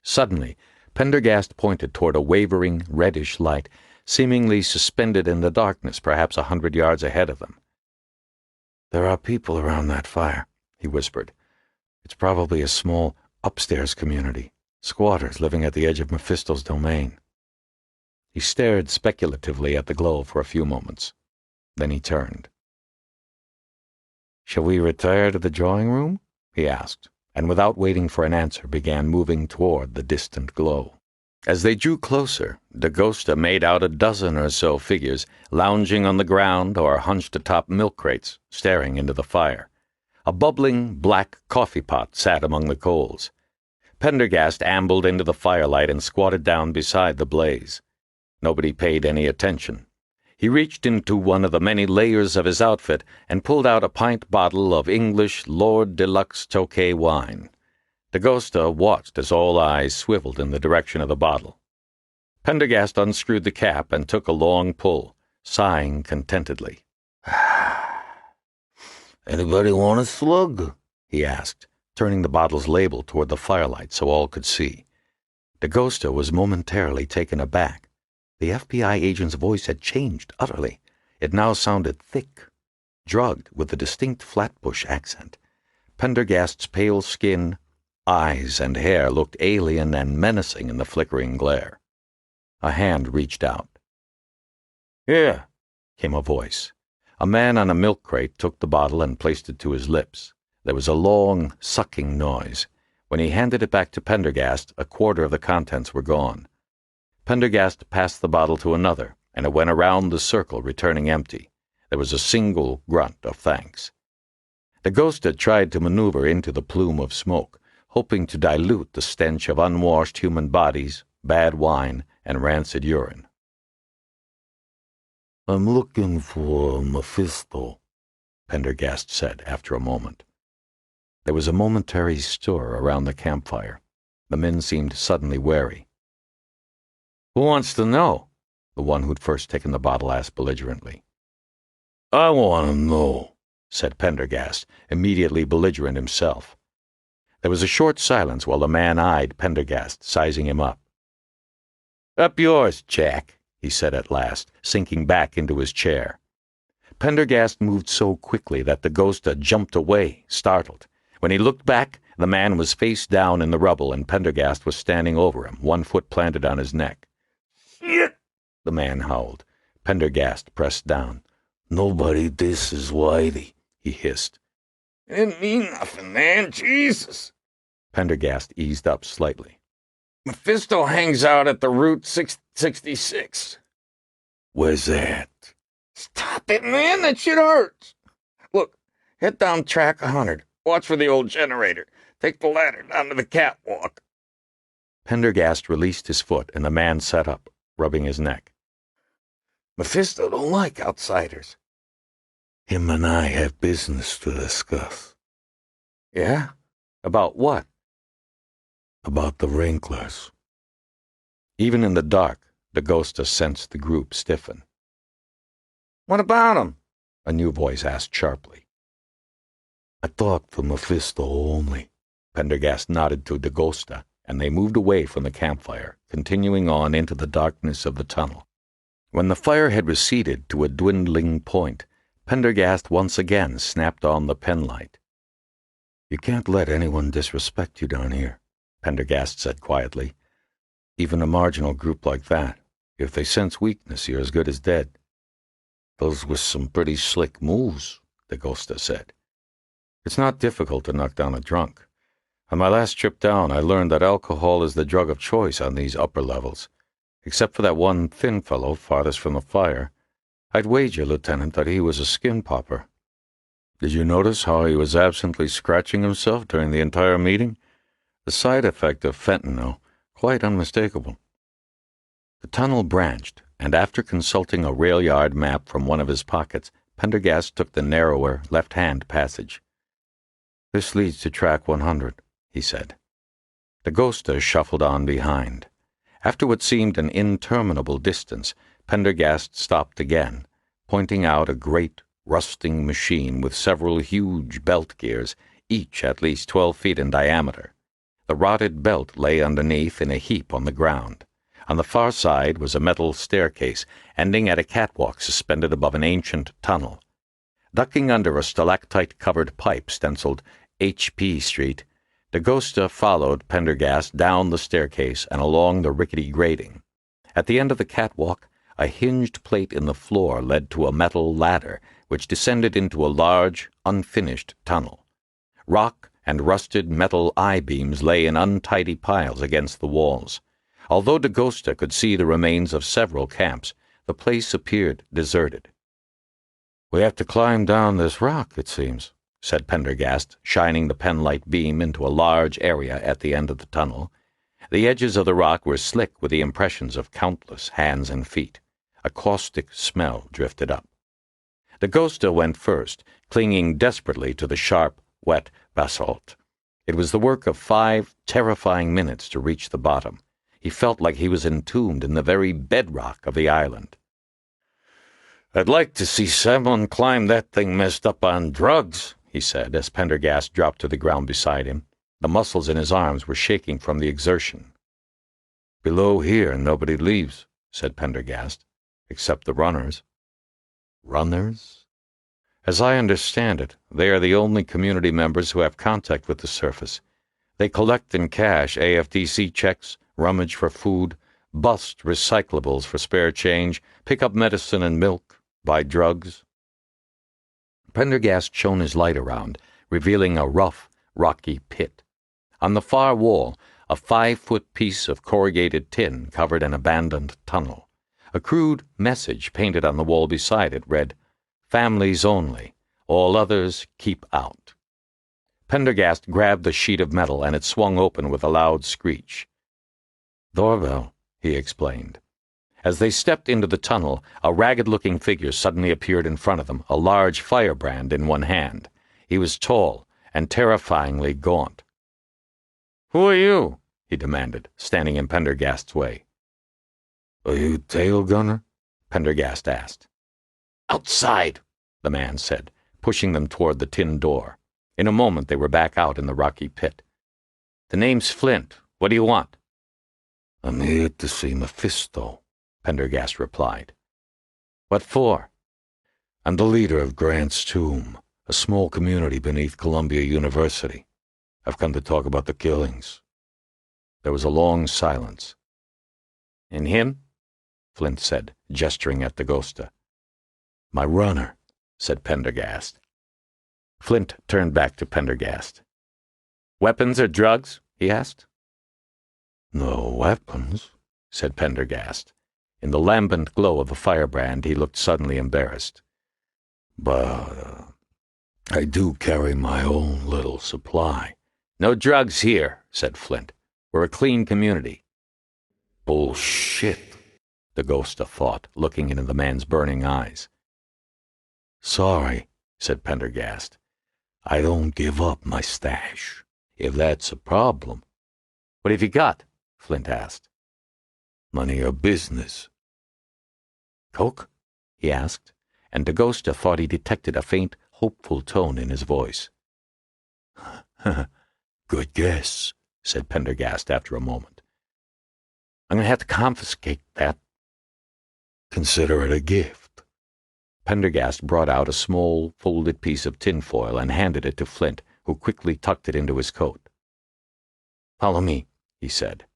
Suddenly, Pendergast pointed toward a wavering, reddish light, seemingly suspended in the darkness, perhaps 100 yards ahead of them. There are people around that fire, he whispered. It's probably a small, upstairs community, squatters living at the edge of Mephisto's domain. He stared speculatively at the glow for a few moments. Then he turned. Shall we retire to the drawing room? He asked, and without waiting for an answer began moving toward the distant glow. As they drew closer, Dakota made out a dozen or so figures lounging on the ground or hunched atop milk crates, staring into the fire. A bubbling black coffee pot sat among the coals. Pendergast ambled into the firelight and squatted down beside the blaze. Nobody paid any attention. He reached into one of the many layers of his outfit and pulled out a pint bottle of English Lord Deluxe Tokay wine. Dakota watched as all eyes swiveled in the direction of the bottle. Pendergast unscrewed the cap and took a long pull, sighing contentedly. Anybody want a slug? He asked, turning the bottle's label toward the firelight so all could see. Dakota was momentarily taken aback. The FBI agent's voice had changed utterly. It now sounded thick, drugged with a distinct Flatbush accent. Pendergast's pale skin, eyes, and hair looked alien and menacing in the flickering glare. A hand reached out. "Here," came a voice. A man on a milk crate took the bottle and placed it to his lips. There was a long, sucking noise. When he handed it back to Pendergast, a quarter of the contents were gone. Pendergast passed the bottle to another, and it went around the circle, returning empty. There was a single grunt of thanks. Dakota tried to maneuver into the plume of smoke, hoping to dilute the stench of unwashed human bodies, bad wine, and rancid urine. "I'm looking for Mephisto," Pendergast said after a moment. There was a momentary stir around the campfire. The men seemed suddenly wary. "Who wants to know?" the one who'd first taken the bottle asked belligerently. "I want to know," said Pendergast, immediately belligerent himself. There was a short silence while the man eyed Pendergast, sizing him up. "Up yours, Jack," he said at last, sinking back into his chair. Pendergast moved so quickly that Dakota jumped away, startled. When he looked back, the man was face down in the rubble, and Pendergast was standing over him, one foot planted on his neck. "Shit!" the man howled. Pendergast pressed down. "Nobody disses Whitey," he hissed. "It didn't mean nothing, man. Jesus!" Pendergast eased up slightly. "Mephisto hangs out at the Route 666. "Where's that?" "Stop it, man. That shit hurts. Look, head down track 100. Watch for the old generator. Take the ladder down to the catwalk." Pendergast released his foot, and the man sat up, rubbing his neck. "Mephisto don't like outsiders." "Him and I have business to discuss." "Yeah? About what?" "About the wrinklers." Even in the dark, Dakota sensed the group stiffen. "What about him?" a new voice asked sharply. "I talk to Mephisto only." Pendergast nodded to Dakota, and they moved away from the campfire, continuing on into the darkness of the tunnel. When the fire had receded to a dwindling point, Pendergast once again snapped on the penlight. "You can't let anyone disrespect you down here," Pendergast said quietly. "Even a marginal group like that. If they sense weakness, you're as good as dead." "Those were some pretty slick moves," Dakota said. "It's not difficult to knock down a drunk. On my last trip down, I learned that alcohol is the drug of choice on these upper levels. Except for that one thin fellow farthest from the fire, I'd wager, Lieutenant, that he was a skin popper. Did you notice how he was absently scratching himself during the entire meeting? The side effect of fentanyl, quite unmistakable." The tunnel branched, and after consulting a rail yard map from one of his pockets, Pendergast took the narrower, left-hand passage. "This leads to track 100, he said. Dakota shuffled on behind. After what seemed an interminable distance, Pendergast stopped again, pointing out a great, rusting machine with several huge belt gears, each at least 12 feet in diameter. The rotted belt lay underneath in a heap on the ground. On the far side was a metal staircase, ending at a catwalk suspended above an ancient tunnel. Ducking under a stalactite-covered pipe stenciled H.P. Street, Dakota followed Pendergast down the staircase and along the rickety grating. At the end of the catwalk, a hinged plate in the floor led to a metal ladder, which descended into a large, unfinished tunnel. Rock and rusted metal I-beams lay in untidy piles against the walls. Although Dakota could see the remains of several camps, the place appeared deserted. "We have to climb down this rock, it seems," said Pendergast, shining the penlight beam into a large area at the end of the tunnel. The edges of the rock were slick with the impressions of countless hands and feet. A caustic smell drifted up. Dakota went first, clinging desperately to the sharp, wet basalt. It was the work of 5 terrifying minutes to reach the bottom. He felt like he was entombed in the very bedrock of the island. "I'd like to see someone climb that thing messed up on drugs," he said as Pendergast dropped to the ground beside him. The muscles in his arms were shaking from the exertion. "Below here nobody leaves," said Pendergast, "except the runners." "Runners?" "As I understand it, they are the only community members who have contact with the surface. They collect and cash AFDC checks, rummage for food, bust recyclables for spare change, pick up medicine and milk, buy drugs." Pendergast shone his light around, revealing a rough, rocky pit. On the far wall, a 5-foot piece of corrugated tin covered an abandoned tunnel. A crude message painted on the wall beside it read, "Families only. All others keep out." Pendergast grabbed the sheet of metal and it swung open with a loud screech. "Doorbell," he explained. As they stepped into the tunnel, a ragged-looking figure suddenly appeared in front of them, a large firebrand in one hand. He was tall and terrifyingly gaunt. "Who are you?" he demanded, standing in Pendergast's way. "Are you tail gunner?" Pendergast asked. "Outside," the man said, pushing them toward the tin door. In a moment they were back out in the rocky pit. "The name's Flint. What do you want?" "I'm here to see Mephisto," Pendergast replied. "What for?" "I'm the leader of Grant's Tomb, a small community beneath Columbia University. I've come to talk about the killings." There was a long silence. "And him?" Flint said, gesturing at Dakota. "My runner," said Pendergast. Flint turned back to Pendergast. "Weapons or drugs?" he asked. "No weapons," said Pendergast. In the lambent glow of the firebrand he looked suddenly embarrassed. "But I do carry my own little supply." "No drugs here," said Flint. "We're a clean community." "Bullshit," Dakota thought, looking into the man's burning eyes. "Sorry," said Pendergast. "I don't give up my stash, if that's a problem." "What have you got?" Flint asked. "None of your business." "Coke?" he asked, and Dakota thought he detected a faint, hopeful tone in his voice. "Good guess," said Pendergast after a moment. "I'm going to have to confiscate that." "Consider it a gift." Pendergast brought out a small, folded piece of tinfoil and handed it to Flint, who quickly tucked it into his coat. "Follow me," he said.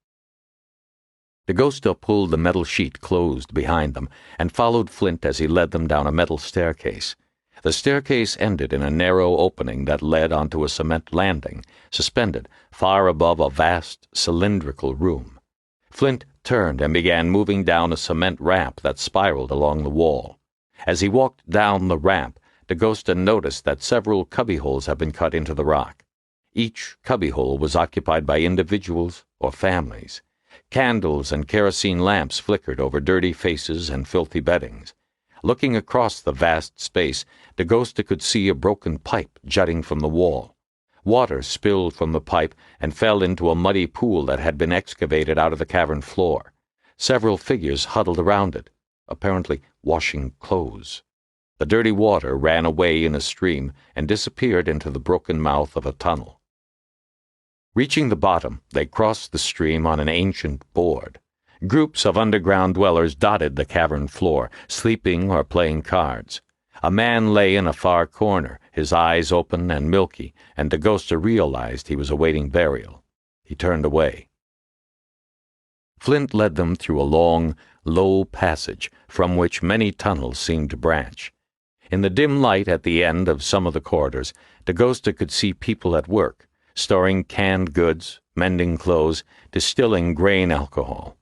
Dakota pulled the metal sheet closed behind them and followed Flint as he led them down a metal staircase. The staircase ended in a narrow opening that led onto a cement landing, suspended far above a vast, cylindrical room. Flint turned and began moving down a cement ramp that spiraled along the wall. As he walked down the ramp, Dakota noticed that several cubbyholes had been cut into the rock. Each cubbyhole was occupied by individuals or families. Candles and kerosene lamps flickered over dirty faces and filthy beddings. Looking across the vast space, Dakota could see a broken pipe jutting from the wall. Water spilled from the pipe and fell into a muddy pool that had been excavated out of the cavern floor. Several figures huddled around it, apparently washing clothes. The dirty water ran away in a stream and disappeared into the broken mouth of a tunnel. Reaching the bottom, they crossed the stream on an ancient board. Groups of underground dwellers dotted the cavern floor, sleeping or playing cards. A man lay in a far corner, his eyes open and milky, and Dakota realized he was awaiting burial. He turned away. Flint led them through a long, low passage from which many tunnels seemed to branch. In the dim light at the end of some of the corridors, Dakota could see people at work, storing canned goods, mending clothes, distilling grain alcohol.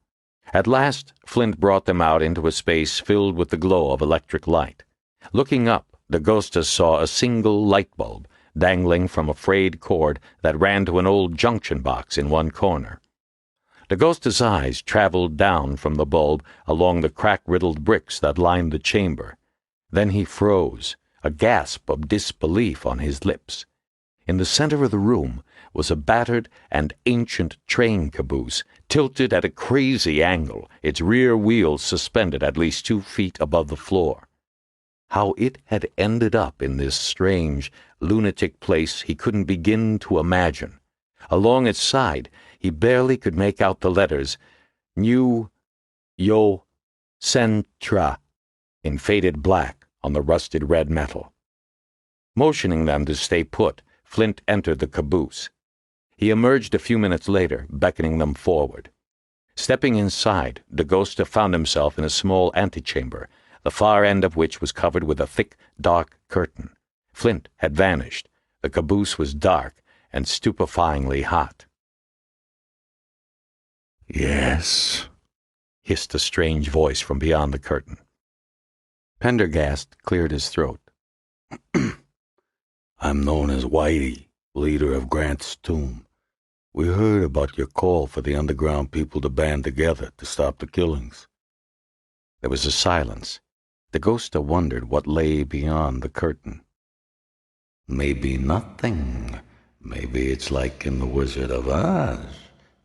At last, Flint brought them out into a space filled with the glow of electric light. Looking up, Dakota saw a single light bulb dangling from a frayed cord that ran to an old junction box in one corner. Dagosta's eyes traveled down from the bulb along the crack-riddled bricks that lined the chamber. Then he froze, a gasp of disbelief on his lips. In the center of the room was a battered and ancient train caboose, tilted at a crazy angle, its rear wheels suspended at least 2 feet above the floor. How it had ended up in this strange, lunatic place he couldn't begin to imagine. Along its side, he barely could make out the letters New Yo Centra in faded black on the rusted red metal. Motioning them to stay put, Flint entered the caboose. He emerged a few minutes later, beckoning them forward. Stepping inside, Dagosta found himself in a small antechamber, the far end of which was covered with a thick, dark curtain. Flint had vanished. The caboose was dark and stupefyingly hot. "Yes," hissed a strange voice from beyond the curtain. Pendergast cleared his throat. "I'm known as Whitey, leader of Grant's tomb. We heard about your call for the underground people to band together to stop the killings." There was a silence. Dagosta wondered what lay beyond the curtain. "Maybe nothing. Maybe it's like in The Wizard of Oz.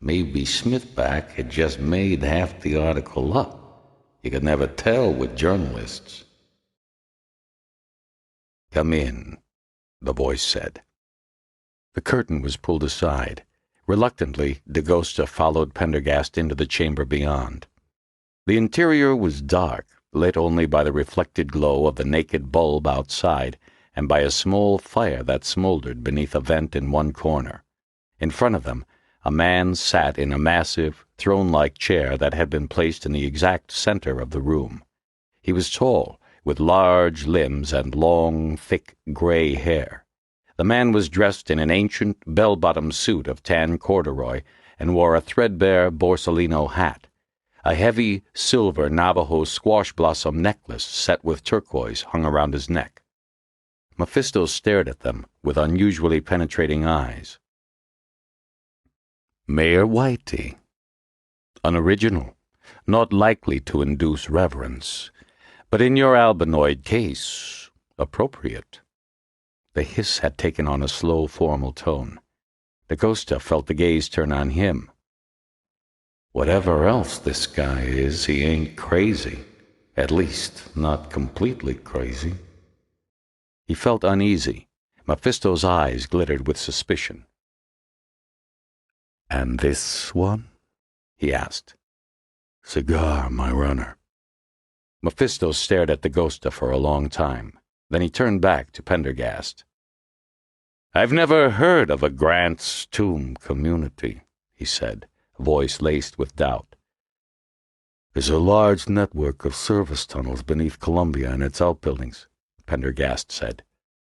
Maybe Smithback had just made half the article up. You could never tell with journalists." "Come in," the voice said. The curtain was pulled aside. Reluctantly, Dagosta followed Pendergast into the chamber beyond. The interior was dark, lit only by the reflected glow of the naked bulb outside and by a small fire that smoldered beneath a vent in one corner. In front of them, a man sat in a massive, throne-like chair that had been placed in the exact center of the room. He was tall, with large limbs and long, thick, gray hair. The man was dressed in an ancient, bell-bottom suit of tan corduroy and wore a threadbare Borsalino hat. A heavy, silver Navajo squash-blossom necklace set with turquoise hung around his neck. Mephisto stared at them with unusually penetrating eyes. "Mayor Whitey. Unoriginal, not likely to induce reverence, but in your albinoid case, appropriate." The hiss had taken on a slow, formal tone. Dagosta felt the gaze turn on him. Whatever else this guy is, he ain't crazy. At least, not completely crazy." He felt uneasy. Mephisto's eyes glittered with suspicion. "And this one?" he asked. "Cigar, my runner." Mephisto stared at Dagosta for a long time. Then he turned back to Pendergast. "I've never heard of a Grant's Tomb community," he said, voice laced with doubt. "There's a large network of service tunnels beneath Columbia and its outbuildings," Pendergast said.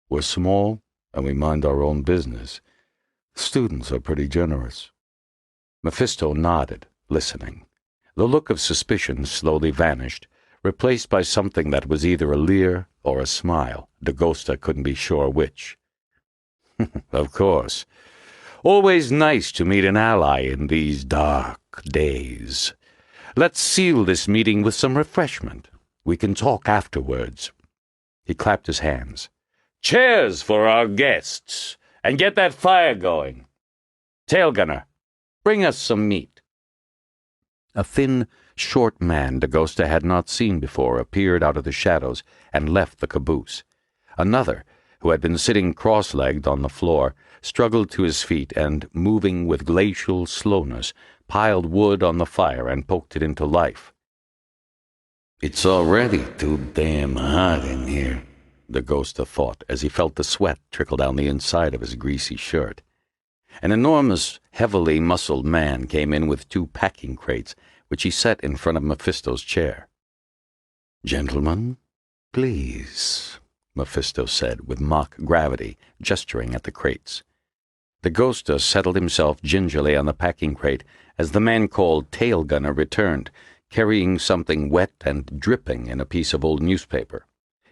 "We're small, and we mind our own business. Students are pretty generous." Mephisto nodded, listening. The look of suspicion slowly vanished, replaced by something that was either a leer or a smile. Dagosta couldn't be sure which. "Of course. Always nice to meet an ally in these dark days. Let's seal this meeting with some refreshment. We can talk afterwards." He clapped his hands. "Cheers for our guests, and get that fire going. Tail gunner, bring us some meat." A thin, short man Dagosta had not seen before appeared out of the shadows and left the caboose. Another, who had been sitting cross-legged on the floor, struggled to his feet and, moving with glacial slowness, piled wood on the fire and poked it into life. "It's already too damn hot in here," Dagosta thought as he felt the sweat trickle down the inside of his greasy shirt. An enormous, heavily muscled man came in with 2 packing crates, which he set in front of Mephisto's chair. "Gentlemen, please," Mephisto said with mock gravity, gesturing at the crates. Dagosta settled himself gingerly on the packing crate as the man called Tail Gunner returned, carrying something wet and dripping in a piece of old newspaper.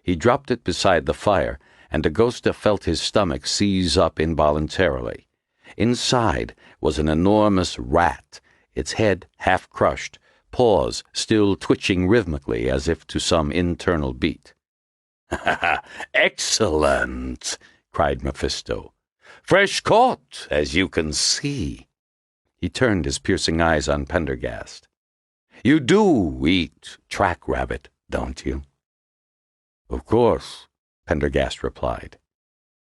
He dropped it beside the fire, and Dagosta felt his stomach seize up involuntarily. Inside was an enormous rat, its head half crushed, paws still twitching rhythmically as if to some internal beat. "Excellent!" cried Mephisto. "Fresh caught, as you can see." He turned his piercing eyes on Pendergast. "You do eat track rabbit, don't you?" "Of course," Pendergast replied.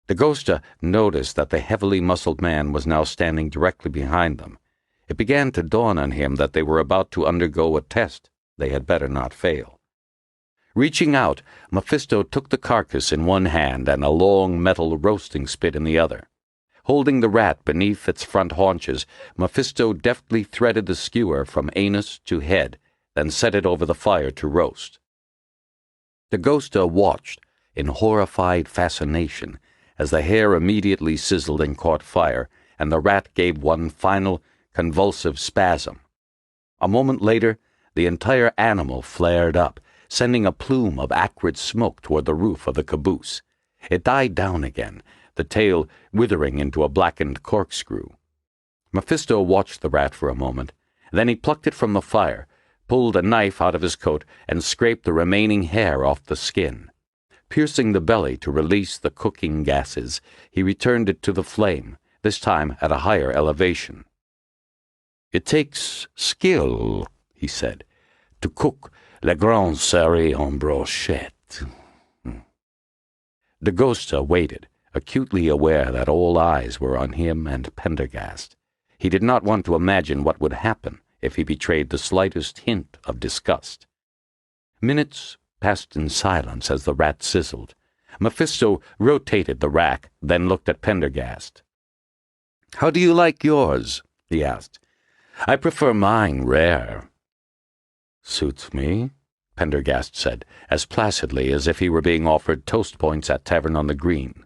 Dakota noticed that the heavily muscled man was now standing directly behind them. It began to dawn on him that they were about to undergo a test they had better not fail. Reaching out, Mephisto took the carcass in one hand and a long metal roasting spit in the other. Holding the rat beneath its front haunches, Mephisto deftly threaded the skewer from anus to head, then set it over the fire to roast. Dakota watched in horrified fascination as the hair immediately sizzled and caught fire, and the rat gave one final, convulsive spasm. A moment later, the entire animal flared up, sending a plume of acrid smoke toward the roof of the caboose. It died down again, the tail withering into a blackened corkscrew. Mephisto watched the rat for a moment. Then he plucked it from the fire, pulled a knife out of his coat, and scraped the remaining hair off the skin. Piercing the belly to release the cooking gases, he returned it to the flame, this time at a higher elevation. "It takes skill," he said, "to cook le grand série en brochette." Dakota waited, acutely aware that all eyes were on him and Pendergast. He did not want to imagine what would happen if he betrayed the slightest hint of disgust. Minutes passed in silence as the rat sizzled. Mephisto rotated the rack, then looked at Pendergast. "How do you like yours?" he asked. "I prefer mine rare." "Suits me," Pendergast said, as placidly as if he were being offered toast points at Tavern on the Green.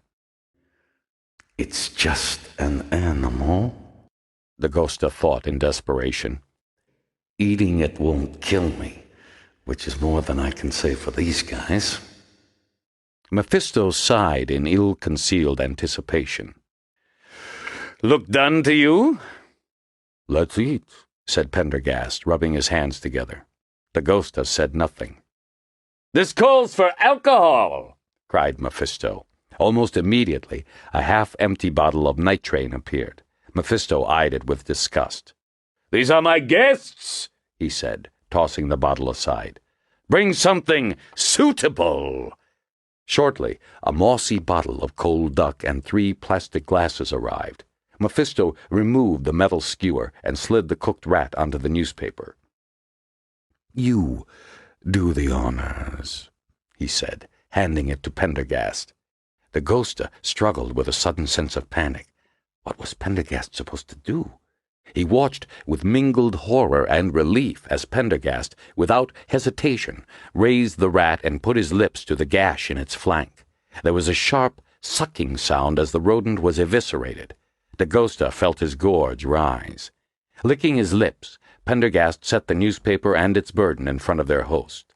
It's just an animal, Dakota thought in desperation. Eating it won't kill me, which is more than I can say for these guys. Mephisto sighed in ill-concealed anticipation. "Look done to you?" "Let's eat," said Pendergast, rubbing his hands together. Dakota said nothing. "This calls for alcohol!" cried Mephisto. Almost immediately, a half-empty bottle of nitrate appeared. Mephisto eyed it with disgust. "These are my guests," he said, tossing the bottle aside. "Bring something suitable." Shortly, a mossy bottle of cold duck and 3 plastic glasses arrived. Mephisto removed the metal skewer and slid the cooked rat onto the newspaper. "You do the honors," he said, handing it to Pendergast. Dakota struggled with a sudden sense of panic. What was Pendergast supposed to do? He watched with mingled horror and relief as Pendergast, without hesitation, raised the rat and put his lips to the gash in its flank. There was a sharp, sucking sound as the rodent was eviscerated. Dakota felt his gorge rise. Licking his lips, Pendergast set the newspaper and its burden in front of their host.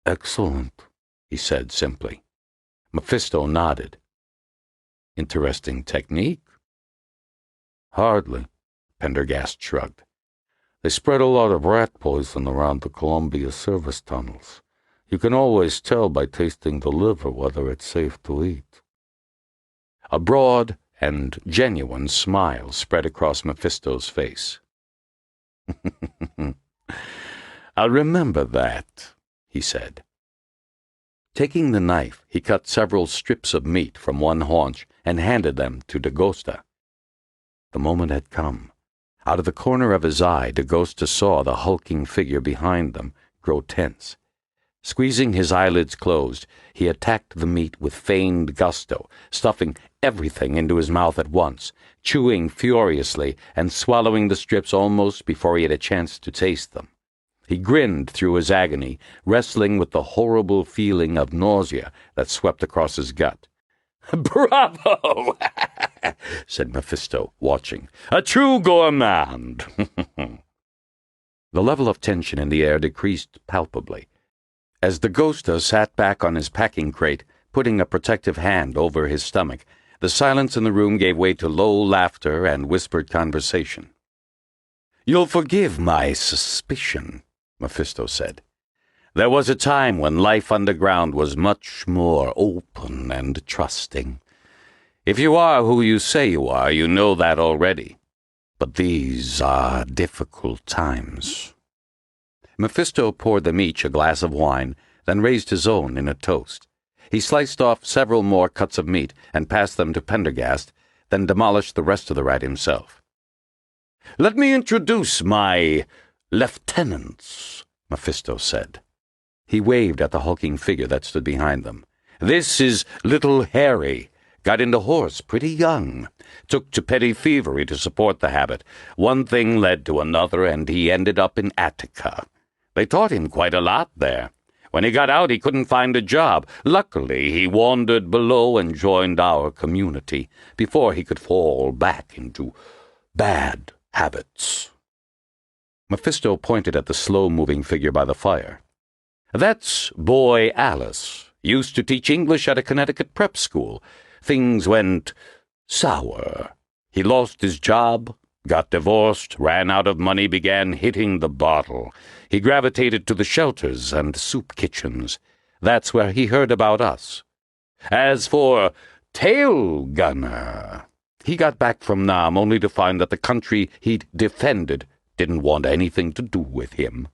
"Excellent," he said simply. Mephisto nodded. "Interesting technique?" "Hardly," Pendergast shrugged. "They spread a lot of rat poison around the Columbia service tunnels. You can always tell by tasting the liver whether it's safe to eat." A broad and genuine smile spread across Mephisto's face. "I'll remember that," he said. Taking the knife, he cut several strips of meat from one haunch and handed them to Dakota. The moment had come. Out of the corner of his eye, Dakota saw the hulking figure behind them grow tense. Squeezing his eyelids closed, he attacked the meat with feigned gusto, stuffing everything into his mouth at once, chewing furiously and swallowing the strips almost before he had a chance to taste them. He grinned through his agony, wrestling with the horrible feeling of nausea that swept across his gut. "Bravo!" said Mephisto, watching. "A true gourmand." The level of tension in the air decreased palpably. As Dakota sat back on his packing crate, putting a protective hand over his stomach, the silence in the room gave way to low laughter and whispered conversation. You'll forgive my suspicion, Mephisto said. There was a time when life underground was much more open and trusting. If you are who you say you are, you know that already. But these are difficult times. Mephisto poured them each a glass of wine, then raised his own in a toast. He sliced off several more cuts of meat and passed them to Pendergast, then demolished the rest of the rat himself. "Let me introduce my lieutenants," Mephisto said. He waved at the hulking figure that stood behind them. "This is Little Harry. Got into horse pretty young. Took to petty thievery to support the habit. One thing led to another, and he ended up in Attica. They taught him quite a lot there. When he got out, he couldn't find a job. Luckily, he wandered below and joined our community before he could fall back into bad habits." Mephisto pointed at the slow-moving figure by the fire. "That's boy Alice. Used to teach English at a Connecticut prep school. Things went sour. He lost his job, got divorced, ran out of money, began hitting the bottle. He gravitated to the shelters and soup kitchens. That's where he heard about us. As for Tail Gunner, he got back from Nam only to find that the country he'd defended didn't want anything to do with him."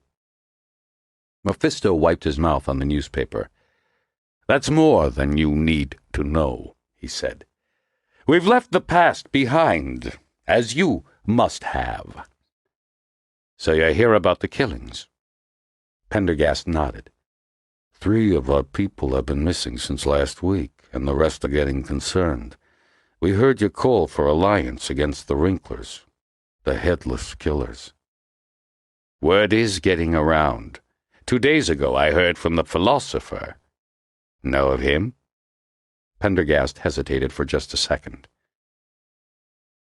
Mephisto wiped his mouth on the newspaper. "That's more than you need to know," he said. "We've left the past behind, as you must have." "So you hear about the killings?" Pendergast nodded. 3 of our people have been missing since last week, and the rest are getting concerned. We heard your call for alliance against the Wrinklers, the headless killers." "Word is getting around. 2 days ago I heard from the philosopher. Know of him?" Pendergast hesitated for just a second.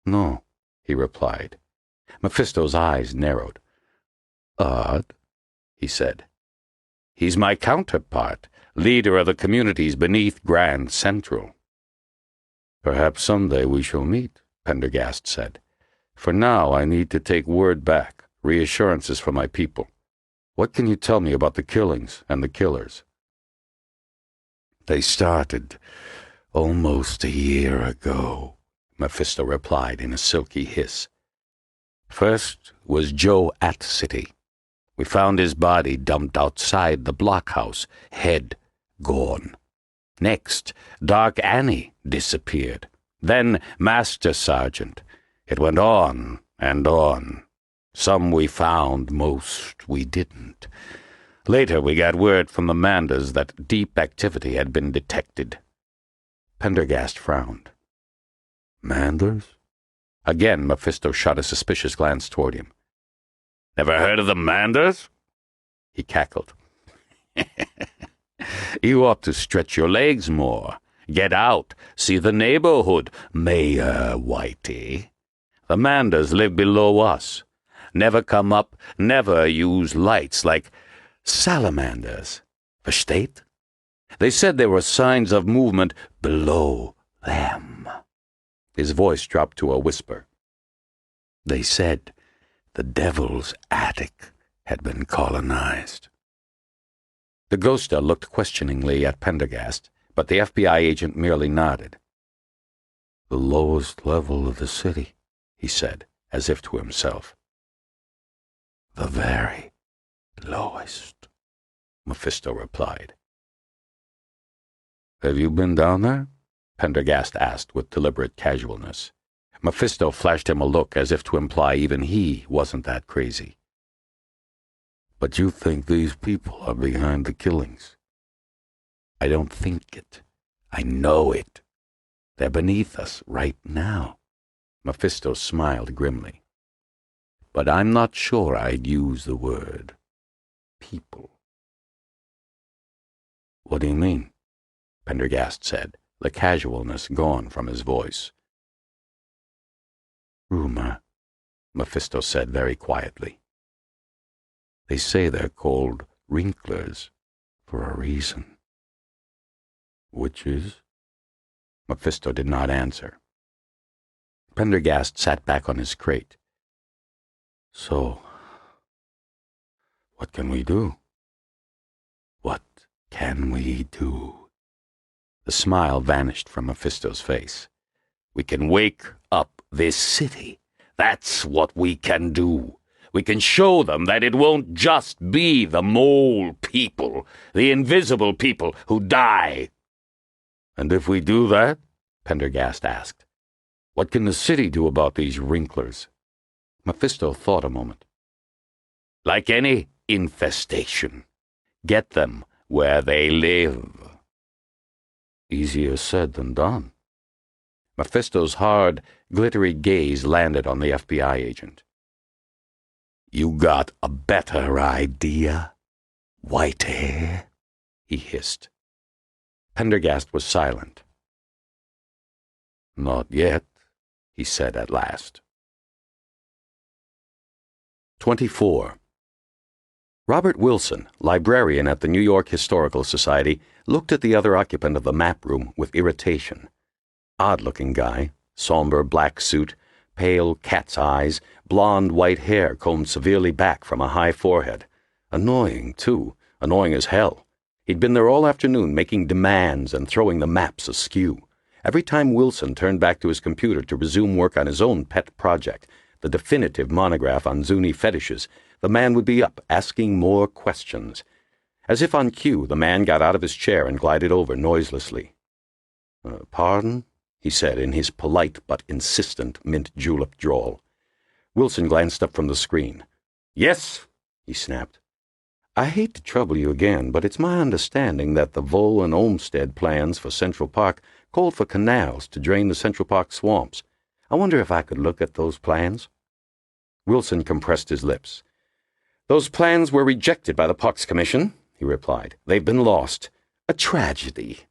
"No," he replied. Mephisto's eyes narrowed. "Odd," he said. "He's my counterpart, leader of the communities beneath Grand Central." "Perhaps someday we shall meet," Pendergast said. "For now I need to take word back, reassurances from my people. What can you tell me about the killings and the killers?" "They started almost a year ago," Mephisto replied in a silky hiss. "First was Joe At-City. We found his body dumped outside the blockhouse, head gone. Next, Dark Annie disappeared. Then Master Sergeant. It went on and on. Some we found, most we didn't. Later we got word from the Manders that deep activity had been detected." Pendergast frowned. "Manders?" Again Mephisto shot a suspicious glance toward him. "Never heard of the Manders?" He cackled. "You ought to stretch your legs more. Get out, see the neighborhood, Mayor Whitey. The Manders live below us. Never come up, never use lights like salamanders. Versteht? They said there were signs of movement below them." His voice dropped to a whisper. "They said the devil's attic had been colonized." The Ghosta looked questioningly at Pendergast, but the FBI agent merely nodded. "The lowest level of the city," he said, as if to himself. "The very lowest," Mephisto replied. "Have you been down there?" Pendergast asked with deliberate casualness. Mephisto flashed him a look as if to imply even he wasn't that crazy. "But you think these people are behind the killings?" "I don't think it. I know it. They're beneath us right now." Mephisto smiled grimly. "But I'm not sure I'd use the word people." "What do you mean?" Pendergast said, the casualness gone from his voice. "Rumor," Mephisto said very quietly. "They say they're called Wrinklers for a reason." "Which is?" Mephisto did not answer. Pendergast sat back on his crate. So, what can we do? What can we do? The smile vanished from Mephisto's face. We can wake up this city. That's what we can do. We can show them that it won't just be the mole people, the invisible people who die. And if we do that, Pendergast asked, what can the city do about these wrinklers? Mephisto thought a moment. Like any infestation, get them where they live. Easier said than done. Mephisto's hard, glittery gaze landed on the FBI agent. You got a better idea, white hair? He hissed. Pendergast was silent. Not yet, he said at last. 24. Robert Wilson, librarian at the New York Historical Society, looked at the other occupant of the map room with irritation. Odd-looking guy, somber black suit, pale cat's eyes, blonde white hair combed severely back from a high forehead. Annoying, too, annoying as hell. He'd been there all afternoon making demands and throwing the maps askew. Every time Wilson turned back to his computer to resume work on his own pet project, the definitive monograph on Zuni fetishes, the man would be up asking more questions. As if on cue, the man got out of his chair and glided over noiselessly. Pardon? He said in his polite but insistent mint julep drawl. Wilson glanced up from the screen. Yes, he snapped. I hate to trouble you again, but it's my understanding that the Vole and Olmsted plans for Central Park called for canals to drain the Central Park swamps. I wonder if I could look at those plans? Wilson compressed his lips. Those plans were rejected by the Parks Commission, he replied. They've been lost. A tragedy.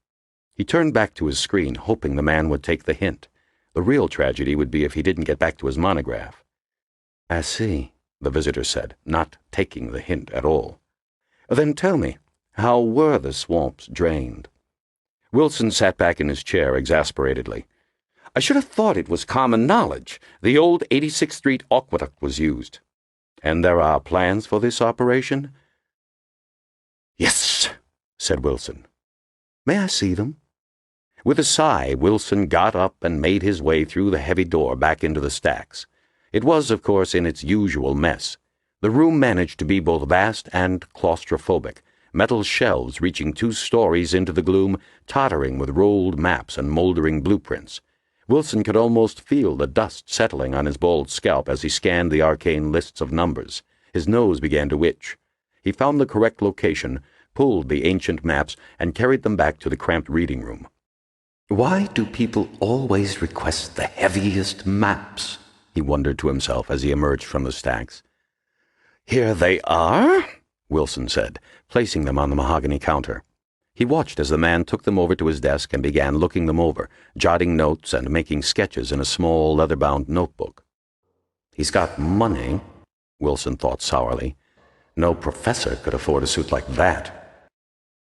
He turned back to his screen, hoping the man would take the hint. The real tragedy would be if he didn't get back to his monograph. I see, the visitor said, not taking the hint at all. Then tell me, how were the swamps drained? Wilson sat back in his chair exasperatedly. I should have thought it was common knowledge. The old 86th Street aqueduct was used. And there are plans for this operation? Yes, said Wilson. May I see them? With a sigh, Wilson got up and made his way through the heavy door back into the stacks. It was, of course, in its usual mess. The room managed to be both vast and claustrophobic, metal shelves reaching 2 stories into the gloom, tottering with rolled maps and moldering blueprints. Wilson could almost feel the dust settling on his bald scalp as he scanned the arcane lists of numbers. His nose began to itch. He found the correct location, pulled the ancient maps, and carried them back to the cramped reading room. Why do people always request the heaviest maps? He wondered to himself as he emerged from the stacks. Here they are, Wilson said, placing them on the mahogany counter. He watched as the man took them over to his desk and began looking them over, jotting notes and making sketches in a small leather-bound notebook. He's got money, Wilson thought sourly. No professor could afford a suit like that.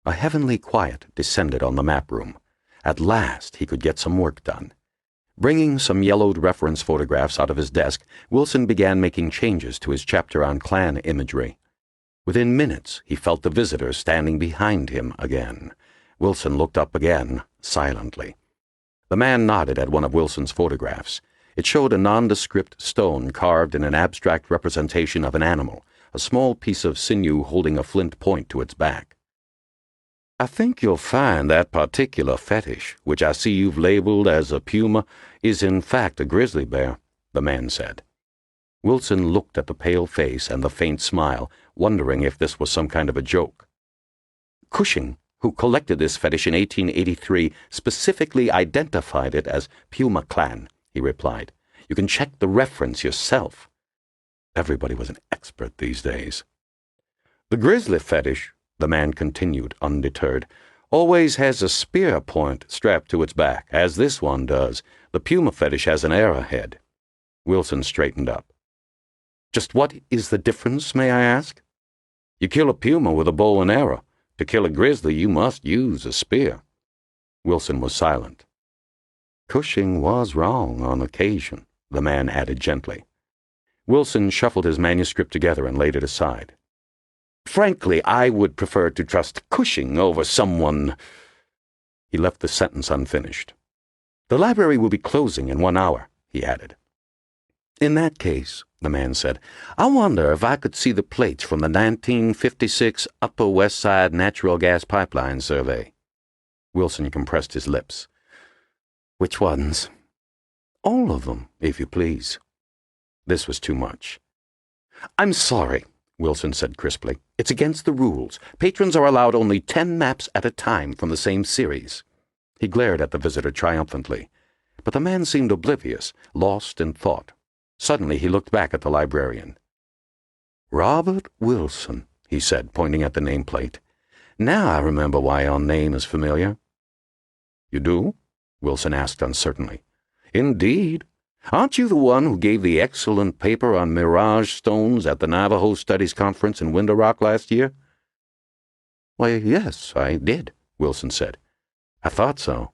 A heavenly quiet descended on the map room. At last he could get some work done. Bringing some yellowed reference photographs out of his desk, Wilson began making changes to his chapter on clan imagery. Within minutes, he felt the visitor standing behind him again. Wilson looked up again, silently. The man nodded at one of Wilson's photographs. It showed a nondescript stone carved in an abstract representation of an animal, a small piece of sinew holding a flint point to its back. I think you'll find that particular fetish, which I see you've labeled as a puma, is in fact a grizzly bear, the man said. Wilson looked at the pale face and the faint smile, wondering if this was some kind of a joke. Cushing, who collected this fetish in 1883, specifically identified it as Puma Clan, he replied. You can check the reference yourself. Everybody was an expert these days. The grizzly fetish, the man continued, undeterred, always has a spear point strapped to its back, as this one does. The puma fetish has an arrowhead. Wilson straightened up. Just what is the difference, may I ask? You kill a puma with a bow and arrow. To kill a grizzly, you must use a spear. Wilson was silent. Cushing was wrong on occasion, the man added gently. Wilson shuffled his manuscript together and laid it aside. "Frankly, I would prefer to trust Cushing over someone—" He left the sentence unfinished. "The library will be closing in 1 hour," he added. "In that case," the man said, "I wonder if I could see the plates from the 1956 Upper West Side Natural Gas Pipeline Survey." Wilson compressed his lips. "Which ones?" "All of them, if you please." This was too much. "I'm sorry," Wilson said crisply. "It's against the rules. Patrons are allowed only 10 maps at a time from the same series." He glared at the visitor triumphantly, but the man seemed oblivious, lost in thought. Suddenly he looked back at the librarian. "Robert Wilson," he said, pointing at the nameplate. "Now I remember why your name is familiar." "You do?" Wilson asked uncertainly. "Indeed. Aren't you the one who gave the excellent paper on mirage stones at the Navajo Studies Conference in Window Rock last year?" "Why, yes, I did," Wilson said. "I thought so.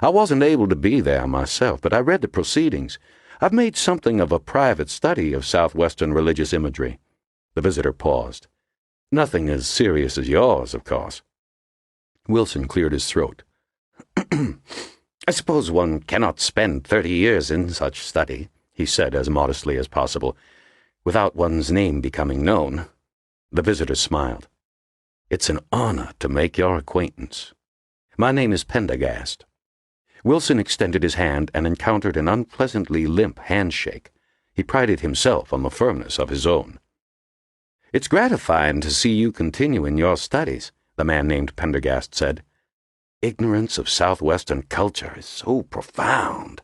I wasn't able to be there myself, but I read the proceedings. I've made something of a private study of southwestern religious imagery." The visitor paused. "Nothing as serious as yours, of course." Wilson cleared his throat. "I suppose one cannot spend 30 years in such study," he said as modestly as possible, "without one's name becoming known." The visitor smiled. "It's an honor to make your acquaintance. My name is Pendergast." Wilson extended his hand and encountered an unpleasantly limp handshake. He prided himself on the firmness of his own. "It's gratifying to see you continue in your studies," the man named Pendergast said. "Ignorance of southwestern culture is so profound."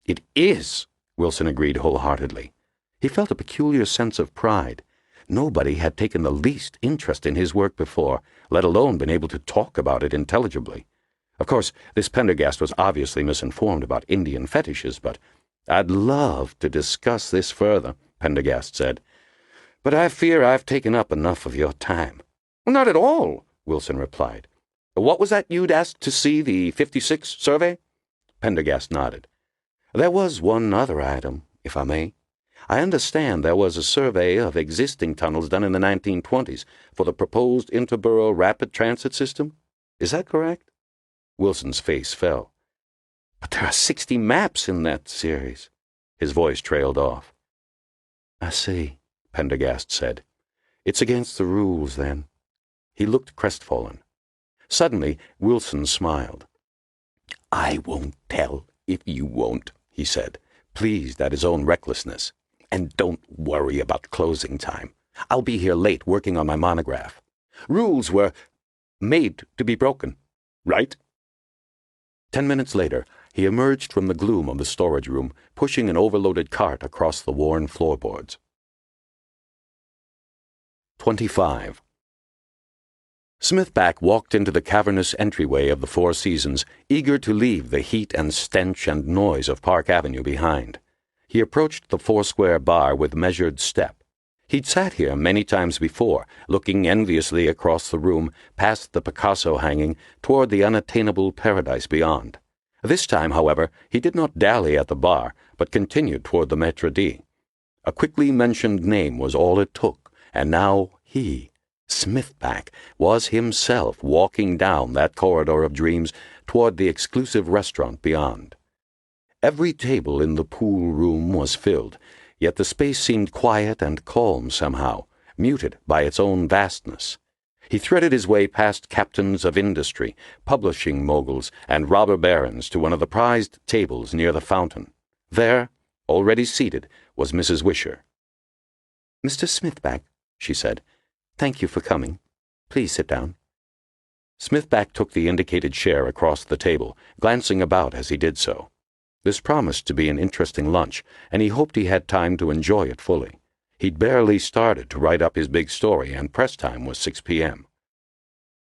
"It is," Wilson agreed wholeheartedly. He felt a peculiar sense of pride. Nobody had taken the least interest in his work before, let alone been able to talk about it intelligibly. Of course, this Pendergast was obviously misinformed about Indian fetishes, but "I'd love to discuss this further," Pendergast said. "But I fear I've taken up enough of your time." "Not at all," Wilson replied. "What was that you'd asked to see, the 56 survey?" Pendergast nodded. "There was one other item, if I may. I understand there was a survey of existing tunnels done in the 1920s for the proposed interborough rapid transit system. Is that correct?" Wilson's face fell. "But there are 60 maps in that series." His voice trailed off. "I see," Pendergast said. "It's against the rules, then." He looked crestfallen. Suddenly, Wilson smiled. "I won't tell if you won't," he said, pleased at his own recklessness. "And don't worry about closing time. I'll be here late working on my monograph. Rules were made to be broken, right?" 10 minutes later, he emerged from the gloom of the storage room, pushing an overloaded cart across the worn floorboards. 25. Smithback walked into the cavernous entryway of the Four Seasons, eager to leave the heat and stench and noise of Park Avenue behind. He approached the four-square bar with measured step. He'd sat here many times before, looking enviously across the room, past the Picasso hanging, toward the unattainable paradise beyond. This time, however, he did not dally at the bar, but continued toward the Maître d'. A quickly mentioned name was all it took, and now he, Smithback, was himself walking down that corridor of dreams toward the exclusive restaurant beyond. Every table in the pool room was filled, yet the space seemed quiet and calm somehow, muted by its own vastness. He threaded his way past captains of industry, publishing moguls, and robber barons to one of the prized tables near the fountain. There, already seated, was Mrs. Wisher. "Mr. Smithback," she said, "thank you for coming. Please sit down." Smithback took the indicated chair across the table, glancing about as he did so. This promised to be an interesting lunch, and he hoped he had time to enjoy it fully. He'd barely started to write up his big story, and press time was 6 p.m.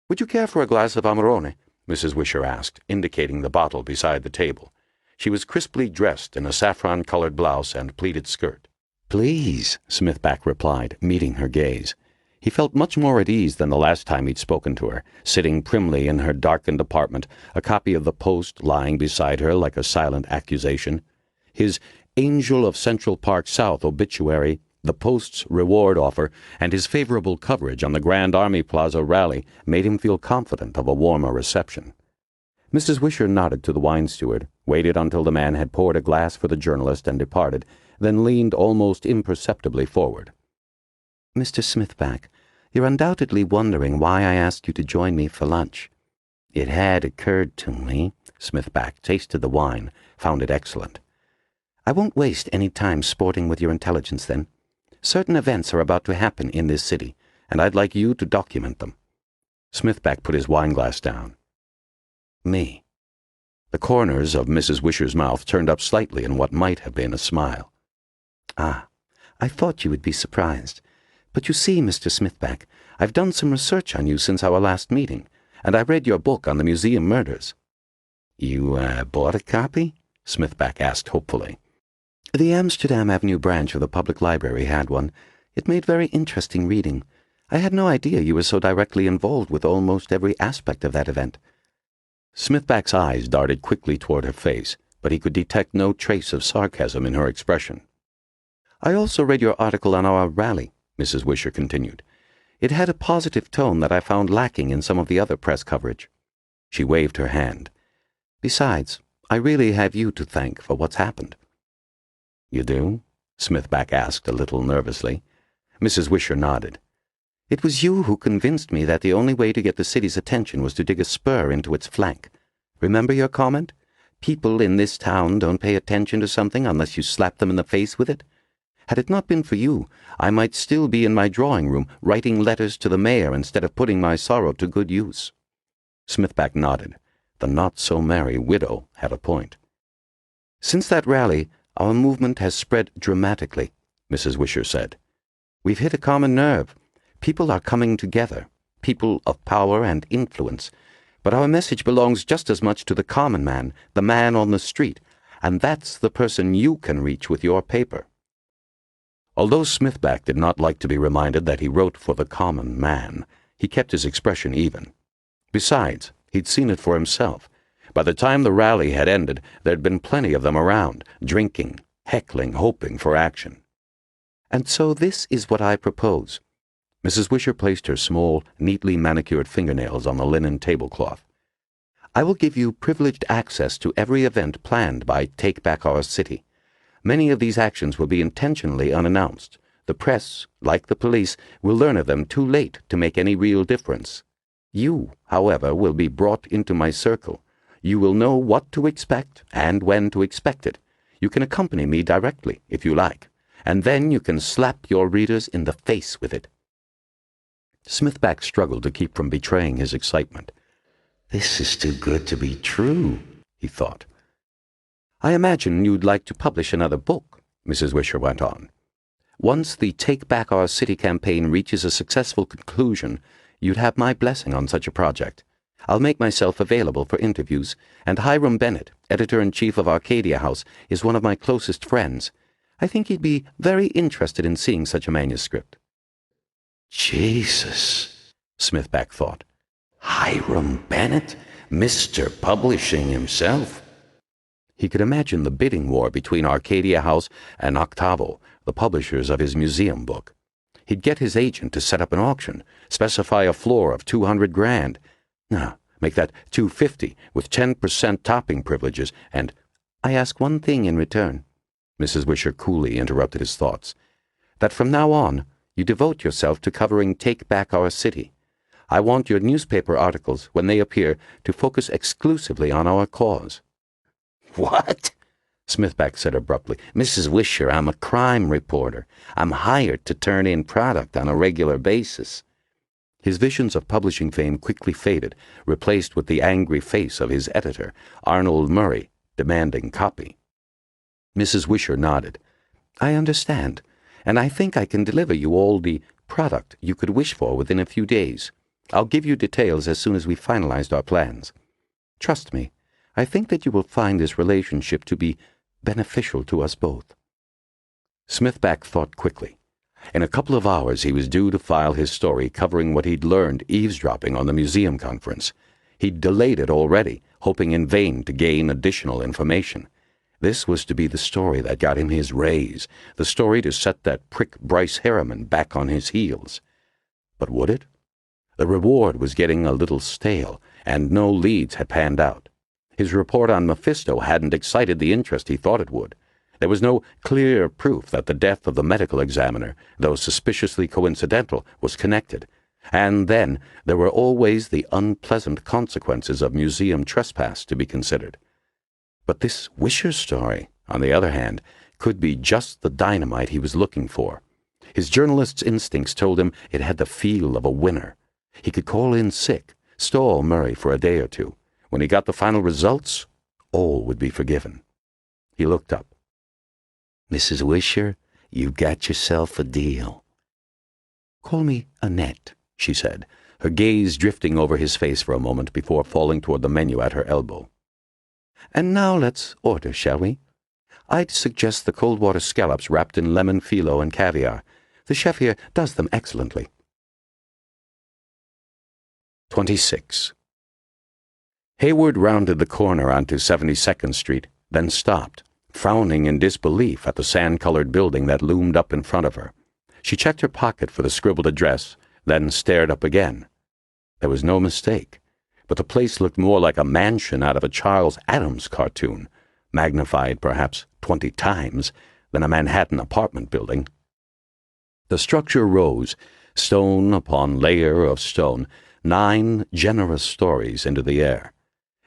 "Would you care for a glass of Amarone?" Mrs. Wisher asked, indicating the bottle beside the table. She was crisply dressed in a saffron-colored blouse and pleated skirt. "Please," Smithback replied, meeting her gaze. He felt much more at ease than the last time he'd spoken to her, sitting primly in her darkened apartment, a copy of the Post lying beside her like a silent accusation. His Angel of Central Park South obituary, the Post's reward offer, and his favorable coverage on the Grand Army Plaza rally made him feel confident of a warmer reception. Mrs. Wisher nodded to the wine steward, waited until the man had poured a glass for the journalist and departed, then leaned almost imperceptibly forward. Mr. Smithback, you're undoubtedly wondering why I asked you to join me for lunch. It had occurred to me. Smithback tasted the wine, found it excellent. I won't waste any time sporting with your intelligence, then. Certain events are about to happen in this city, and I'd like you to document them. Smithback put his wineglass down. Me. The corners of Mrs. Wisher's mouth turned up slightly in what might have been a smile. Ah, I thought you would be surprised. But you see, Mr. Smithback, I've done some research on you since our last meeting, and I read your book on the museum murders. You, bought a copy? Smithback asked hopefully. The Amsterdam Avenue branch of the public library had one. It made very interesting reading. I had no idea you were so directly involved with almost every aspect of that event. Smithback's eyes darted quickly toward her face, but he could detect no trace of sarcasm in her expression. I also read your article on our rally, Mrs. Wisher continued. It had a positive tone that I found lacking in some of the other press coverage. She waved her hand. Besides, I really have you to thank for what's happened. You do? Smithback asked a little nervously. Mrs. Wisher nodded. It was you who convinced me that the only way to get the city's attention was to dig a spur into its flank. Remember your comment? People in this town don't pay attention to something unless you slap them in the face with it. Had it not been for you, I might still be in my drawing room writing letters to the mayor instead of putting my sorrow to good use. Smithback nodded. The not-so-merry widow had a point. Since that rally, our movement has spread dramatically, Mrs. Wisher said. We've hit a common nerve. People are coming together, people of power and influence. But our message belongs just as much to the common man, the man on the street, and that's the person you can reach with your paper. Although Smithback did not like to be reminded that he wrote for the common man, he kept his expression even. Besides, he'd seen it for himself. By the time the rally had ended, there'd been plenty of them around, drinking, heckling, hoping for action. And so this is what I propose. Mrs. Wisher placed her small, neatly manicured fingernails on the linen tablecloth. I will give you privileged access to every event planned by Take Back Our City. Many of these actions will be intentionally unannounced. The press, like the police, will learn of them too late to make any real difference. You, however, will be brought into my circle. You will know what to expect and when to expect it. You can accompany me directly, if you like, and then you can slap your readers in the face with it. Smithback struggled to keep from betraying his excitement. This is too good to be true, he thought. I imagine you'd like to publish another book, Mrs. Wisher went on. Once the Take Back Our City campaign reaches a successful conclusion, you'd have my blessing on such a project. I'll make myself available for interviews, and Hiram Bennett, editor-in-chief of Arcadia House, is one of my closest friends. I think he'd be very interested in seeing such a manuscript. Jesus, Smithback thought. Hiram Bennett, Mr. Publishing himself. He could imagine the bidding war between Arcadia House and Octavo, the publishers of his museum book. He'd get his agent to set up an auction, specify a floor of $200,000. Now, make that $250 with 10% topping privileges, and I ask one thing in return, Mrs. Wisher coolly interrupted his thoughts. That from now on, you devote yourself to covering Take Back Our City. I want your newspaper articles, when they appear, to focus exclusively on our cause. What? Smithback said abruptly. Mrs. Wisher, I'm a crime reporter. I'm hired to turn in product on a regular basis. His visions of publishing fame quickly faded, replaced with the angry face of his editor, Arnold Murray, demanding copy. Mrs. Wisher nodded. I understand, and I think I can deliver you all the product you could wish for within a few days. I'll give you details as soon as we've finalized our plans. Trust me, I think that you will find this relationship to be beneficial to us both. Smithback thought quickly. In a couple of hours he was due to file his story covering what he'd learned eavesdropping on the museum conference. He'd delayed it already, hoping in vain to gain additional information. This was to be the story that got him his raise, the story to set that prick Bryce Harriman back on his heels. But would it? The reward was getting a little stale, and no leads had panned out. His report on Mephisto hadn't excited the interest he thought it would. There was no clear proof that the death of the medical examiner, though suspiciously coincidental, was connected. And then there were always the unpleasant consequences of museum trespass to be considered. But this Wisher story, on the other hand, could be just the dynamite he was looking for. His journalist's instincts told him it had the feel of a winner. He could call in sick, stall Murray for a day or two. When he got the final results, all would be forgiven. He looked up. Mrs. Wisher, you've got yourself a deal. "Call me Annette," she said, her gaze drifting over his face for a moment before falling toward the menu at her elbow. "And now let's order, shall we? I'd suggest the cold water scallops wrapped in lemon phyllo and caviar. The chef here does them excellently." 26. Hayward rounded the corner onto 72nd Street, then stopped, frowning in disbelief at the sand-colored building that loomed up in front of her. She checked her pocket for the scribbled address, then stared up again. There was no mistake, but the place looked more like a mansion out of a Charles Addams cartoon, magnified perhaps 20 times, than a Manhattan apartment building. The structure rose, stone upon layer of stone, 9 generous stories into the air.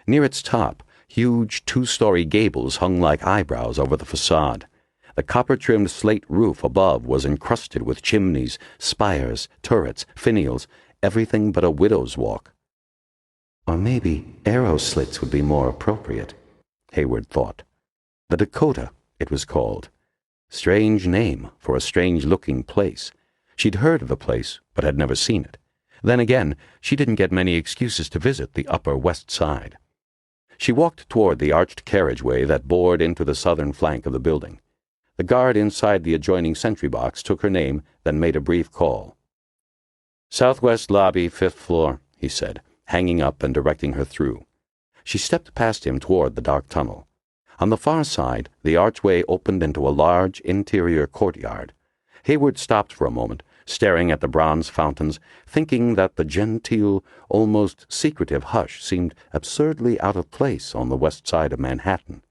Near its top, huge 2-story gables hung like eyebrows over the facade. The copper-trimmed slate roof above was encrusted with chimneys, spires, turrets, finials, everything but a widow's walk. Or maybe arrow slits would be more appropriate, Hayward thought. The Dakota, it was called. Strange name for a strange-looking place. She'd heard of the place, but had never seen it. Then again, she didn't get many excuses to visit the Upper West Side. She walked toward the arched carriageway that bored into the southern flank of the building. The guard inside the adjoining sentry box took her name, then made a brief call. "Southwest lobby, 5th floor," he said, hanging up and directing her through. She stepped past him toward the dark tunnel. On the far side, the archway opened into a large interior courtyard. Hayward stopped for a moment, staring at the bronze fountains, thinking that the genteel, almost secretive hush seemed absurdly out of place on the west side of Manhattan.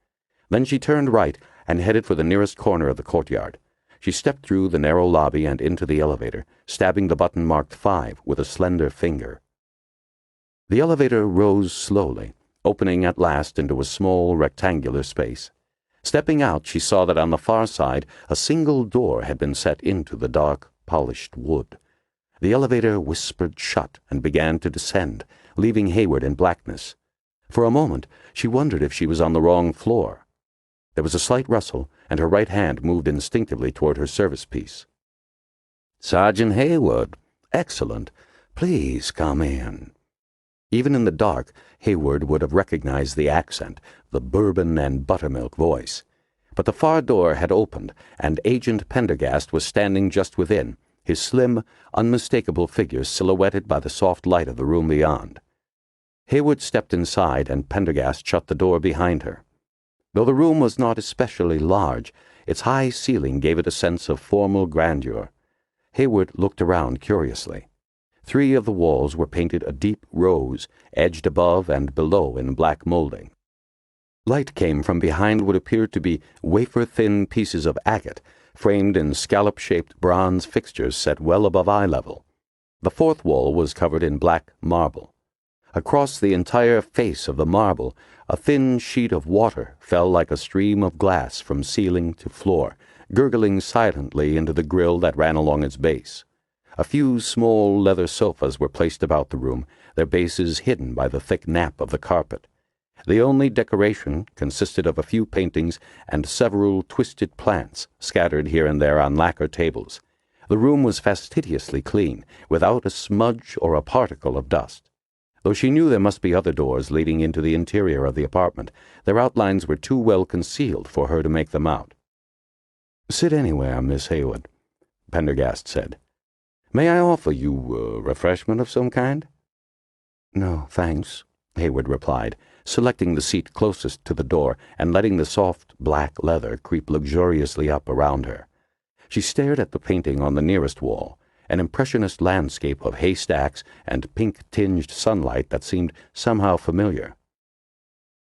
Then she turned right and headed for the nearest corner of the courtyard. She stepped through the narrow lobby and into the elevator, stabbing the button marked 5 with a slender finger. The elevator rose slowly, opening at last into a small rectangular space. Stepping out, she saw that on the far side a single door had been set into the dark, polished wood. The elevator whispered shut and began to descend, leaving Hayward in blackness. For a moment, she wondered if she was on the wrong floor. There was a slight rustle, and her right hand moved instinctively toward her service piece. "Sergeant Hayward. Excellent. Please come in." Even in the dark, Hayward would have recognized the accent, the bourbon and buttermilk voice. But the far door had opened, and Agent Pendergast was standing just within, his slim, unmistakable figure silhouetted by the soft light of the room beyond. Hayward stepped inside, and Pendergast shut the door behind her. Though the room was not especially large, its high ceiling gave it a sense of formal grandeur. Hayward looked around curiously. 3 of the walls were painted a deep rose, edged above and below in black molding. Light came from behind what appeared to be wafer-thin pieces of agate, framed in scallop-shaped bronze fixtures set well above eye level. The 4th wall was covered in black marble. Across the entire face of the marble, a thin sheet of water fell like a stream of glass from ceiling to floor, gurgling silently into the grill that ran along its base. A few small leather sofas were placed about the room, their bases hidden by the thick nap of the carpet. The only decoration consisted of a few paintings and several twisted plants scattered here and there on lacquer tables. The room was fastidiously clean, without a smudge or a particle of dust. Though she knew there must be other doors leading into the interior of the apartment, their outlines were too well concealed for her to make them out. "Sit anywhere, Miss Hayward," Pendergast said. "May I offer you refreshment of some kind?" "No, thanks," Hayward replied, selecting the seat closest to the door and letting the soft black leather creep luxuriously up around her. She stared at the painting on the nearest wall, an impressionist landscape of haystacks and pink-tinged sunlight that seemed somehow familiar.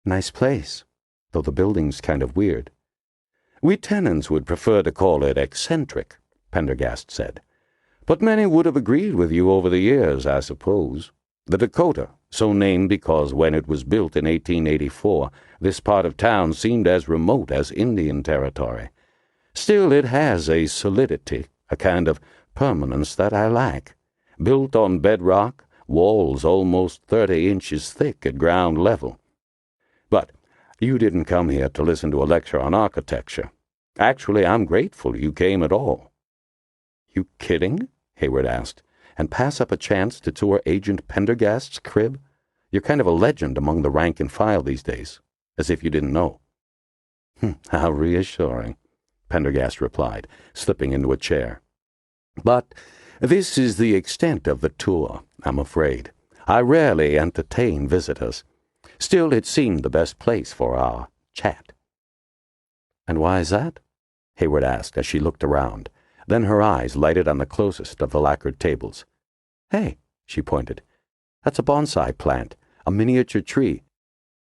Nice place, though the building's kind of weird. We tenants would prefer to call it eccentric, Pendergast said. But many would have agreed with you over the years, I suppose. The Dakota, so named because when it was built in 1884, this part of town seemed as remote as Indian territory. Still, it has a solidity, a kind of permanence that I lack. Built on bedrock, walls almost 30 inches thick at ground level. But you didn't come here to listen to a lecture on architecture. Actually, I'm grateful you came at all. You kidding? Hayward asked. And pass up a chance to tour Agent Pendergast's crib? You're kind of a legend among the rank and file these days, as if you didn't know. How reassuring, Pendergast replied, slipping into a chair. But this is the extent of the tour, I'm afraid. I rarely entertain visitors. Still, it seemed the best place for our chat. And why is that? Hayward asked as she looked around. Then her eyes lighted on the closest of the lacquered tables. Hey, she pointed. That's a bonsai plant, a miniature tree.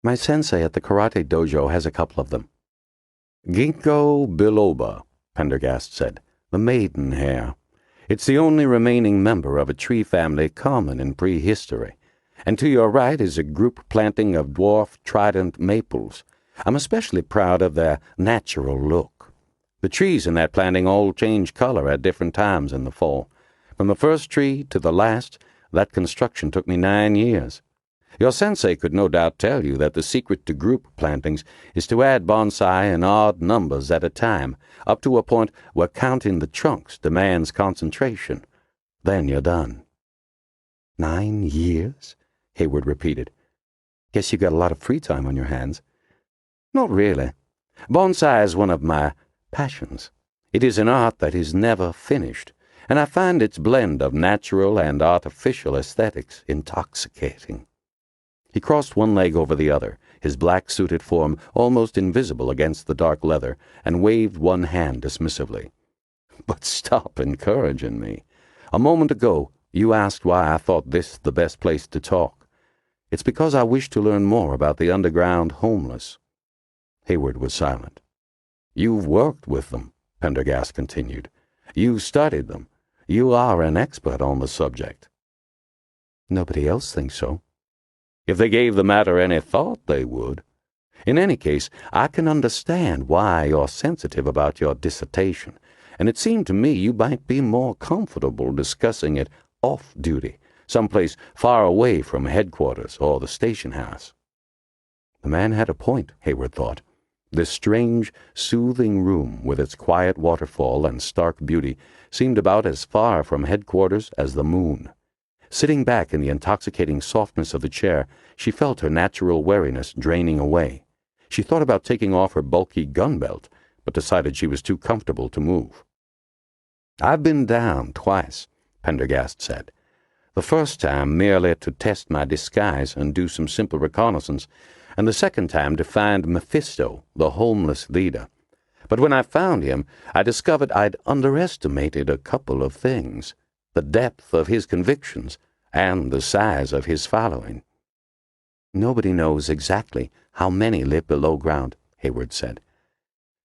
My sensei at the karate dojo has a couple of them. Ginkgo biloba, Pendergast said, the maidenhair. It's the only remaining member of a tree family common in prehistory. And to your right is a group planting of dwarf trident maples. I'm especially proud of their natural look. The trees in that planting all change color at different times in the fall. From the first tree to the last, that construction took me 9 years. Your sensei could no doubt tell you that the secret to group plantings is to add bonsai in odd numbers at a time, up to a point where counting the trunks demands concentration. Then you're done. 9 years? Hayward repeated. Guess you got a lot of free time on your hands. Not really. Bonsai is one of my passions. It is an art that is never finished, and I find its blend of natural and artificial aesthetics intoxicating. He crossed one leg over the other, his black-suited form almost invisible against the dark leather, and waved one hand dismissively. But stop encouraging me. A moment ago, you asked why I thought this the best place to talk. It's because I wish to learn more about the underground homeless. Hayward was silent. You've worked with them, Pendergast continued. You studied them. You are an expert on the subject. Nobody else thinks so. If they gave the matter any thought, they would. In any case, I can understand why you're sensitive about your dissertation, and it seemed to me you might be more comfortable discussing it off-duty, someplace far away from headquarters or the station house. The man had a point, Hayward thought. This strange, soothing room, with its quiet waterfall and stark beauty, seemed about as far from headquarters as the moon. Sitting back in the intoxicating softness of the chair, she felt her natural wariness draining away. She thought about taking off her bulky gun belt, but decided she was too comfortable to move. I've been down twice, Pendergast said. The first time merely to test my disguise and do some simple reconnaissance, and the second time to find Mephisto, the homeless leader. But when I found him, I discovered I'd underestimated a couple of things: the depth of his convictions and the size of his following. Nobody knows exactly how many live below ground, Hayward said.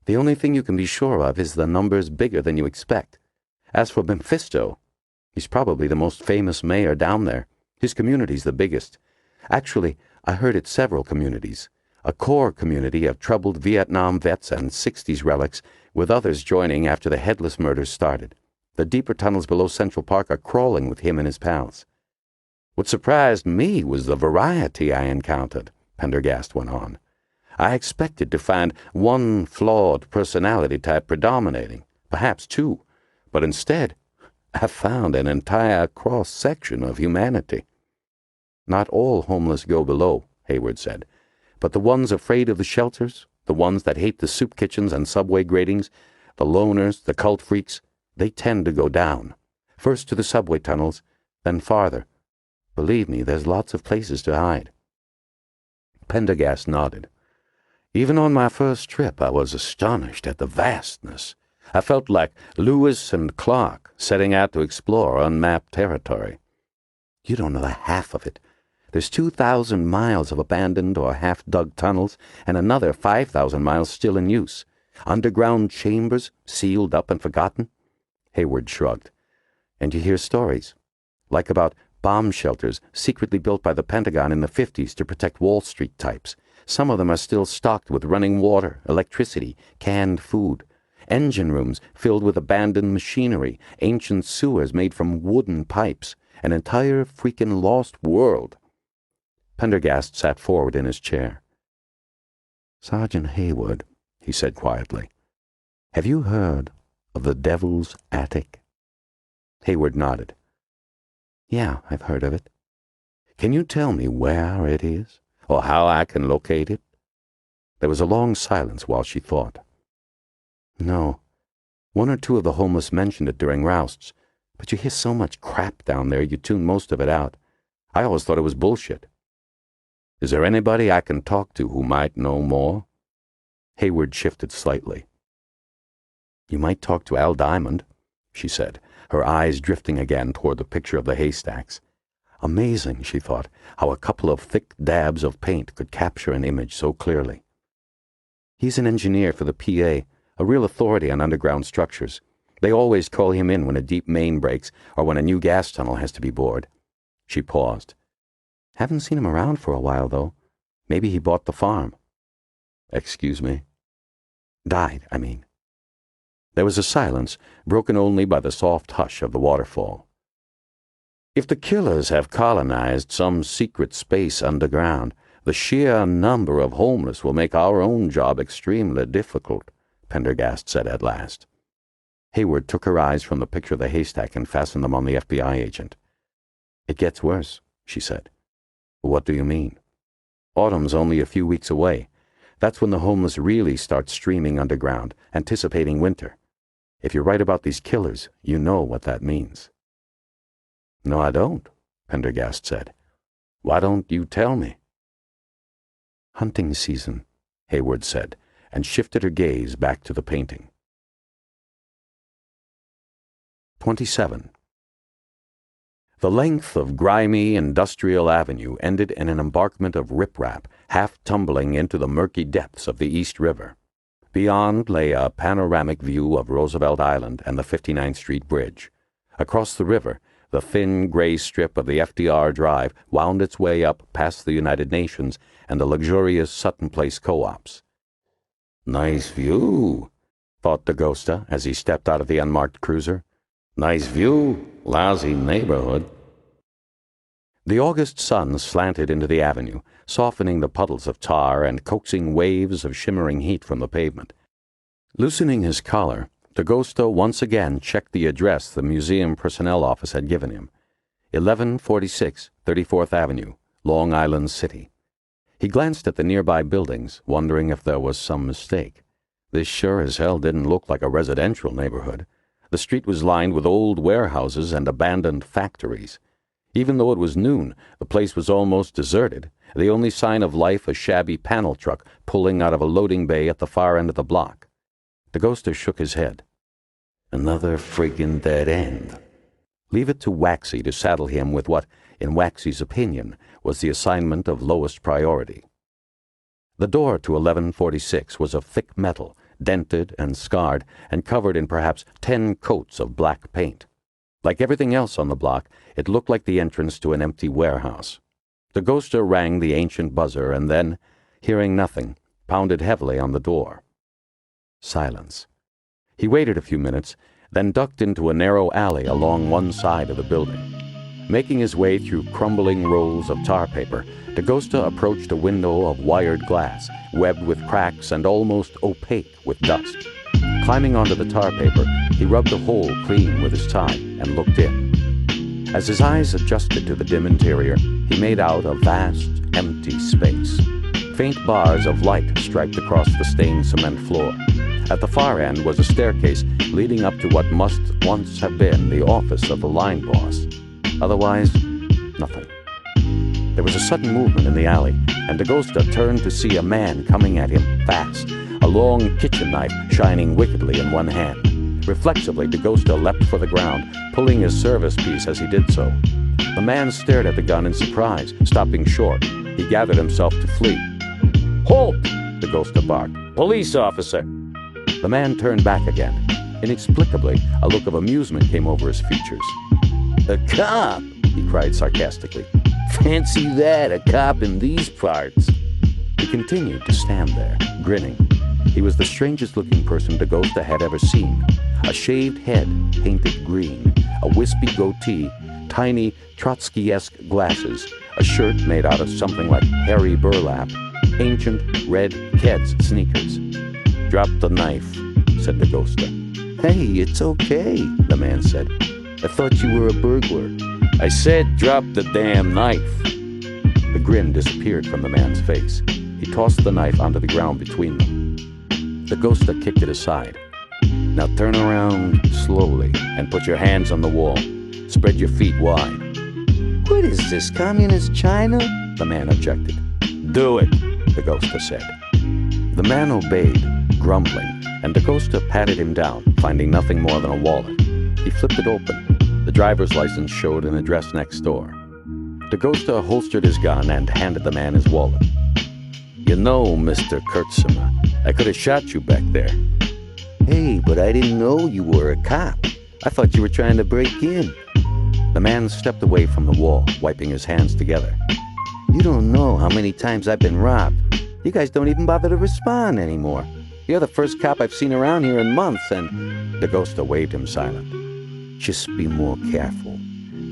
The only thing you can be sure of is the number's bigger than you expect. As for Mephisto, he's probably the most famous mayor down there. His community's the biggest. Actually, I heard it's several communities. A core community of troubled Vietnam vets and 60s relics, with others joining after the headless murders started. The deeper tunnels below Central Park are crawling with him and his pals. What surprised me was the variety I encountered, Pendergast went on. I expected to find one flawed personality type predominating, perhaps two, but instead I found an entire cross-section of humanity. Not all homeless go below, Hayward said, but the ones afraid of the shelters, the ones that hate the soup kitchens and subway gratings, the loners, the cult freaks, they tend to go down, first to the subway tunnels, then farther. Believe me, there's lots of places to hide. Pendergast nodded. Even on my first trip, I was astonished at the vastness. I felt like Lewis and Clark setting out to explore unmapped territory. You don't know the half of it. There's 2,000 miles of abandoned or half-dug tunnels and another 5,000 miles still in use. Underground chambers, sealed up and forgotten. Hayward shrugged. And you hear stories, like about bomb shelters secretly built by the Pentagon in the 50s to protect Wall Street types. Some of them are still stocked with running water, electricity, canned food. Engine rooms filled with abandoned machinery, ancient sewers made from wooden pipes, an entire freaking lost world. Pendergast sat forward in his chair. Sergeant Hayward, he said quietly, have you heard of the Devil's Attic? Hayward nodded. Yeah, I've heard of it. Can you tell me where it is, or how I can locate it? There was a long silence while she thought. No. One or two of the homeless mentioned it during rousts, but you hear so much crap down there you tune most of it out. I always thought it was bullshit. Is there anybody I can talk to who might know more? Hayward shifted slightly. You might talk to Al Diamond, she said, her eyes drifting again toward the picture of the haystacks. Amazing, she thought, how a couple of thick dabs of paint could capture an image so clearly. He's an engineer for the PA, a real authority on underground structures. They always call him in when a deep main breaks or when a new gas tunnel has to be bored. She paused. Haven't seen him around for a while, though. Maybe he bought the farm. Excuse me? Died, I mean. There was a silence, broken only by the soft hush of the waterfall. If the killers have colonized some secret space underground, the sheer number of homeless will make our own job extremely difficult, Pendergast said at last. Hayward took her eyes from the picture of the haystack and fastened them on the FBI agent. It gets worse, she said. What do you mean? Autumn's only a few weeks away. That's when the homeless really start streaming underground, anticipating winter. If you're right about these killers, you know what that means. No, I don't, Pendergast said. Why don't you tell me? Hunting season, Hayward said, and shifted her gaze back to the painting. 27. The length of grimy Industrial Avenue ended in an embankment of riprap, half tumbling into the murky depths of the East River. Beyond lay a panoramic view of Roosevelt Island and the 59th Street Bridge. Across the river, the thin gray strip of the FDR Drive wound its way up past the United Nations and the luxurious Sutton Place co-ops. Nice view, thought Dakota as he stepped out of the unmarked cruiser. Nice view, lousy neighborhood. The August sun slanted into the avenue, softening the puddles of tar and coaxing waves of shimmering heat from the pavement. Loosening his collar, Dakota once again checked the address the museum personnel office had given him. 1146 34th Avenue, Long Island City. He glanced at the nearby buildings, wondering if there was some mistake. This sure as hell didn't look like a residential neighborhood. The street was lined with old warehouses and abandoned factories. Even though it was noon, the place was almost deserted, the only sign of life a shabby panel truck pulling out of a loading bay at the far end of the block. Dakota shook his head. Another friggin' dead end. Leave it to Waxy to saddle him with what, in Waxy's opinion, was the assignment of lowest priority. The door to 1146 was of thick metal, dented and scarred, and covered in perhaps 10 coats of black paint. Like everything else on the block, it looked like the entrance to an empty warehouse. Dakota rang the ancient buzzer and then, hearing nothing, pounded heavily on the door. Silence. He waited a few minutes, then ducked into a narrow alley along one side of the building. Making his way through crumbling rolls of tar paper, Dakota approached a window of wired glass, webbed with cracks and almost opaque with dust. Climbing onto the tar paper, he rubbed the hole clean with his tie and looked in. As his eyes adjusted to the dim interior, he made out a vast, empty space. Faint bars of light striped across the stained cement floor. At the far end was a staircase leading up to what must once have been the office of the line boss. Otherwise, nothing. There was a sudden movement in the alley, and Dakota turned to see a man coming at him fast, a long kitchen knife shining wickedly in one hand. Reflexively, Dakota leapt for the ground, pulling his service piece as he did so. The man stared at the gun in surprise, stopping short. He gathered himself to flee. "Halt!" Dakota barked. "Police officer!" The man turned back again. Inexplicably, a look of amusement came over his features. "A cop!" he cried sarcastically. "Fancy that, a cop in these parts!" He continued to stand there, grinning. He was the strangest-looking person Dakota had ever seen. A shaved head, painted green, a wispy goatee, tiny Trotsky-esque glasses, a shirt made out of something like hairy burlap, ancient red Keds sneakers. "Drop the knife," said Dakota. "Hey, it's okay," the man said. "I thought you were a burglar." "I said drop the damn knife." The grin disappeared from the man's face. He tossed the knife onto the ground between them. Dakota kicked it aside. "Now turn around slowly and put your hands on the wall. Spread your feet wide." "What is this, communist China?" the man objected. "Do it," Dakota said. The man obeyed, grumbling, and Dakota patted him down, finding nothing more than a wallet. He flipped it open. The driver's license showed an address next door. Dakota holstered his gun and handed the man his wallet. "You know, Mr. Kurtzema, I could have shot you back there." "Hey, but I didn't know you were a cop. I thought you were trying to break in." The man stepped away from the wall, wiping his hands together. "You don't know how many times I've been robbed. You guys don't even bother to respond anymore. You're the first cop I've seen around here in months, and..." Dakota waved him silent. "Just be more careful.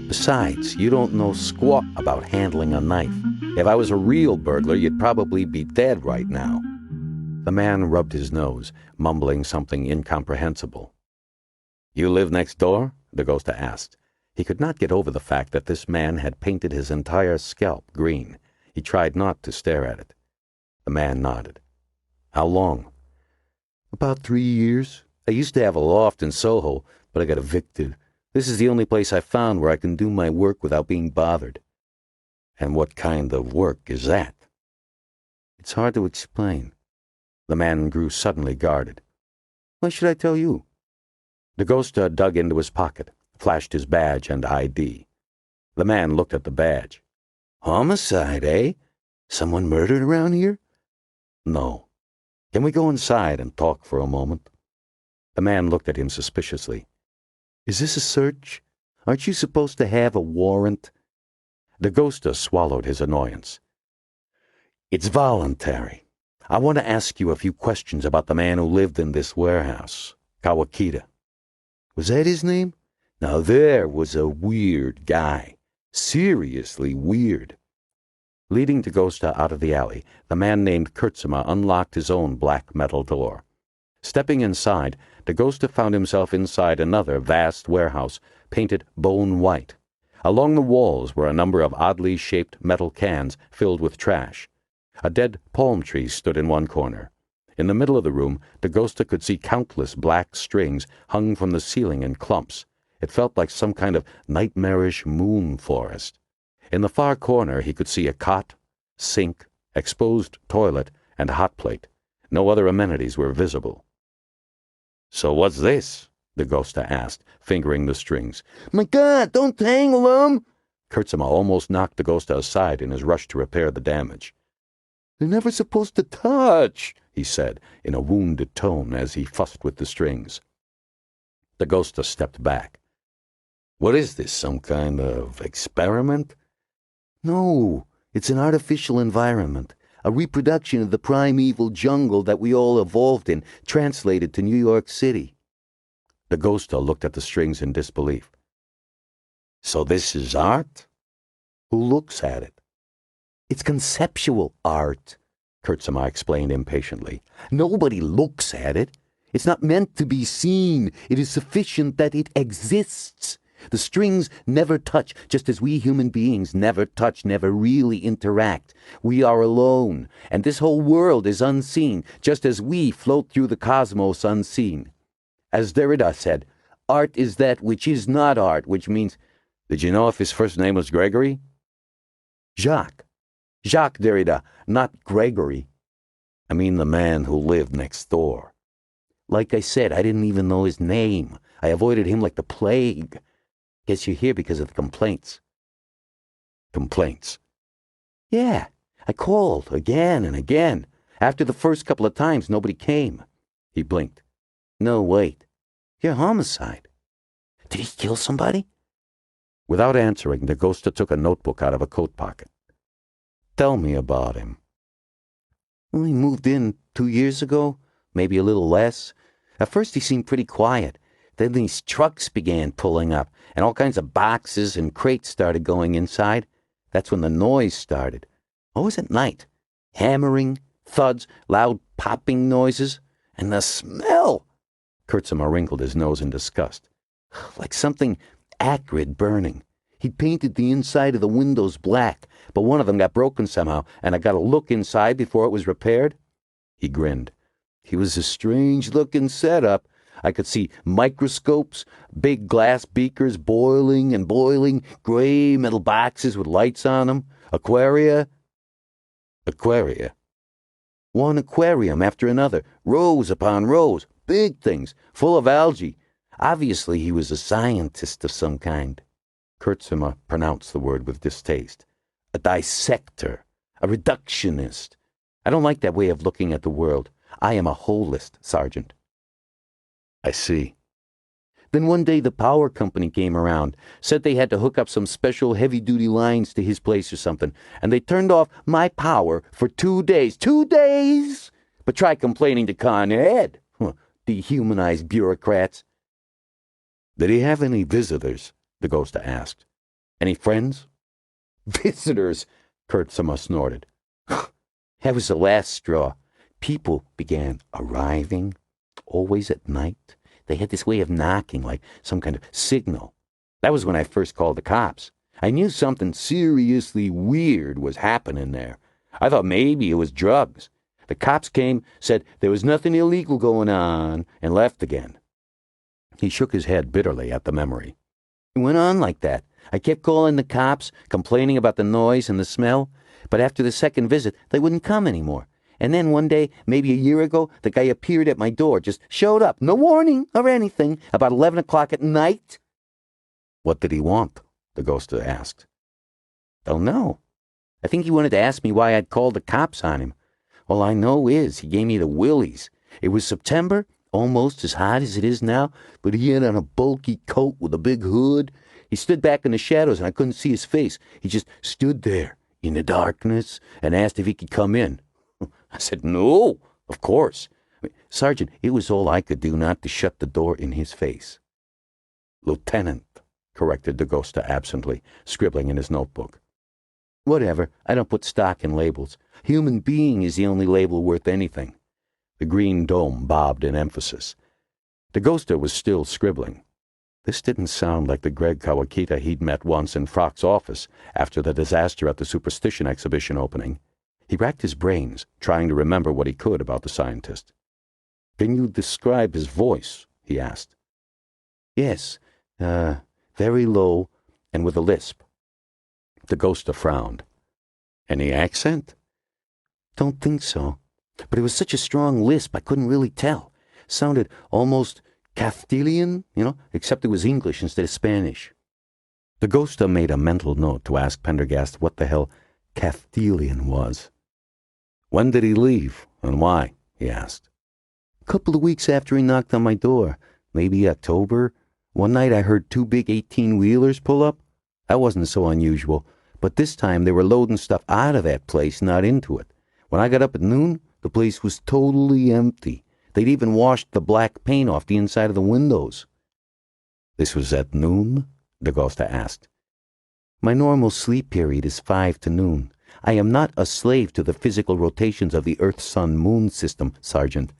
Besides, you don't know squat about handling a knife. If I was a real burglar, you'd probably be dead right now." The man rubbed his nose, mumbling something incomprehensible. "You live next door?" Dakota asked. He could not get over the fact that this man had painted his entire scalp green. He tried not to stare at it. The man nodded. "How long?" "About 3 years. I used to have a loft in Soho, but I got evicted. This is the only place I found where I can do my work without being bothered." "And what kind of work is that?" "It's hard to explain." The man grew suddenly guarded. "Why should I tell you?" Dakota dug into his pocket, flashed his badge and ID. The man looked at the badge. "Homicide, eh? Someone murdered around here?" "No. Can we go inside and talk for a moment?" The man looked at him suspiciously. "Is this a search? Aren't you supposed to have a warrant?" Dakota swallowed his annoyance. "It's voluntary. I want to ask you a few questions about the man who lived in this warehouse, Kawakita." "Was that his name? Now there was a weird guy. Seriously weird." Leading Dakota out of the alley, the man named Kurtzema unlocked his own black metal door. Stepping inside, Dakota found himself inside another vast warehouse, painted bone white. Along the walls were a number of oddly shaped metal cans filled with trash. A dead palm tree stood in one corner. In the middle of the room, Dakota could see countless black strings hung from the ceiling in clumps. It felt like some kind of nightmarish moon forest. In the far corner, he could see a cot, sink, exposed toilet, and a hot plate. No other amenities were visible. "So what's this?" Dakota asked, fingering the strings. "My God, don't tangle them!" Kurtzema almost knocked Dakota aside in his rush to repair the damage. "They're never supposed to touch," he said, in a wounded tone as he fussed with the strings. Dakota stepped back. "What is this, some kind of experiment?" "No, it's an artificial environment, a reproduction of the primeval jungle that we all evolved in, translated to New York City." Dakota looked at the strings in disbelief. "So this is art?" "Who looks at it?" "It's conceptual art," Kurtzema explained impatiently. "Nobody looks at it. It's not meant to be seen. It is sufficient that it exists. The strings never touch, just as we human beings never touch, never really interact. We are alone, and this whole world is unseen, just as we float through the cosmos unseen. As Derrida said, art is that which is not art, which means..." "Did you know if his first name was Gregory?" Jacques. Jacques Derrida, not Gregory. I mean the man who lived next door. Like I said, I didn't even know his name. I avoided him like the plague. Guess you're here because of the complaints. Complaints. Yeah, I called again and again. After the first couple of times, nobody came. He blinked. No, wait. Your homicide. Did he kill somebody? Without answering, Dakota took a notebook out of a coat pocket. Tell me about him. Well, he moved in 2 years ago, maybe a little less. At first he seemed pretty quiet. Then these trucks began pulling up, and all kinds of boxes and crates started going inside. That's when the noise started. Always at night. Hammering, thuds, loud popping noises. And the smell! Kurtzema wrinkled his nose in disgust. Like something acrid burning. He'd painted the inside of the windows black, but one of them got broken somehow, and I got a look inside before it was repaired. He grinned. It was a strange-looking setup. I could see microscopes, big glass beakers boiling and boiling, gray metal boxes with lights on them, aquaria. Aquaria? One aquarium after another, rows upon rows, big things, full of algae. Obviously he was a scientist of some kind. Kurtzema pronounced the word with distaste. A dissector, a reductionist. I don't like that way of looking at the world. I am a holist, Sergeant. I see. Then one day the power company came around, said they had to hook up some special heavy-duty lines to his place or something, and they turned off my power for 2 days. 2 days! But try complaining to Con Ed. Dehumanized bureaucrats. Did he have any visitors? Dakota asked. Any friends? Visitors, Kurtzema snorted. That was the last straw. People began arriving, always at night. They had this way of knocking, like some kind of signal. That was when I first called the cops. I knew something seriously weird was happening there. I thought maybe it was drugs. The cops came, said there was nothing illegal going on, and left again. He shook his head bitterly at the memory. It went on like that. I kept calling the cops, complaining about the noise and the smell, but after the second visit, they wouldn't come anymore. And then one day, maybe a year ago, the guy appeared at my door, just showed up, no warning or anything, about 11 o'clock at night. What did he want? Dakota asked. Don't know. I think he wanted to ask me why I'd called the cops on him. All I know is he gave me the willies. It was September, almost as hot as it is now, but he had on a bulky coat with a big hood. He stood back in the shadows and I couldn't see his face. He just stood there in the darkness and asked if he could come in. I said, no, of course. Sergeant, it was all I could do not to shut the door in his face. Lieutenant, corrected Dakota absently, scribbling in his notebook. Whatever, I don't put stock in labels. Human being is the only label worth anything. The green dome bobbed in emphasis. Dakota was still scribbling. This didn't sound like the Greg Kawakita he'd met once in Frock's office after the disaster at the Superstition exhibition opening. He racked his brains, trying to remember what he could about the scientist. "Can you describe his voice?" he asked. Yes, very low and with a lisp. Dakota frowned. "Any accent?" Don't think so. But it was such a strong lisp I couldn't really tell. Sounded almost Castilian, except it was English instead of Spanish. Dakota made a mental note to ask Pendergast what the hell Castilian was. "When did he leave, and why?" he asked. A couple of weeks after he knocked on my door, maybe October. One night I heard 2 big 18-wheelers pull up. That wasn't so unusual, but this time they were loading stuff out of that place, not into it. When I got up at noon, the place was totally empty. They'd even washed the black paint off the inside of the windows. "This was at noon?" Dakota asked. My normal sleep period is 5 to noon. I am not a slave to the physical rotations of the Earth-Sun-Moon system, Sergeant.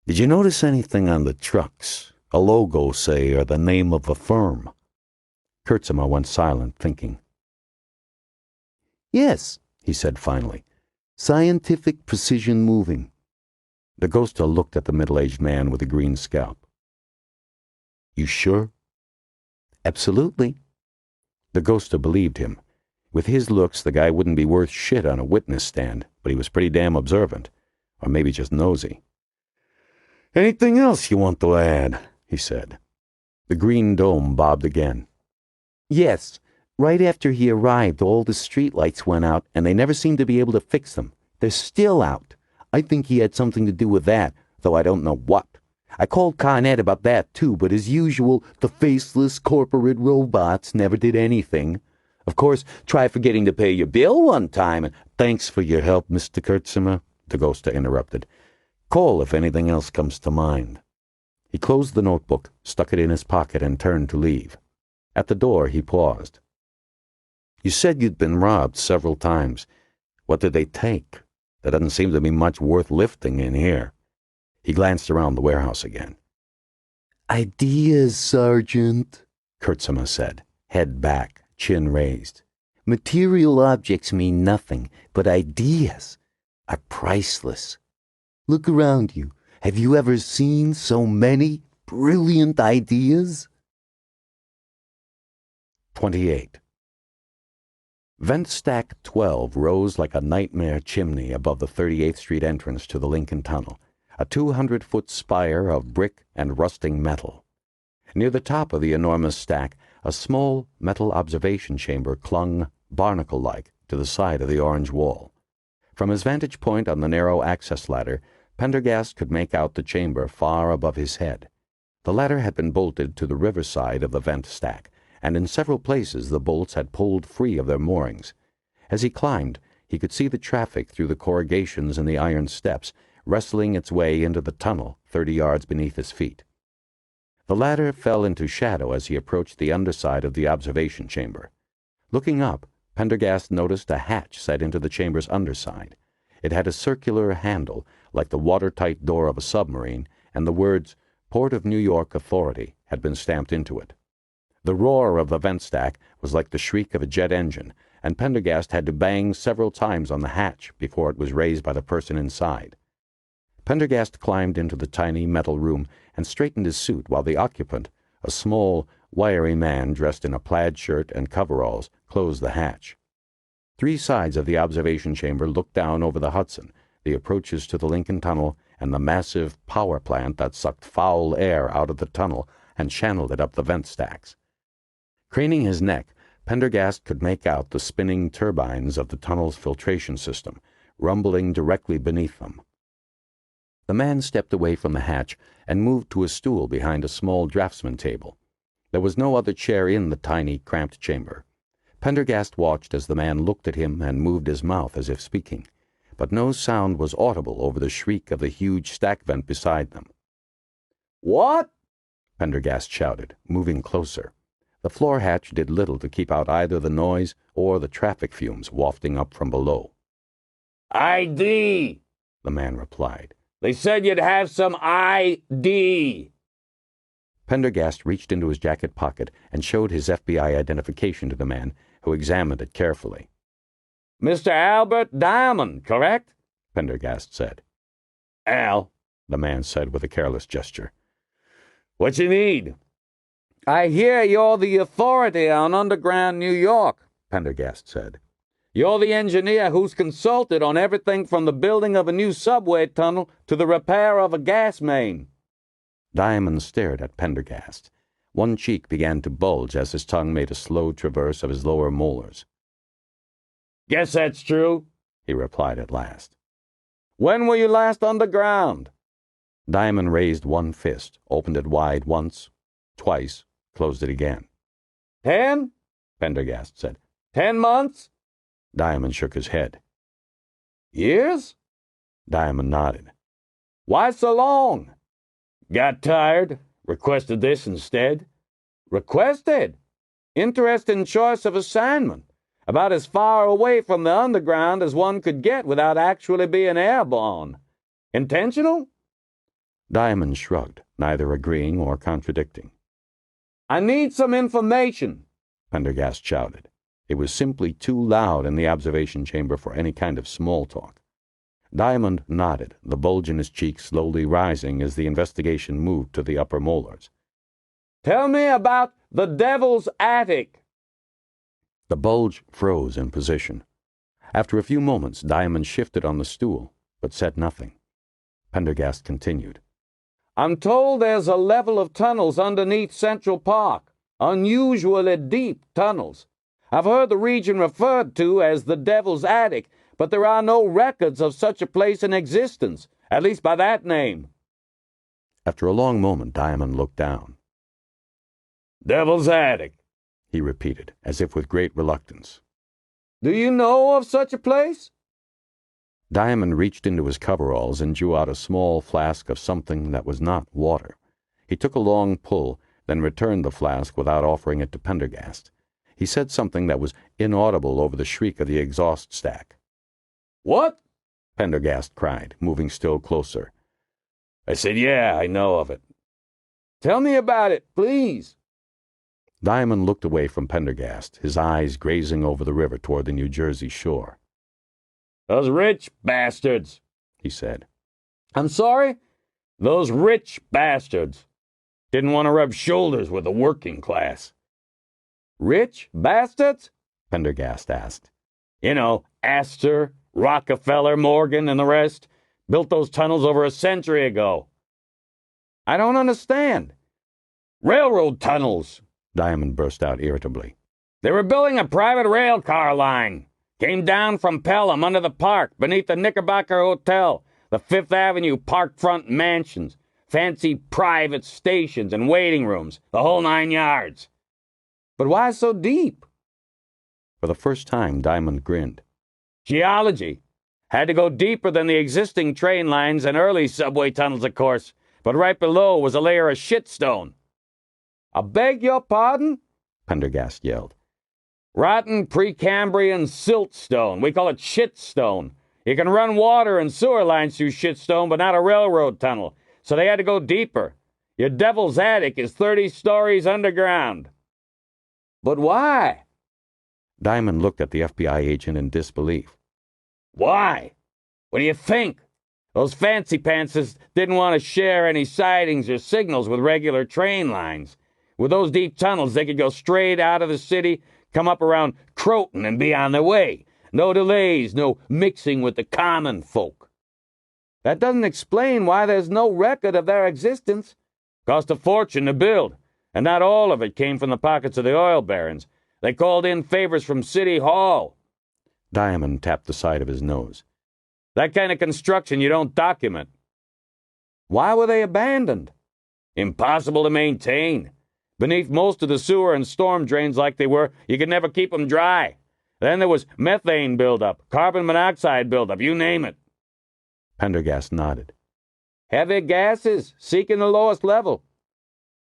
"Did you notice anything on the trucks? A logo, say, or the name of a firm?" Kurtzema went silent, thinking. "Yes," he said finally. "Scientific Precision Moving." Dakota looked at the middle-aged man with the green scalp. "You sure?" "Absolutely." Dakota believed him. With his looks, the guy wouldn't be worth shit on a witness stand, but he was pretty damn observant. Or maybe just nosy. "Anything else you want to add?" he said. The green dome bobbed again. Yes. Right after he arrived, all the streetlights went out, and they never seemed to be able to fix them. They're still out. I think he had something to do with that, though I don't know what. I called Con Ed about that, too, but as usual, the faceless corporate robots never did anything. Of course, try forgetting to pay your bill one time, and "Thanks for your help, Mr. Kurtzimer," Dagosta interrupted. "Call if anything else comes to mind." He closed the notebook, stuck it in his pocket, and turned to leave. At the door, he paused. "You said you'd been robbed several times. What did they take? There doesn't seem to be much worth lifting in here." He glanced around the warehouse again. ideas, Sergeant, Kurtzimer said, head back, chin raised. Material objects mean nothing, but ideas are priceless. Look around you. Have you ever seen so many brilliant ideas? 28. Vent Stack 12 rose like a nightmare chimney above the 38th Street entrance to the Lincoln Tunnel, a 200-foot spire of brick and rusting metal. Near the top of the enormous stack, a small metal observation chamber clung, barnacle-like, to the side of the orange wall. From his vantage point on the narrow access ladder, Pendergast could make out the chamber far above his head. The ladder had been bolted to the riverside of the vent stack, and in several places the bolts had pulled free of their moorings. As he climbed, he could see the traffic through the corrugations in the iron steps, wrestling its way into the tunnel 30 yards beneath his feet. The ladder fell into shadow as he approached the underside of the observation chamber. Looking up, Pendergast noticed a hatch set into the chamber's underside. It had a circular handle, like the watertight door of a submarine, and the words, "Port of New York Authority," had been stamped into it. The roar of the vent stack was like the shriek of a jet engine, and Pendergast had to bang several times on the hatch before it was raised by the person inside. Pendergast climbed into the tiny metal room and straightened his suit while the occupant, a small, wiry man dressed in a plaid shirt and coveralls, closed the hatch. 3 sides of the observation chamber looked down over the Hudson, the approaches to the Lincoln Tunnel, and the massive power plant that sucked foul air out of the tunnel and channeled it up the vent stacks. Craning his neck, Pendergast could make out the spinning turbines of the tunnel's filtration system, rumbling directly beneath them. The man stepped away from the hatch and moved to a stool behind a small draftsman table. There was no other chair in the tiny, cramped chamber. Pendergast watched as the man looked at him and moved his mouth as if speaking, but no sound was audible over the shriek of the huge stack vent beside them. "What?" Pendergast shouted, moving closer. The floor hatch did little to keep out either the noise or the traffic fumes wafting up from below. "ID," the man replied. "They said you'd have some ID." Pendergast reached into his jacket pocket and showed his FBI identification to the man, who examined it carefully. "Mr. Albert Diamond, correct?" Pendergast said. "Al," the man said with a careless gesture. "What you need?" "I hear you're the authority on underground New York," Pendergast said. "You're the engineer who's consulted on everything from the building of a new subway tunnel to the repair of a gas main." Diamond stared at Pendergast. One cheek began to bulge as his tongue made a slow traverse of his lower molars. "Guess that's true," he replied at last. "When were you last underground?" Diamond raised one fist, opened it wide once, twice, closed it again. 10? Pendergast said. 10 months? Diamond shook his head. Years? Diamond nodded. Why so long? Got tired. Requested this instead. Requested? Interesting choice of assignment. About as far away from the underground as one could get without actually being airborne. Intentional? Diamond shrugged, neither agreeing or contradicting. I need some information, Pendergast shouted. It was simply too loud in the observation chamber for any kind of small talk. Diamond nodded, the bulge in his cheek slowly rising as the investigation moved to the upper molars. Tell me about the Devil's Attic. The bulge froze in position. After a few moments, Diamond shifted on the stool, but said nothing. Pendergast continued. I'm told there's a level of tunnels underneath Central Park, unusually deep tunnels. I've heard the region referred to as the Devil's Attic, but there are no records of such a place in existence, at least by that name. After a long moment, Diamond looked down. Devil's Attic, he repeated, as if with great reluctance. Do you know of such a place? Diamond reached into his coveralls and drew out a small flask of something that was not water. He took a long pull, then returned the flask without offering it to Pendergast. He said something that was inaudible over the shriek of the exhaust stack. What? Pendergast cried, moving still closer. I said, yeah, I know of it. Tell me about it, please. Diamond looked away from Pendergast, his eyes grazing over the river toward the New Jersey shore. Those rich bastards, he said. I'm sorry? Those rich bastards. Didn't want to rub shoulders with the working class. Rich bastards? Pendergast asked. You know, Astor, Rockefeller, Morgan, and the rest. Built those tunnels over a century ago. I don't understand. Railroad tunnels, Diamond burst out irritably. They were building a private rail car line. Came down from Pelham under the park, beneath the Knickerbocker Hotel, the Fifth Avenue parkfront mansions, fancy private stations and waiting rooms, the whole 9 yards. But why so deep? For the first time, Diamond grinned. Geology. Had to go deeper than the existing train lines and early subway tunnels, of course, but right below was a layer of shitstone. I beg your pardon? Pendergast yelled. Rotten Precambrian siltstone. We call it shitstone. You can run water and sewer lines through shitstone, but not a railroad tunnel, so they had to go deeper. Your Devil's Attic is 30 stories underground. But why? Diamond looked at the FBI agent in disbelief. Why? What do you think? Those fancy pantsers didn't want to share any sidings or signals with regular train lines. With those deep tunnels, they could go straight out of the city, come up around Croton and be on their way. No delays, no mixing with the common folk. That doesn't explain why there's no record of their existence. Cost a fortune to build, and not all of it came from the pockets of the oil barons. They called in favors from City Hall. Diamond tapped the side of his nose. That kind of construction you don't document. Why were they abandoned? Impossible to maintain. Beneath most of the sewer and storm drains like they were, you could never keep them dry. Then there was methane buildup, carbon monoxide buildup, you name it. Pendergast nodded. Heavy gases, seeking the lowest level.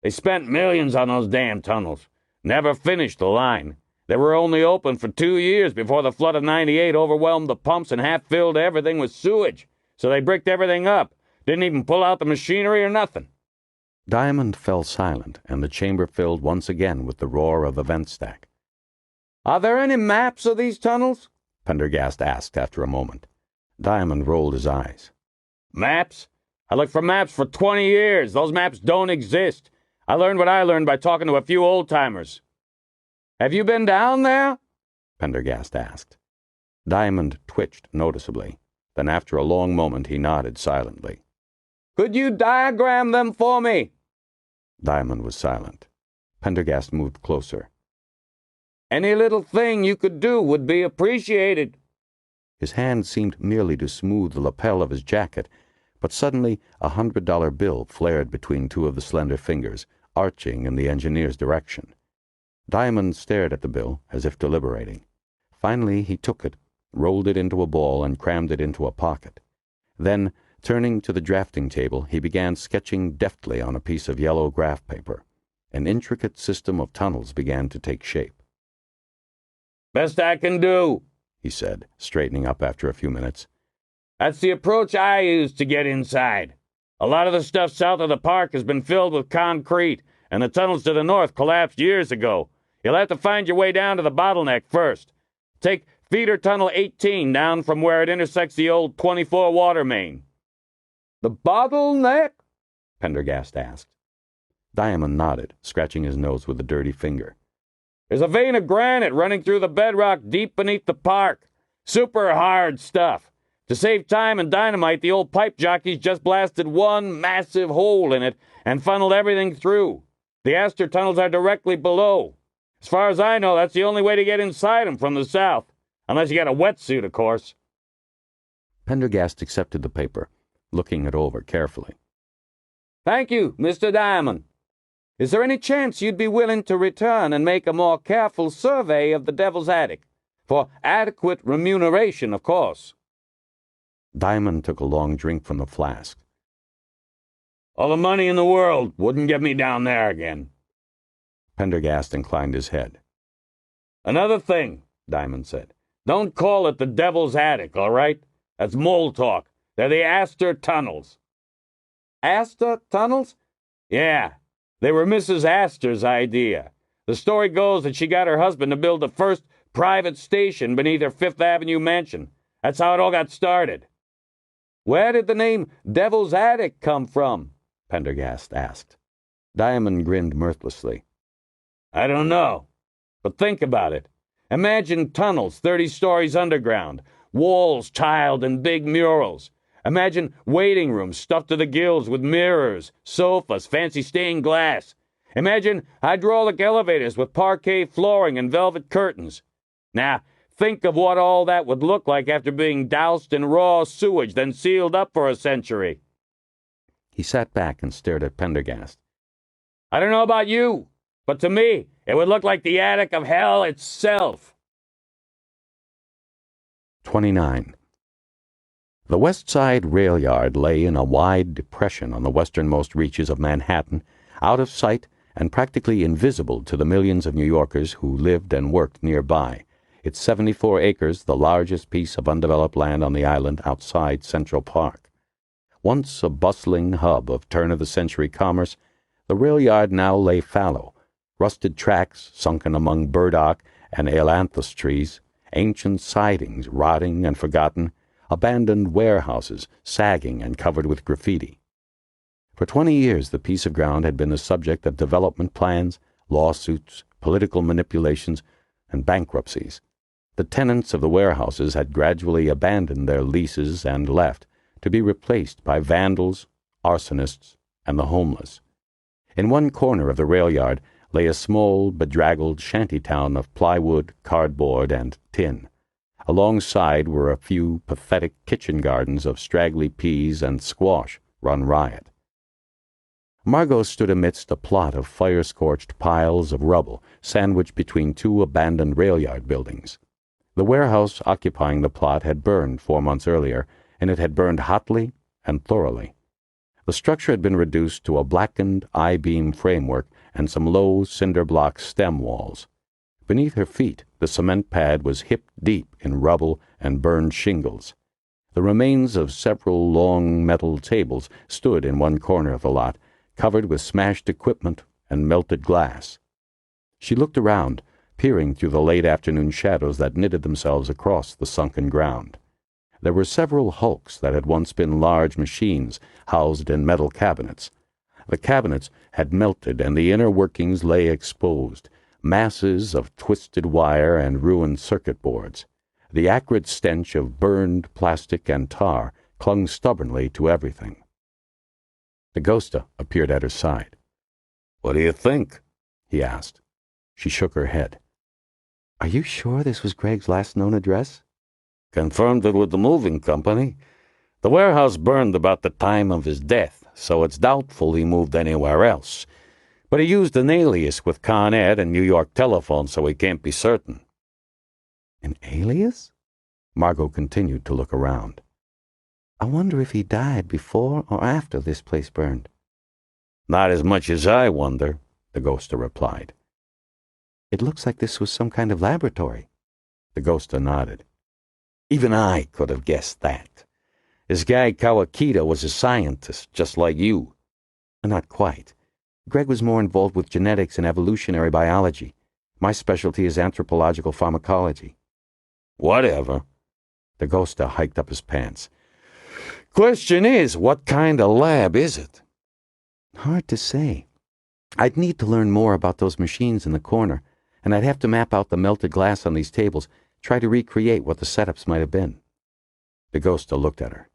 They spent millions on those damn tunnels. Never finished the line. They were only open for 2 years before the flood of '98 overwhelmed the pumps and half-filled everything with sewage. So they bricked everything up. Didn't even pull out the machinery or nothing. Diamond fell silent, and the chamber filled once again with the roar of the vent stack. Are there any maps of these tunnels? Pendergast asked after a moment. Diamond rolled his eyes. Maps? I looked for maps for 20 years. Those maps don't exist. I learned what I learned by talking to a few old-timers. Have you been down there? Pendergast asked. Diamond twitched noticeably. Then after a long moment he nodded silently. Could you diagram them for me? Diamond was silent. Pendergast moved closer. Any little thing you could do would be appreciated. His hand seemed merely to smooth the lapel of his jacket, but suddenly $100 bill flared between two of the slender fingers, arching in the engineer's direction. Diamond stared at the bill, as if deliberating. Finally he took it, rolled it into a ball, and crammed it into a pocket. Then, turning to the drafting table, he began sketching deftly on a piece of yellow graph paper. An intricate system of tunnels began to take shape. Best I can do, he said, straightening up after a few minutes. That's the approach I use to get inside. A lot of the stuff south of the park has been filled with concrete, and the tunnels to the north collapsed years ago. You'll have to find your way down to the bottleneck first. Take feeder tunnel 18 down from where it intersects the old 24 water main. The bottleneck? Pendergast asked. Diamond nodded, scratching his nose with a dirty finger. There's a vein of granite running through the bedrock deep beneath the park. Super hard stuff. To save time and dynamite, the old pipe jockeys just blasted one massive hole in it and funneled everything through. The Astor tunnels are directly below. As far as I know, that's the only way to get inside them from the south. Unless you got a wetsuit, of course. Pendergast accepted the paper, looking it over carefully. Thank you, Mr. Diamond. Is there any chance you'd be willing to return and make a more careful survey of the Devil's Attic? For adequate remuneration, of course. Diamond took a long drink from the flask. All the money in the world wouldn't get me down there again. Pendergast inclined his head. Another thing, Diamond said. Don't call it the Devil's Attic, all right? That's mole talk. They're the Astor Tunnels. Astor Tunnels? Yeah, they were Mrs. Astor's idea. The story goes that she got her husband to build the first private station beneath her Fifth Avenue mansion. That's how it all got started. Where did the name Devil's Attic come from? Pendergast asked. Diamond grinned mirthlessly. I don't know, but think about it. Imagine tunnels 30 stories underground, walls tiled in big murals. Imagine waiting rooms stuffed to the gills with mirrors, sofas, fancy stained glass. Imagine hydraulic elevators with parquet flooring and velvet curtains. Now, think of what all that would look like after being doused in raw sewage, then sealed up for a century. He sat back and stared at Pendergast. I don't know about you, but to me, it would look like the attic of hell itself. 29. The West Side rail yard lay in a wide depression on the westernmost reaches of Manhattan, out of sight and practically invisible to the millions of New Yorkers who lived and worked nearby. Its 74 acres, the largest piece of undeveloped land on the island outside Central Park. Once a bustling hub of turn-of-the-century commerce, the rail yard now lay fallow, rusted tracks sunken among burdock and ailanthus trees, ancient sidings rotting and forgotten, abandoned warehouses sagging and covered with graffiti. For 20 years the piece of ground had been the subject of development plans, lawsuits, political manipulations, and bankruptcies. The tenants of the warehouses had gradually abandoned their leases and left, to be replaced by vandals, arsonists, and the homeless. In one corner of the rail yard lay a small, bedraggled shanty town of plywood, cardboard, and tin. Alongside were a few pathetic kitchen gardens of straggly peas and squash run riot. Margot stood amidst a plot of fire-scorched piles of rubble sandwiched between two abandoned rail yard buildings. The warehouse occupying the plot had burned 4 months earlier, and it had burned hotly and thoroughly. The structure had been reduced to a blackened I-beam framework and some low cinder-block stem walls. Beneath her feet, the cement pad was hip-deep in rubble and burned shingles. The remains of several long metal tables stood in one corner of the lot, covered with smashed equipment and melted glass. She looked around, peering through the late afternoon shadows that knitted themselves across the sunken ground. There were several hulks that had once been large machines housed in metal cabinets. The cabinets had melted and the inner workings lay exposed, masses of twisted wire and ruined circuit boards. The acrid stench of burned plastic and tar clung stubbornly to everything. Dakota appeared at her side. What do you think? He asked. She shook her head. Are you sure this was Greg's last known address? Confirmed it with the moving company. The warehouse burned about the time of his death, so it's doubtful he moved anywhere else. But he used an alias with Con Ed and New York telephone, so we can't be certain. An alias? Margot continued to look around. I wonder if he died before or after this place burned. Not as much as I wonder, Dakota replied. It looks like this was some kind of laboratory. Dakota nodded. Even I could have guessed that. This guy Kawakita was a scientist, just like you. Not quite. Greg was more involved with genetics and evolutionary biology. My specialty is anthropological pharmacology. Whatever. Dakota hiked up his pants. Question is, what kind of lab is it? Hard to say. I'd need to learn more about those machines in the corner. and I'd have to map out the melted glass on these tables, try to recreate what the setups might have been. Dakota looked at her.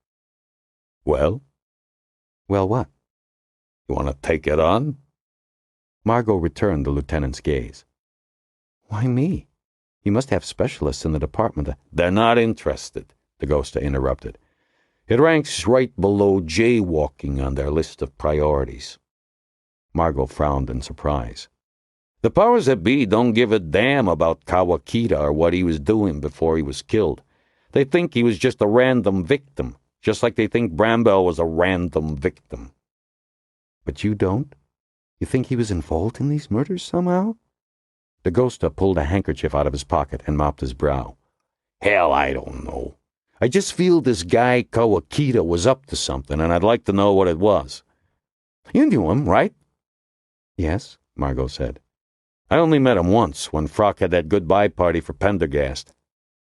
Well? Well, what? You want to take it on? Margot returned the lieutenant's gaze. Why me? You must have specialists in the department. They're not interested, Dakota interrupted. It ranks right below jaywalking on their list of priorities. Margot frowned in surprise. The powers that be don't give a damn about Kawakita or what he was doing before he was killed. They think he was just a random victim, just like they think Bramwell was a random victim. But you don't? You think he was involved in these murders somehow? Dakota pulled a handkerchief out of his pocket and mopped his brow. Hell, I don't know. I just feel this guy Kawakita was up to something, and I'd like to know what it was. You knew him, right? Yes, Margot said. I only met him once, when Frock had that goodbye party for Pendergast.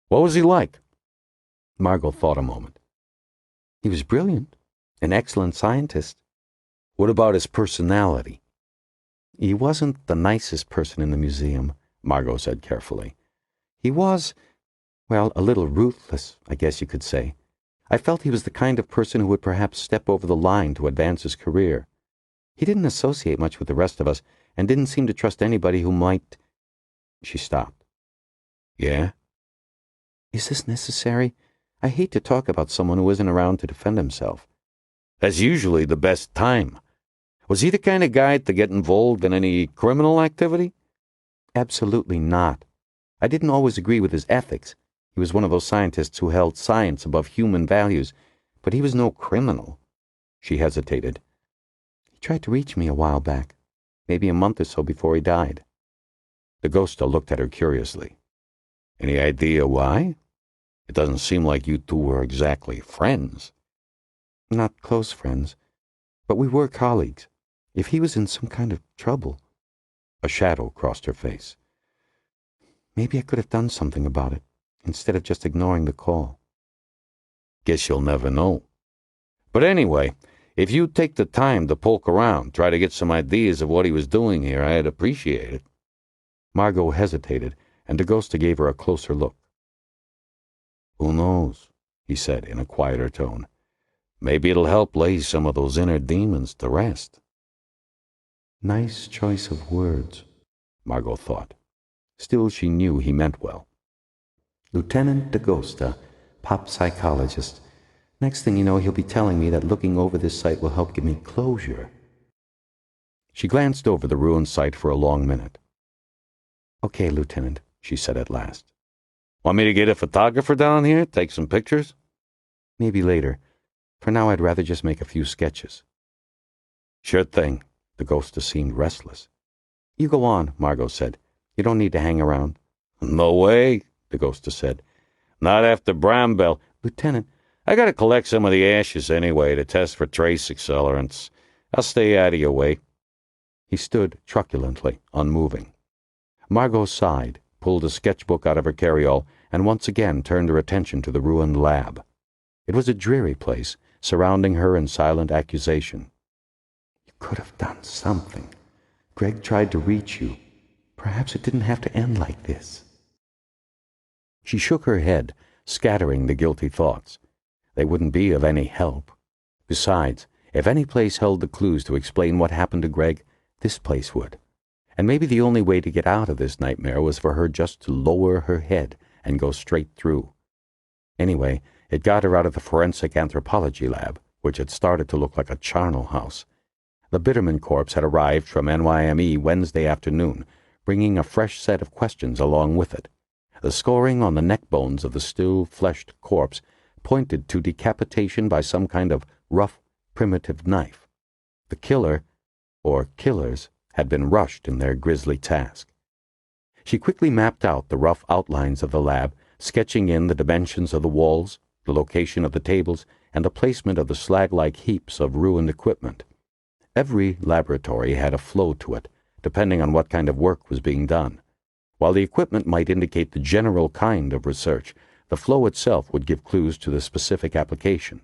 What was he like? Margot thought a moment. He was brilliant, an excellent scientist. What about his personality? He wasn't the nicest person in the museum, Margot said carefully. He was, well, a little ruthless, I guess you could say. I felt he was the kind of person who would perhaps step over the line to advance his career. He didn't associate much with the rest of us, and didn't seem to trust anybody who might... She stopped. Yeah? Is this necessary? I hate to talk about someone who isn't around to defend himself. That's usually the best time. Was he the kind of guy to get involved in any criminal activity? Absolutely not. I didn't always agree with his ethics. He was one of those scientists who held science above human values, but he was no criminal. She hesitated. He tried to reach me a while back, maybe a month or so before he died. Dakota looked at her curiously. Any idea why? It doesn't seem like you two were exactly friends. Not close friends, but we were colleagues. If he was in some kind of trouble... A shadow crossed her face. Maybe I could have done something about it, instead of just ignoring the call. Guess you'll never know. But anyway, if you'd take the time to poke around, try to get some ideas of what he was doing here, I'd appreciate it. Margot hesitated, and Dakota gave her a closer look. Who knows, he said in a quieter tone. Maybe it'll help lay some of those inner demons to rest. Nice choice of words, Margot thought. Still, she knew he meant well. Lieutenant Dakota, pop psychologist. Next thing you know, he'll be telling me that looking over this site will help give me closure. She glanced over the ruined site for a long minute. Okay, Lieutenant, she said at last. Want me to get a photographer down here, take some pictures? Maybe later. For now, I'd rather just make a few sketches. Sure thing. Dakota seemed restless. You go on, Margot said. You don't need to hang around. No way, Dakota said. Not after Bramwell. Lieutenant, I gotta collect some of the ashes anyway to test for trace accelerants. I'll stay out of your way. He stood truculently, unmoving. Margot sighed, pulled a sketchbook out of her carryall, and once again turned her attention to the ruined lab. It was a dreary place, surrounding her in silent accusation. You could have done something. Greg tried to reach you. Perhaps it didn't have to end like this. She shook her head, scattering the guilty thoughts. They wouldn't be of any help. Besides, if any place held the clues to explain what happened to Greg, this place would. And maybe the only way to get out of this nightmare was for her just to lower her head and go straight through. Anyway, it got her out of the forensic anthropology lab, which had started to look like a charnel house. The Bitterman corpse had arrived from NYME Wednesday afternoon, bringing a fresh set of questions along with it. The scoring on the neck bones of the still-fleshed corpse pointed to decapitation by some kind of rough, primitive knife. The killer, or killers, had been rushed in their grisly task. She quickly mapped out the rough outlines of the lab, sketching in the dimensions of the walls, the location of the tables, and the placement of the slag-like heaps of ruined equipment. Every laboratory had a flow to it, depending on what kind of work was being done. While the equipment might indicate the general kind of research, the flow itself would give clues to the specific application.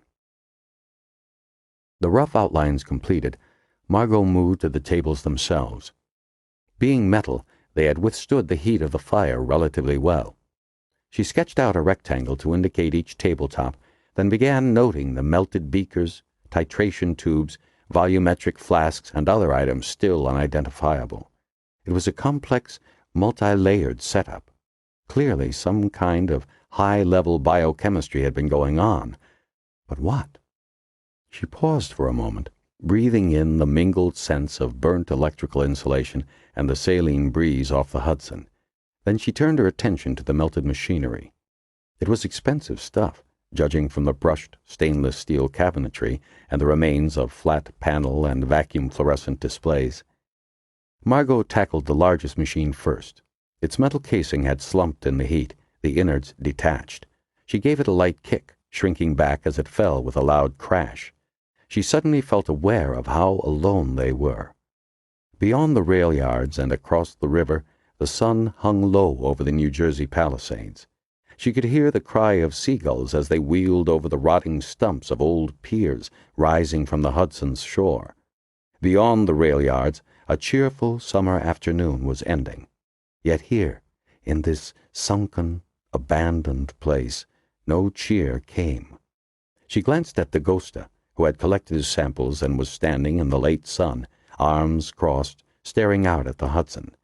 The rough outlines completed, Margot moved to the tables themselves. Being metal, They had withstood the heat of the fire relatively well. She sketched out a rectangle to indicate each tabletop, then began noting the melted beakers, titration tubes, volumetric flasks, and other items still unidentifiable. It was a complex, multi-layered setup. Clearly some kind of high-level biochemistry had been going on. But what? She paused for a moment, breathing in the mingled sense of burnt electrical insulation and the saline breeze off the Hudson. Then she turned her attention to the melted machinery. It was expensive stuff, judging from the brushed stainless steel cabinetry and the remains of flat panel and vacuum fluorescent displays. Margot tackled the largest machine first. Its metal casing had slumped in the heat, the innards detached. She gave it a light kick, shrinking back as it fell with a loud crash. She suddenly felt aware of how alone they were. Beyond the rail yards and across the river, the sun hung low over the New Jersey Palisades. She could hear the cry of seagulls as they wheeled over the rotting stumps of old piers rising from the Hudson's shore. Beyond the rail yards, a cheerful summer afternoon was ending. Yet here, in this sunken, abandoned place, no cheer came. She glanced at Dakota, who had collected his samples and was standing in the late sun, arms crossed, staring out at the Hudson.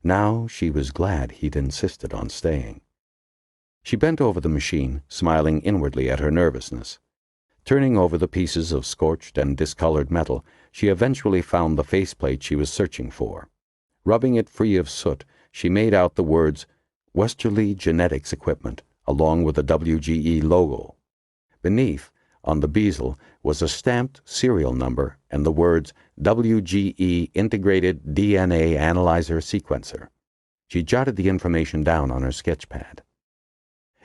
Now she was glad he'd insisted on staying. She bent over the machine, smiling inwardly at her nervousness. Turning over the pieces of scorched and discolored metal, she eventually found the faceplate she was searching for. Rubbing it free of soot, she made out the words Westerly Genetics Equipment, along with the WGE logo. Beneath, on the bezel, was a stamped serial number and the words WGE Integrated DNA Analyzer Sequencer. She jotted the information down on her sketch pad.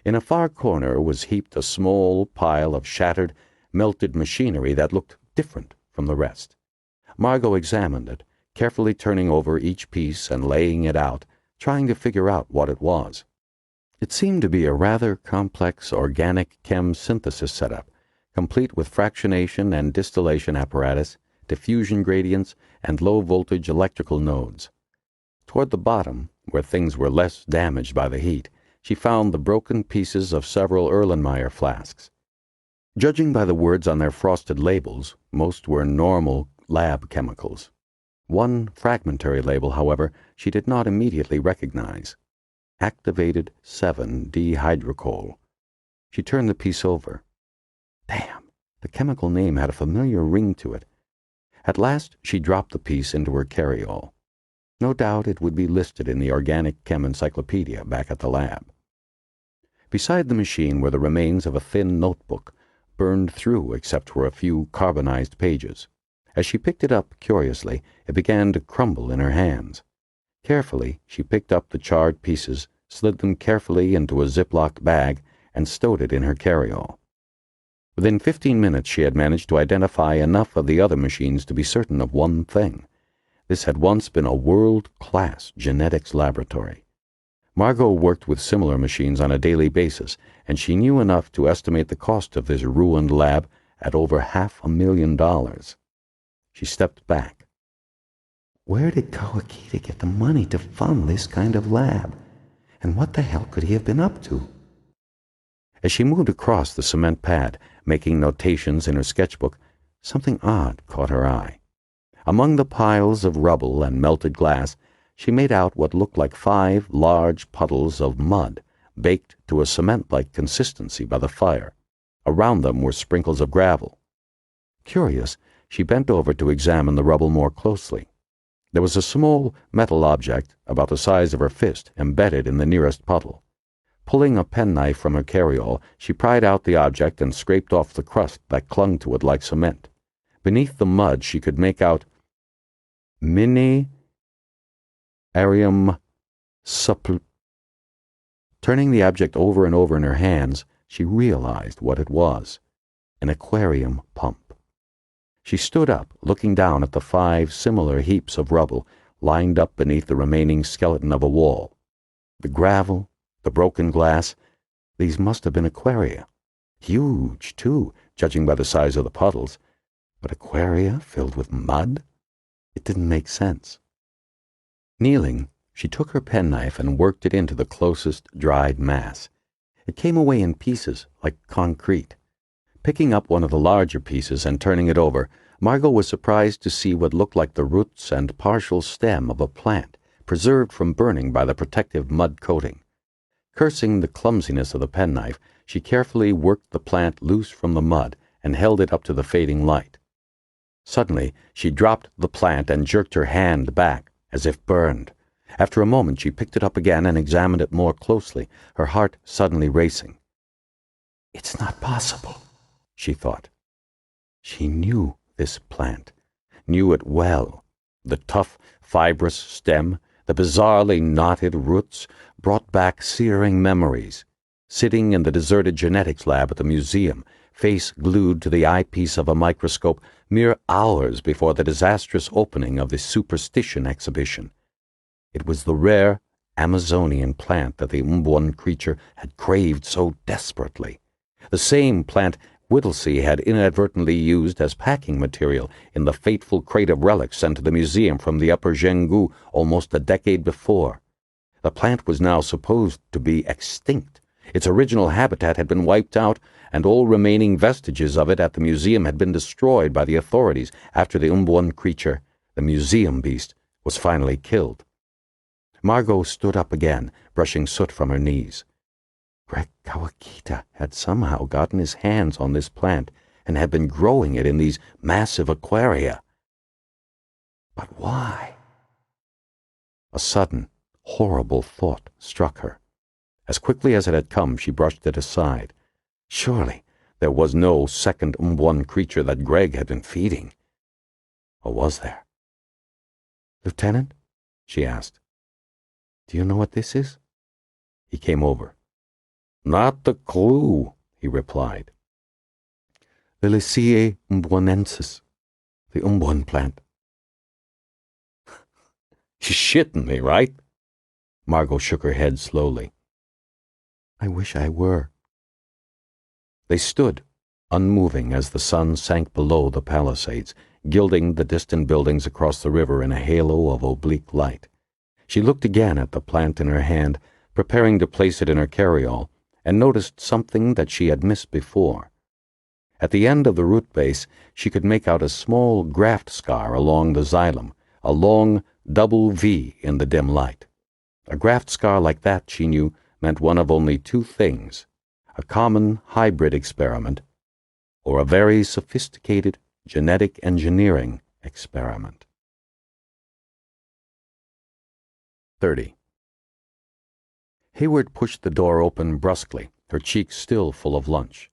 In a far corner was heaped a small pile of shattered, melted machinery that looked different from the rest. Margot examined it, carefully turning over each piece and laying it out, trying to figure out what it was. It seemed to be a rather complex organic chem synthesis setup, complete with fractionation and distillation apparatus, diffusion gradients, and low-voltage electrical nodes. Toward the bottom, where things were less damaged by the heat, she found the broken pieces of several Erlenmeyer flasks. Judging by the words on their frosted labels, most were normal lab chemicals. One fragmentary label, however, she did not immediately recognize. Activated 7-dihydrocoal. She turned the piece over. Damn, the chemical name had a familiar ring to it. At last she dropped the piece into her carryall. No doubt it would be listed in the Organic Chem Encyclopedia back at the lab. Beside the machine were the remains of a thin notebook, burned through except for a few carbonized pages. As she picked it up curiously, it began to crumble in her hands. Carefully, she picked up the charred pieces, slid them carefully into a Ziploc bag, and stowed it in her carryall. Within 15 minutes she had managed to identify enough of the other machines to be certain of one thing. This had once been a world-class genetics laboratory. Margot worked with similar machines on a daily basis, and she knew enough to estimate the cost of this ruined lab at over $500,000. She stepped back. Where did Kawakita get the money to fund this kind of lab? And what the hell could he have been up to? As she moved across the cement pad, making notations in her sketchbook, something odd caught her eye. Among the piles of rubble and melted glass, she made out what looked like 5 large puddles of mud, baked to a cement-like consistency by the fire. Around them were sprinkles of gravel. Curious, she bent over to examine the rubble more closely. There was a small metal object, about the size of her fist, embedded in the nearest puddle. Pulling a penknife from her carryall, she pried out the object and scraped off the crust that clung to it like cement. Beneath the mud she could make out Mini Arium Supple. Turning the object over and over in her hands, she realized what it was. An aquarium pump. She stood up, looking down at the 5 similar heaps of rubble lined up beneath the remaining skeleton of a wall. The gravel, the broken glass, these must have been aquaria. Huge, too, judging by the size of the puddles. But aquaria filled with mud? It didn't make sense. Kneeling, She took her penknife and worked it into the closest dried mass. It came away in pieces, like concrete. Picking up one of the larger pieces and turning it over, Margot was surprised to see what looked like the roots and partial stem of a plant, preserved from burning by the protective mud coating. Cursing the clumsiness of the penknife, she carefully worked the plant loose from the mud and held it up to the fading light. Suddenly, she dropped the plant and jerked her hand back, as if burned. After a moment, she picked it up again and examined it more closely, her heart suddenly racing. "It's not possible," she thought. She knew this plant, knew it well. The tough, fibrous stem, the bizarrely knotted roots, brought back searing memories. Sitting in the deserted genetics lab at the museum, face glued to the eyepiece of a microscope, mere hours before the disastrous opening of the Superstition exhibition. It was the rare Amazonian plant that the creature had craved so desperately. The same plant Whittlesey had inadvertently used as packing material in the fateful crate of relics sent to the museum from the Upper Zhenggu almost a decade before. The plant was now supposed to be extinct. Its original habitat had been wiped out, and all remaining vestiges of it at the museum had been destroyed by the authorities after the creature, the museum beast, was finally killed. Margot stood up again, brushing soot from her knees. Greg Kawakita had somehow gotten his hands on this plant and had been growing it in these massive aquaria. But why? A sudden, horrible thought struck her. As quickly as it had come, she brushed it aside. Surely there was no second creature that Greg had been feeding. Or was there? "Lieutenant?" she asked. "Do you know what this is?" He came over. "Not the clue," he replied. "The Lycaea umbuanensis, the umbuan plant." "You're shitting me, right?" Margot shook her head slowly. "I wish I were." They stood, unmoving as the sun sank below the palisades, gilding the distant buildings across the river in a halo of oblique light. She looked again at the plant in her hand, preparing to place it in her carryall, and noticed something that she had missed before. At the end of the root base, she could make out a small graft scar along the xylem, a long double V in the dim light. A graft scar like that, she knew, meant one of only two things: a common hybrid experiment or a very sophisticated genetic engineering experiment. 30. Hayward pushed the door open brusquely, her cheeks still full of lunch.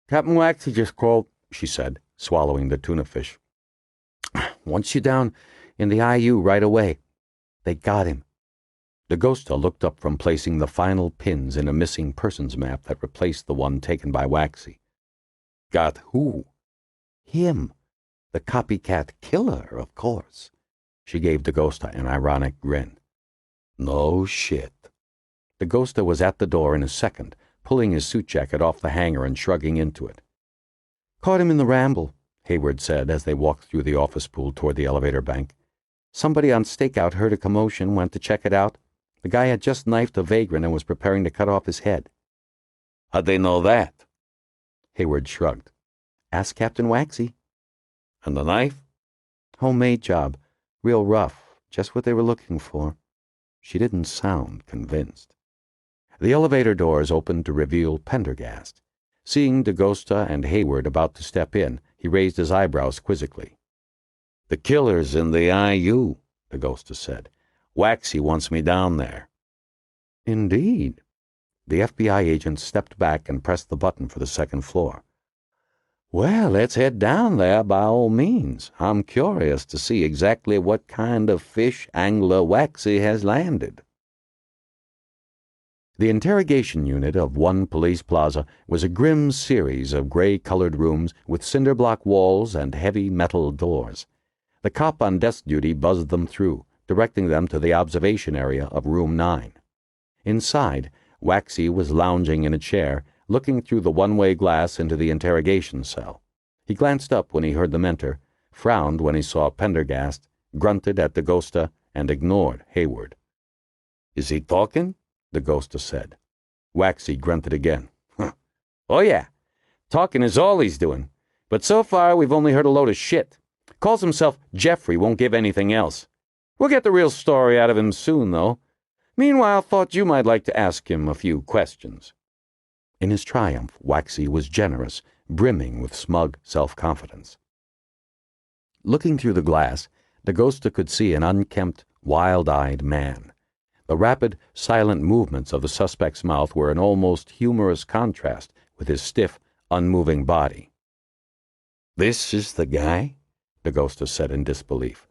"Captain Waxy just called," she said, swallowing the tuna fish. "Wants you down in the IU right away. They got him." Dakota looked up from placing the final pins in a missing persons map that replaced the one taken by Waxy. "Got who?" "Him. The copycat killer, of course." She gave Dakota an ironic grin. "No shit." Dakota was at the door in a second, pulling his suit jacket off the hanger and shrugging into it. "Caught him in the ramble," Hayward said as they walked through the office pool toward the elevator bank. "Somebody on stakeout heard a commotion, went to check it out. The guy had just knifed a vagrant and was preparing to cut off his head." "How'd they know that?" Hayward shrugged. "Ask Captain Waxy." "And the knife?" "Homemade job. Real rough. Just what they were looking for." She didn't sound convinced. The elevator doors opened to reveal Pendergast. Seeing Dakota and Hayward about to step in, he raised his eyebrows quizzically. "The killer's in the IU," Dakota said. "Waxy wants me down there." "Indeed." The FBI agent stepped back and pressed the button for the second floor. "Well, let's head down there by all means. I'm curious to see exactly what kind of fish angler Waxy has landed." The interrogation unit of One Police Plaza was a grim series of gray-colored rooms with cinder-block walls and heavy metal doors. The cop on desk duty buzzed them through, directing them to the observation area of Room 9. Inside, Waxy was lounging in a chair, looking through the one-way glass into the interrogation cell. He glanced up when he heard them enter, frowned when he saw Pendergast, grunted at Dakota, and ignored Hayward. Is he talking? Dakota said. Waxy grunted again. Huh. Oh, yeah. Talking is all he's doing. But so far, we've only heard a load of shit. Calls himself Jeffrey, won't give anything else. We'll get the real story out of him soon, though. Meanwhile, thought you might like to ask him a few questions. In his triumph, Waxy was generous, brimming with smug self-confidence. Looking through the glass, Dakota could see an unkempt, wild-eyed man. The rapid, silent movements of the suspect's mouth were an almost humorous contrast with his stiff, unmoving body. "This is the guy?" Dakota said in disbelief.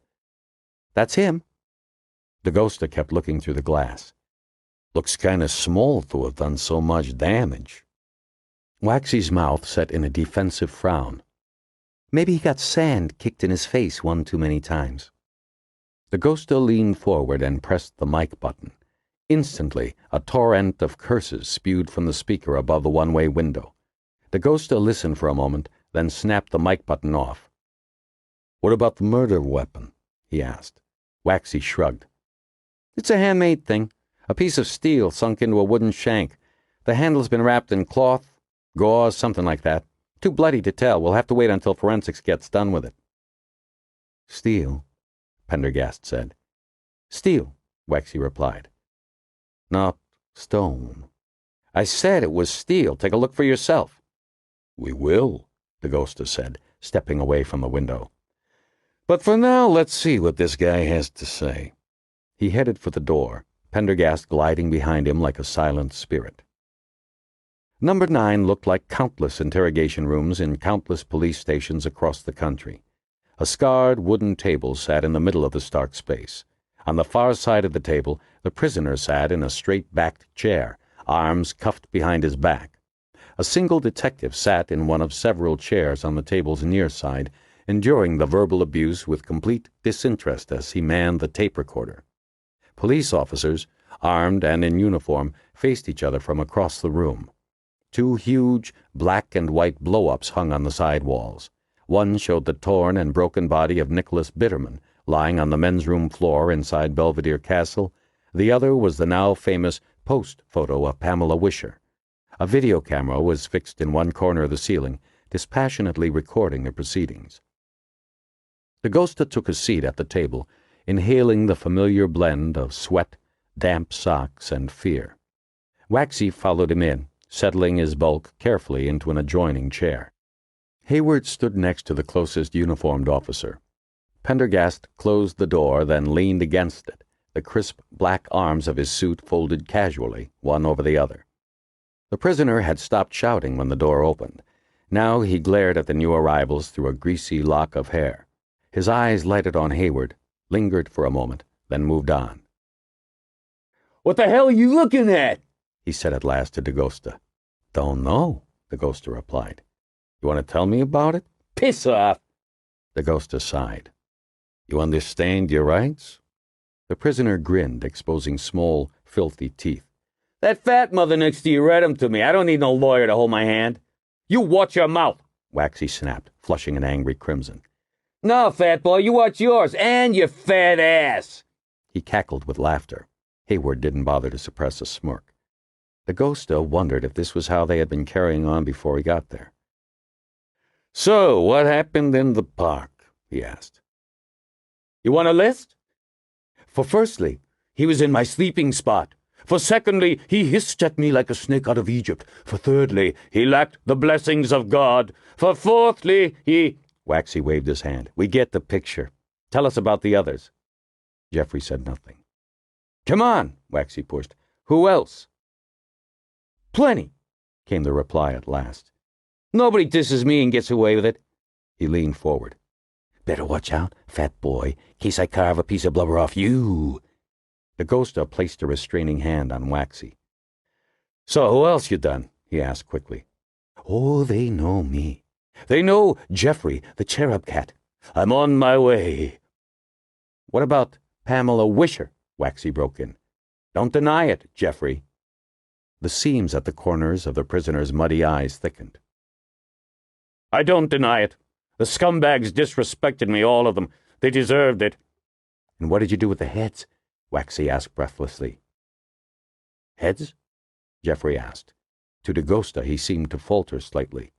"That's him." Dakota kept looking through the glass. "Looks kind of small to have done so much damage." Waxy's mouth set in a defensive frown. Maybe he got sand kicked in his face one too many times. Dakota leaned forward and pressed the mic button. Instantly, a torrent of curses spewed from the speaker above the one-way window. Dakota listened for a moment, then snapped the mic button off. "What about the murder weapon?" he asked. Waxy shrugged. "It's a handmade thing. A piece of steel sunk into a wooden shank. The handle's been wrapped in cloth, gauze, something like that. Too bloody to tell. We'll have to wait until forensics gets done with it." "Steel," Pendergast said. "Steel," Waxy replied. "Not stone." "I said it was steel. Take a look for yourself." "We will," Dakota said, stepping away from the window. "But for now, let's see what this guy has to say." He headed for the door, Pendergast gliding behind him like a silent spirit. Number 9 looked like countless interrogation rooms in countless police stations across the country. A scarred wooden table sat in the middle of the stark space. On the far side of the table, the prisoner sat in a straight-backed chair, arms cuffed behind his back. A single detective sat in one of several chairs on the table's near side, enduring the verbal abuse with complete disinterest as he manned the tape recorder. Police officers, armed and in uniform, faced each other from across the room. 2 huge black and white blow-ups hung on the side walls. One showed the torn and broken body of Nicholas Bitterman, lying on the men's room floor inside Belvedere Castle. The other was the now famous post photo of Pamela Wisher. A video camera was fixed in one corner of the ceiling, dispassionately recording the proceedings. Dakota took a seat at the table, inhaling the familiar blend of sweat, damp socks, and fear. Waxy followed him in, settling his bulk carefully into an adjoining chair. Hayward stood next to the closest uniformed officer. Pendergast closed the door, then leaned against it, the crisp black arms of his suit folded casually, one over the other. The prisoner had stopped shouting when the door opened. Now he glared at the new arrivals through a greasy lock of hair. His eyes lighted on Hayward, lingered for a moment, then moved on. "What the hell are you looking at?" he said at last to Dakota. "Don't know," Dakota replied. "You want to tell me about it?" "Piss off." Dakota sighed. "You understand your rights?" The prisoner grinned, exposing small, filthy teeth. "That fat mother next to you read 'em to me. I don't need no lawyer to hold my hand." "You watch your mouth," Waxy snapped, flushing an angry crimson. "No, fat boy, you watch yours, and your fat ass." He cackled with laughter. Hayward didn't bother to suppress a smirk. Dakota wondered if this was how they had been carrying on before he got there. "So, what happened in the park?" he asked. "You want a list?" "For firstly, he was in my sleeping spot. For secondly, he hissed at me like a snake out of Egypt. For thirdly, he lacked the blessings of God. For fourthly, he—" Waxy waved his hand. "We get the picture. Tell us about the others." Jeffrey said nothing. "Come on," Waxy pushed. "Who else?" "Plenty," came the reply at last. "Nobody disses me and gets away with it." He leaned forward. "Better watch out, fat boy, in case I carve a piece of blubber off you." Dakota placed a restraining hand on Waxy. "So who else you done?" he asked quickly. "Oh, they know me. They know Jeffrey, the cherub cat. I'm on my way." "What about Pamela Wisher?" Waxy broke in. "Don't deny it, Jeffrey." The seams at the corners of the prisoner's muddy eyes thickened. "I don't deny it. The scumbags disrespected me, all of them. They deserved it." "And what did you do with the heads?" Waxy asked breathlessly. Heads? Jeffrey asked. To Dagosta, he seemed to falter slightly.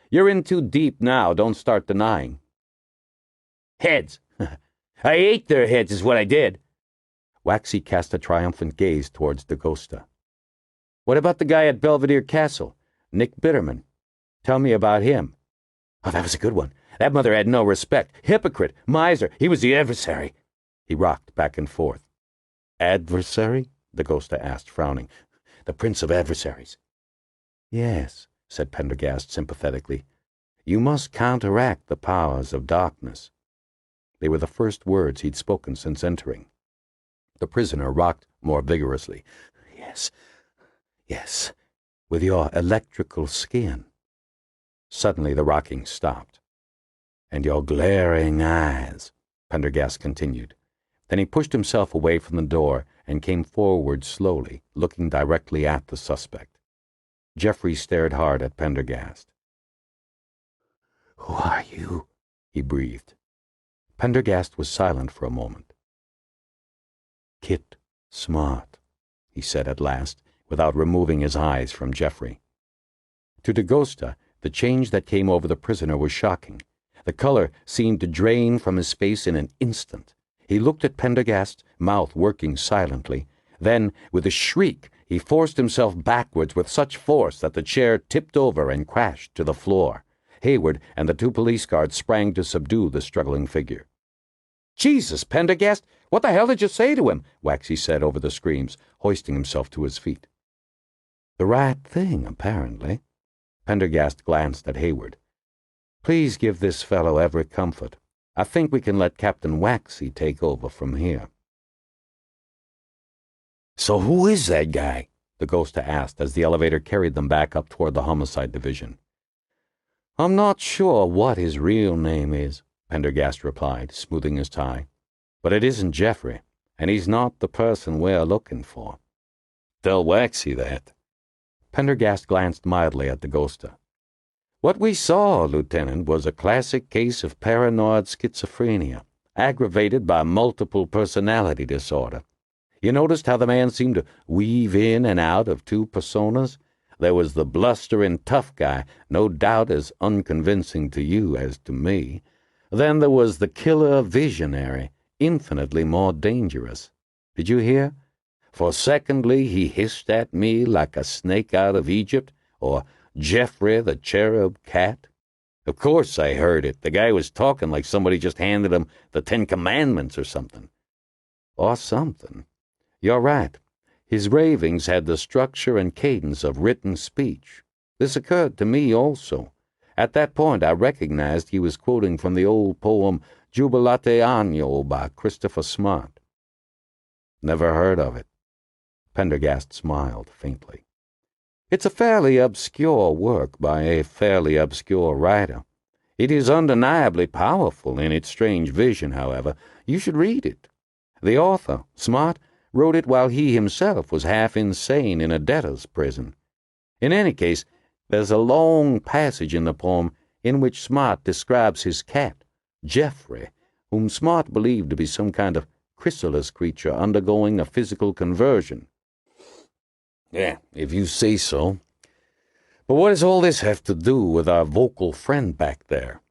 You're in too deep now. Don't start denying. Heads. I ate their heads is what I did. Waxy cast a triumphant gaze towards Dagosta. What about the guy at Belvedere Castle? Nick Bitterman. Tell me about him. Oh, that was a good one. That mother had no respect. Hypocrite. Miser. He was the adversary. He rocked back and forth. Adversary? Dagosta asked, frowning. The prince of adversaries. Yes, said Pendergast sympathetically. You must counteract the powers of darkness. They were the first words he'd spoken since entering. The prisoner rocked more vigorously. Yes, with your electrical skin. Suddenly the rocking stopped. And your glaring eyes, Pendergast continued. Then he pushed himself away from the door and came forward slowly, looking directly at the suspect. Jeffrey stared hard at Pendergast. Who are you? He breathed. Pendergast was silent for a moment. Kit Smart, he said at last, without removing his eyes from Jeffrey. To Dagosta, the change that came over the prisoner was shocking. The color seemed to drain from his face in an instant. He looked at Pendergast, mouth working silently. Then, with a shriek, he forced himself backwards with such force that the chair tipped over and crashed to the floor. Hayward and the two police guards sprang to subdue the struggling figure. Jesus, Pendergast! What the hell did you say to him? Waxy said over the screams, hoisting himself to his feet. The right thing, apparently. Pendergast glanced at Hayward. Please give this fellow every comfort. I think we can let Captain Waxy take over from here. So who is that guy? Dagosta asked as the elevator carried them back up toward the homicide division. I'm not sure what his real name is, Pendergast replied, smoothing his tie. But it isn't Jeffrey, and he's not the person we're looking for. Tell Waxy that. Pendergast glanced mildly at Dagosta. What we saw, Lieutenant, was a classic case of paranoid schizophrenia, aggravated by multiple personality disorder. You noticed how the man seemed to weave in and out of two personas? There was the blustering tough guy, no doubt as unconvincing to you as to me. Then there was the killer visionary, infinitely more dangerous. Did you hear? For secondly, he hissed at me like a snake out of Egypt, or Jeffrey the cherub cat. Of course I heard it. The guy was talking like somebody just handed him the 10 Commandments or something. Or something. You're right. His ravings had the structure and cadence of written speech. This occurred to me also. At that point I recognized he was quoting from the old poem Jubilate Anno by Christopher Smart. Never heard of it. Pendergast smiled faintly. It's a fairly obscure work by a fairly obscure writer. It is undeniably powerful in its strange vision, however. You should read it. The author, Smart, wrote it while he himself was half insane in a debtor's prison. In any case, there's a long passage in the poem in which Smart describes his cat, Jeffrey, whom Smart believed to be some kind of chrysalis creature undergoing a physical conversion. Yeah, if you say so. But what does all this have to do with our vocal friend back there?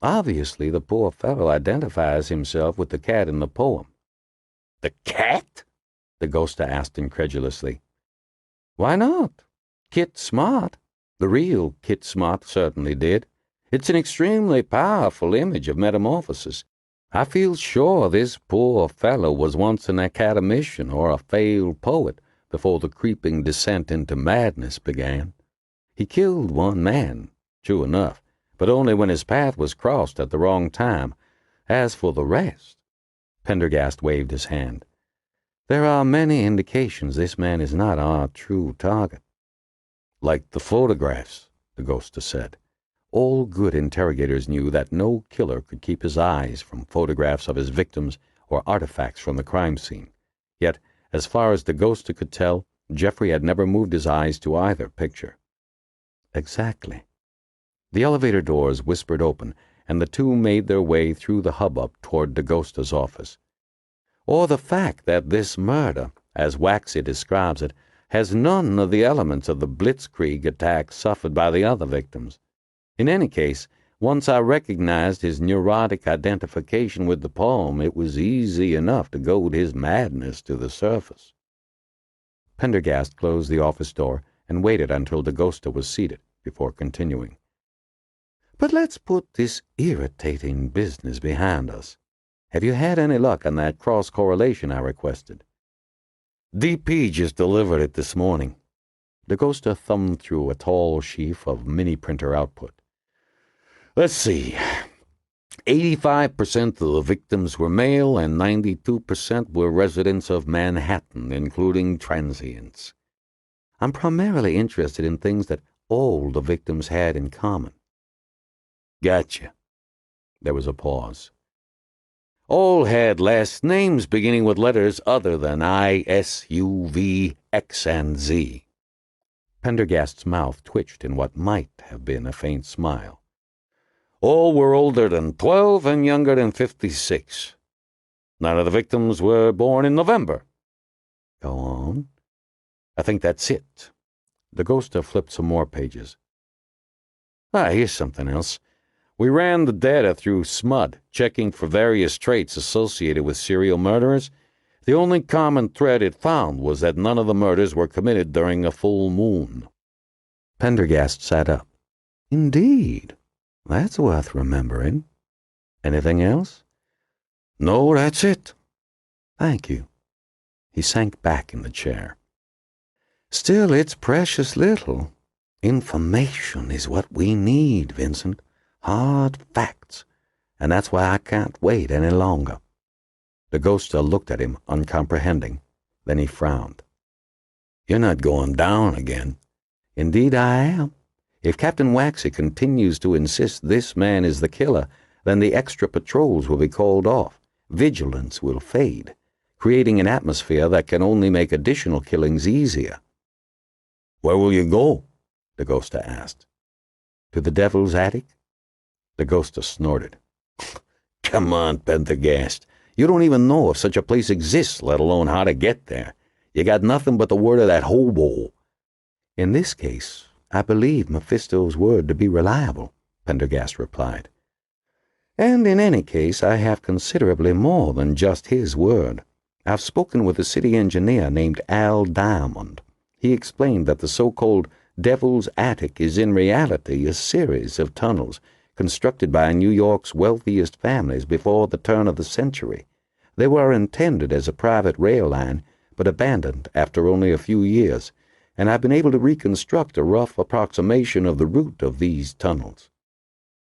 Obviously, the poor fellow identifies himself with the cat in the poem. The cat? Dagosta asked incredulously. Why not? Kit Smart. The real Kit Smart certainly did. It's an extremely powerful image of metamorphosis. I feel sure this poor fellow was once an academician or a failed poet before the creeping descent into madness began. He killed one man, true enough, but only when his path was crossed at the wrong time. As for the rest— Pendergast waved his hand. There are many indications this man is not our true target. Like the photographs, Dagosta said. All good interrogators knew that no killer could keep his eyes from photographs of his victims or artifacts from the crime scene. Yet, as far as Dagosta could tell, Jeffrey had never moved his eyes to either picture. Exactly. The elevator doors whispered open, and the two made their way through the hubbub toward Dagosta's office. Or the fact that this murder, as Waxy describes it, has none of the elements of the blitzkrieg attack suffered by the other victims. In any case, once I recognized his neurotic identification with the poem, it was easy enough to goad his madness to the surface. Pendergast closed the office door and waited until Dakota was seated before continuing. But let's put this irritating business behind us. Have you had any luck on that cross-correlation I requested? DP just delivered it this morning. Dakota thumbed through a tall sheaf of mini-printer output. Let's see. 85% of the victims were male and 92% were residents of Manhattan, including transients. I'm primarily interested in things that all the victims had in common. Gotcha. There was a pause. All had last names beginning with letters other than I, S, U, V, X, and Z. Pendergast's mouth twitched in what might have been a faint smile. All were older than 12 and younger than 56. None of the victims were born in November. Go on. I think that's it. Dakota flipped some more pages. Here's something else. We ran the data through SMUD, checking for various traits associated with serial murderers. The only common thread it found was that none of the murders were committed during a full moon. Pendergast sat up. Indeed. That's worth remembering. Anything else? No, that's it. Thank you. He sank back in the chair. Still, it's precious little. Information is what we need, Vincent. Hard facts. And that's why I can't wait any longer. Dakota looked at him, uncomprehending. Then he frowned. You're not going down again. Indeed I am. If Captain Waxy continues to insist this man is the killer, then the extra patrols will be called off. Vigilance will fade, creating an atmosphere that can only make additional killings easier. Where will you go? Dakota asked. To the Devil's Attic? Dakota snorted. Come on, Pendergast. You don't even know if such a place exists, let alone how to get there. You got nothing but the word of that hobo. In this case, I believe Mephisto's word to be reliable, Pendergast replied. And in any case, I have considerably more than just his word. I've spoken with a city engineer named Al Diamond. He explained that the so-called Devil's Attic is in reality a series of tunnels constructed by New York's wealthiest families before the turn of the century. They were intended as a private rail line, but abandoned after only a few years, and I've been able to reconstruct a rough approximation of the route of these tunnels.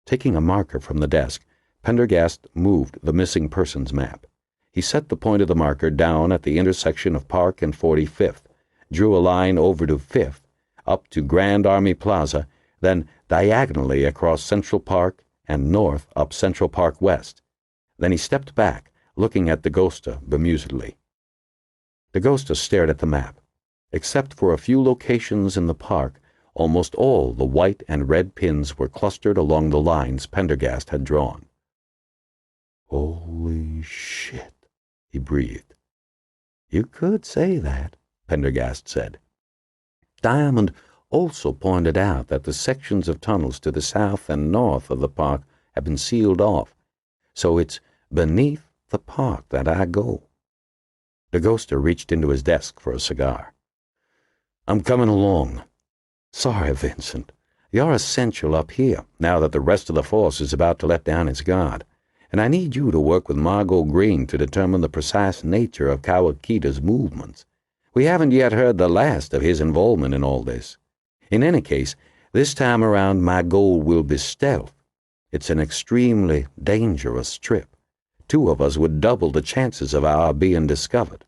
Taking a marker from the desk, Pendergast moved the missing persons map. He set the point of the marker down at the intersection of Park and 45th, drew a line over to 5th, up to Grand Army Plaza, then diagonally across Central Park and north up Central Park West. Then he stepped back, looking at Dakota bemusedly. Dakota stared at the map. Except for a few locations in the park, almost all the white and red pins were clustered along the lines Pendergast had drawn. Holy shit, he breathed. You could say that, Pendergast said. Diamond also pointed out that the sections of tunnels to the south and north of the park have been sealed off, so it's beneath the park that I go. Dakota reached into his desk for a cigar. I'm coming along. Sorry, Vincent. You're essential up here, now that the rest of the force is about to let down its guard, and I need you to work with Margo Green to determine the precise nature of Kawakita's movements. We haven't yet heard the last of his involvement in all this. In any case, this time around my goal will be stealth. It's an extremely dangerous trip. 2 of us would double the chances of our being discovered.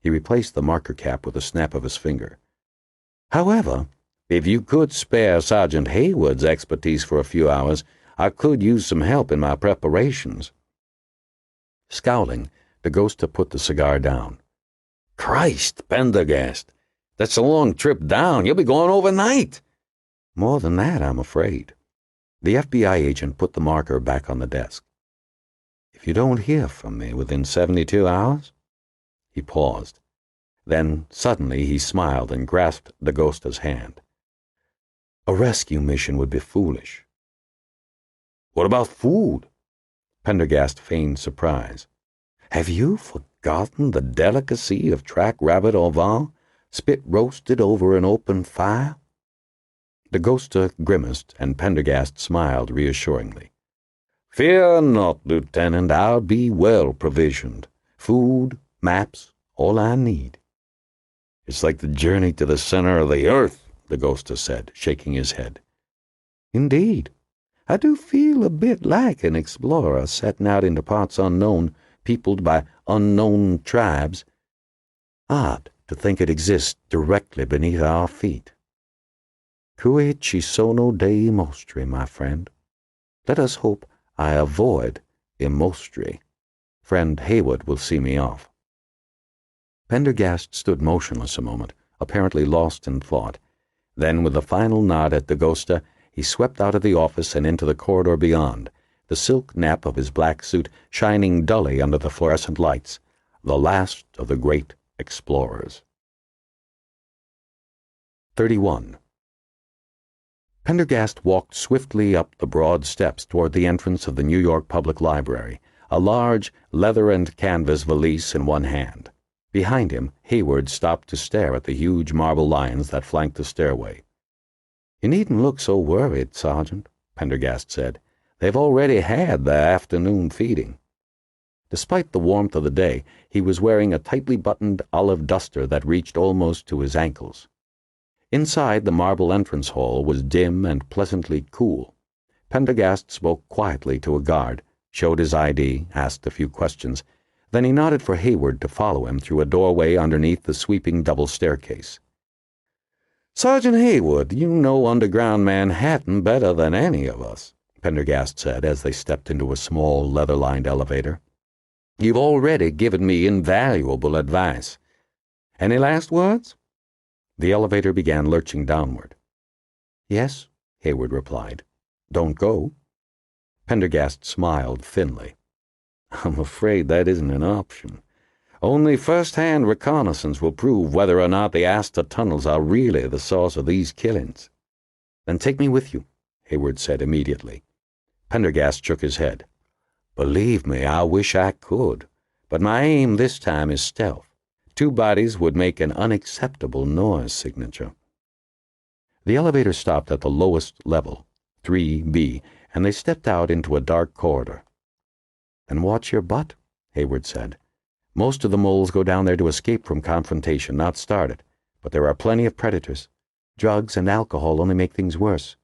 He replaced the marker cap with a snap of his finger. However, if you could spare Sergeant Hayward's expertise for a few hours, I could use some help in my preparations. Scowling, Dakota put the cigar down. Christ, Pendergast, that's a long trip down. You'll be going overnight. More than that, I'm afraid. The FBI agent put the marker back on the desk. If you don't hear from me within 72 hours? He paused. Then, suddenly, he smiled and grasped Dagosta's hand. A rescue mission would be foolish. What about food? Pendergast feigned surprise. Have you forgotten the delicacy of track rabbit au vent, spit roasted over an open fire? Dagosta grimaced, and Pendergast smiled reassuringly. Fear not, Lieutenant, I'll be well provisioned. Food, maps, all I need. It's like the journey to the center of the earth, Dagosta said, shaking his head. Indeed. I do feel a bit like an explorer setting out into parts unknown, peopled by unknown tribes. Odd to think it exists directly beneath our feet. Cui ci sono dei mostri, my friend. Let us hope I avoid immostri. Friend Hayward will see me off. Pendergast stood motionless a moment, apparently lost in thought. Then, with a final nod at Dagosta, he swept out of the office and into the corridor beyond, the silk nap of his black suit shining dully under the fluorescent lights, the last of the great explorers. 31. Pendergast walked swiftly up the broad steps toward the entrance of the New York Public Library, a large leather and canvas valise in one hand. Behind him, Hayward stopped to stare at the huge marble lions that flanked the stairway. You needn't look so worried, Sergeant, Pendergast said. They've already had their afternoon feeding. Despite the warmth of the day, he was wearing a tightly buttoned olive duster that reached almost to his ankles. Inside the marble entrance hall was dim and pleasantly cool. Pendergast spoke quietly to a guard, showed his ID, asked a few questions. Then he nodded for Hayward to follow him through a doorway underneath the sweeping double staircase. Sergeant Hayward, you know underground Manhattan better than any of us, Pendergast said as they stepped into a small leather-lined elevator. You've already given me invaluable advice. Any last words? The elevator began lurching downward. Yes, Hayward replied. Don't go. Pendergast smiled thinly. I'm afraid that isn't an option. Only first-hand reconnaissance will prove whether or not the Asta tunnels are really the source of these killings. Then take me with you, Hayward said immediately. Pendergast shook his head. Believe me, I wish I could, but my aim this time is stealth. 2 bodies would make an unacceptable noise signature. The elevator stopped at the lowest level, 3B, and they stepped out into a dark corridor. Then watch your butt, Hayward said. Most of the moles go down there to escape from confrontation, not start it, but there are plenty of predators. Drugs and alcohol only make things worse.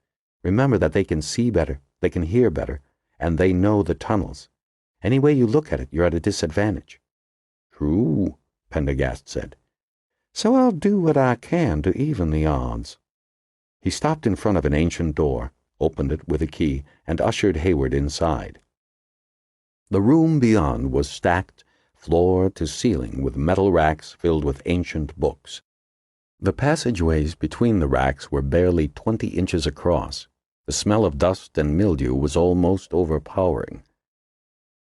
Remember that they can see better, they can hear better, and they know the tunnels. Any way you look at it, you're at a disadvantage. True, Pendergast said. So I'll do what I can to even the odds. He stopped in front of an ancient door, opened it with a key, and ushered Hayward inside. The room beyond was stacked, floor to ceiling, with metal racks filled with ancient books. The passageways between the racks were barely 20 inches across. The smell of dust and mildew was almost overpowering.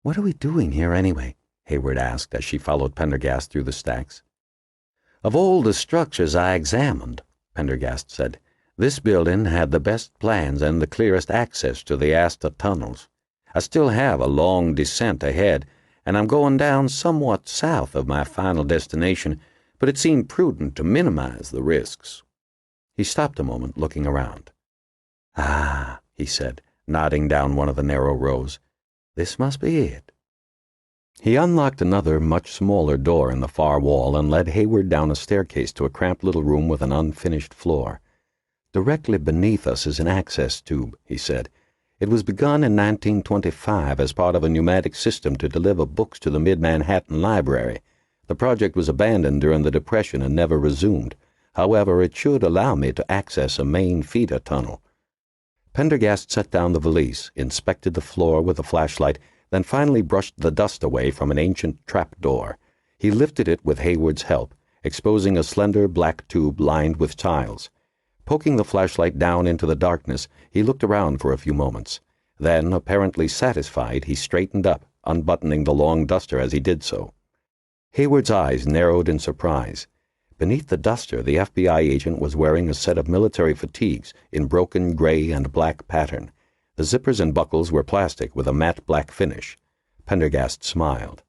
What are we doing here anyway? Hayward asked as she followed Pendergast through the stacks. Of all the structures I examined, Pendergast said, this building had the best plans and the clearest access to the Asta tunnels. I still have a long descent ahead, and I'm going down somewhat south of my final destination, but it seemed prudent to minimize the risks. He stopped a moment, looking around. Ah, he said, nodding down one of the narrow rows. This must be it. He unlocked another, much smaller door in the far wall and led Hayward down a staircase to a cramped little room with an unfinished floor. Directly beneath us is an access tube, he said. It was begun in 1925 as part of a pneumatic system to deliver books to the Mid-Manhattan Library. The project was abandoned during the Depression and never resumed. However, it should allow me to access a main feeder tunnel. Pendergast set down the valise, inspected the floor with a flashlight, then finally brushed the dust away from an ancient trap door. He lifted it with Hayward's help, exposing a slender black tube lined with tiles. Poking the flashlight down into the darkness, he looked around for a few moments. Then, apparently satisfied, he straightened up, unbuttoning the long duster as he did so. Hayward's eyes narrowed in surprise. Beneath the duster, the FBI agent was wearing a set of military fatigues in broken gray and black pattern. The zippers and buckles were plastic with a matte black finish. Pendergast smiled.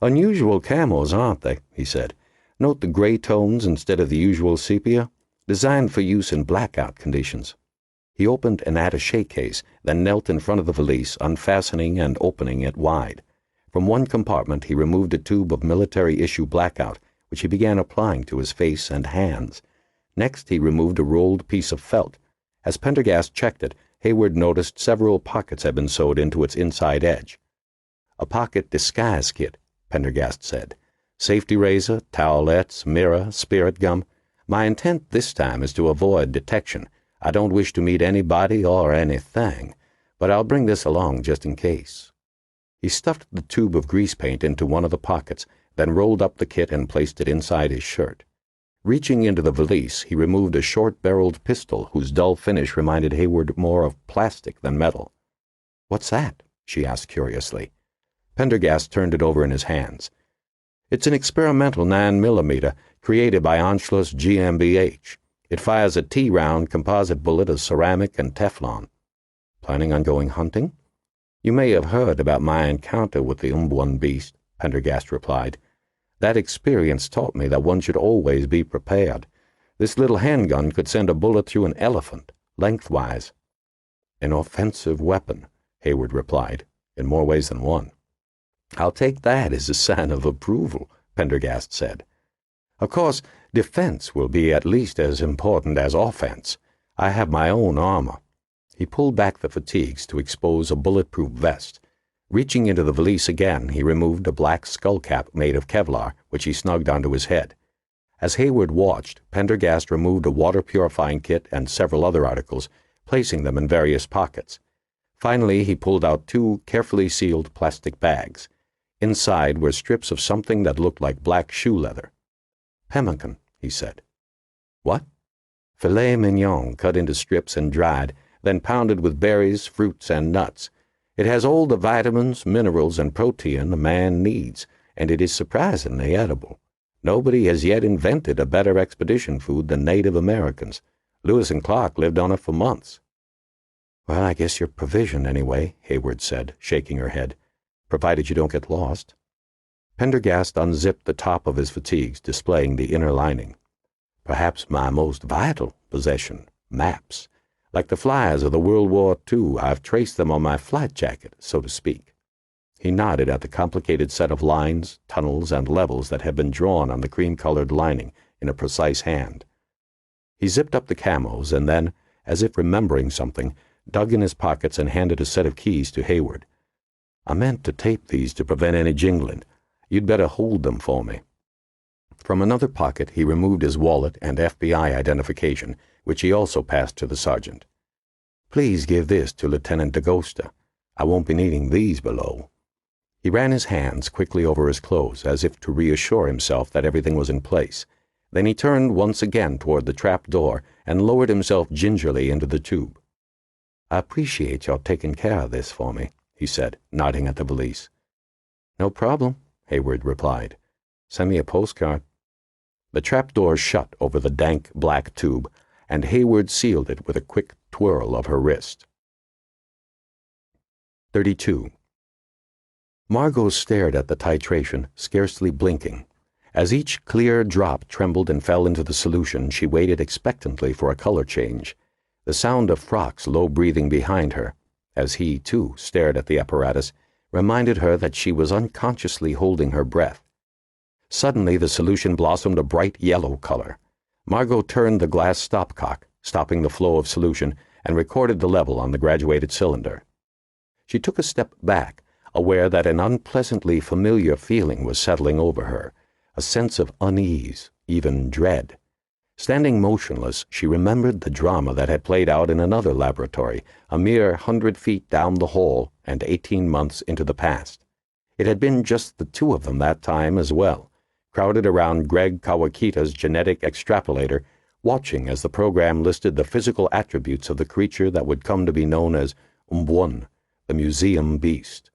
"Unusual camos, aren't they?" he said. "Note the gray tones instead of the usual sepia? Designed for use in blackout conditions." He opened an attaché case, then knelt in front of the valise, unfastening and opening it wide. From one compartment he removed a tube of military-issue blackout, which he began applying to his face and hands. Next he removed a rolled piece of felt. As Pendergast checked it, Hayward noticed several pockets had been sewed into its inside edge. "A pocket disguise kit," Pendergast said. "Safety razor, towelettes, mirror, spirit gum. My intent this time is to avoid detection. I don't wish to meet anybody or anything, but I'll bring this along just in case." He stuffed the tube of grease paint into one of the pockets, then rolled up the kit and placed it inside his shirt. Reaching into the valise, he removed a short-barreled pistol whose dull finish reminded Hayward more of plastic than metal. "What's that?" she asked curiously. Pendergast turned it over in his hands. "It's an experimental 9mm created by Anschluss GmbH. It fires a T-round composite bullet of ceramic and Teflon." "Planning on going hunting?" "You may have heard about my encounter with the Umbuan beast," Pendergast replied. "That experience taught me that one should always be prepared. This little handgun could send a bullet through an elephant, lengthwise." "An offensive weapon," Hayward replied, "in more ways than one." "I'll take that as a sign of approval," Pendergast said. "Of course, defense will be at least as important as offense. I have my own armor." He pulled back the fatigues to expose a bulletproof vest. Reaching into the valise again, he removed a black skull cap made of Kevlar, which he snugged onto his head. As Hayward watched, Pendergast removed a water-purifying kit and several other articles, placing them in various pockets. Finally, he pulled out 2 carefully sealed plastic bags. Inside were strips of something that looked like black shoe leather. "Pemmican," he said. "What?" "Filet mignon cut into strips and dried, then pounded with berries, fruits, and nuts. It has all the vitamins, minerals, and protein a man needs, and it is surprisingly edible. Nobody has yet invented a better expedition food than Native Americans. Lewis and Clark lived on it for months." "Well, I guess you're provisioned anyway," Hayward said, shaking her head, "provided you don't get lost." Pendergast unzipped the top of his fatigues, displaying the inner lining. "Perhaps my most vital possession, maps. Like the flyers of the World War II, I've traced them on my flight jacket, so to speak." He nodded at the complicated set of lines, tunnels, and levels that had been drawn on the cream-colored lining in a precise hand. He zipped up the camos and then, as if remembering something, dug in his pockets and handed a set of keys to Hayward. "I meant to tape these to prevent any jingling. You'd better hold them for me." From another pocket he removed his wallet and FBI identification, which he also passed to the sergeant. "Please give this to Lieutenant Dakota. I won't be needing these below." He ran his hands quickly over his clothes, as if to reassure himself that everything was in place. Then he turned once again toward the trap door and lowered himself gingerly into the tube. "I appreciate your taking care of this for me," he said, nodding at the valise. "No problem," Hayward replied. "Send me a postcard." The trapdoor shut over the dank black tube, and Hayward sealed it with a quick twirl of her wrist. 32. Margot stared at the titration, scarcely blinking. As each clear drop trembled and fell into the solution, she waited expectantly for a color change. The sound of Frock's low breathing behind her, as he, too, stared at the apparatus, reminded her that she was unconsciously holding her breath. Suddenly the solution blossomed a bright yellow color. Margot turned the glass stopcock, stopping the flow of solution, and recorded the level on the graduated cylinder. She took a step back, aware that an unpleasantly familiar feeling was settling over her, a sense of unease, even dread. Standing motionless, she remembered the drama that had played out in another laboratory, a mere 100 feet down the hall and 18 months into the past. It had been just the two of them that time as well, crowded around Greg Kawakita's genetic extrapolator, watching as the program listed the physical attributes of the creature that would come to be known as Umbuan, the museum beast.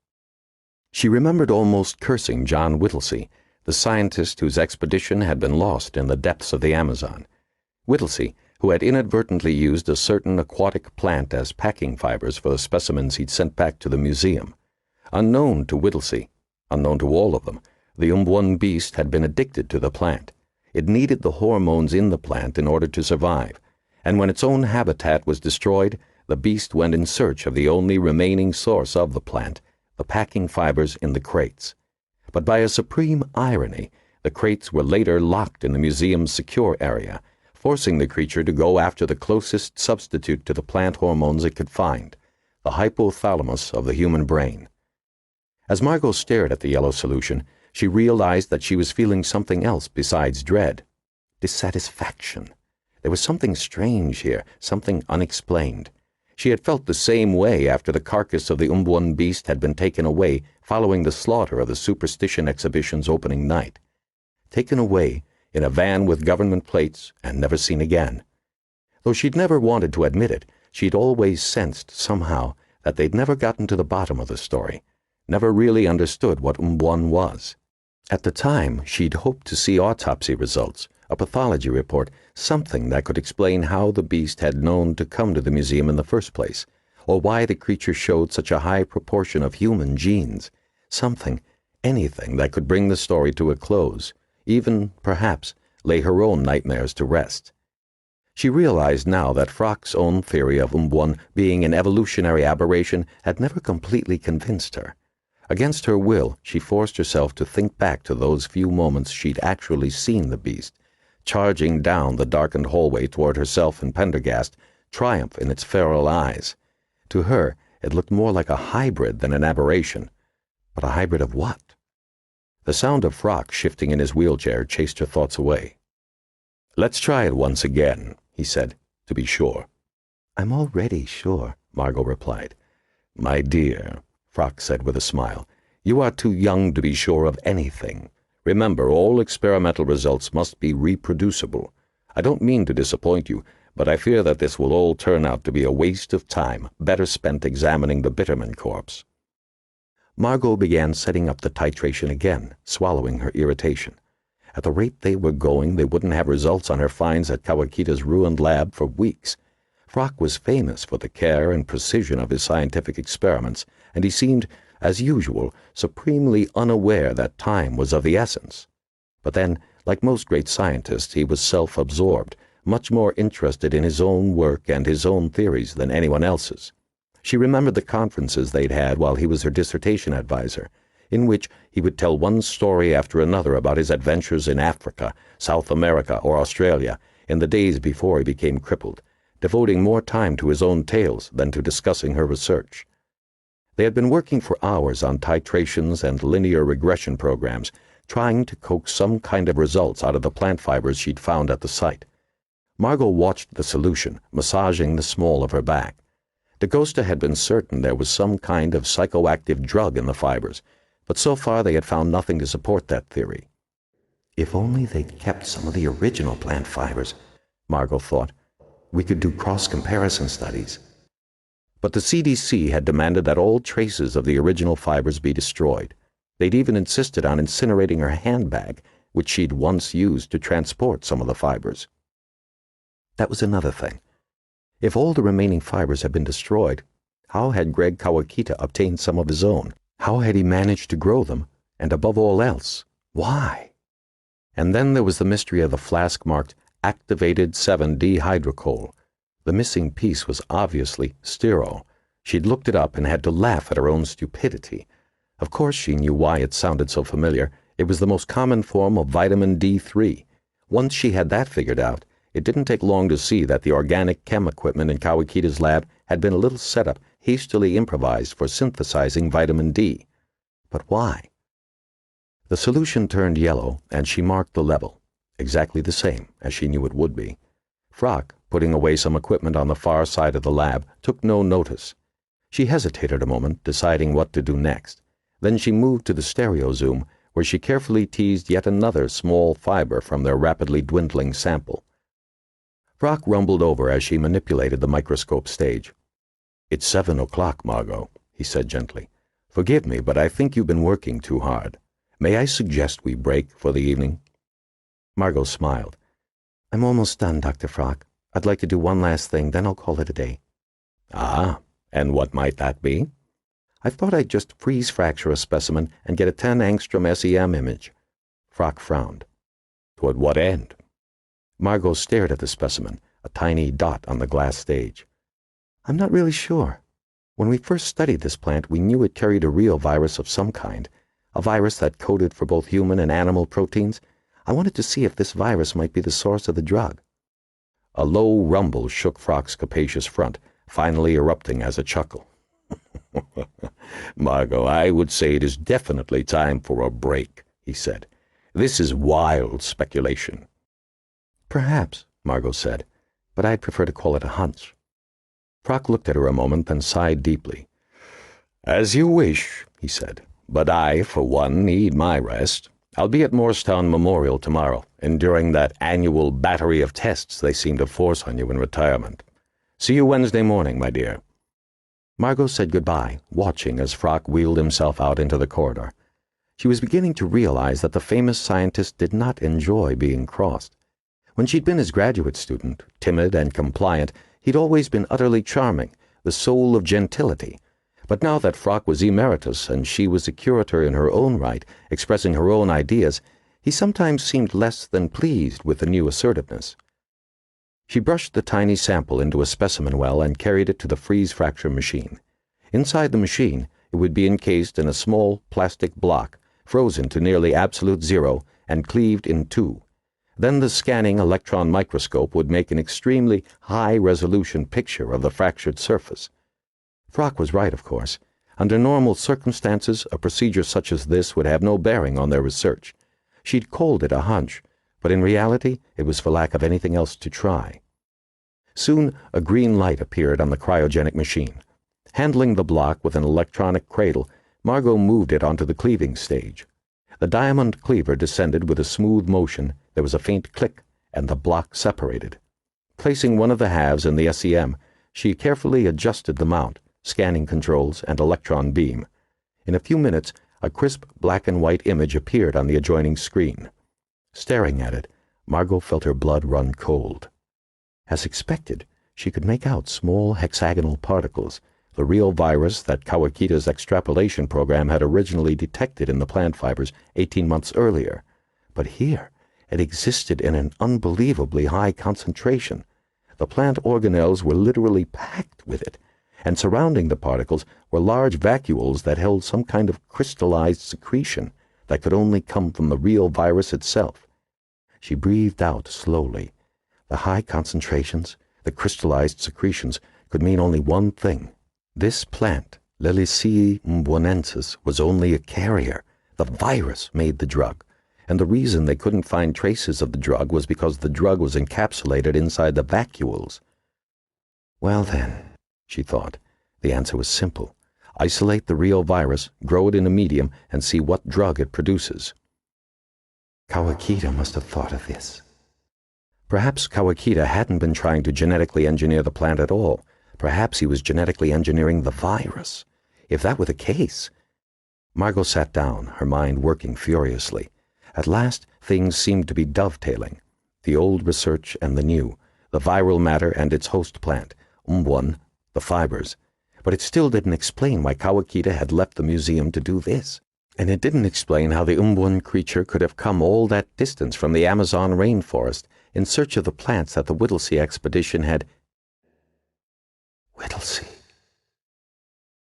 She remembered almost cursing John Whittlesey, the scientist whose expedition had been lost in the depths of the Amazon. Whittlesey, who had inadvertently used a certain aquatic plant as packing fibers for the specimens he'd sent back to the museum. Unknown to Whittlesey, unknown to all of them, the Umbwan beast had been addicted to the plant. It needed the hormones in the plant in order to survive, and when its own habitat was destroyed, the beast went in search of the only remaining source of the plant, the packing fibers in the crates. But by a supreme irony, the crates were later locked in the museum's secure area, forcing the creature to go after the closest substitute to the plant hormones it could find, the hypothalamus of the human brain. As Margot stared at the yellow solution, she realized that she was feeling something else besides dread. Dissatisfaction. There was something strange here, something unexplained. She had felt the same way after the carcass of the Umbwan beast had been taken away following the slaughter of the Superstition exhibition's opening night. Taken away in a van with government plates and never seen again. Though she'd never wanted to admit it, she'd always sensed, somehow, that they'd never gotten to the bottom of the story, never really understood what Umbwan was. At the time, she'd hoped to see autopsy results, a pathology report, something that could explain how the beast had known to come to the museum in the first place, or why the creature showed such a high proportion of human genes. Something, anything that could bring the story to a close, even, perhaps, lay her own nightmares to rest. She realized now that Frock's own theory of Umbwan being an evolutionary aberration had never completely convinced her. Against her will, she forced herself to think back to those few moments she'd actually seen the beast, charging down the darkened hallway toward herself and Pendergast, triumph in its feral eyes. To her, it looked more like a hybrid than an aberration. But a hybrid of what? The sound of Frock shifting in his wheelchair chased her thoughts away. "Let's try it once again," he said, "to be sure." "I'm already sure," Margot replied. "My dear," Frock said with a smile, "you are too young to be sure of anything. Remember, all experimental results must be reproducible. I don't mean to disappoint you, but I fear that this will all turn out to be a waste of time, better spent examining the Bitterman corpse." Margot began setting up the titration again, swallowing her irritation. At the rate they were going, they wouldn't have results on her finds at Kawakita's ruined lab for weeks. Frock was famous for the care and precision of his scientific experiments, and he seemed, as usual, supremely unaware that time was of the essence. But then, like most great scientists, he was self-absorbed, much more interested in his own work and his own theories than anyone else's. She remembered the conferences they'd had while he was her dissertation advisor, in which he would tell one story after another about his adventures in Africa, South America, or Australia in the days before he became crippled, devoting more time to his own tales than to discussing her research. They had been working for hours on titrations and linear regression programs, trying to coax some kind of results out of the plant fibers she'd found at the site. Margot watched the solution, massaging the small of her back. Dakota had been certain there was some kind of psychoactive drug in the fibers, but so far they had found nothing to support that theory. If only they'd kept some of the original plant fibers, Margot thought. We could do cross-comparison studies. But the CDC had demanded that all traces of the original fibers be destroyed. They'd even insisted on incinerating her handbag, which she'd once used to transport some of the fibers. That was another thing. If all the remaining fibers had been destroyed, how had Greg Kawakita obtained some of his own? How had he managed to grow them? And above all else, why? And then there was the mystery of the flask marked activated 7-dehydrocoal. The missing piece was obviously sterol. She'd looked it up and had to laugh at her own stupidity. Of course she knew why it sounded so familiar. It was the most common form of vitamin D3. Once she had that figured out, it didn't take long to see that the organic chem equipment in Kawakita's lab had been a little setup hastily improvised for synthesizing vitamin D. But why? The solution turned yellow, and she marked the level, exactly the same as she knew it would be. Frock, putting away some equipment on the far side of the lab, took no notice. She hesitated a moment, deciding what to do next. Then she moved to the stereo zoom, where she carefully teased yet another small fiber from their rapidly dwindling sample. Frock rumbled over as she manipulated the microscope stage. "It's 7 o'clock, Margot," he said gently. "Forgive me, but I think you've been working too hard. May I suggest we break for the evening?" Margot smiled. "I'm almost done, Dr. Frock. I'd like to do one last thing, then I'll call it a day." "Ah, and what might that be?" "I thought I'd just freeze-fracture a specimen and get a 10-angstrom SEM image." Frock frowned. "Toward what end?" Margot stared at the specimen, a tiny dot on the glass stage. "I'm not really sure. When we first studied this plant, we knew it carried a real virus of some kind, a virus that coded for both human and animal proteins. I wanted to see if this virus might be the source of the drug." A low rumble shook Frock's capacious front, finally erupting as a chuckle. "Margot, I would say it is definitely time for a break," he said. "This is wild speculation." "Perhaps," Margot said, "but I'd prefer to call it a hunch." Frock looked at her a moment, then sighed deeply. "As you wish," he said, "but I, for one, need my rest. I'll be at Morristown Memorial tomorrow, enduring that annual battery of tests they seem to force on you in retirement. See you Wednesday morning, my dear." Margot said goodbye, watching as Frock wheeled himself out into the corridor. She was beginning to realize that the famous scientist did not enjoy being crossed. When she'd been his graduate student, timid and compliant, he'd always been utterly charming, the soul of gentility. But now that Frock was emeritus and she was a curator in her own right, expressing her own ideas, he sometimes seemed less than pleased with the new assertiveness. She brushed the tiny sample into a specimen well and carried it to the freeze-fracture machine. Inside the machine, it would be encased in a small plastic block, frozen to nearly absolute zero and cleaved in two. Then the scanning electron microscope would make an extremely high-resolution picture of the fractured surface. Frock was right, of course. Under normal circumstances, a procedure such as this would have no bearing on their research. She'd called it a hunch, but in reality it was for lack of anything else to try. Soon a green light appeared on the cryogenic machine. Handling the block with an electronic cradle, Margot moved it onto the cleaving stage. The diamond cleaver descended with a smooth motion, there was a faint click, and the block separated. Placing one of the halves in the SEM, she carefully adjusted the mount, scanning controls, and electron beam. In a few minutes, a crisp black and white image appeared on the adjoining screen. Staring at it, Margot felt her blood run cold. As expected, she could make out small hexagonal particles, the real virus that Kawakita's extrapolation program had originally detected in the plant fibers 18 months earlier. But here, it existed in an unbelievably high concentration. The plant organelles were literally packed with it, and surrounding the particles were large vacuoles that held some kind of crystallized secretion that could only come from the real virus itself. She breathed out slowly. The high concentrations, the crystallized secretions, could mean only one thing. This plant, Reliquary Pendergast, was only a carrier. The virus made the drug, and the reason they couldn't find traces of the drug was because the drug was encapsulated inside the vacuoles. Well then, she thought, the answer was simple. Isolate the real virus, grow it in a medium, and see what drug it produces. Kawakita must have thought of this. Perhaps Kawakita hadn't been trying to genetically engineer the plant at all. Perhaps he was genetically engineering the virus. If that were the case... Margot sat down, her mind working furiously. At last, things seemed to be dovetailing. The old research and the new, the viral matter and its host plant, the fibers. But it still didn't explain why Kawakita had left the museum to do this. And it didn't explain how the creature could have come all that distance from the Amazon rainforest in search of the plants that the Whittlesey expedition had... Whittlesey.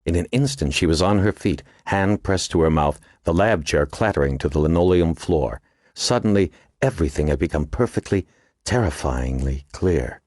In an instant she was on her feet, hand pressed to her mouth, the lab chair clattering to the linoleum floor. Suddenly, everything had become perfectly, terrifyingly clear.